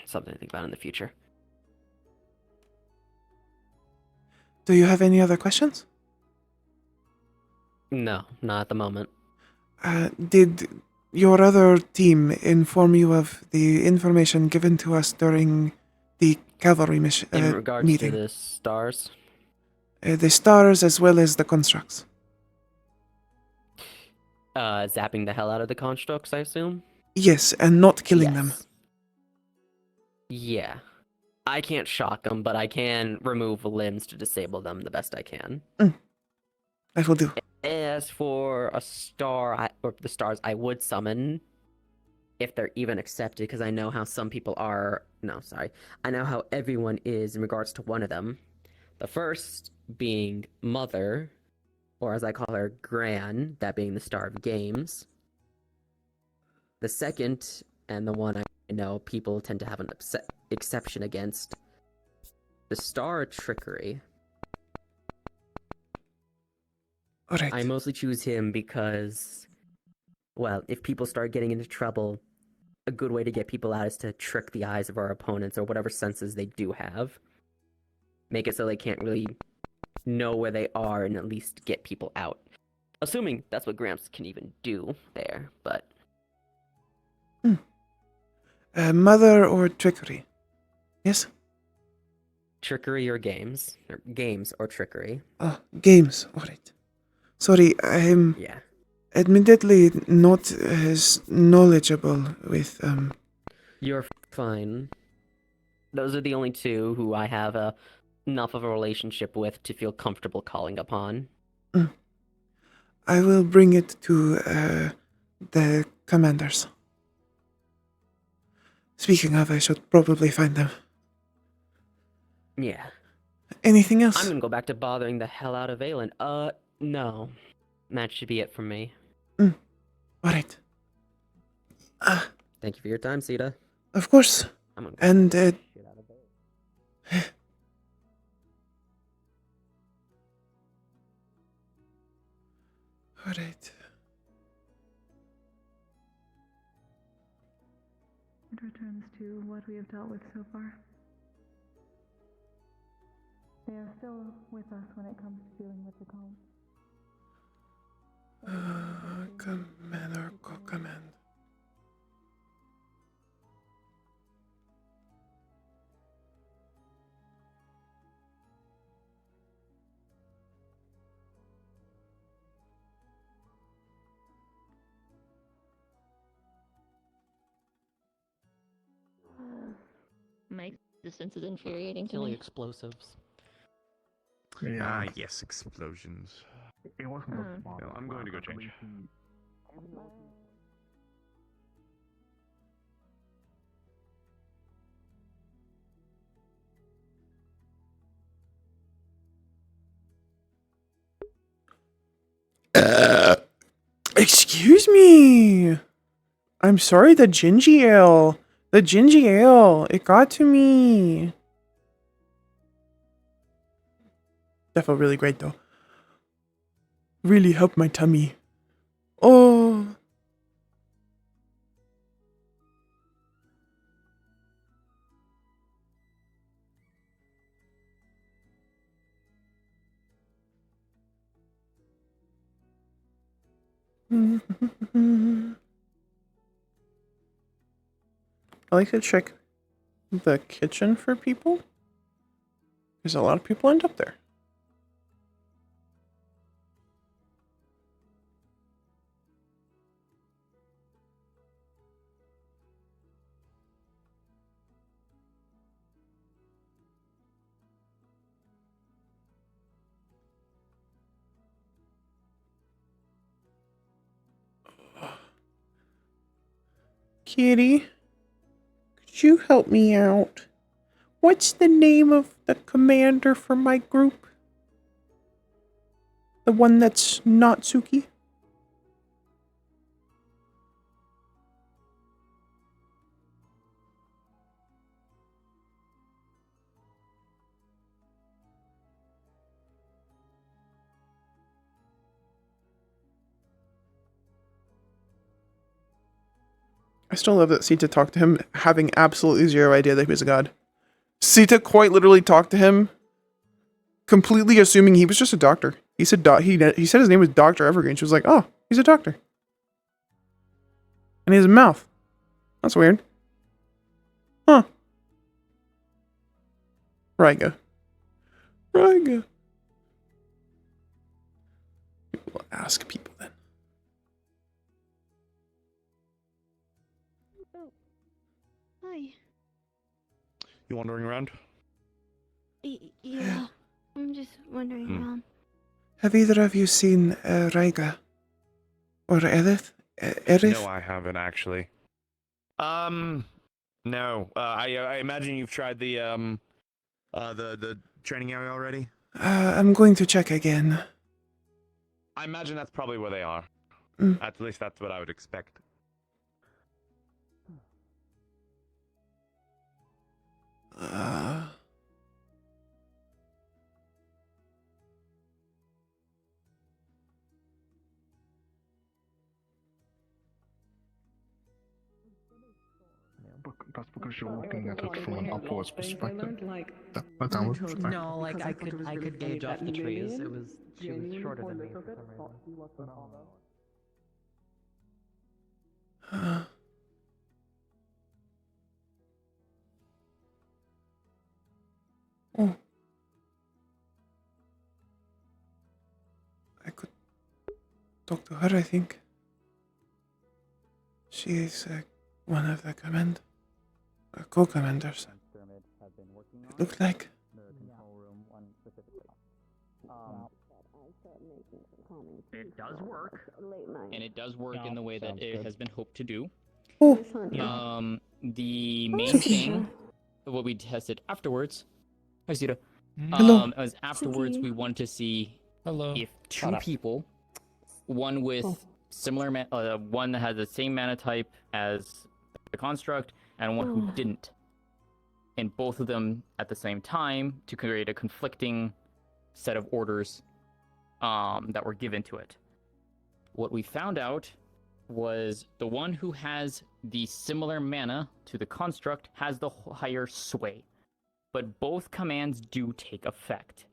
G: Something to think about in the future.
A: Do you have any other questions?
G: No, not at the moment.
A: Did your other team inform you of the information given to us during the cavalry mission
G: In regards
A: meeting?
G: to the stars?
A: The stars as well as the constructs.
G: Zapping the hell out of the constructs, I assume?
A: Yes, and not killing them.
G: Yeah. I can't shock them, but I can remove limbs to disable them the best I can.
A: That will do.
G: As for a star, or the stars I would summon, if they're even accepted, because I know how some people are... No, sorry. I know how everyone is in regards to one of them. The first being Mother, or as I call her, Gran, that being the Star of Games. The second, and the one I know people tend to have an exception against, the Star of Trickery.
A: Alright.
G: I mostly choose him because, well, if people start getting into trouble, a good way to get people out is to trick the eyes of our opponents or whatever senses they do have. Make it so they can't really know where they are and at least get people out. Assuming that's what Gramps can even do there, but...
A: Mother or trickery? Yes?
G: Trickery or games? Or games or trickery.
A: Games. Alright. Sorry, I'm...
G: Yeah.
A: Admittedly not as knowledgeable with,
G: You're fine. Those are the only two who I have enough of a relationship with to feel comfortable calling upon.
A: I will bring it to, the commanders. Speaking of, I should probably find them.
G: Yeah.
A: Anything else?
G: I'm gonna go back to bothering the hell out of Aelin. No. That should be it from me.
A: Alright.
G: Thank you for your time, Seeta.
A: Of course.
G: I'm gonna go
A: And,
G: shit out of it.
A: Alright.
Q: It returns to what we have dealt with so far. They are still with us when it comes to dealing with the calm.
A: Command or co-command.
F: My existence is infuriating to
O: Kill the
F: me.
O: explosives.
D: Ah, yes, explosions.
S: It wasn't a small.
R: No, I'm going to go change.
A: Excuse me. I'm sorry, the gingy ale. The gingy ale. It got to me. That felt really great, though. Really helped my tummy. Oh. I like to check the kitchen for people. Because a lot of people end up there. Kitty, could you help me out? What's the name of the commander for my group? The one that's not Suki? I still love that Seeta talked to him having absolutely zero idea that he was a god. Seeta quite literally talked to him, completely assuming he was just a doctor. He said he said his name was Dr. Evergreen. She was like, oh, he's a doctor. And he has a mouth. That's weird. Huh. Ryga. Ryga. We'll ask people then.
F: Oh. Hi.
D: You wandering around?
F: Yeah. I'm just wandering around.
A: Have either of you seen Ryga? Or Edith?
D: No, I haven't actually. No. I imagine you've tried the training area already.
A: I'm going to check again.
D: I imagine that's probably where they are. At least that's what I would expect.
S: That's because you're looking at it from an upwards perspective. That downward perspective.
O: No, like I could gauge off the trees. She was shorter than me for some reason.
A: Oh. I could talk to her, I think. She is one of the co-commanders. It looked like.
N: It does work, and it does work in the way that it has been hoped to do.
A: Oh.
N: The main thing, what we tested afterwards. Hi, Seeta.
A: Hello.
N: As afterwards, we wanted to see if two
A: Shut up.
N: people, one with similar, one that has the same mana type as the construct, and one who didn't, and both of them at the same time to create a conflicting set of orders that were given to it. What we found out was the one who has the similar mana to the construct has the higher sway, but both commands do take effect.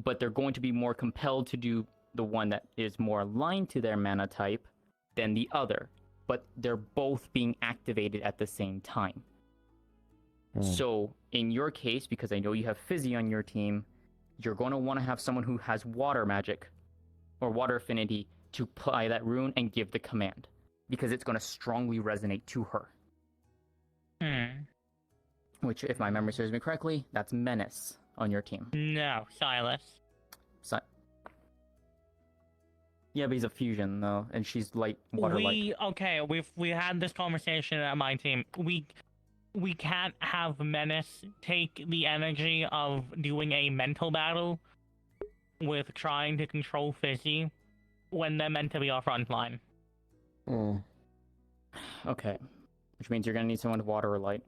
N: But they're going to be more compelled to do the one that is more aligned to their mana type than the other, but they're both being activated at the same time. So in your case, because I know you have Fizzy on your team, you're going to want to have someone who has water magic or water affinity to apply that rune and give the command, because it's going to strongly resonate to her. Which, if my memory serves me correctly, that's Menace on your team.
L: No, Silas.
N: Yeah, but he's a fusion though, and she's light, water light.
L: Okay, we had this conversation at my team. We can't have Menace take the energy of doing a mental battle with trying to control Fizzy when they're meant to be our front line.
N: Okay, which means you're gonna need someone with water or light.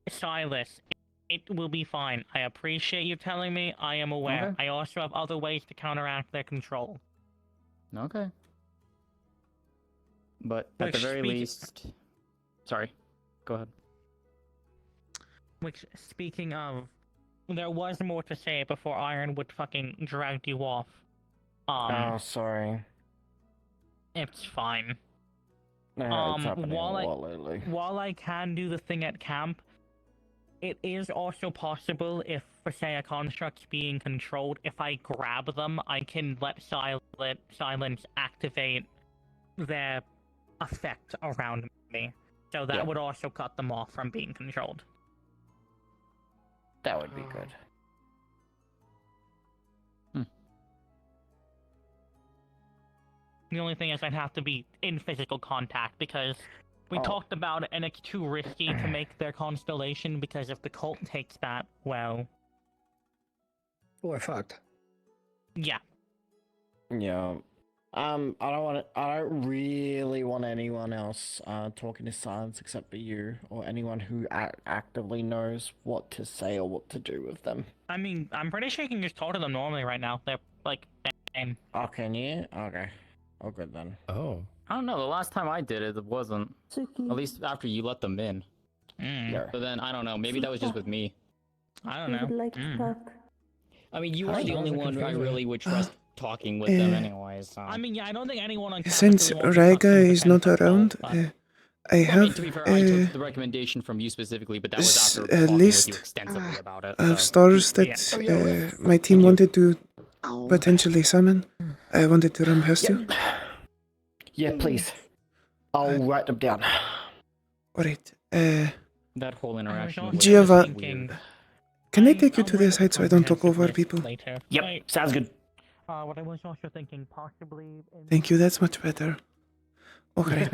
L: Silas, it will be fine. I appreciate you telling me. I am aware.
N: Okay.
L: I also have other ways to counteract their control.
N: Okay. But at the very least... Sorry. Go ahead.
L: Which, speaking of, there was more to say before Ironwood fucking dragged you off.
J: Oh, sorry.
L: It's fine.
J: It's happening a lot lately.
L: While I can do the thing at camp, it is also possible if, for say, a construct's being controlled, if I grab them, I can let silence activate their effect around me. So that would also cut them off from being controlled.
J: That would be good.
L: The only thing is I'd have to be in physical contact because we talked about it and it's too risky to make their constellation because if the cult takes that, well...
K: We're fucked.
L: Yeah.
C: Yeah. I don't really want anyone else talking to Silence except for you, or anyone who actively knows what to say or what to do with them.
L: I mean, I'm pretty sure you can just talk to them normally right now. They're, like, same.
C: Oh, can you? Okay. Oh, good then.
W: Oh.
N: I don't know. The last time I did it wasn't. At least after you let them in.
L: Mm.
N: So then I don't know. Maybe that was just with me.
L: I don't know.
N: I mean, you
C: I
N: are the
C: don't
N: only
C: know,
N: one I
C: confusing.
N: really would trust talking with them anyway. So.
L: I mean, yeah, I don't think anyone on
A: Since
L: campus really wants to
A: Rega
L: talk to
A: is
L: them
A: not
L: defense
A: around,
L: at all,
A: I
N: Well, I mean,
A: have
N: to be fair, I took the recommendation from you specifically, but that was
A: s-
N: after
A: a
N: talking with
A: list
N: you extensively about it.
A: of
N: so.
A: stars that my team wanted to potentially summon. I wanted to run past you.
C: Yeah, please. I'll write them down.
A: Alright.
N: That whole interaction. Was
A: Giovanni,
N: weird.
A: can I take you to the side so I don't talk over people?
L: later.
C: Yep, sounds good.
L: What I was also thinking, possibly...
A: Thank you, that's much better. Okay.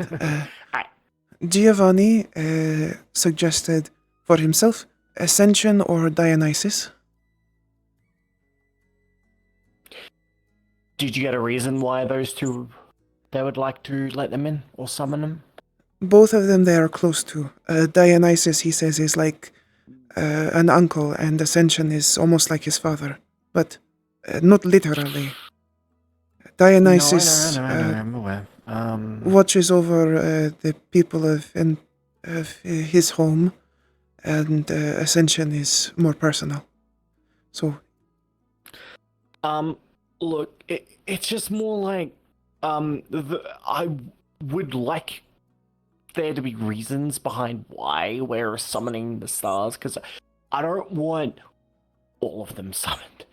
A: Giovanni suggested for himself Ascension or Dionysus.
C: Did you get a reason why those two they would like to let them in or summon them?
A: Both of them they are close to. Dionysus, he says, is like an uncle, and Ascension is almost like his father. But not literally. Dionysus
C: No, I know, I'm aware.
A: watches over the people of his home, and Ascension is more personal. So,
C: look, it's just more like, I would like there to be reasons behind why we're summoning the stars, because I don't want all of them summoned.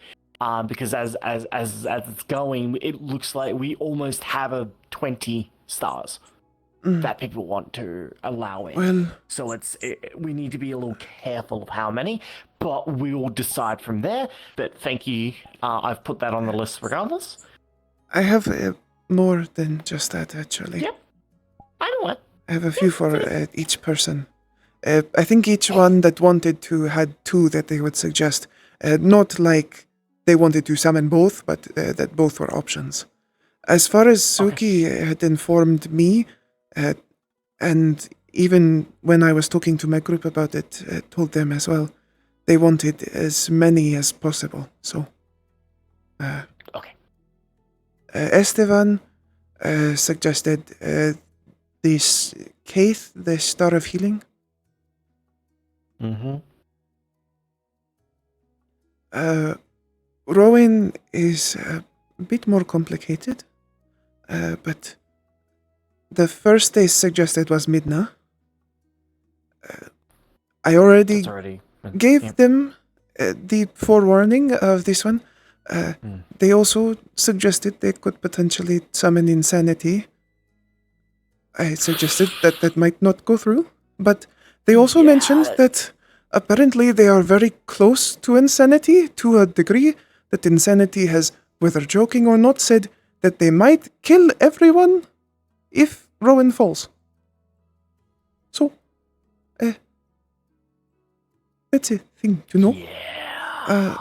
C: Because as it's going, it looks like we almost have 20 stars that people want to allow in.
A: Well,
C: so we need to be a little careful of how many, but we will decide from there. But thank you. I've put that on the list regardless.
A: I have more than just that, actually.
C: Yep. I know it.
A: I have a few for each person. I think each one that wanted to had 2 that they would suggest. Not like they wanted to summon both, but that both were options. As far as Suki had informed me, and even when I was talking to my group about it, told them as well, they wanted as many as possible. So, Esteban suggested this Kaith, the Star of Healing.
C: Mm-hmm.
A: Rowan is a bit more complicated, but the first they suggested was Midna. I already gave them the forewarning of this one. They also suggested they could potentially summon Insanity. I suggested that that might not go through, but they also mentioned that apparently they are very close to Insanity to a degree that Insanity has, whether joking or not, said that they might kill everyone if Rowan falls. So, that's a thing to know.
C: Yeah.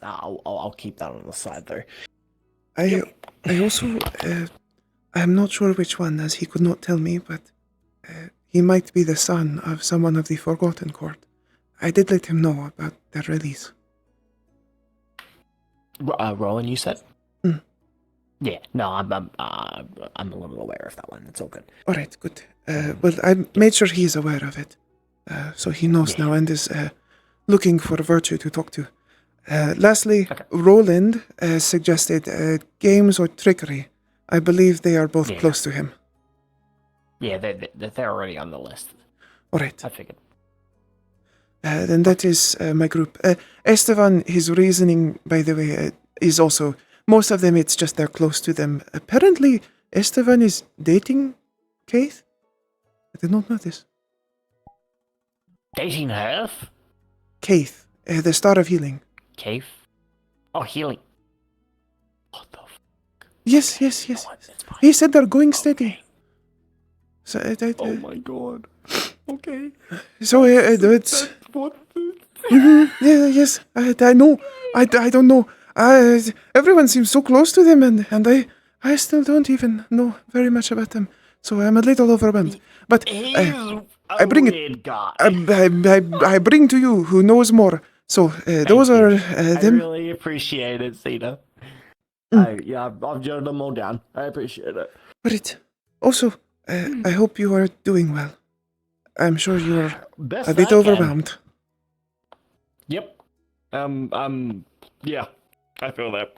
C: I'll keep that on the side though.
A: I also, I'm not sure which one, as he could not tell me, but he might be the son of someone of the Forgotten Court. I did let him know about their release.
C: Rowan, you said?
A: Mm.
C: Yeah, no, I'm a little aware of that one. It's all good.
A: All right, good. Well, I made sure he's aware of it, so he knows now and is looking for Virtue to talk to. Lastly, Roland suggested games or trickery. I believe they are both close to him.
C: Yeah, they're already on the list.
A: All right.
C: I figured.
A: Then that is my group. Esteban, his reasoning, by the way, is also, most of them, it's just they're close to them. Apparently, Esteban is dating Kaith? I did not know this.
C: Dating her?
A: Kaith, the Star of Healing.
C: Kaith? Oh, healing. What the fuck?
A: Yes. He said they're going steady. So,
C: Oh my god. Okay.
A: So it's. Yeah, yes, I know. I don't know. Everyone seems so close to them, and I still don't even know very much about them. So I'm a little overwhelmed. But
C: He's
A: I
C: a
A: bring it.
C: weird guy.
A: I bring to you who knows more. So those
C: Thank
A: are
C: you.
A: them.
C: I really appreciate it, Seeta. I've jotted them all down. I appreciate it.
A: But also, I hope you are doing well. I'm sure you are
C: Best
A: a bit
C: I can.
A: overwhelmed.
C: Yep. Yeah. I feel that.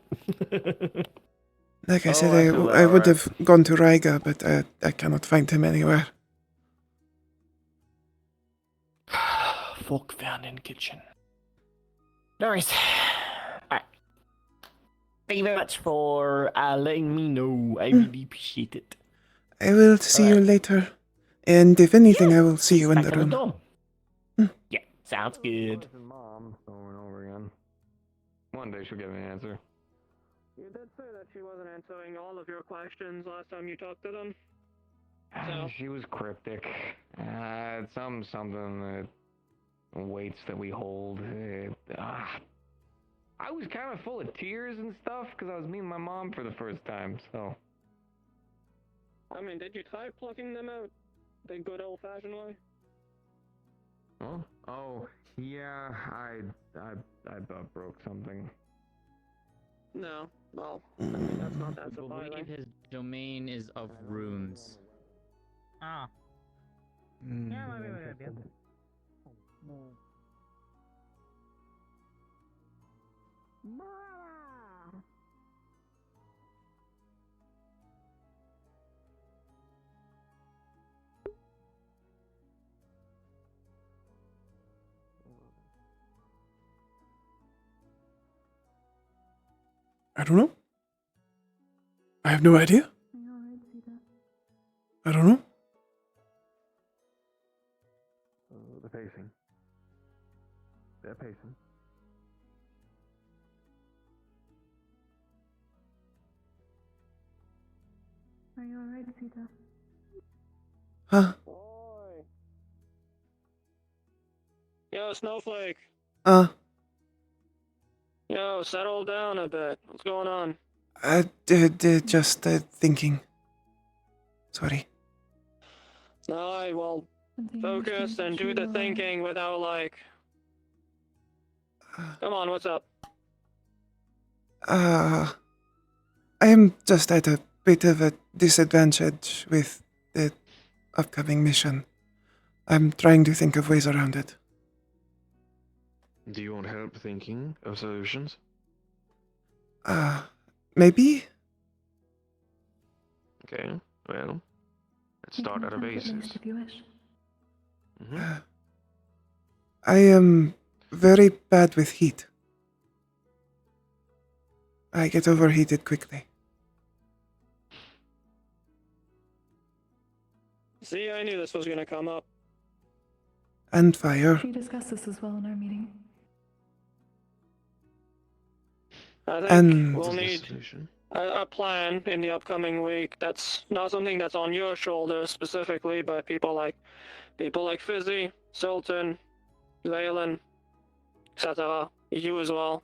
A: Like I
C: Oh,
A: said,
C: I feel that,
A: I would
C: alright.
A: have gone to Riga, but I cannot find him anywhere.
C: Folk found in kitchen. No worries. Alright. Thank you very much for letting me know. I really appreciate it.
A: I will see you later. And if anything, I will see you in
C: Back
A: the
C: on the
A: room.
C: dorm. Yeah, sounds good.
J: Mom over and over again. One day she'll give me an answer.
V: You did say that she wasn't answering all of your questions last time you talked to them.
J: She was cryptic. Something that weights that we hold. I was kind of full of tears and stuff because I was meeting my mom for the first time. So.
V: I mean, did you try plucking them out the good old-fashioned way?
J: Oh, yeah. I broke something.
V: No. Well, I mean, that's not that
N: I believe
V: surprising.
N: his domain is of runes.
L: Ah. Yeah, might be a good idea.
A: I don't know. I have no idea. I don't know.
R: The pacing. They're pacing.
Q: Are you alright, Seeta?
A: Huh?
V: Yo, Snowflake.
A: Uh,
V: Yo, settle down a bit. What's going on?
A: just thinking. Sorry.
V: Alright, well, focus and do the thinking without, like... Come on, what's up?
A: I am just at a bit of a disadvantage with the upcoming mission. I'm trying to think of ways around it.
R: Do you want help thinking of solutions?
A: Maybe?
R: Okay, well, let's start at a basis.
Q: If you wish.
A: I am very bad with heat. I get overheated quickly.
V: See, I knew this was gonna come up.
A: And fire.
Q: We discussed this as well in our meeting.
V: I think
A: And
V: we'll need a plan in the upcoming week. That's not something that's on your shoulders specifically, but people like Fizzy, Sultan, Valen, etc. You as well.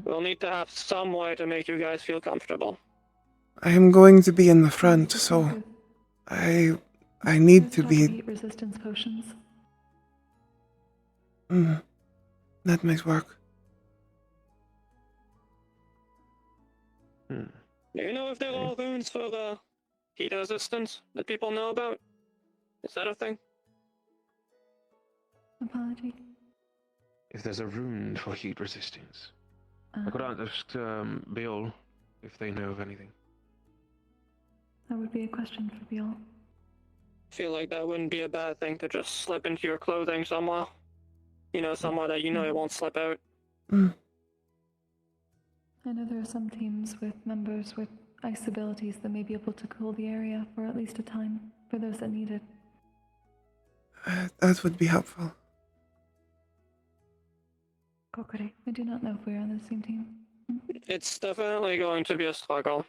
V: We'll need to have some way to make you guys feel comfortable.
A: I am going to be in the front, so I need to be.
Q: Heat resistance potions.
A: That might work.
V: Do you know if there are runes for heat resistance that people know about? Is that a thing?
Q: Apology.
R: If there's a rune for heat resistance, I could ask Bill if they know of anything.
Q: That would be a question for Bill.
V: I feel like that wouldn't be a bad thing to just slip into your clothing somewhere. You know, somewhere that you know it won't slip out.
Q: I know there are some teams with members with ice abilities that may be able to cool the area for at least a time for those that need it.
A: That would be helpful.
Q: Kokore, I do not know if we are on the same team.
V: It's definitely going to be a struggle.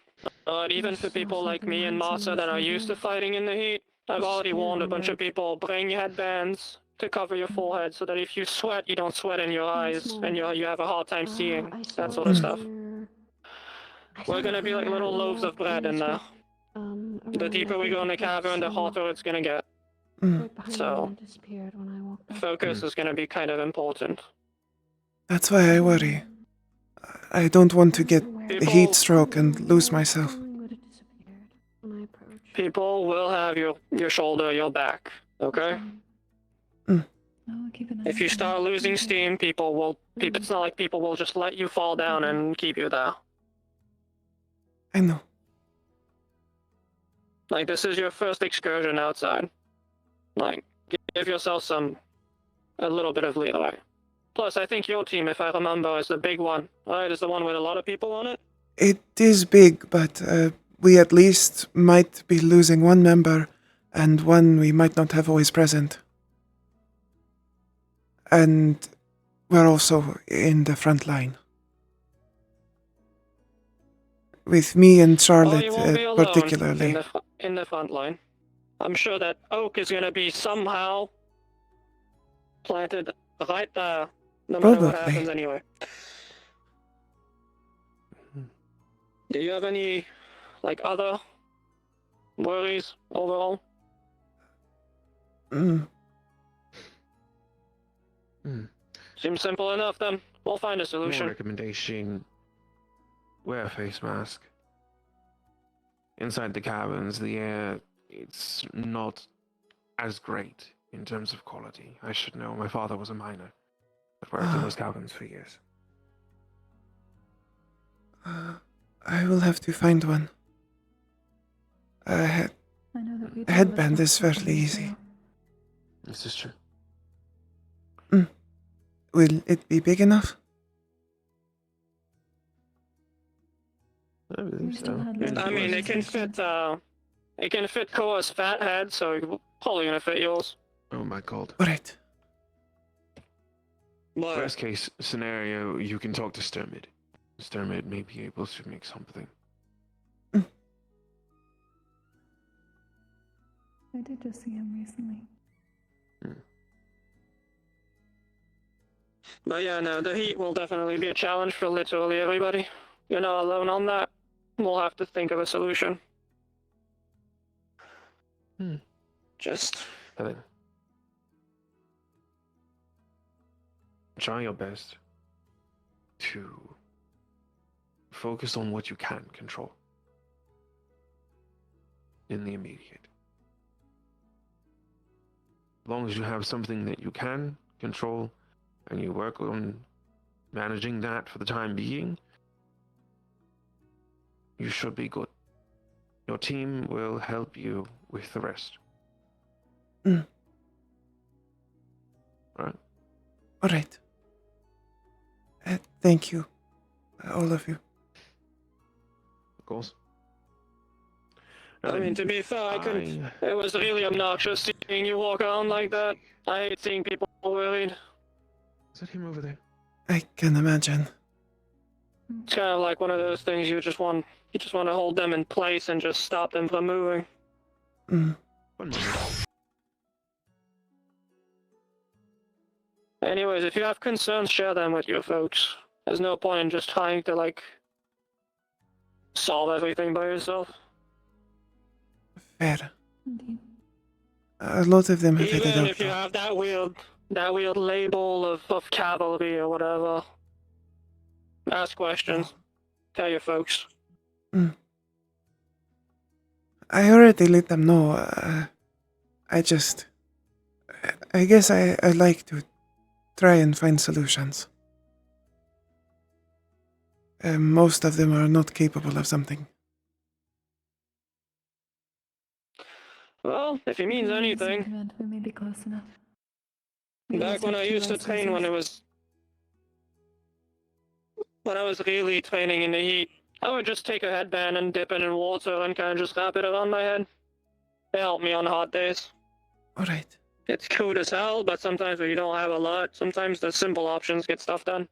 V: Even for people like me and Masa that are used to fighting in the heat, I've already warned a bunch of people, bring headbands to cover your forehead so that if you sweat, you don't sweat in your eyes and you have a hard time seeing, that sort of stuff. We're gonna be like little loaves of bread in there. The deeper we go in the cavern, the hotter it's gonna get. So, focus is gonna be kind of important.
A: That's why I worry. I don't want to get a heat stroke and lose myself.
V: People will have your shoulder, your back, okay? If you start losing steam, it's not like people will just let you fall down and keep you there.
A: I know.
V: Like, this is your first excursion outside. Like, give yourself a little bit of leeway. Plus, I think your team, if I remember, is the big one, right? Is the one with a lot of people on it?
A: It is big, but we at least might be losing one member, and one we might not have always present. And we're also in the front line. With me and Charlotte
V: you won't be alone
A: particularly.
V: in the front line. I'm sure that Oak is going to be somehow planted right there, no matter what happens anyway. Do you have any, like, other worries overall? Seems simple enough then. We'll find a solution.
D: More recommendation: wear a face mask. Inside the caverns, the air, it's not as great in terms of quality. I should know. My father was a miner that worked in those caverns for years.
A: I will have to find one. A headband is fairly easy.
D: This is true.
A: Will it be big enough?
D: I believe so.
V: I mean, it can fit Koa's fat head, so it's probably gonna fit yours.
D: Oh my god.
A: Alright.
D: Worst case scenario, you can talk to Sturmid. Sturmid may be able to make something.
Q: I did just see him recently.
V: But yeah, no, the heat will definitely be a challenge for literally everybody. You're not alone on that. We'll have to think of a solution. Just...
D: try your best to focus on what you can control in the immediate. As long as you have something that you can control and you work on managing that for the time being, you should be good. Your team will help you with the rest.
A: Alright. Thank you, all of you.
D: Of course.
V: I mean, to be fair, it was really obnoxious seeing you walk around like that. I hate seeing people worried.
D: Is that him over there?
A: I can imagine.
V: It's kind of like one of those things you just want to hold them in place and just stop them from moving.
D: One moment.
V: Anyways, if you have concerns, share them with your folks. There's no point in just trying to, like, solve everything by yourself.
A: Fair. A lot of them have
V: Even
A: headed out.
V: if you have that weird label of cavalry or whatever, ask questions. Tell your folks.
A: I already let them know. I guess I like to try and find solutions. Most of them are not capable of something.
V: Well, if it means anything.
Q: Command, we may be close enough.
V: Back when I used to train when I was really training in the heat, I would just take a headband and dip it in water and kind of just wrap it around my head. It helped me on hot days.
A: Alright.
V: It's crude as hell, but sometimes when you don't have a lot, sometimes the simple options get stuff done.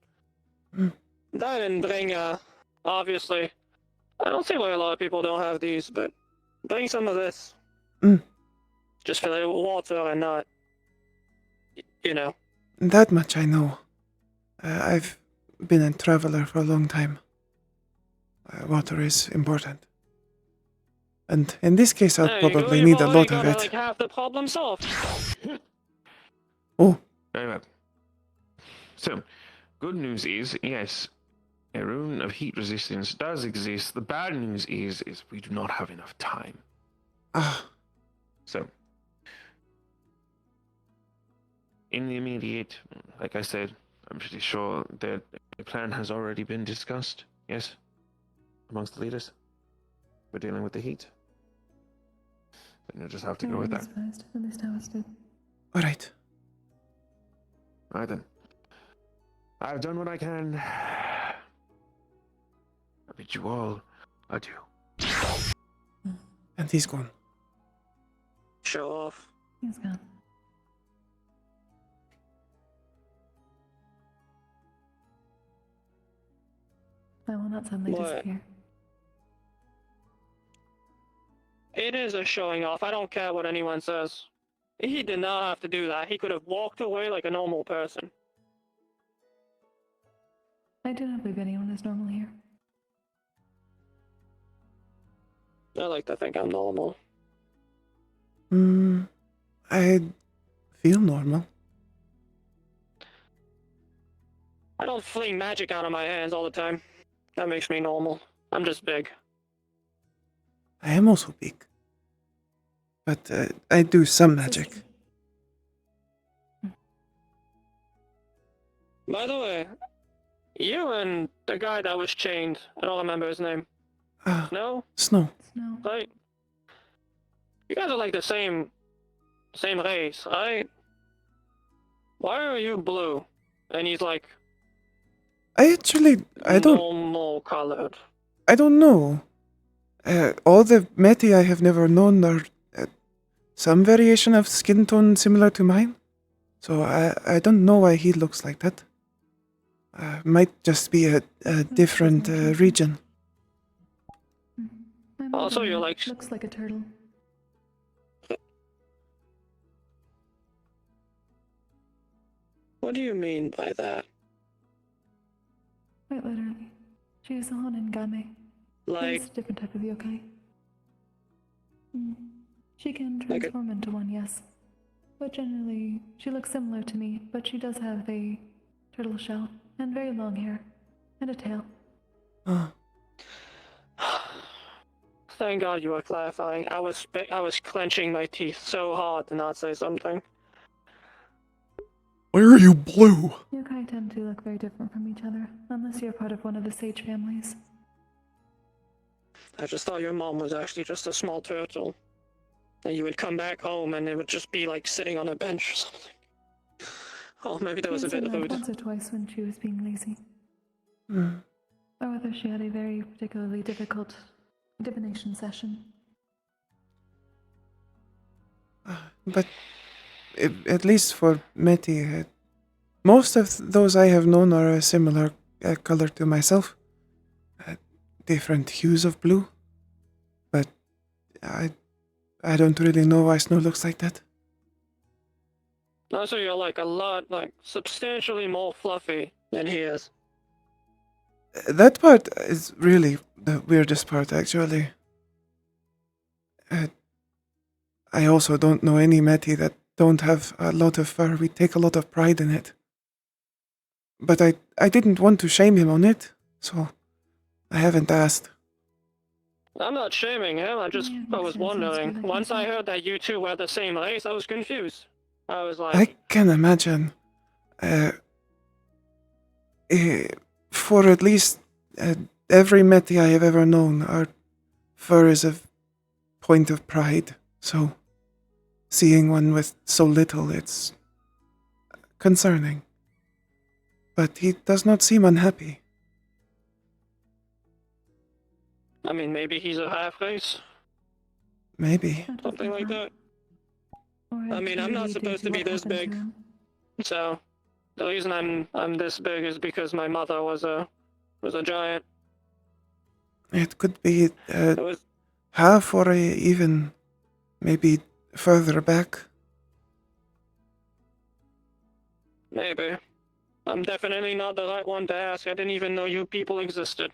V: That and bring, obviously, I don't see why a lot of people don't have these, but bring some of this. Just fill it with water and not, you know.
A: That much I know. I've been a traveler for a long time. Water is important. And in this case, I'll
V: There you go,
A: probably
V: you've
A: need a
V: already
A: lot of
V: got,
A: it.
V: like, half the problem solved.
A: Oh.
D: Very well. So, good news is, yes, a rune of heat resistance does exist. The bad news is we do not have enough time. So, in the immediate, like I said, I'm pretty sure that a plan has already been discussed, yes, amongst the leaders. We're dealing with the heat. And you'll just have to go with that.
Q: At least I was did.
A: Alright.
D: Alright then. I've done what I can. I bid you all adieu.
A: And he's gone.
V: Show off.
Q: He's gone. I will not suddenly
V: What?
Q: disappear.
V: It is a showing off. I don't care what anyone says. He did not have to do that. He could have walked away like a normal person.
Q: I do not believe anyone is normal here.
V: I like to think I'm normal.
A: I feel normal.
V: I don't fling magic out of my hands all the time. That makes me normal. I'm just big.
A: I am also big. But I do some magic.
V: By the way, you and the guy that was chained, I don't remember his name. Snow?
A: Snow.
V: Right? You guys are like the same race, right? Why are you blue? And he's like
A: I don't
V: normal colored.
A: I don't know. All the Meti I have never known are some variation of skin tone similar to mine. So I don't know why he looks like that. Might just be a different region.
V: Also, you're like
Q: looks like a turtle.
V: What do you mean by that?
Q: Quite literally. She is a Honengame.
V: Like
Q: It's a different type of yokai. She can transform into one, yes. But generally, she looks similar to me, but she does have a turtle shell, and very long hair, and a tail.
V: Thank God you are clarifying. I was clenching my teeth so hard to not say something.
A: Why are you blue?
Q: Yokai tend to look very different from each other, unless you're part of one of the sage families.
V: I just thought your mom was actually just a small turtle. And you would come back home and it would just be like sitting on a bench or something. Oh, maybe there was a bit of food.
Q: Once or twice when she was being lazy. Or whether she had a very particularly difficult divination session.
A: But at least for Meti, most of those I have known are a similar color to myself. Different hues of blue. But I don't really know why Snow looks like that.
V: Also, you're like substantially more fluffy than he is.
A: That part is really the weirdest part, actually. I also don't know any Meti that don't have a lot of fur. We take a lot of pride in it. But I didn't want to shame him on it, so I haven't asked.
V: I'm not shaming him, I was wondering. Once I heard that you two were the same race, I was confused. I was like...
A: I can imagine. For at least every Meti I have ever known, our fur is a point of pride, so seeing one with so little, it's concerning. But he does not seem unhappy.
V: I mean, maybe he's a half-race?
A: Maybe.
V: Something like that. I mean, I'm not supposed to be this big. So, the reason I'm this big is because my mother was a was a giant.
A: It could be
V: It was
A: half or even maybe further back.
V: maybe. I'm definitely not the right one to ask. I didn't even know you people existed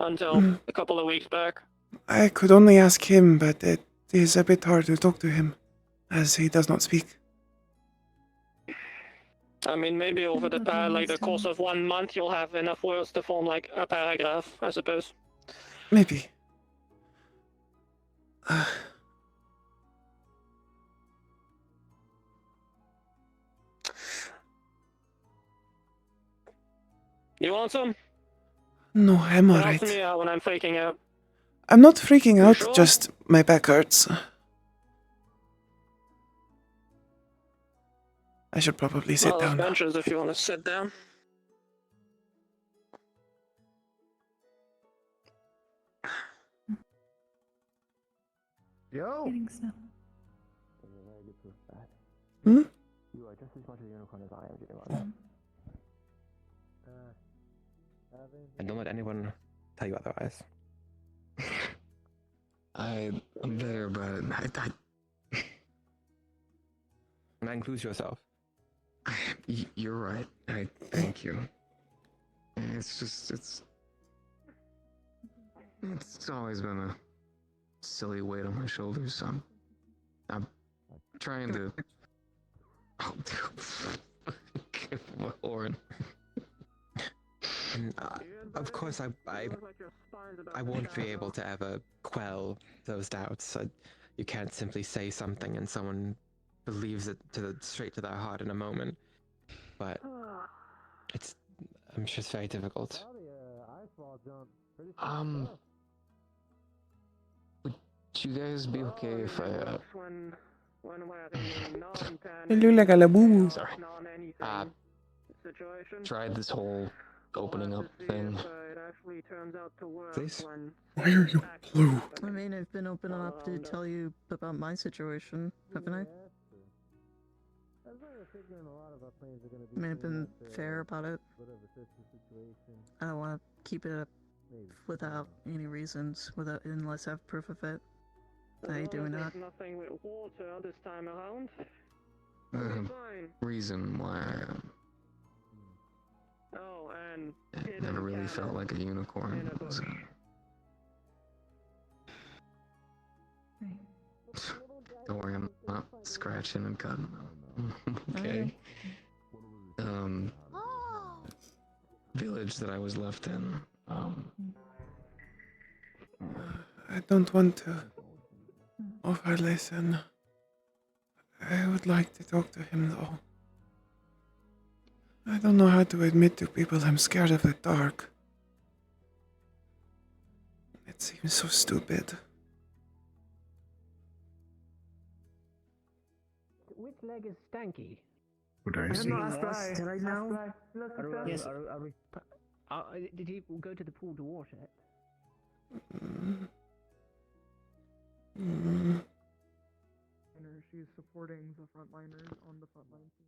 V: until a couple of weeks back.
A: I could only ask him, but it is a bit hard to talk to him, as he does not speak.
V: I mean, maybe over the course of 1 month, you'll have enough words to form like a paragraph, I suppose.
A: Maybe.
V: You want some?
A: No, I'm
V: It
A: alright.
V: helps me out when I'm freaking out.
A: I'm not freaking out,
V: sure?
A: just my back hurts. I should probably sit
V: Well, there's
A: down now.
V: benches if you want to sit down.
H: Yo!
Q: Getting so.
A: Hmm?
H: You are just as much a unicorn as I am, Digimon. And don't let anyone tell you otherwise.
J: I'm better about it.
H: And that includes yourself.
J: You're right. I thank you. It's just, it's always been a silly weight on my shoulders. I'm trying to. Oh, Oren.
H: And, of course, I won't be able to ever quell those doubts. You can't simply say something and someone believes it straight to their heart in a moment. But I'm sure it's very difficult.
J: Would you guys be okay if I
A: Hello, like a labubu.
J: sorry. Tried this whole opening up thing.
H: Please?
A: Why are you blue?
B: I mean, I've been open enough to tell you about my situation, haven't I? I mean, I've been fair about it. I don't want to keep it up without any reasons, unless I have proof of it. I do not.
V: Nothing with water this time around.
J: Reason why I
V: Oh, and
J: never really felt like a unicorn. So. Don't worry, I'm not scratching and cutting. Okay. Village that I was left in.
A: I don't want to over-listen. I would like to talk to him, though. I don't know how to admit to people I'm scared of the dark. It seems so stupid.
K: Which leg is stanky?
S: Would I see?
K: Did I know? Yes.
L: Yes. Did he go to the pool to wash it?
T: She's supporting the frontliners on the frontline team.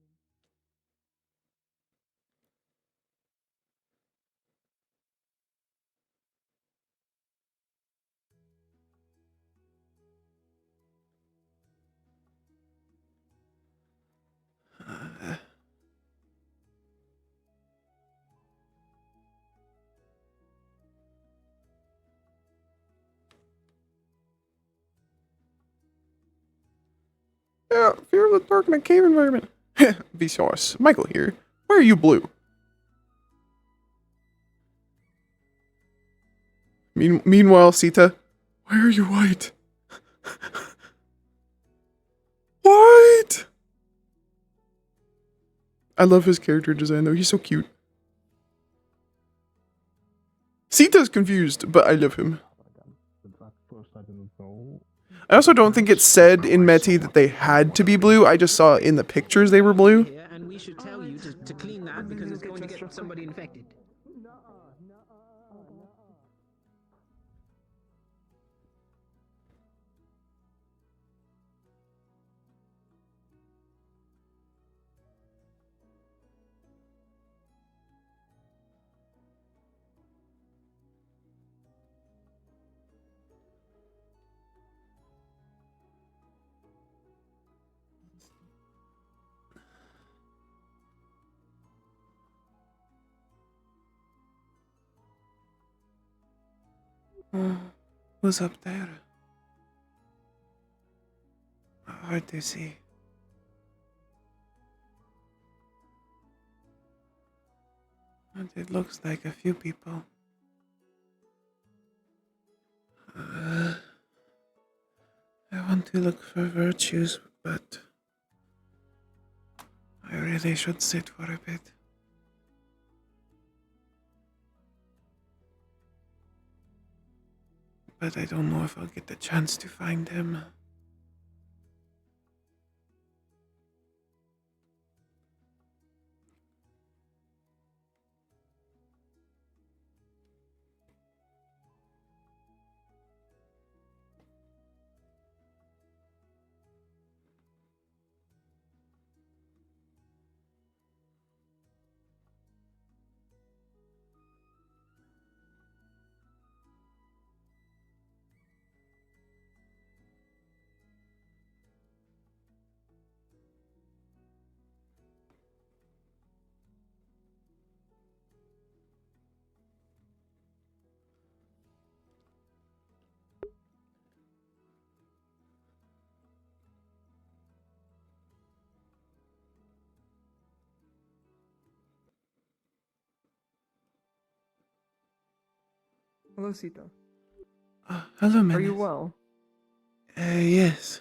A: Yeah, fear of the dark in a cave environment. Vsauce. Michael here. Why are you blue? Meanwhile, Seeta, why are you white? White! I love his character design though, he's so cute. Seeta's confused, but I love him. I also don't think it said in Meti that they had to be blue, I just saw in the pictures they were blue.
K: Yeah, and we should tell you to clean that because it's going to get somebody infected.
A: Who's up there? Hard to see. And it looks like a few people. I want to look for virtues, but I really should sit for a bit. But I don't know if I'll get the chance to find him.
T: Hello, Seeta.
A: Hello, Menace.
T: Are you well?
A: Yes.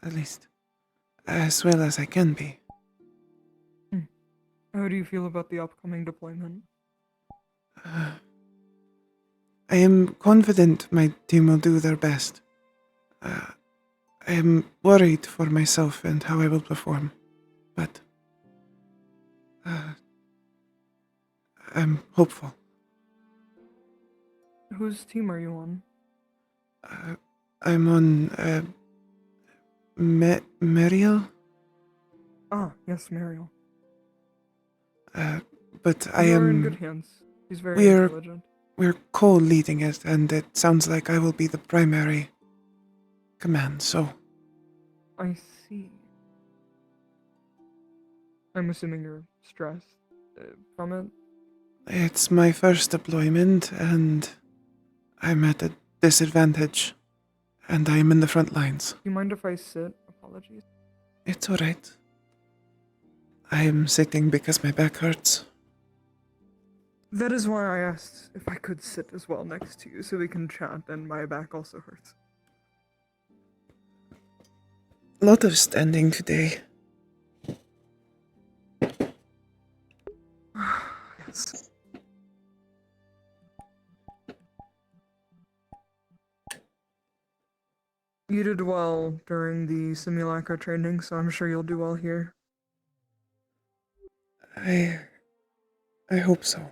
A: At least, as well as I can be.
T: How do you feel about the upcoming deployment?
A: I am confident my team will do their best. I am worried for myself and how I will perform, but I'm hopeful.
T: Whose team are you on?
A: I'm on Mariel.
T: Ah, yes, Mariel.
A: But I
T: You're
A: am.
T: in good hands. He's very intelligent.
A: We're co-leading it, and it sounds like I will be the primary command. So.
T: I see. I'm assuming you're stressed from it.
A: It's my first deployment, and I'm at a disadvantage, and I am in the front lines.
T: Do you mind if I sit? Apologies.
A: It's alright. I am sitting because my back hurts.
T: That is why I asked if I could sit as well next to you so we can chat, and my back also hurts.
A: A lot of standing today.
T: Yes. You did well during the simulacra training, so I'm sure you'll do well here.
A: I hope so.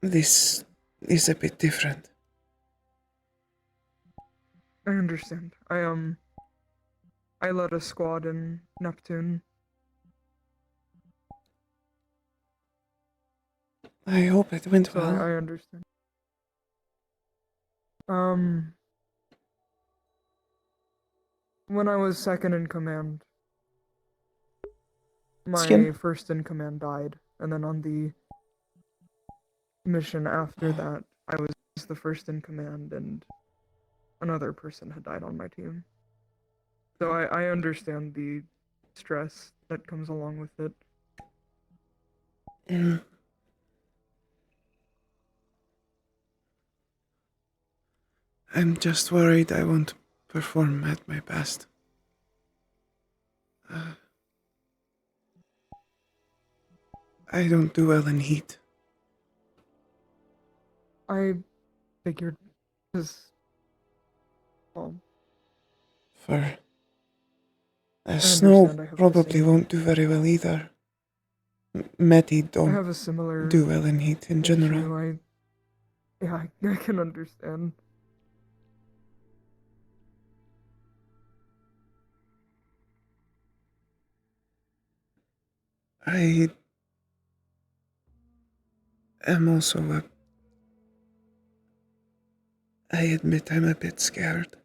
A: This is a bit different.
T: I understand. I led a squad in Neptune.
A: I hope it went
T: So
A: well.
T: I understand. When I was second in command, my first in command died, and then on the mission after that, I was the first in command, and another person had died on my team. So I understand the stress that comes along with it.
A: I'm just worried I won't perform at my best. I don't do well in heat.
T: I figured, because, well...
A: For
T: I
A: snow
T: understand, I have the
A: probably
T: same
A: won't do very well either. Meti
T: I have
A: don't
T: a similar
A: do well in heat in general.
T: issue. I can understand.
A: I am also I admit I'm a bit scared.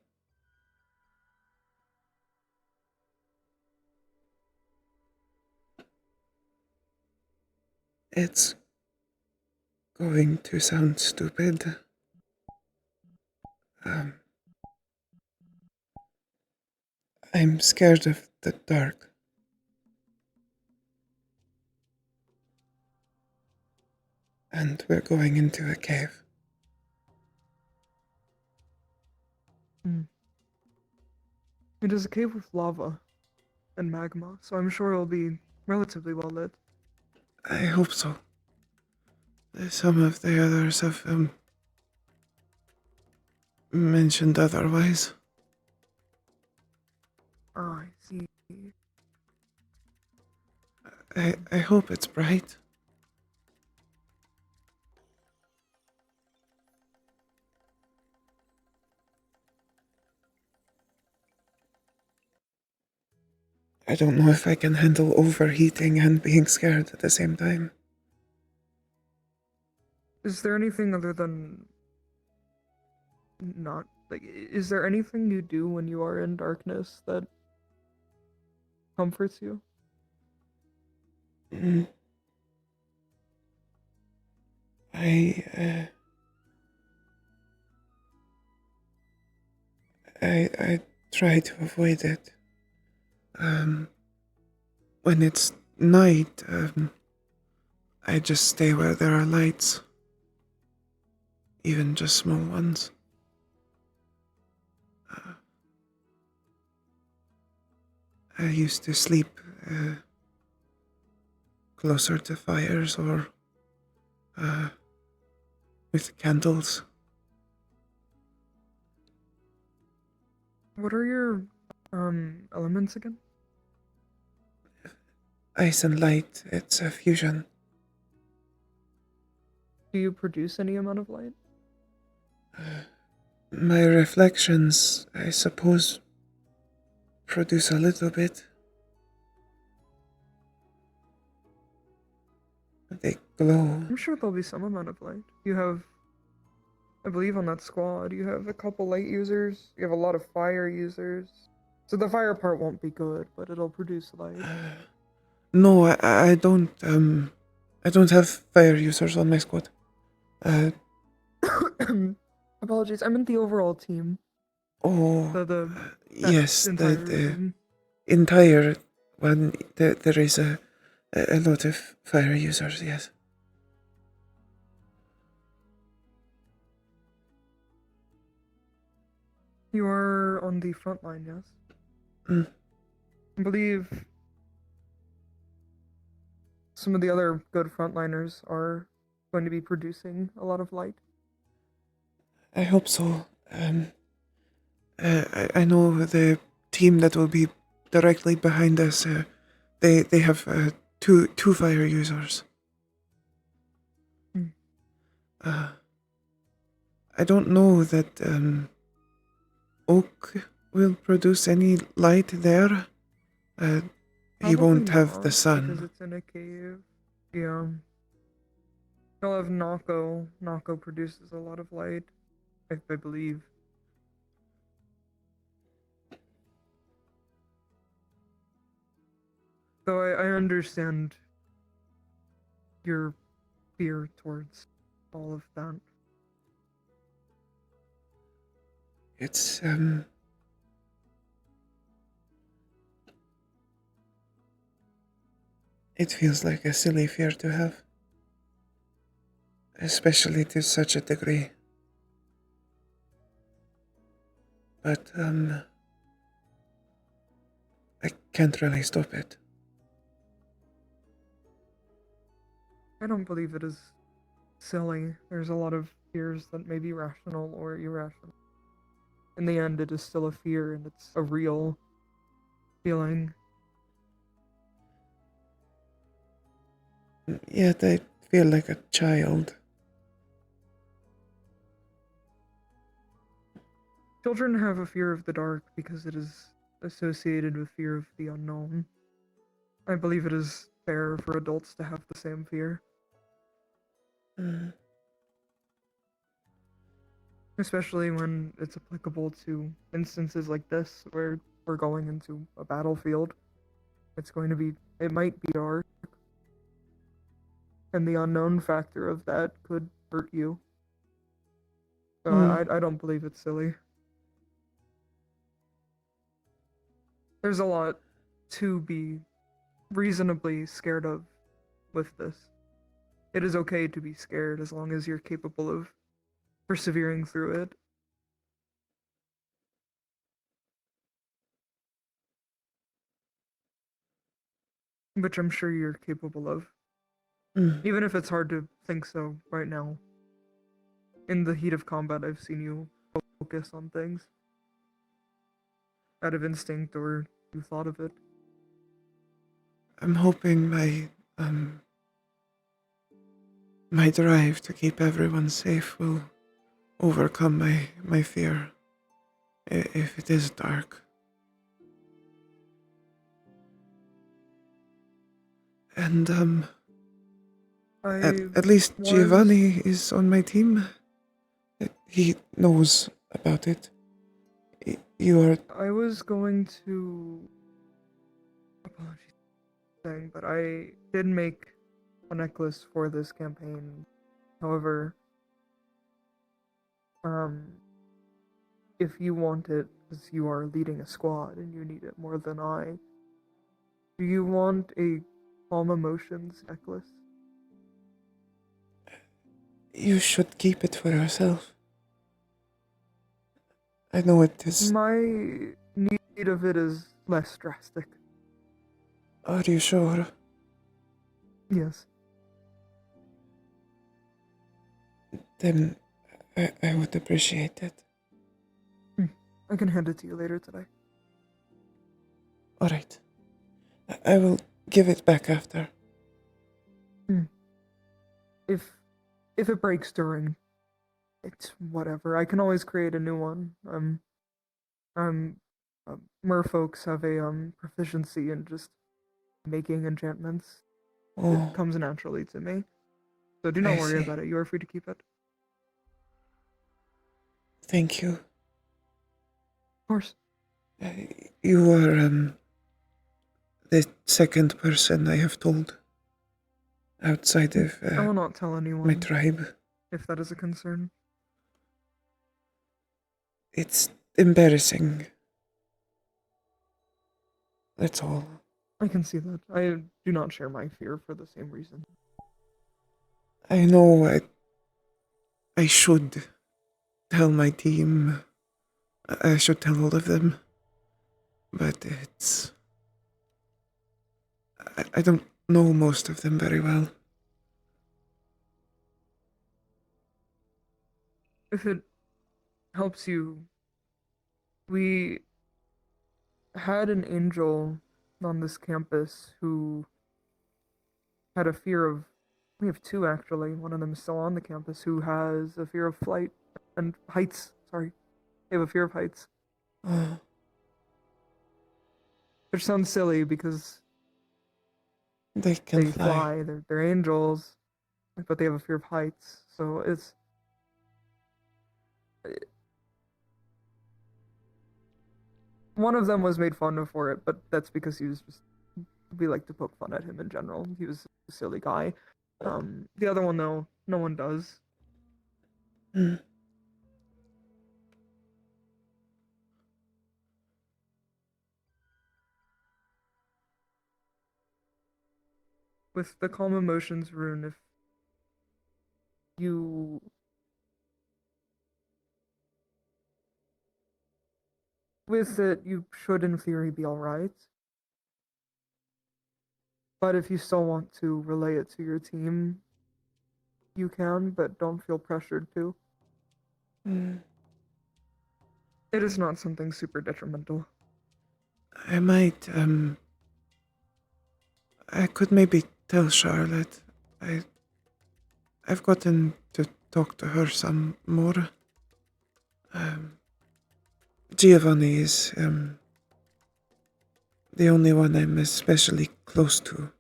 A: It's going to sound stupid. I'm scared of the dark. And we're going into a cave.
T: It is a cave with lava and magma, so I'm sure it'll be relatively well lit.
A: I hope so. Some of the others have mentioned otherwise.
T: Ah, I see.
A: I hope it's bright. I don't know if I can handle overheating and being scared at the same time.
T: Is there anything other than not like? Is there anything you do when you are in darkness that comforts you?
A: I try to avoid it. When it's night, I just stay where there are lights. Even just small ones. I used to sleep closer to fires or with candles.
T: What are your elements again?
A: Ice and light, it's a fusion.
T: Do you produce any amount of light?
A: My reflections, I suppose, produce a little bit. They glow.
T: I'm sure there'll be some amount of light. You have, I believe on that squad, you have a couple light users, you have a lot of fire users. So the fire part won't be good, but it'll produce light.
A: No, I don't have fire users on my squad.
T: Apologies, I meant the overall team.
A: Oh,
T: The
A: yes,
T: entire
A: the
T: team.
A: entire one. There is a lot of fire users. Yes.
T: You are on the front line, yes? I believe some of the other good frontliners are going to be producing a lot of light.
A: I hope so. I know the team that will be directly behind us. They have two fire users. I don't know that Oak will produce any light there. He won't
T: Probably
A: have the
T: not,
A: sun.
T: because it's in a cave. Yeah. He'll have Nako. Nako produces a lot of light, I believe. So I understand your fear towards all of that.
A: It's it feels like a silly fear to have, especially to such a degree. But I can't really stop it.
T: I don't believe it is silly. There's a lot of fears that may be rational or irrational. In the end, it is still a fear, and it's a real feeling.
A: Yet I feel like a child.
T: Children have a fear of the dark because it is associated with fear of the unknown. I believe it is fair for adults to have the same fear. Especially when it's applicable to instances like this, where we're going into a battlefield. It might be dark. and the unknown factor of that could hurt you. So I don't believe it's silly. There's a lot to be reasonably scared of with this. It is okay to be scared as long as you're capable of persevering through it. Which I'm sure you're capable of. Even if it's hard to think so right now. In the heat of combat, I've seen you focus on things out of instinct or you thought of it.
A: I'm hoping my drive to keep everyone safe will overcome my fear. If it is dark. And at least Giovanni is on my team. He knows about it. You are.
T: I was going to apologize, but I did make a necklace for this campaign. However, if you want it, because you are leading a squad and you need it more than I, do you want a calm emotions necklace?
A: You should keep it for yourself. I know it is.
T: My need of it is less drastic.
A: Are you sure?
T: Yes.
A: Then I would appreciate it.
T: I can hand it to you later today.
A: Alright. I will give it back after.
T: If it breaks during, it's whatever. I can always create a new one. Merfolks have a proficiency in just making enchantments. It comes naturally to me. So do not worry about it. You are free to keep it.
A: Thank you.
T: Of course.
A: You are the second person I have told outside of
T: I will not tell anyone
A: my tribe.
T: If that is a concern.
A: It's embarrassing. That's all.
T: I can see that. I do not share my fear for the same reason.
A: I know I should tell my team. I should tell all of them. But it's... I don't know most of them very well.
T: If it helps you, we had an angel on this campus who had a fear of... We have two, actually. One of them is still on the campus, who has a fear of flight and heights. Sorry. They have a fear of heights. Which sounds silly because
A: they can
T: fly. They're angels, but they have a fear of heights. So it's... One of them was made fun of for it, but that's because he was just... We like to poke fun at him in general. He was a silly guy. The other one, though, no one does. With the calm emotions rune, if you... With it, you should in theory be alright. But if you still want to relay it to your team, you can, but don't feel pressured to. It is not something super detrimental.
A: I might, I could maybe tell Charlotte. I've gotten to talk to her some more. Giovanni is, the only one I'm especially close to.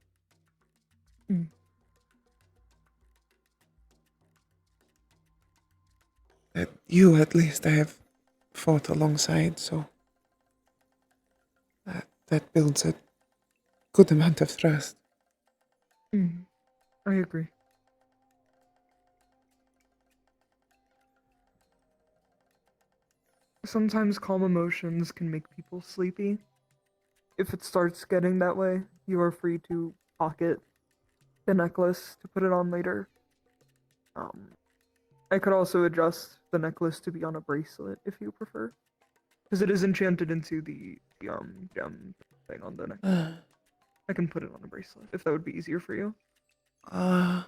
A: You, at least, I have fought alongside, so that builds a good amount of trust.
T: I agree. sometimes calm emotions can make people sleepy. If it starts getting that way, you are free to pocket the necklace to put it on later. I could also adjust the necklace to be on a bracelet if you prefer, because it is enchanted into the gem thing on the necklace. I can put it on a bracelet if that would be easier for you.
A: A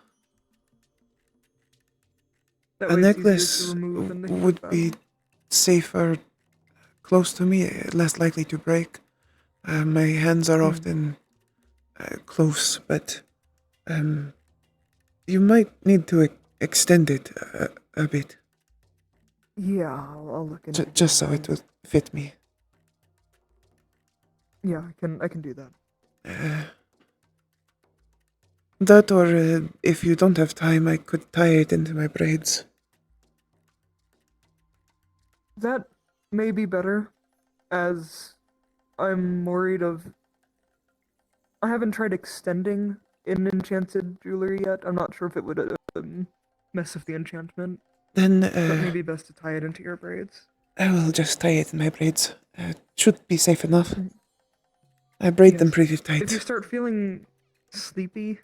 T: That way it's easier to
A: necklace
T: remove in the heat of
A: would
T: battle.
A: be safer close to me, less likely to break. My hands are often close, but you might need to extend it a bit.
T: Yeah, I'll look into
A: Just so
T: doing
A: it would fit me.
T: Yeah, I can do that.
A: That, or if you don't have time, I could tie it into my braids.
T: That may be better, as I'm worried of. I haven't tried extending in enchanted jewelry yet. I'm not sure if it would mess with the enchantment.
A: Then,
T: So it may be best to tie it into your braids.
A: I will just tie it in my braids. Should be safe enough. I braid them pretty tight.
T: If you start feeling sleepy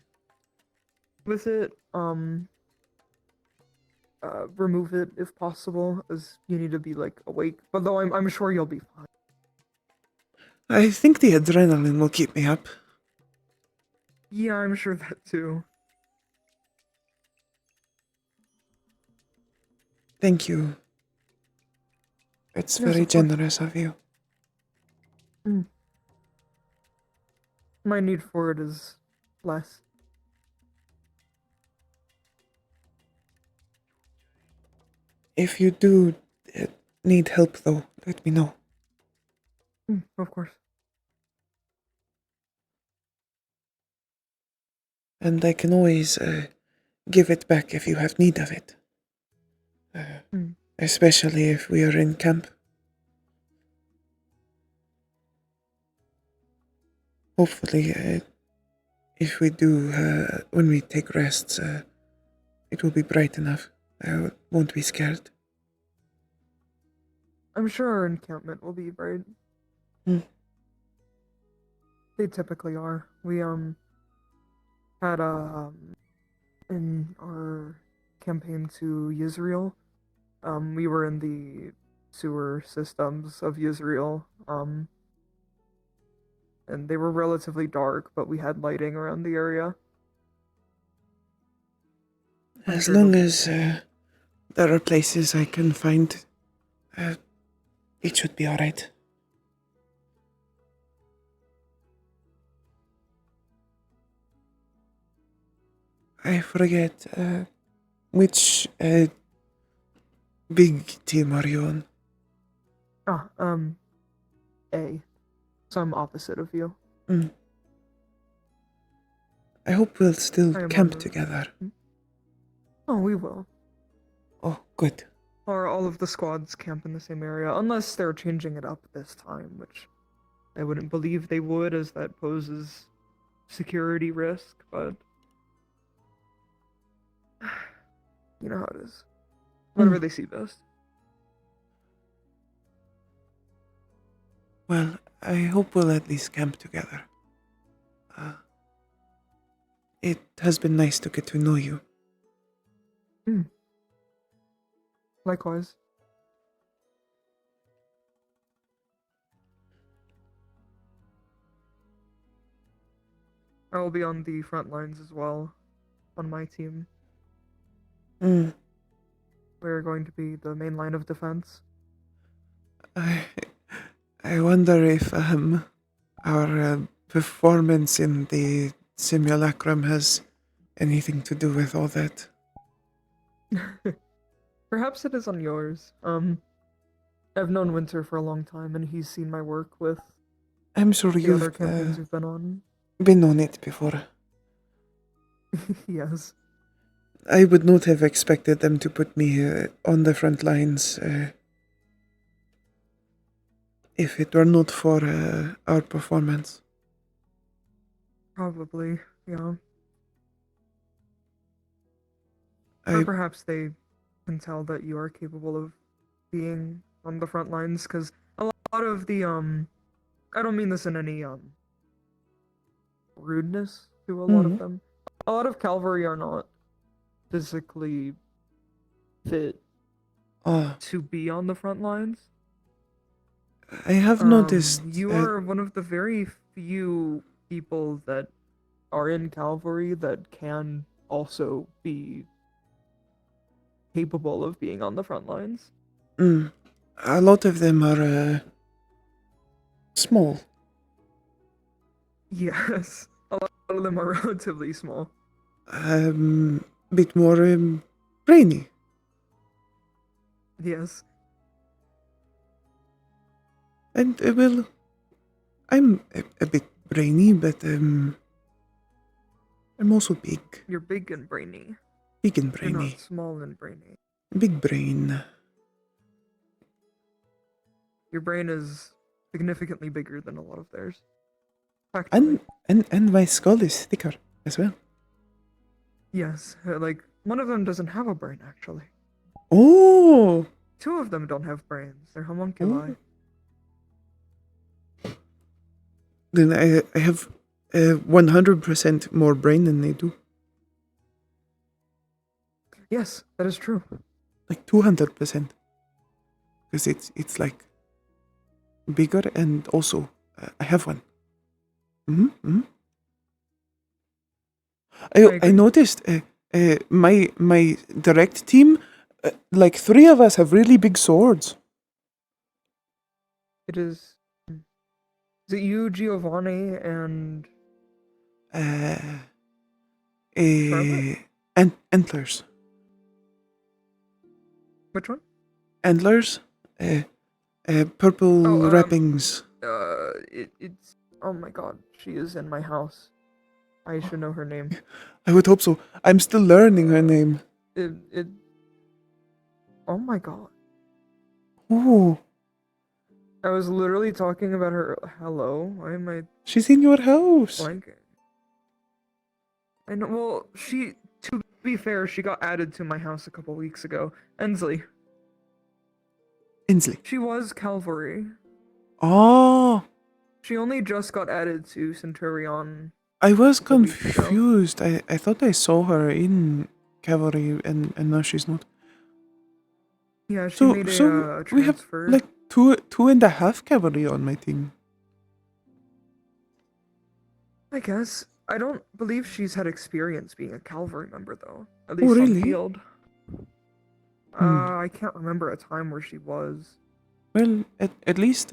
T: with it, remove it if possible, as you need to be like awake. But though I'm sure you'll be fine.
A: I think the adrenaline will keep me up.
T: Yeah, I'm sure that too.
A: Thank you. It's
T: Yes,
A: very
T: of course.
A: generous of you.
T: My need for it is less.
A: If you do need help, though, let me know.
T: Of course.
A: And I can always give it back if you have need of it. Especially if we are in camp. Hopefully, if we do, when we take rests, it will be bright enough. I won't be scared.
T: I'm sure our encampment will be bright. They typically are. We had in our campaign to Yisrael, we were in the sewer systems of Yisrael, and they were relatively dark, but we had lighting around the area.
A: As long as there are places I can find, it should be alright. I forget, which big team are you on?
T: A. So I'm opposite of you.
A: I hope we'll still
T: I am
A: camp
T: on the-
A: together.
T: Oh, we will.
A: Oh, good.
T: Or all of the squads camp in the same area, unless they're changing it up this time, which I wouldn't believe they would, as that poses security risk, but you know how it is. Whatever they see best.
A: Well, I hope we'll at least camp together. It has been nice to get to know you.
T: Likewise. I will be on the front lines as well, on my team. We're going to be the main line of defense.
A: I wonder if our performance in the simulacrum has anything to do with all that.
T: Perhaps it is on yours. I've known Winter for a long time, and he's seen my work with
A: I'm sure
T: the
A: you've
T: other campaigns we've been on.
A: been on it before.
T: Yes.
A: I would not have expected them to put me on the front lines if it were not for our performance.
T: Probably, yeah. Or perhaps they can tell that you are capable of being on the front lines, because a lot of the I don't mean this in any rudeness to a lot of them. A lot of cavalry are not physically fit to be on the front lines.
A: I have noticed.
T: You are one of the very few people that are in cavalry that can also be capable of being on the front lines.
A: A lot of them are small.
T: Yes, a lot of them are relatively small.
A: Bit more brainy.
T: Yes.
A: And well, I'm a bit brainy, but I'm also big.
T: You're big and brainy.
A: Big and
T: You're
A: brainy.
T: not small and brainy.
A: Big brain.
T: Your brain is significantly bigger than a lot of theirs.
A: And my skull is thicker as well.
T: Yes, like one of them doesn't have a brain actually.
A: Oh.
T: Two of them don't have brains. They're homunculi.
A: Then I have 100% more brain than they do.
T: Yes, that is true.
A: Like 200%. Because it's like bigger, and also I have one. I noticed my direct team, like 3 of us have really big swords.
T: Is it you, Giovanni, and
A: Antlers.
T: Which one?
A: Antlers. Purple wrappings.
T: It's oh my god, she is in my house. I should know her name.
A: I would hope so. I'm still learning her name.
T: Oh my god.
A: Ooh.
T: I was literally talking about her. Hello, why am I?
A: She's in your house.
T: Blanking. I know. Well, to be fair, she got added to my house a couple weeks ago. Ensley. She was cavalry.
A: Oh.
T: She only just got added to Centurion.
A: I was confused. I thought I saw her in cavalry, and now she's not.
T: Yeah, she made a transfer.
A: We have like two and a half cavalry on my team.
T: I guess. I don't believe she's had experience being a cavalry member, though. At least
A: really?
T: on field. I can't remember a time where she was.
A: Well, at least,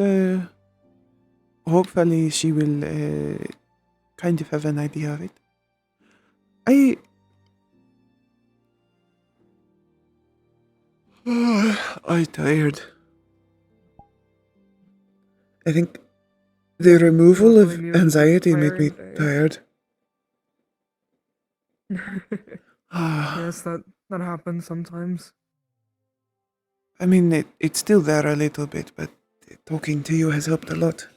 A: hopefully she will kind of have an idea of it. I'm tired. I think the removal of anxiety made me tired.
T: Yes, that happens sometimes.
A: I mean, it's still there a little bit, but talking to you has helped a lot.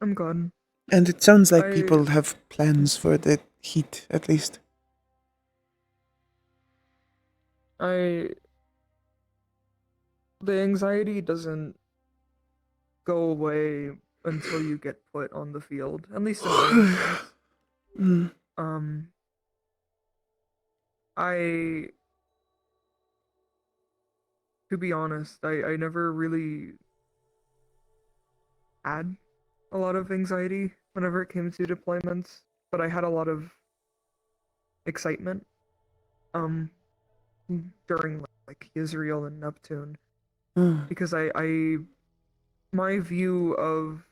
T: I'm glad.
A: And it sounds like people have plans for the heat, at least.
T: The anxiety doesn't go away until you get put on the field, at least in my instance. To be honest, I never really had a lot of anxiety whenever it came to deployments, but I had a lot of excitement during like Israel and Neptune, because my view of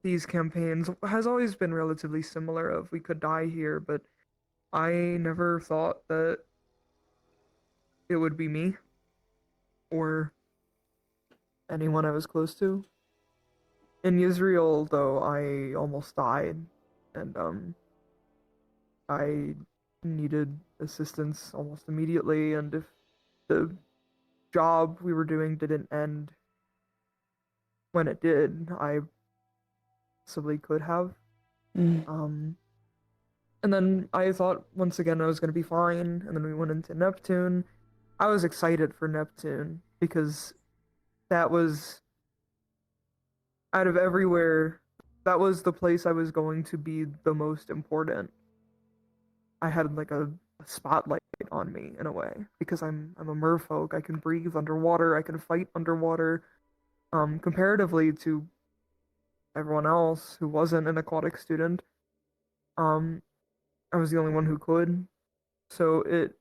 T: these campaigns has always been relatively similar. Of we could die here, but I never thought that it would be me or anyone I was close to. In Israel, though, I almost died, and I needed assistance almost immediately, and if the job we were doing didn't end when it did, I possibly could have. And then I thought once again I was going to be fine, and then we went into Neptune. I was excited for Neptune because that was, out of everywhere, that was the place I was going to be the most important. I had like a spotlight on me in a way because I'm a merfolk. I can breathe underwater. I can fight underwater. Comparatively to everyone else who wasn't an aquatic student, I was the only one who could. So it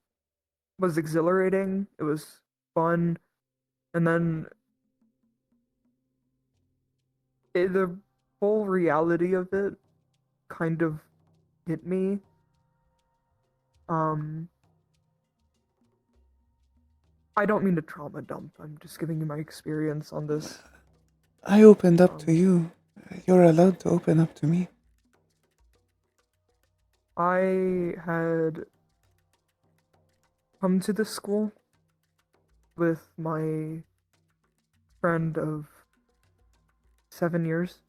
T: was exhilarating. It was fun, and then the whole reality of it kind of hit me. I don't mean to trauma dump. I'm just giving you my experience on this.
A: I opened up to you. You're allowed to open up to me.
T: I had come to this school with my friend of 7 years.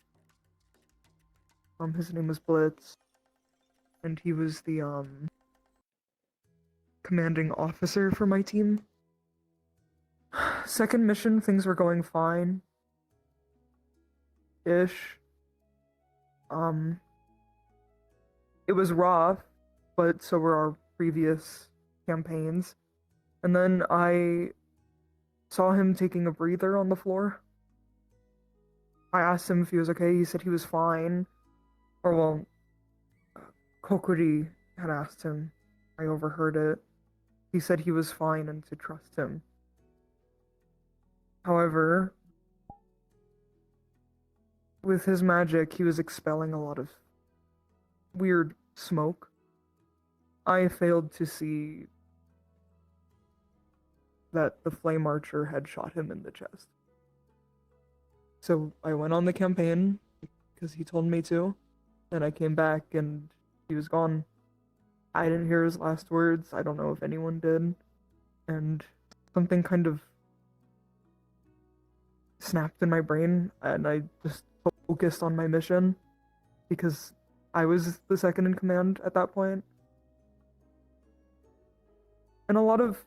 T: His name was Blitz, and he was the commanding officer for my team. Second mission, things were going fine. Ish. It was rough, but so were our previous campaigns. And then I saw him taking a breather on the floor. I asked him if he was okay. He said he was fine. Or, well, Kokuri had asked him. I overheard it. He said he was fine and to trust him. However, with his magic, he was expelling a lot of weird smoke. I failed to see that the flame archer had shot him in the chest. So I went on the campaign because he told me to, and I came back and he was gone. I didn't hear his last words. I don't know if anyone did. And something kind of snapped in my brain, and I just focused on my mission because I was the second in command at that point. And a lot of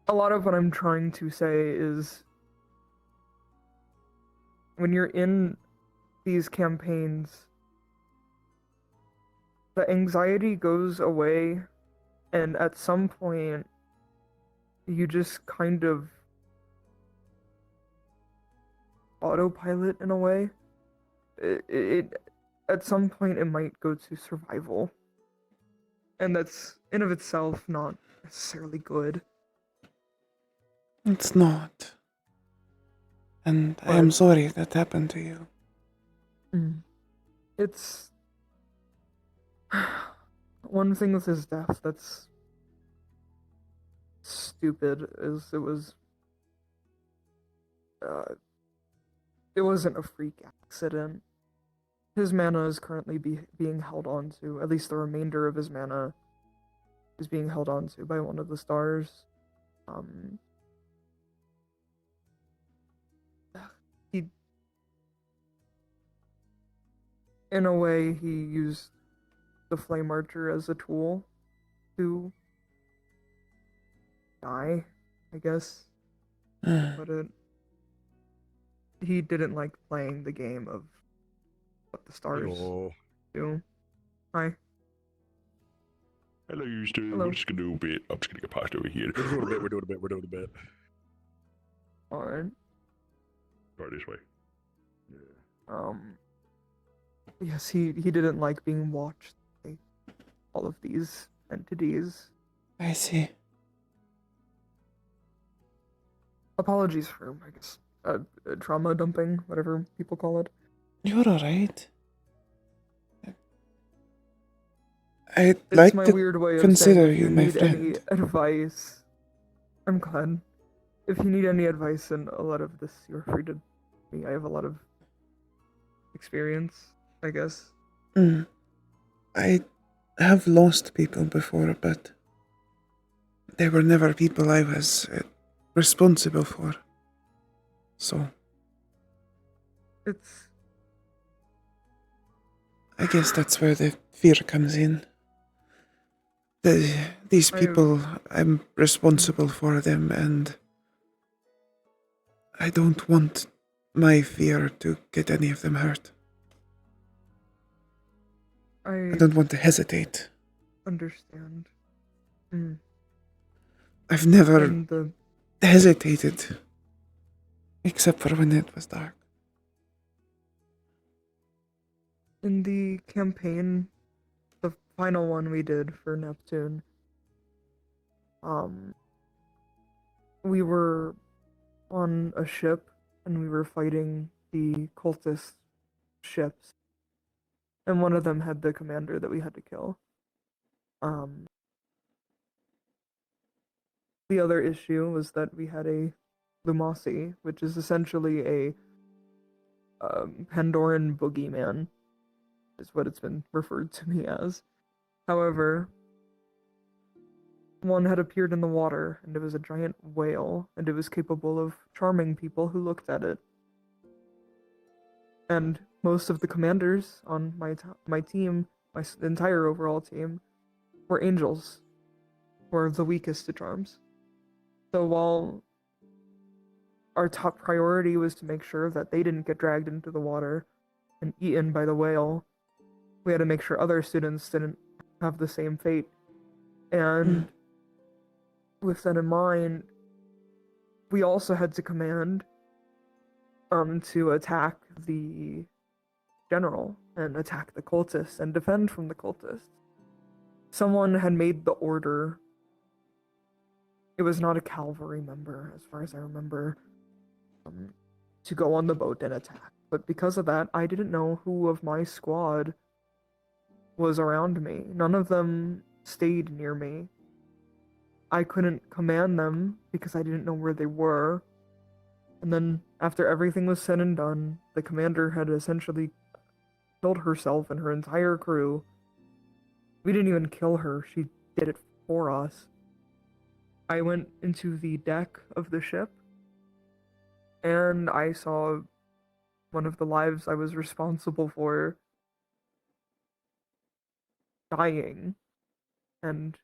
T: what I'm trying to say is when you're in these campaigns, the anxiety goes away, and at some point you just kind of autopilot in a way. It at some point it might go to survival, and that's in of itself not necessarily good.
A: It's not. And I am sorry that happened to you.
T: It's one thing with his death that's stupid is it wasn't a freak accident. His mana is currently being held on to, at least the remainder of his mana is being held on to by one of the stars. He, in a way, he used the Flame Archer as a tool to die, I guess. But he didn't like playing the game of what the stars do. Hi.
R: Hello, you two.
T: Hello.
R: We're just gonna do a bit. I'm just gonna get past over here. We're doing a bit.
T: Alright.
R: Right this way.
T: Yes, he didn't like being watched by all of these entities.
A: I see.
T: Apologies for, I guess, trauma dumping, whatever people call it.
A: You're alright. I'd
T: It's
A: like
T: my
A: to
T: weird way of
A: consider
T: saying if
A: you my
T: need
A: friend.
T: any advice, I'm glad. If you need any advice in a lot of this, you're free to me. I have a lot of experience, I guess.
A: I have lost people before, but they were never people I was responsible for. So
T: It's...
A: I guess that's where the fear comes in. These people, I'm responsible for them, and I don't want my fear to get any of them hurt. I don't want to hesitate.
T: Understand. Mm.
A: I've never
T: And the
A: hesitated, except for when it was dark.
T: in the campaign, the final one we did for Neptune, we were on a ship and we were fighting the cultist ships, and one of them had the commander that we had to kill. The other issue was that we had a Lumasi, which is essentially a Pandoran boogeyman, is what it's been referred to me as. However, one had appeared in the water, and it was a giant whale, and it was capable of charming people who looked at it. And most of the commanders on my team, my entire overall team, were angels, were the weakest to charms. So while our top priority was to make sure that they didn't get dragged into the water and eaten by the whale, we had to make sure other students didn't have the same fate. And with that in mind, we also had to command to attack the general and attack the cultists and defend from the cultists. Someone had made the order. It was not a cavalry member, as far as I remember, to go on the boat and attack. But because of that, I didn't know who of my squad was around me. None of them stayed near me. I couldn't command them because I didn't know where they were. And then, after everything was said and done, the commander had essentially killed herself and her entire crew. We didn't even kill her, she did it for us. I went into the deck of the ship, and I saw one of the lives I was responsible for dying, and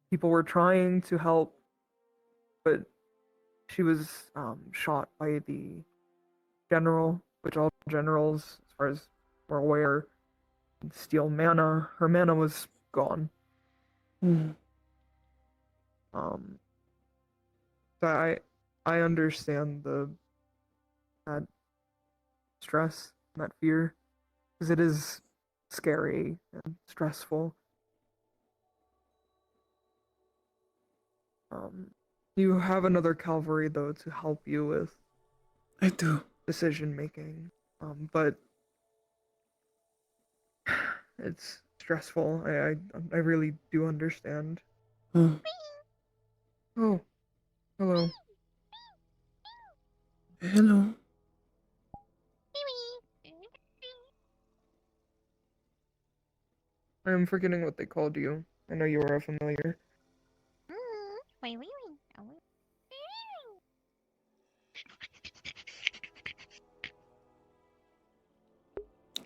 T: people were trying to help, but she was shot by the general, which all generals, as far as we're aware, steal mana. Her mana was gone. So I understand that stress, that fear, because it is scary and stressful. You have another cavalry though to help you with.
A: I do.
T: Decision making, but it's stressful. I really do understand. Oh, hello.
A: Hello.
T: I'm forgetting what they called you. I know you were a familiar.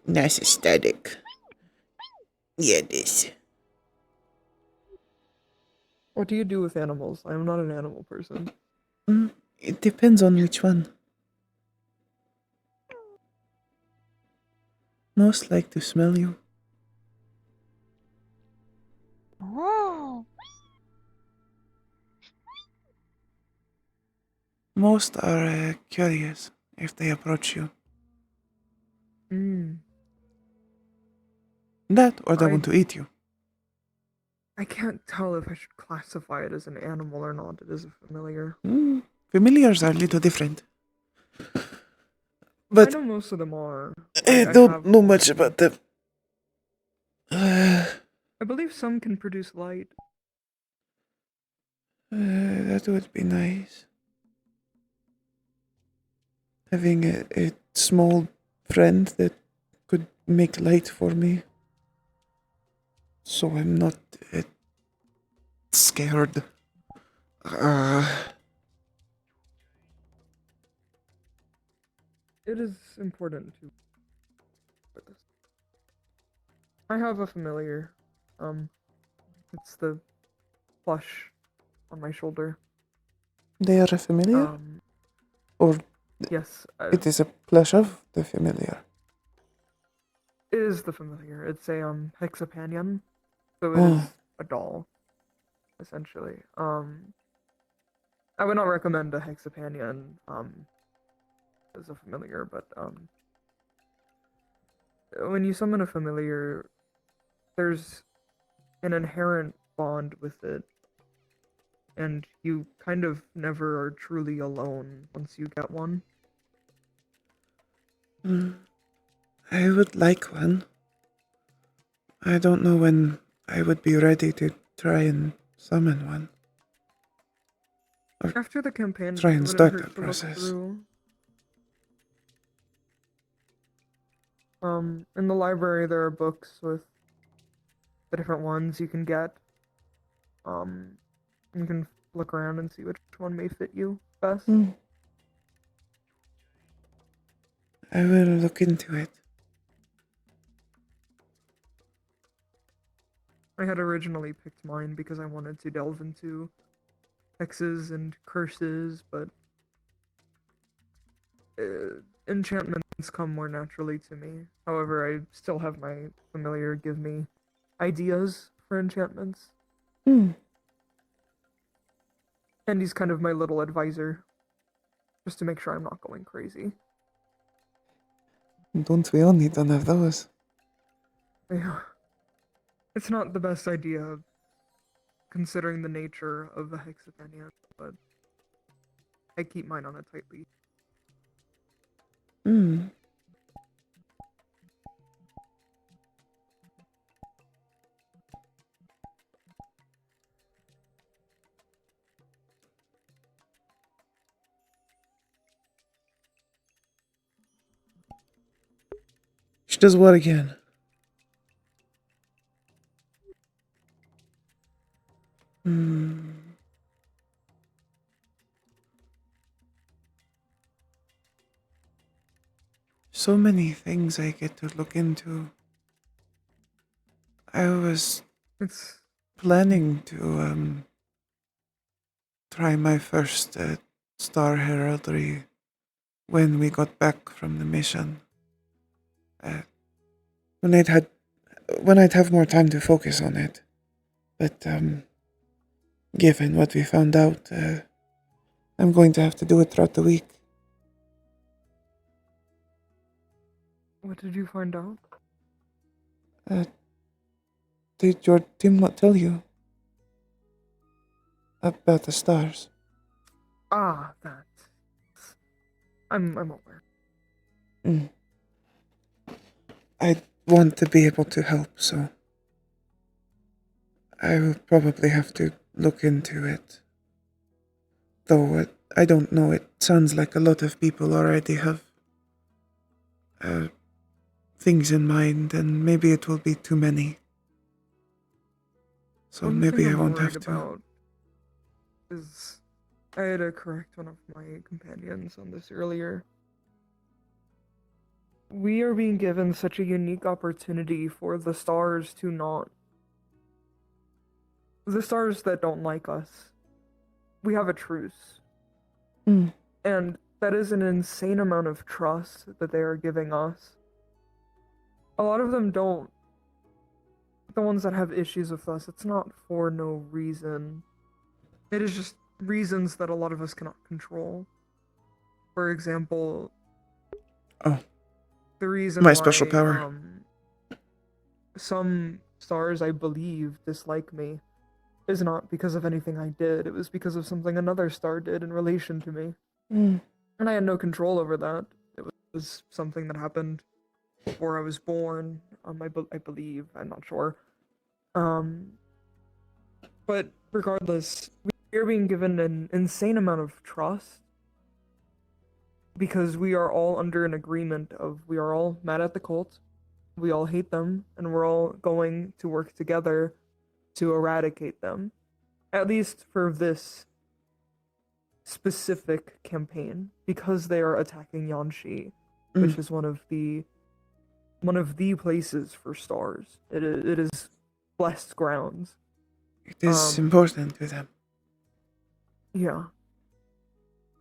A: Nice static. Yeah, this.
T: What do you do with animals? I'm not an animal person.
A: It depends on which one. Most like to smell you.
F: Oh.
A: Most are curious if they approach you. That or they want to eat you.
T: I can't tell if I should classify it as an animal or not. It is a familiar.
A: Familiars are a little different. But
T: I know most of them are.
A: I don't know much about them.
T: I believe some can produce light.
A: That would be nice. Having a small friend that could make light for me. So I'm not scared.
T: It is important to. I have a familiar. It's the plush on my shoulder.
A: They are a familiar? Or
T: Yes.
A: It is a plush of the familiar.
T: It is the familiar. It's a hexapanion, so it
A: Oh.
T: is a doll, essentially. I would not recommend a hexapanion as a familiar, but when you summon a familiar, there's an inherent bond with it, and you kind of never are truly alone once you get one.
A: I would like one. I don't know when I would be ready to try and summon one. Or
T: After the campaign,
A: try
T: it
A: and
T: wouldn't
A: start
T: hurt
A: that
T: to look
A: process.
T: through. In the library there are books with the different ones you can get. You can look around and see which one may fit you best.
A: I will look into it.
T: I had originally picked mine because I wanted to delve into hexes and curses, but enchantments come more naturally to me. However, I still have my familiar give me ideas for enchantments. And he's kind of my little advisor, just to make sure I'm not going crazy.
A: Don't we all need one of those?
T: Yeah. It's not the best idea, considering the nature of a hexapania, but I keep mine on a tight leash.
A: She does what again? So many things I get to look into. I was planning to try my first star heraldry when we got back from the mission. When I'd have more time to focus on it. But given what we found out, I'm going to have to do it throughout the week.
T: What did you find out?
A: Did your team not tell you about the stars?
T: Ah, that. I'm aware.
A: I want to be able to help, so I will probably have to look into it. Though I don't know, it sounds like a lot of people already have things in mind, and maybe it will be too many. So
T: One
A: maybe
T: thing
A: I
T: I'm
A: won't
T: worried
A: have to.
T: about is I had to correct one of my companions on this earlier. We are being given such a unique opportunity for the stars to not. The stars that don't like us. We have a truce. And that is an insane amount of trust that they are giving us. A lot of them don't. The ones that have issues with us, it's not for no reason. It is just reasons that a lot of us cannot control. For example, the reason
A: My
T: why
A: special power.
T: some stars, I believe, dislike me is not because of anything I did. It was because of something another star did in relation to me. And I had no control over that. It was something that happened before I was born. I believe. I'm not sure. But regardless, we are being given an insane amount of trust because we are all under an agreement of we are all mad at the cult, we all hate them, and we're all going to work together to eradicate them. At least for this specific campaign, because they are attacking Yanshi, which is one of the places for stars. It is blessed grounds.
A: It is important to them.
T: Yeah.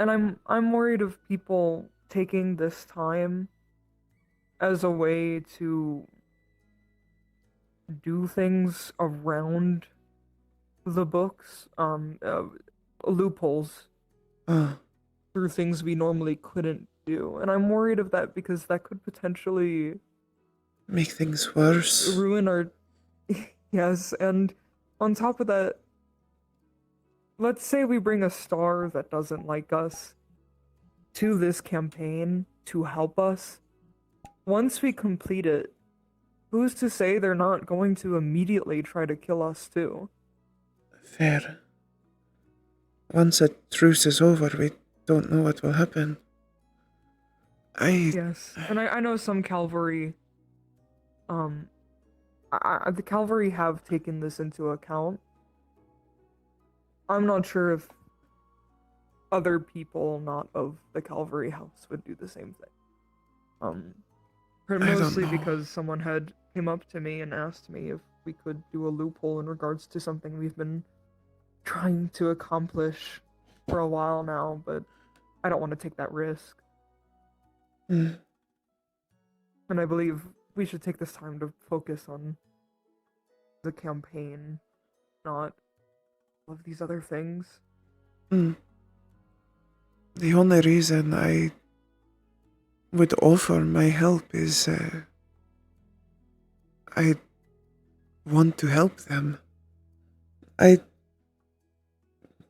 T: And I'm worried of people taking this time as a way to do things around the books, loopholes through things we normally couldn't do. And I'm worried of that because that could potentially
A: make things worse.
T: Ruin our yes, and on top of that, let's say we bring a star that doesn't like us to this campaign to help us. Once we complete it, who's to say they're not going to immediately try to kill us too?
A: Fair. Once a truce is over, we don't know what will happen.
T: Yes, and I know some cavalry, the cavalry have taken this into account. I'm not sure if other people not of the cavalry house would do the same thing. Mostly because someone had came up to me and asked me if we could do a loophole in regards to something we've been trying to accomplish for a while now, but I don't want to take that risk.
A: Mm.
T: And I believe we should take this time to focus on the campaign, not all of these other things.
A: Mm. The only reason I would offer my help is I want to help them. I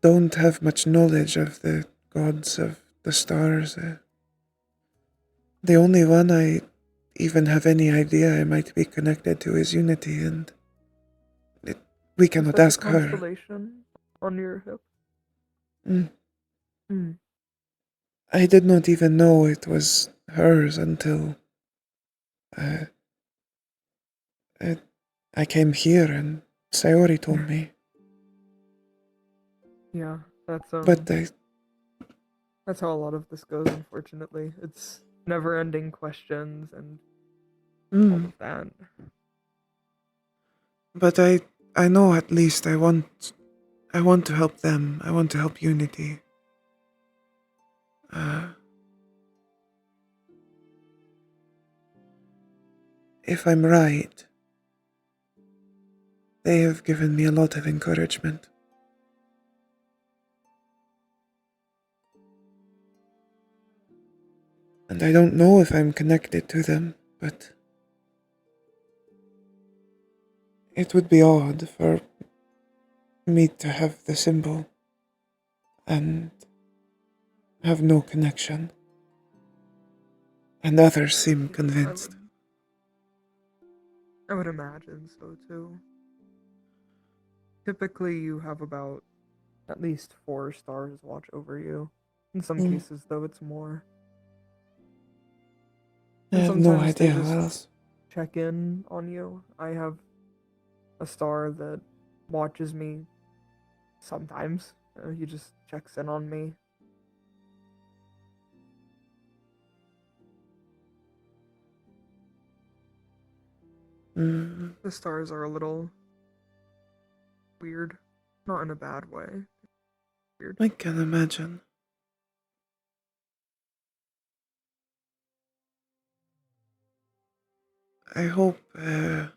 A: don't have much knowledge of the gods of the stars. The only one I even have any idea I might be connected to is Unity, and we cannot ask her.
T: Constellation on your hip.
A: Mm.
T: Mm.
A: I did not even know it was hers until I came here and Sayori told me.
T: Yeah, that's
A: But
T: that's how a lot of this goes, unfortunately. It's never-ending questions and all of that.
A: But I know at least I want to help them. I want to help Unity. If I'm right, they have given me a lot of encouragement. And I don't know if I'm connected to them, but it would be odd for me to have the symbol and have no connection. And others seem convinced.
T: I would imagine so too. Typically, you have about at least 4 stars watch over you. In some cases, though, it's more.
A: I
T: And
A: have no
T: sometimes they
A: idea
T: just
A: what else.
T: check in on you. I have a star that watches me sometimes. He just checks in on me.
A: Mm.
T: The stars are a little weird. Not in a bad way. Weird.
A: I can imagine. I hope I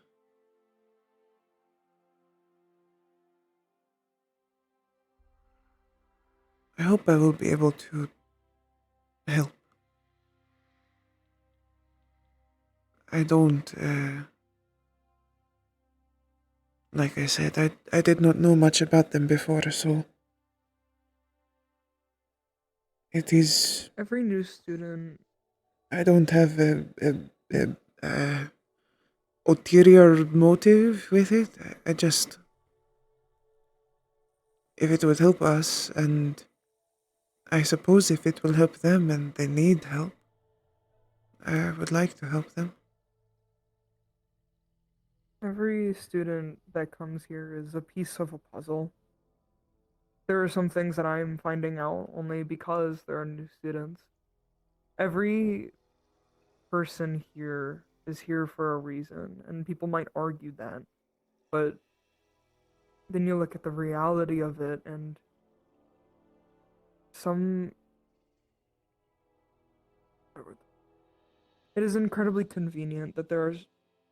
A: will be able to help. I don't, like I said, I did not know much about them before, so it is.
T: Every new student.
A: I don't have a ulterior motive with it. I just, if it would help us, and I suppose if it will help them and they need help, I would like to help them.
T: Every student that comes here is a piece of a puzzle. There are some things that I'm finding out only because there are new students. Every person here is here for a reason, and people might argue that, but then you look at the reality of it, and some It is incredibly convenient that there are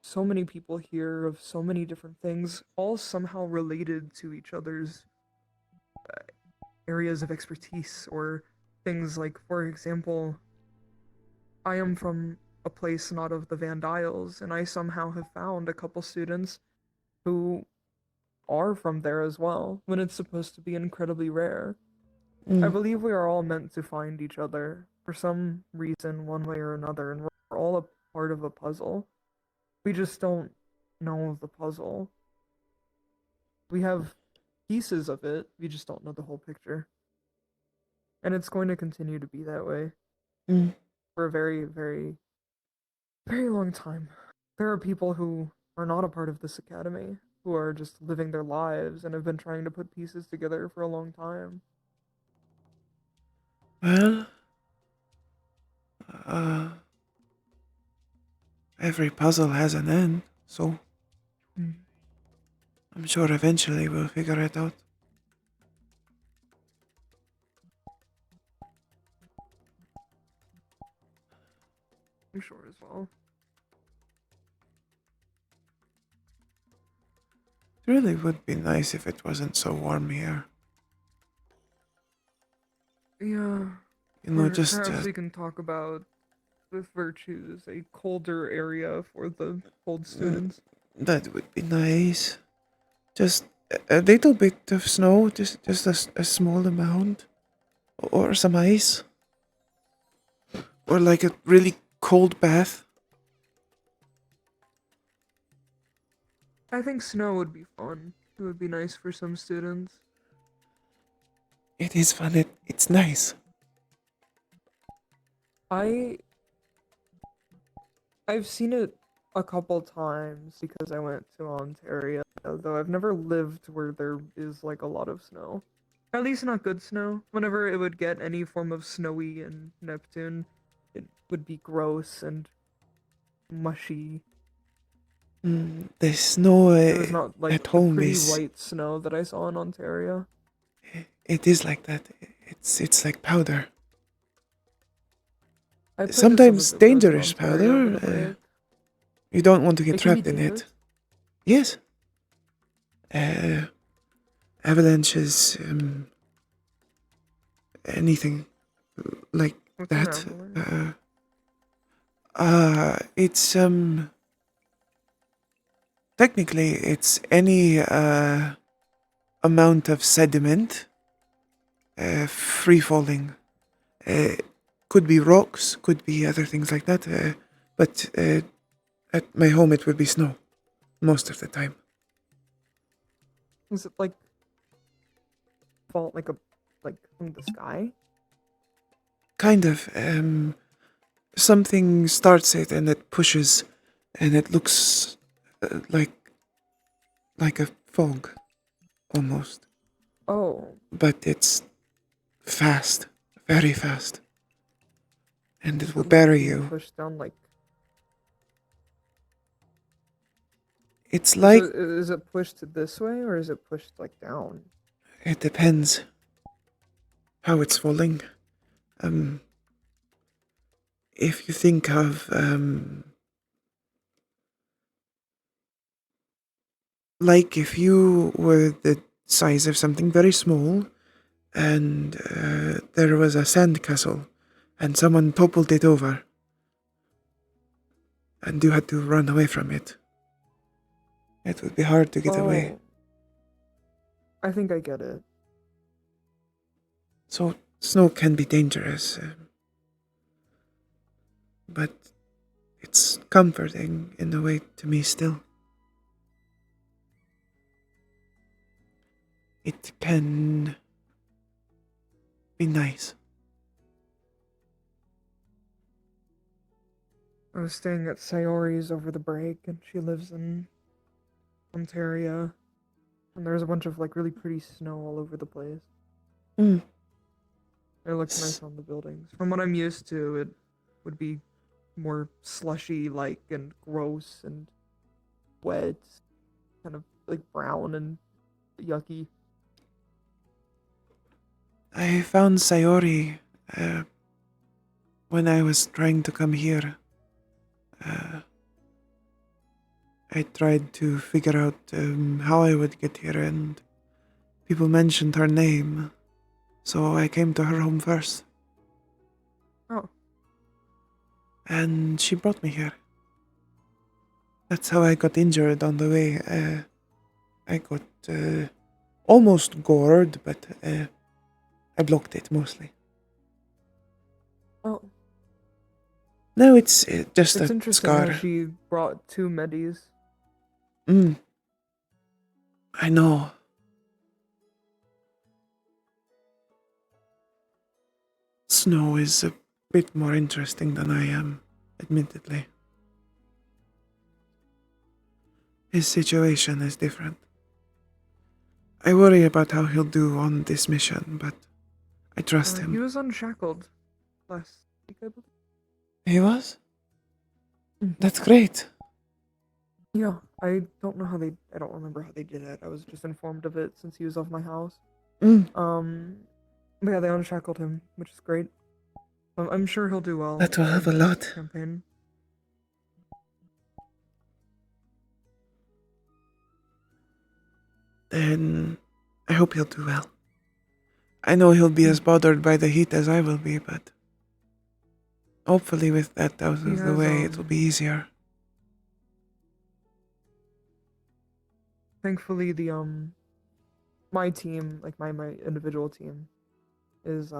T: so many people here of so many different things, all somehow related to each other's areas of expertise or things like, for example, I am from a place not of the Vandiles, and I somehow have found a couple students who are from there as well, when it's supposed to be incredibly rare. I believe we are all meant to find each other for some reason, one way or another, and we're all a part of a puzzle. We just don't know the puzzle. We have pieces of it, we just don't know the whole picture. And it's going to continue to be that way for a very, very, very long time. There are people who are not a part of this academy, who are just living their lives and have been trying to put pieces together for a long time.
A: Well, every puzzle has an end, so I'm sure eventually we'll figure it out.
T: I'm sure as well.
A: It really would be nice if it wasn't so warm here.
T: Yeah.
A: You know,
T: Or
A: just
T: perhaps we can talk about the virtues, a colder area for the cold students.
A: that would be nice. Just a little bit of snow, just a small amount, or some ice, or like a really cold bath.
T: I think snow would be fun. It would be nice for some students.
A: It is fun. It's nice.
T: I've seen it a couple times because I went to Ontario, though I've never lived where there is like a lot of snow. At least not good snow. Whenever it would get any form of snowy in Neptune, it would be gross and mushy.
A: The snow
T: It was not like
A: at
T: the
A: home
T: pretty
A: is.
T: white snow that I saw in Ontario.
A: It is like that. It's like powder.
T: I played
A: Sometimes
T: some of it when I was in
A: dangerous
T: Ontario over the
A: powder.
T: break.
A: You don't want to get
T: It can be
A: trapped in
T: dangerous?
A: it. Yes. Avalanches, anything like
T: What's an
A: that.
T: avalanche?
A: It's technically it's any amount of sediment, free falling. Could be rocks, could be other things like that. But at my home it would be snow, most of the time.
T: Is it like fall like from the sky?
A: Kind of. Something starts it and it pushes, and it looks like a fog, almost.
T: Oh.
A: But it's fast, very fast, and it will bury you.
T: Push down like.
A: It's like
T: Is it pushed this way or is it pushed like down?
A: it depends how it's falling. If you think of like if you were the size of something very small, and there was a sandcastle, and someone toppled it over, and you had to run away from it. It would be hard to get away.
T: I think I get it.
A: So snow can be dangerous, but it's comforting in a way to me still. It can be nice.
T: I was staying at Sayori's over the break, and she lives in Ontario, and there's a bunch of like really pretty snow all over the place. It looks nice on the buildings. From what I'm used to, it would be more slushy like and gross and wet, kind of like brown and yucky.
A: I found Sayori when I was trying to come here, I tried to figure out how I would get here, and people mentioned her name, so I came to her home first.
T: Oh.
A: And she brought me here. That's how I got injured on the way. I got almost gored, but I blocked it mostly.
T: Oh.
A: No, it's just
T: It's
A: a
T: interesting
A: scar.
T: how she brought 2 medis.
A: I know. Snow is a bit more interesting than I am, admittedly. His situation is different. I worry about how he'll do on this mission, but I trust
T: He
A: him.
T: was unshackled last week, I believe.
A: He was? That's great.
T: Yeah, I don't remember how they did it. I was just informed of it since he was off my house. But yeah, they unshackled him, which is great. I'm sure he'll do well.
A: That will help a
T: in
A: lot.
T: this campaign.
A: Then I hope he'll do well. I know he'll be as bothered by the heat as I will be, but hopefully with that out of the way, it'll be easier.
T: Thankfully, my team, like my individual team, is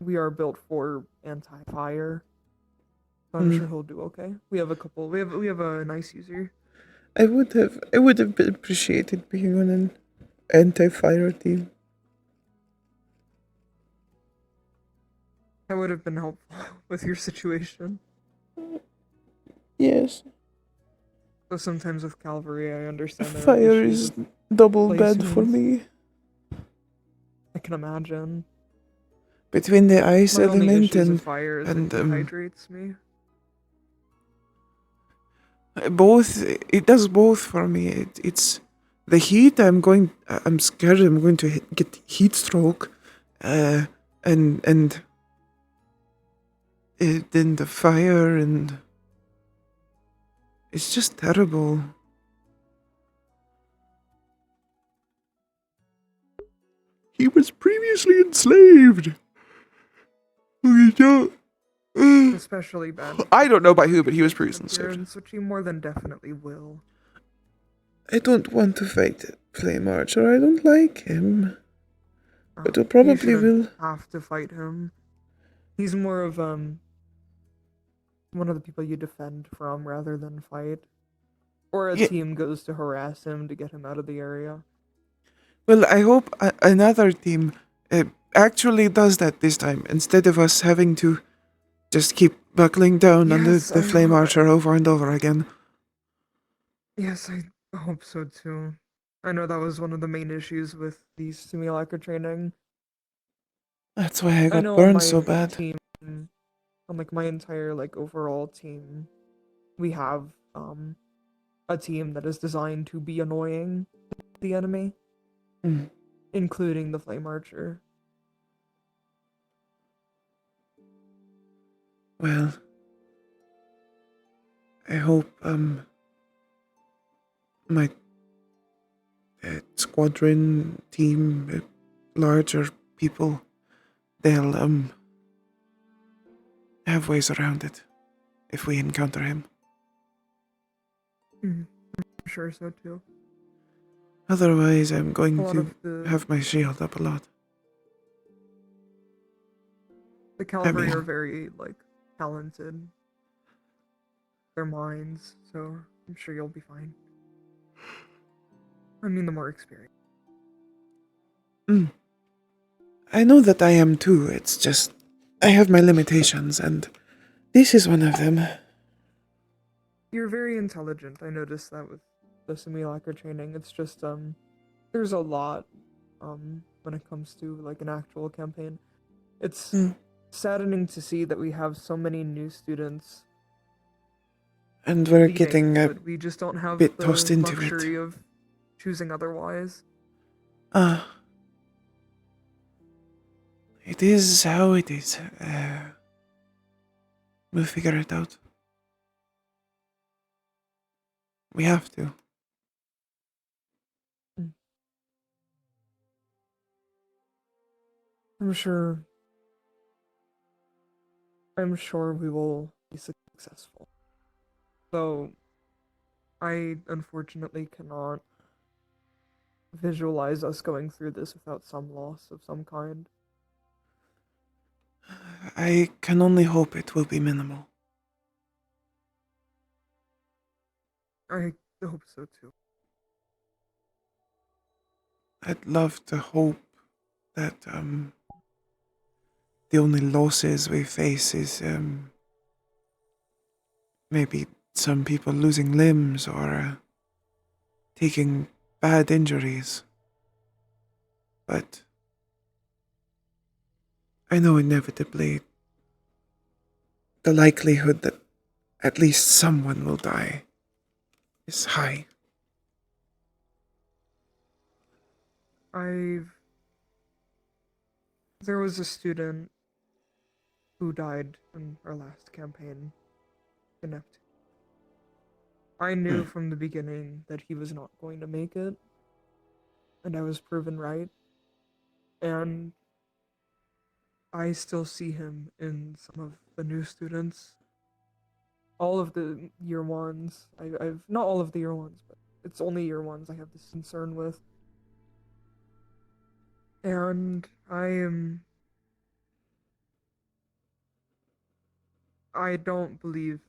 T: we are built for anti-fire. So I'm sure he'll do okay. We have a nice user.
A: I would have appreciated being on an anti-fire team.
T: That would have been helpful with your situation.
A: Yes.
T: So sometimes with cavalry, I understand there are
A: Fire
T: issues
A: is
T: with
A: double bad for
T: placements.
A: me.
T: I can imagine.
A: Between the ice
T: My only
A: element
T: issues
A: and
T: with fire is it dehydrates me.
A: both, it does both for me. It's the heat. I'm scared I'm going to get heat stroke, and then the fire, and it's just terrible. He was previously enslaved.
T: Especially bad.
A: I don't know by who, but he was previously enslaved.
T: Appearance, which he more than definitely will.
A: I don't want to fight Flame Archer. I don't like him. But I
T: You
A: probably
T: shouldn't
A: will.
T: have to fight him. He's more of one of the people you defend from rather than fight. Or a team goes to harass him to get him out of the area.
A: Well, I hope another team actually does that this time, instead of us having to just keep buckling down on the Flame Archer over and over again.
T: Yes, I hope so too. I know that was one of the main issues with the simulacra training.
A: That's why I got
T: know
A: burned
T: on
A: so
T: my
A: bad.
T: Team, on like my entire overall team, we have a team that is designed to be annoying to the enemy, including the Flame Archer.
A: Well, I hope my squadron team, larger people, they'll have ways around it if we encounter him.
T: I'm sure so too.
A: Otherwise, I'm going
T: A lot
A: to
T: of the-
A: have my shield up a lot.
T: The cavalry are very talented. Their minds, so I'm sure you'll be fine. I mean, the more experience.
A: I know that I am too. It's just I have my limitations, and this is one of them.
T: You're very intelligent. I noticed that with the simulacra training. It's just there's a lot when it comes to an actual campaign. It's saddening to see that we have so many new students.
A: And we're
T: leading,
A: getting a
T: but we just don't have
A: bit
T: the
A: tossed into it.
T: luxury of choosing otherwise.
A: It is how it is. We'll figure it out. We have to.
T: I'm sure we will be successful. Though I unfortunately cannot visualize us going through this without some loss of some kind.
A: I can only hope it will be minimal.
T: I hope so too.
A: I'd love to hope that the only losses we face is maybe some people losing limbs or taking bad injuries. But I know inevitably the likelihood that at least someone will die is high.
T: There was a student who died in our last campaign. Connect. I knew from the beginning that he was not going to make it, and I was proven right. And I still see him in some of the new students. All of the year ones. I've not all of the year ones, but it's only year ones I have this concern with. And I don't believe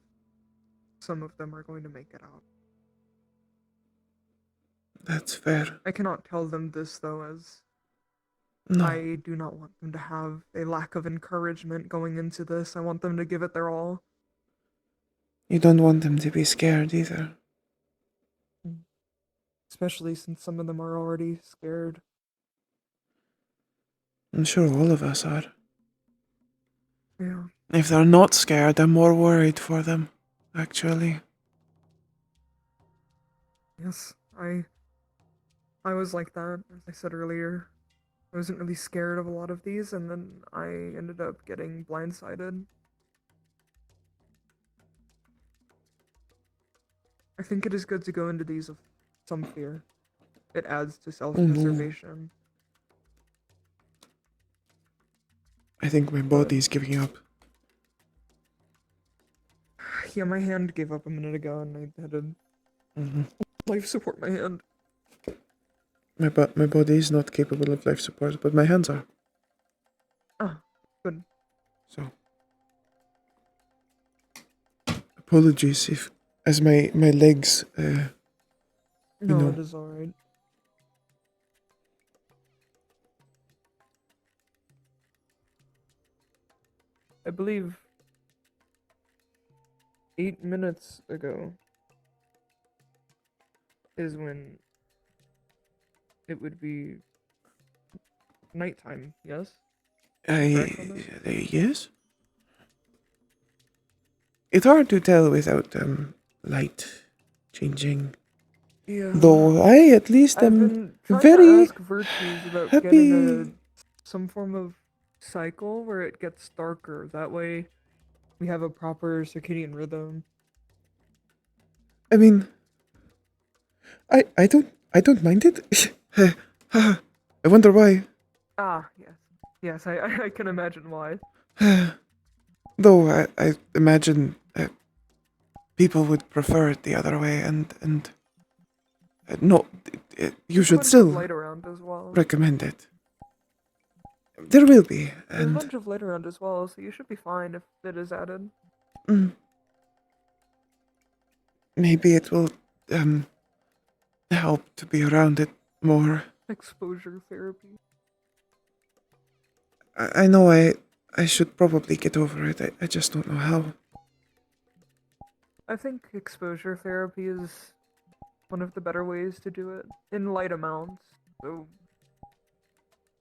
T: some of them are going to make it out.
A: That's fair.
T: I cannot tell them this though, as
A: No.
T: I do not want them to have a lack of encouragement going into this. I want them to give it their all.
A: You don't want them to be scared either.
T: Especially since some of them are already scared.
A: I'm sure all of us are.
T: Yeah.
A: If they're not scared, I'm more worried for them, actually.
T: Yes, I was like that, as I said earlier. I wasn't really scared of a lot of these, and then I ended up getting blindsided. I think it is good to go into these with some fear. It adds to self-preservation.
A: I think my body's giving up.
T: Yeah, my hand gave up a minute ago, and I had to life support my hand.
A: My body is not capable of life support, but my hands are.
T: Ah, good.
A: So, apologies if, as my legs,
T: No, it is alright. I believe 8 minutes ago is when it would be nighttime, yes?
A: Yes? It's hard to tell without light changing.
T: Yeah.
A: Though I at least
T: I've
A: am
T: been trying
A: very
T: to ask Virtues about
A: happy.
T: getting some form of cycle where it gets darker. That way we have a proper circadian rhythm.
A: I mean, I don't mind it. I wonder why.
T: Ah, yes. Yes, I can imagine why.
A: Though I imagine people would prefer it the other way, and no, you should
T: There's a bunch
A: still
T: of light around as well.
A: recommend it. There will be,
T: There's a
A: and
T: bunch of light around as well, so you should be fine if it is added.
A: maybe it will help to be around it more.
T: Exposure therapy.
A: I know I should probably get over it. I just don't know how.
T: I think exposure therapy is one of the better ways to do it in light amounts. So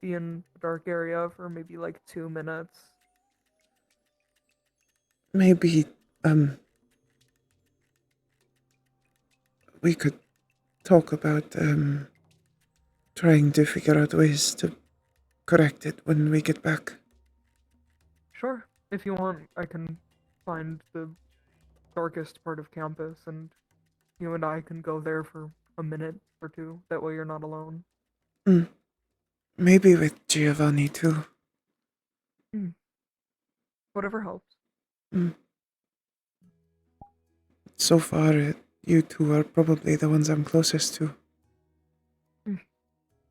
T: be in a dark area for maybe like 2 minutes.
A: Maybe we could talk about trying to figure out ways to correct it when we get back.
T: Sure. If you want, I can find the darkest part of campus, and you and I can go there for a minute or two. That way you're not alone.
A: Maybe with Giovanni too.
T: Whatever helps.
A: So far, you two are probably the ones I'm closest to.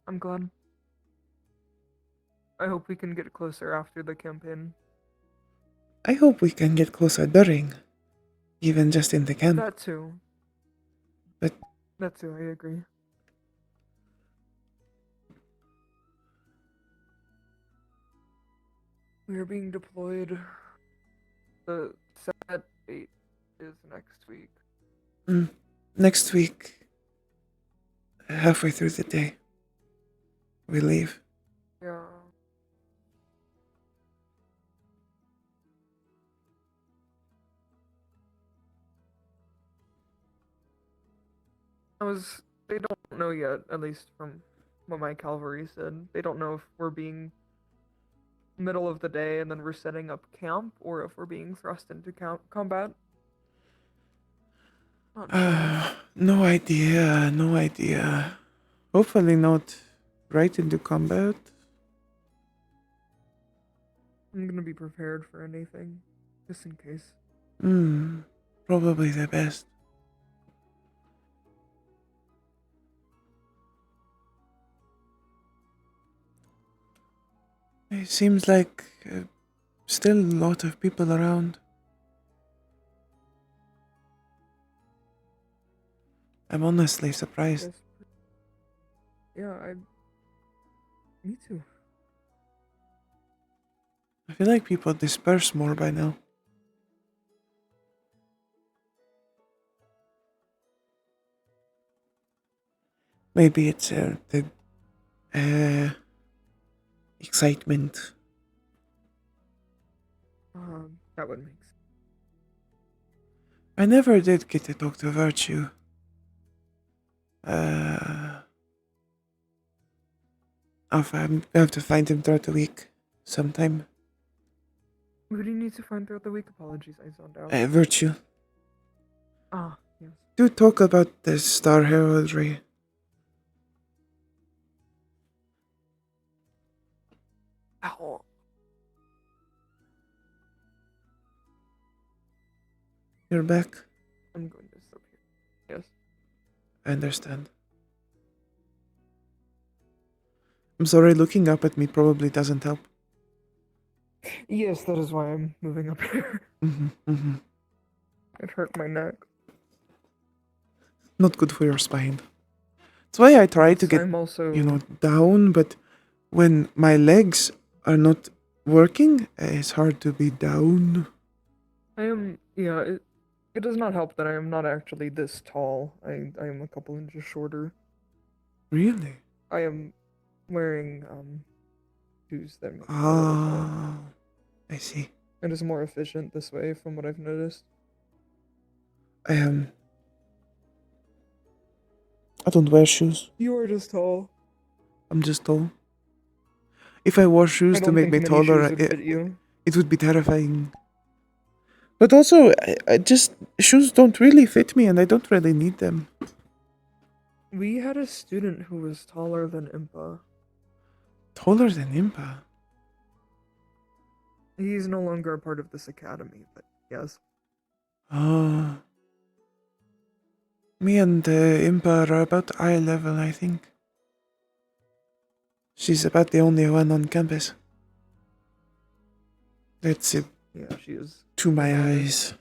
T: I'm glad. I hope we can get closer after the campaign.
A: I hope we can get closer during, even just in the camp.
T: That too.
A: But
T: that too, I agree. We are being deployed. The set date is next week.
A: Next week, halfway through the day, we leave.
T: Yeah. They don't know yet, at least from what my cavalry said. They don't know if we're being middle of the day and then we're setting up camp, or if we're being thrust into combat. Not sure.
A: No idea. Hopefully not right into combat.
T: I'm gonna be prepared for anything, just in case.
A: Probably the best. It seems like still a lot of people around. I'm honestly surprised.
T: Yeah, me too.
A: I feel like people disperse more by now. Maybe it's the excitement.
T: That would make sense.
A: I never did get to talk to Virtue. I have to find him throughout the week sometime.
T: Who do you need to find throughout the week? Apologies, I zoned out.
A: Virtue.
T: Yes.
A: Do talk about the Star Heraldry.
T: Ow.
A: You're back.
T: I'm going to stop here. Yes.
A: I understand. I'm sorry, looking up at me probably doesn't help.
T: Yes, that is why I'm moving up here. It hurt my neck.
A: Not good for your spine. That's why I try to get,
T: I'm also...
A: down, but when my legs are not working, it's hard to be down.
T: It does not help that I am not actually this tall. I am a couple inches shorter.
A: Really?
T: I am wearing shoes that make me
A: I see.
T: It is more efficient this way, from what I've noticed.
A: I don't wear shoes.
T: You are just tall.
A: I'm just tall. If I wore shoes to make me taller, it would be terrifying. But also, I just shoes don't really fit me, and I don't really need them.
T: We had a student who was taller than Impa.
A: Taller than Impa?
T: He's no longer a part of this academy, but yes.
A: Me and Impa are about eye level, I think. She's about the only one on campus. That's it.
T: Yeah, she is.
A: To my eyes.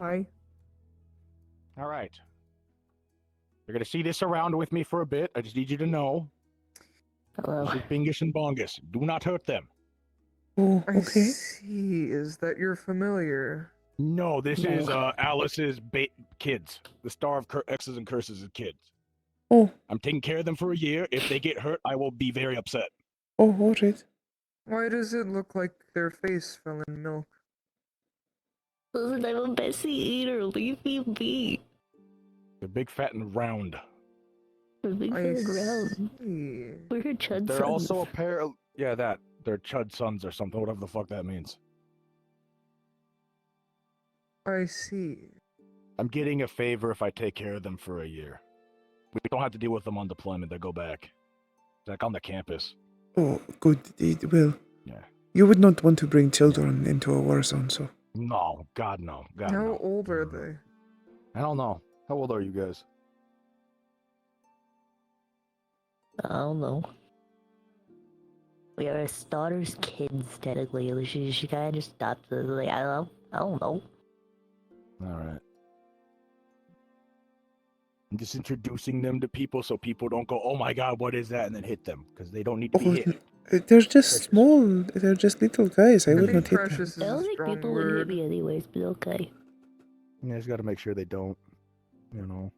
T: Hi.
I: All right. You're gonna see this around with me for a bit. I just need you to know.
T: Hello.
I: This is Bingus and Bongus. Do not hurt them.
A: Oh,
T: I see. Is that you're familiar?
I: No, this is Alice's kids. The Star of X's and Curses' kids.
A: Oh.
I: I'm taking care of them for a year. If they get hurt, I will be very upset.
A: Oh, alright.
T: Why does it look like their face fell in milk?
F: Listen, I'm a messy eater. Leave me be.
I: They're big, fat, and round.
F: Moving
T: I
F: to the ground.
T: see.
F: We're Chud
I: They're
F: sons.
I: also a pair of, yeah, that. They're Chud sons or something, whatever the fuck that means.
T: I see.
I: I'm getting a favor if I take care of them for a year. We don't have to deal with them on deployment, they go back. Like on the campus.
A: Oh, good. Well,
I: Yeah.
A: you would not want to bring children into a war zone, so.
I: No, God no. God
T: How
I: no.
T: old are they?
I: I don't know. How old are you guys?
F: I don't know. We are his daughter's kids, technically. She kind of just stopped. Like, I don't know.
I: Alright. I'm just introducing them to people so people don't go, oh my god, what is that? And then hit them. Because they don't need to be hit.
A: They're just small. They're just little guys. I would not hit them.
T: Precious is
F: I
T: a
F: don't think
T: strong
F: people would hit
T: word.
F: me anyways, but okay.
I: Yeah, just gotta make sure they don't. You know.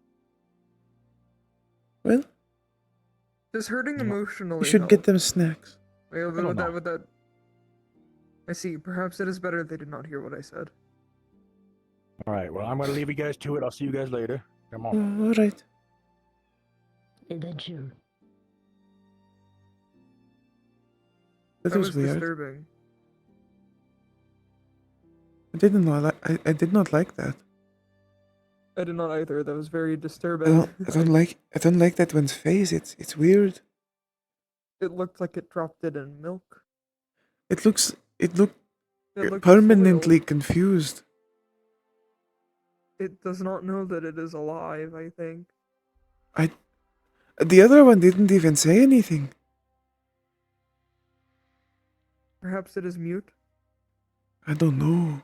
A: Well,
T: Does hurting emotionally
A: you should
T: help?
A: get them snacks.
T: Well,
I: I don't know.
T: with that. I see. Perhaps it is better they did not hear what I said.
I: Alright, well, I'm gonna leave you guys to it. I'll see you guys later. Come on.
A: All right.
F: Adventure.
A: That was weird.
T: Disturbing.
A: I did not like that.
T: I did not either. That was very disturbing.
A: I don't like that one's face. It's weird.
T: It looked like it dropped it in milk.
A: It looked
T: looked
A: permanently confused.
T: It does not know that it is alive, I think.
A: The other one didn't even say anything.
T: Perhaps it is mute.
A: I don't know.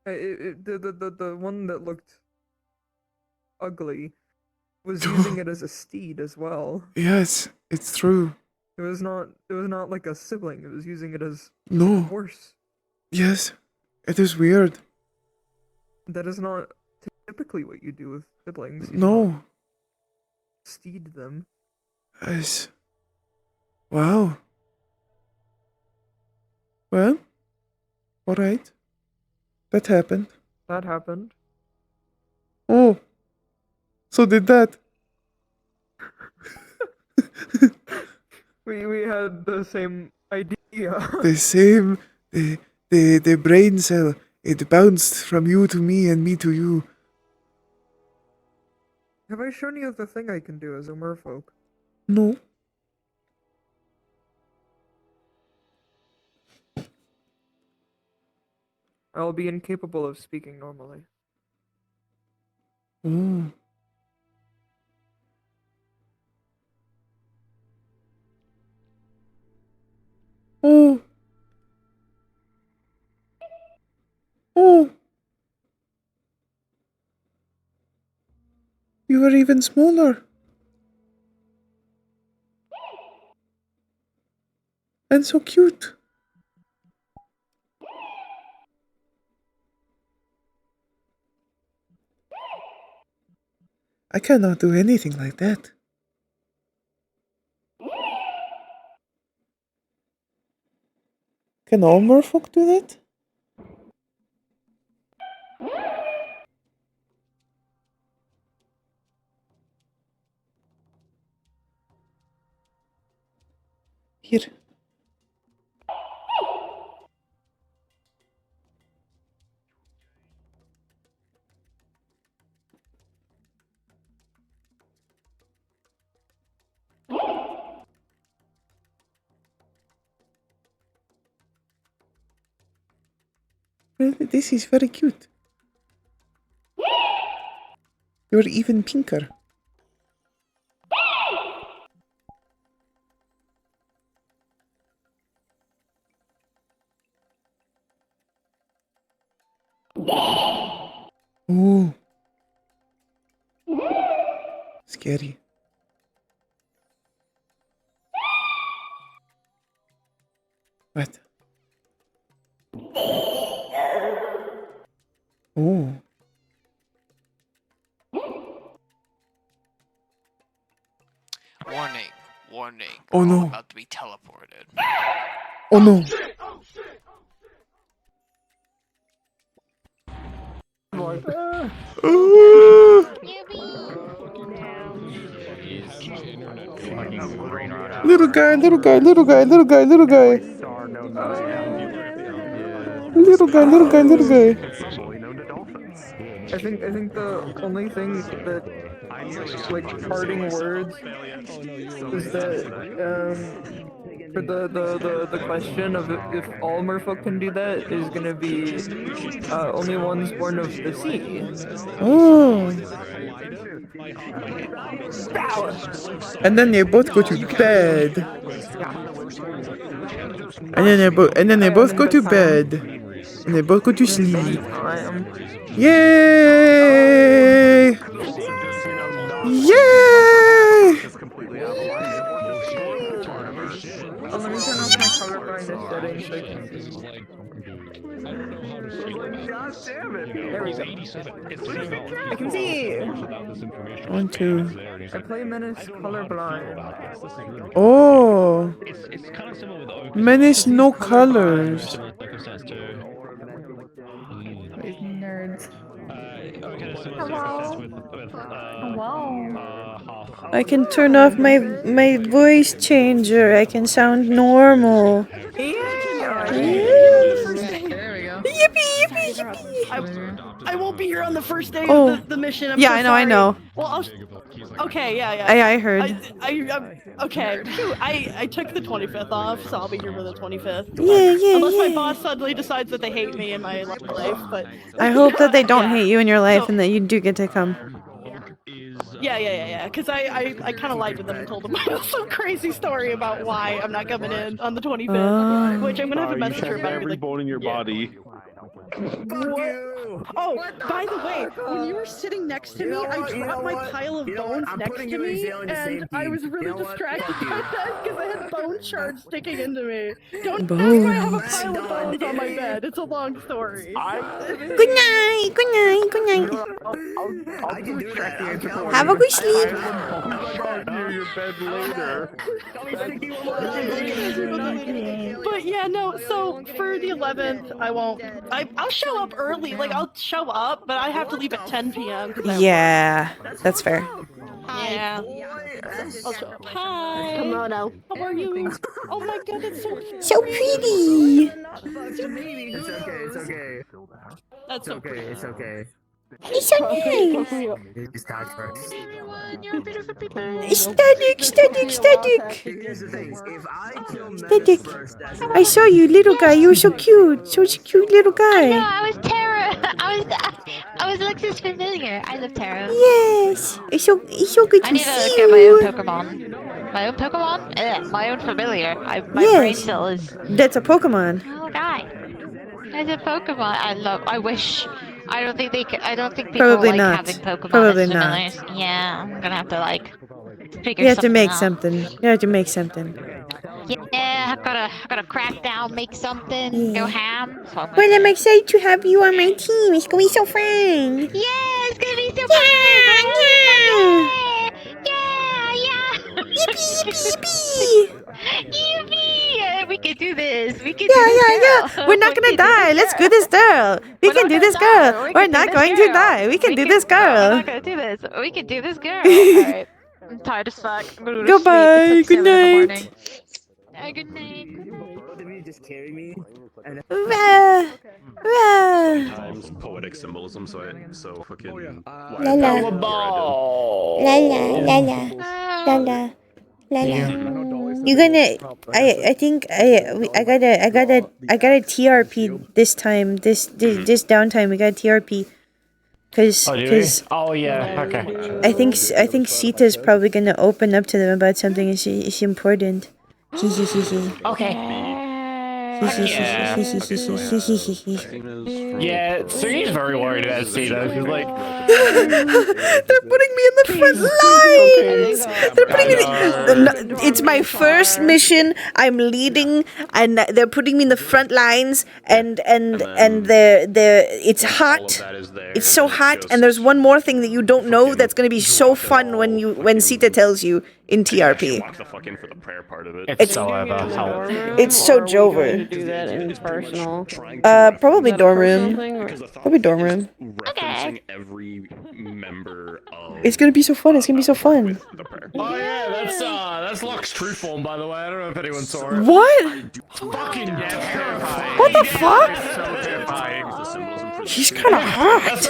T: The one that looked ugly was using it as a steed as well.
A: Yes, it's true.
T: It was not like a sibling. It was using it as a
A: No.
T: horse.
A: Yes, it is weird.
T: That is not typically what you do with siblings. You
A: No.
T: don't steed them.
A: Yes. Wow. Well, all right. That happened.
T: That happened.
A: Oh. So did that.
T: We had the same idea.
A: The brain cell. It bounced from you to me and me to you.
T: Have I shown you the thing I can do as a merfolk?
A: No.
T: I'll be incapable of speaking normally.
A: Oh. Oh. Oh. You were even smaller. And so cute. I cannot do anything like that. Can all merfolk do that? Here. Well, this is very cute. You're even pinker. Oh. Scary. What? Oh.
M: Warning, warning.
A: Oh,
M: we're all
A: no.
M: about to be teleported.
A: Oh no. Little guy, little guy, little guy, little guy, little guy. Little guy, little guy, little guy.
T: I think the only thing that like parting words is that for the question of if all merfolk can do that is gonna be only ones born of the sea.
A: Oh. And then they both go to bed. And then they both go to bed. And they both go to sleep. Yay! Yay!
T: Let me turn off my colorblindness settings. I can see.
A: 1, 2.
T: I play Menace colorblind.
A: Oh. Menace no colors.
Q: Nerds.
A: I can turn off my voice changer. I can sound normal. Yippee, yippee, yippee.
E: I won't be here on the first day
A: Oh.
E: of the mission. I'm
A: Yeah,
E: so
A: I know,
E: sorry.
A: I know.
E: Well, okay, yeah.
A: I heard.
E: Okay. Phew, I took the 25th off, so I'll be here for the 25th.
A: Yeah,
E: Unless my
A: yeah.
E: boss suddenly decides that they hate me in my life, but.
A: I hope that they don't
E: Yeah.
A: hate you in your life and that you do get to come.
E: Yeah. Because I kind of lied to them and told them some crazy story about why I'm not coming in on the 25th, which I'm gonna have a message her about.
R: Every bone in your body.
E: Oh, by the way, when you were sitting next to me, I dropped my pile of bones next to me, and I was really distracted by that because I had bone shards sticking into me. Don't ask why I have a pile of bones on my bed. It's a long story.
A: Good night, good night, good night. Have a good sleep.
E: But yeah, no, so for the 11th, I won't. I'll show up early. Like, I'll show up, but I have to leave at 10 p.m. 'cause I have
A: Yeah, that's fair.
E: work. Yeah. I'll show up. Hi.
F: Kimono.
E: How are you? Oh my god, that's so cute.
A: So pretty.
P: It's okay.
E: That's so pretty.
P: It's okay.
A: It's so nice.
P: It's time first.
A: Static.
P: Here's the thing. If I kill
A: Static.
P: first, that's
A: I saw you, little guy. You were so cute. Such a cute little guy.
U: No, I was Tara. I was Alexis familiar. I love Tara.
A: Yes. It's so good
U: I
A: to
U: need to
A: see
U: get my own
A: you.
U: Pokemon. My own Pokemon? My own familiar. My brain
A: Yes.
U: cell is.
A: That's a Pokemon.
U: Oh, right. As a Pokemon, I wish. I don't think people
A: Probably
U: like
A: not.
U: having Pokemon
A: Probably
U: as
A: not.
U: familiars. Yeah, I'm gonna have to figure
A: You have to make
U: out.
A: something. You have to make something.
U: Yeah, I gotta crack down, make something, go ham. So I'm
A: Well, I'm excited to have you on my team. It's gonna be so fun.
U: Yeah, it's gonna be so fun. Yeah.
A: Yippee.
U: Yippee! We can do this. We can
A: Yeah. We're not gonna die. Let's do this, girl. We can do this, girl. We're not going to die. We can do this,
U: We're
A: girl.
U: not gonna do this. We can do this, girl. Alright. I'm tired as fuck. I'm gonna go to
A: Goodbye.
U: sleep. It's
A: Good
U: like 7 in the
A: night.
U: morning. Good night.
P: both of you just carry me. And
R: Times poetic symbolism, so fucking.
A: La la. La la. You're gonna. I think I got a TRP this time. This downtime we got a TRP. Cause
C: Oh yeah. Okay.
A: I think Seeta's probably gonna open up to them about something. It's important.
C: Okay. Yeah, Sergey's very worried about Seeta. She's like,
A: they're putting me in the front lines. They're putting me. It's my first mission. I'm leading, and they're putting me in the front lines. And they're it's hot. It's so hot. And there's one more thing that you don't know that's gonna be so fun when Seeta tells you in TRP.
R: Lock the fuck in for the prayer part of it.
C: It's so help.
A: It's so Jover.
X: Do that in personal.
A: Probably dorm room. Probably dorm room.
U: Okay.
D: introducing every member of.
A: It's gonna be so fun. It's gonna be so fun.
C: Oh yeah, that's Locke's true form, by the way. I don't know if anyone saw it.
A: What?
C: Fucking terrifying.
A: What the fuck?
C: So terrifying.
A: He's kind of hot.
C: That's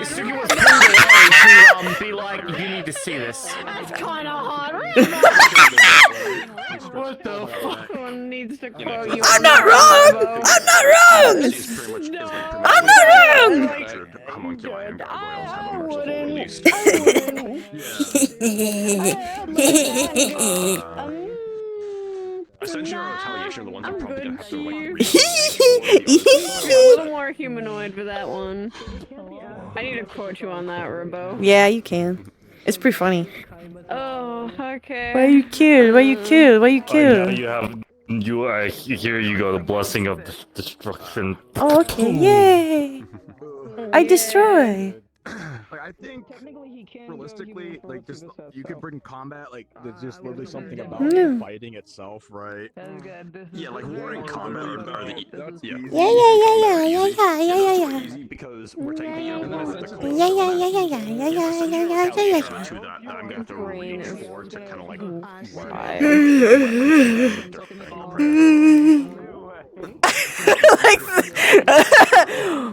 C: Suki was pulled away to be like, you need to see this.
E: That's kind of hot.
C: What the fuck?
E: Someone needs to quote you.
A: I'm not wrong. I'm not wrong. I'm not wrong.
D: Homunculi and gargoyles have a merciful release. Essentially, our retaliation are the ones I'm probably gonna have to like.
E: A little more humanoid for that one. I need to quote you on that, Rimbo.
A: Yeah, you can. It's pretty funny.
E: Oh, okay.
A: Why you killed? Why you killed? Why you killed?
R: Here you go, the blessing of destruction.
A: Oh, okay. Yay! I destroy.
I: Like, I think realistically, like just you could bring combat, like there's just literally something about
A: Mm.
I: fighting itself, right?
D: Yeah, like war and combat are the
A: Yeah.
D: easy because we're taking
A: Yeah.
D: to that I'm gonna have to reach for to kind of like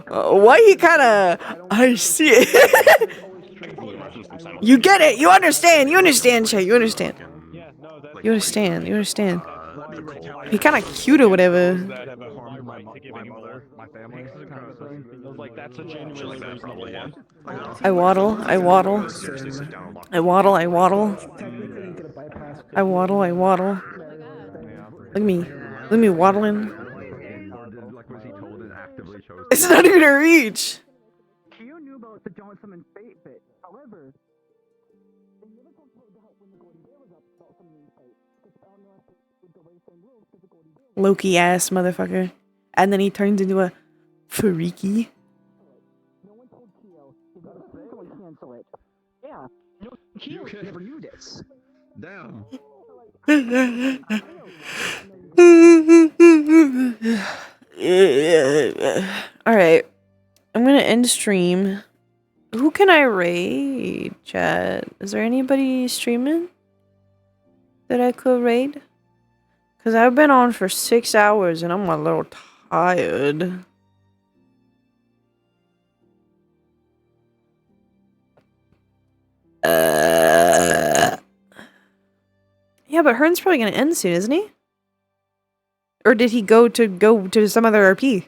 A: Why he kind of? I see it. You get it. You understand. You understand, Shay. You understand. You understand. You understand. He kind of cute or whatever. I waddle. I waddle. I waddle. I waddle. I waddle. I waddle. Look at me. Look at me waddling. It's not even a reach. Loki ass motherfucker. And then he turns into a freaky.
E: Yeah.
J: You never knew this.
D: Down.
A: Alright. I'm gonna end stream. Who can I raid, chat? Is there anybody streaming that I could raid? Because I've been on for 6 hours and I'm a little tired. Yeah, but Hearn's probably gonna end soon, isn't he? Or did he go to some other RP?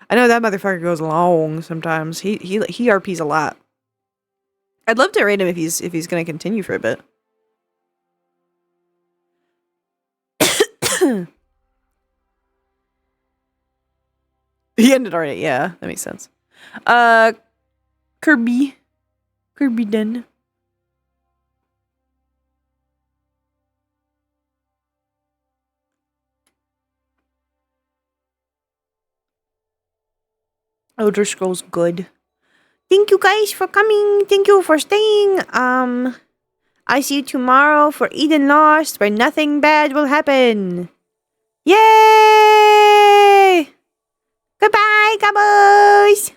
A: I know that motherfucker goes long sometimes. He RPs a lot. I'd love to raid him if he's gonna continue for a bit. He ended already. Yeah, that makes sense. Kirby done. Elder Scrolls good. Thank you guys for coming. Thank you for staying. I see you tomorrow for Eden Lost, where nothing bad will happen. Yay! Goodbye, cowboys!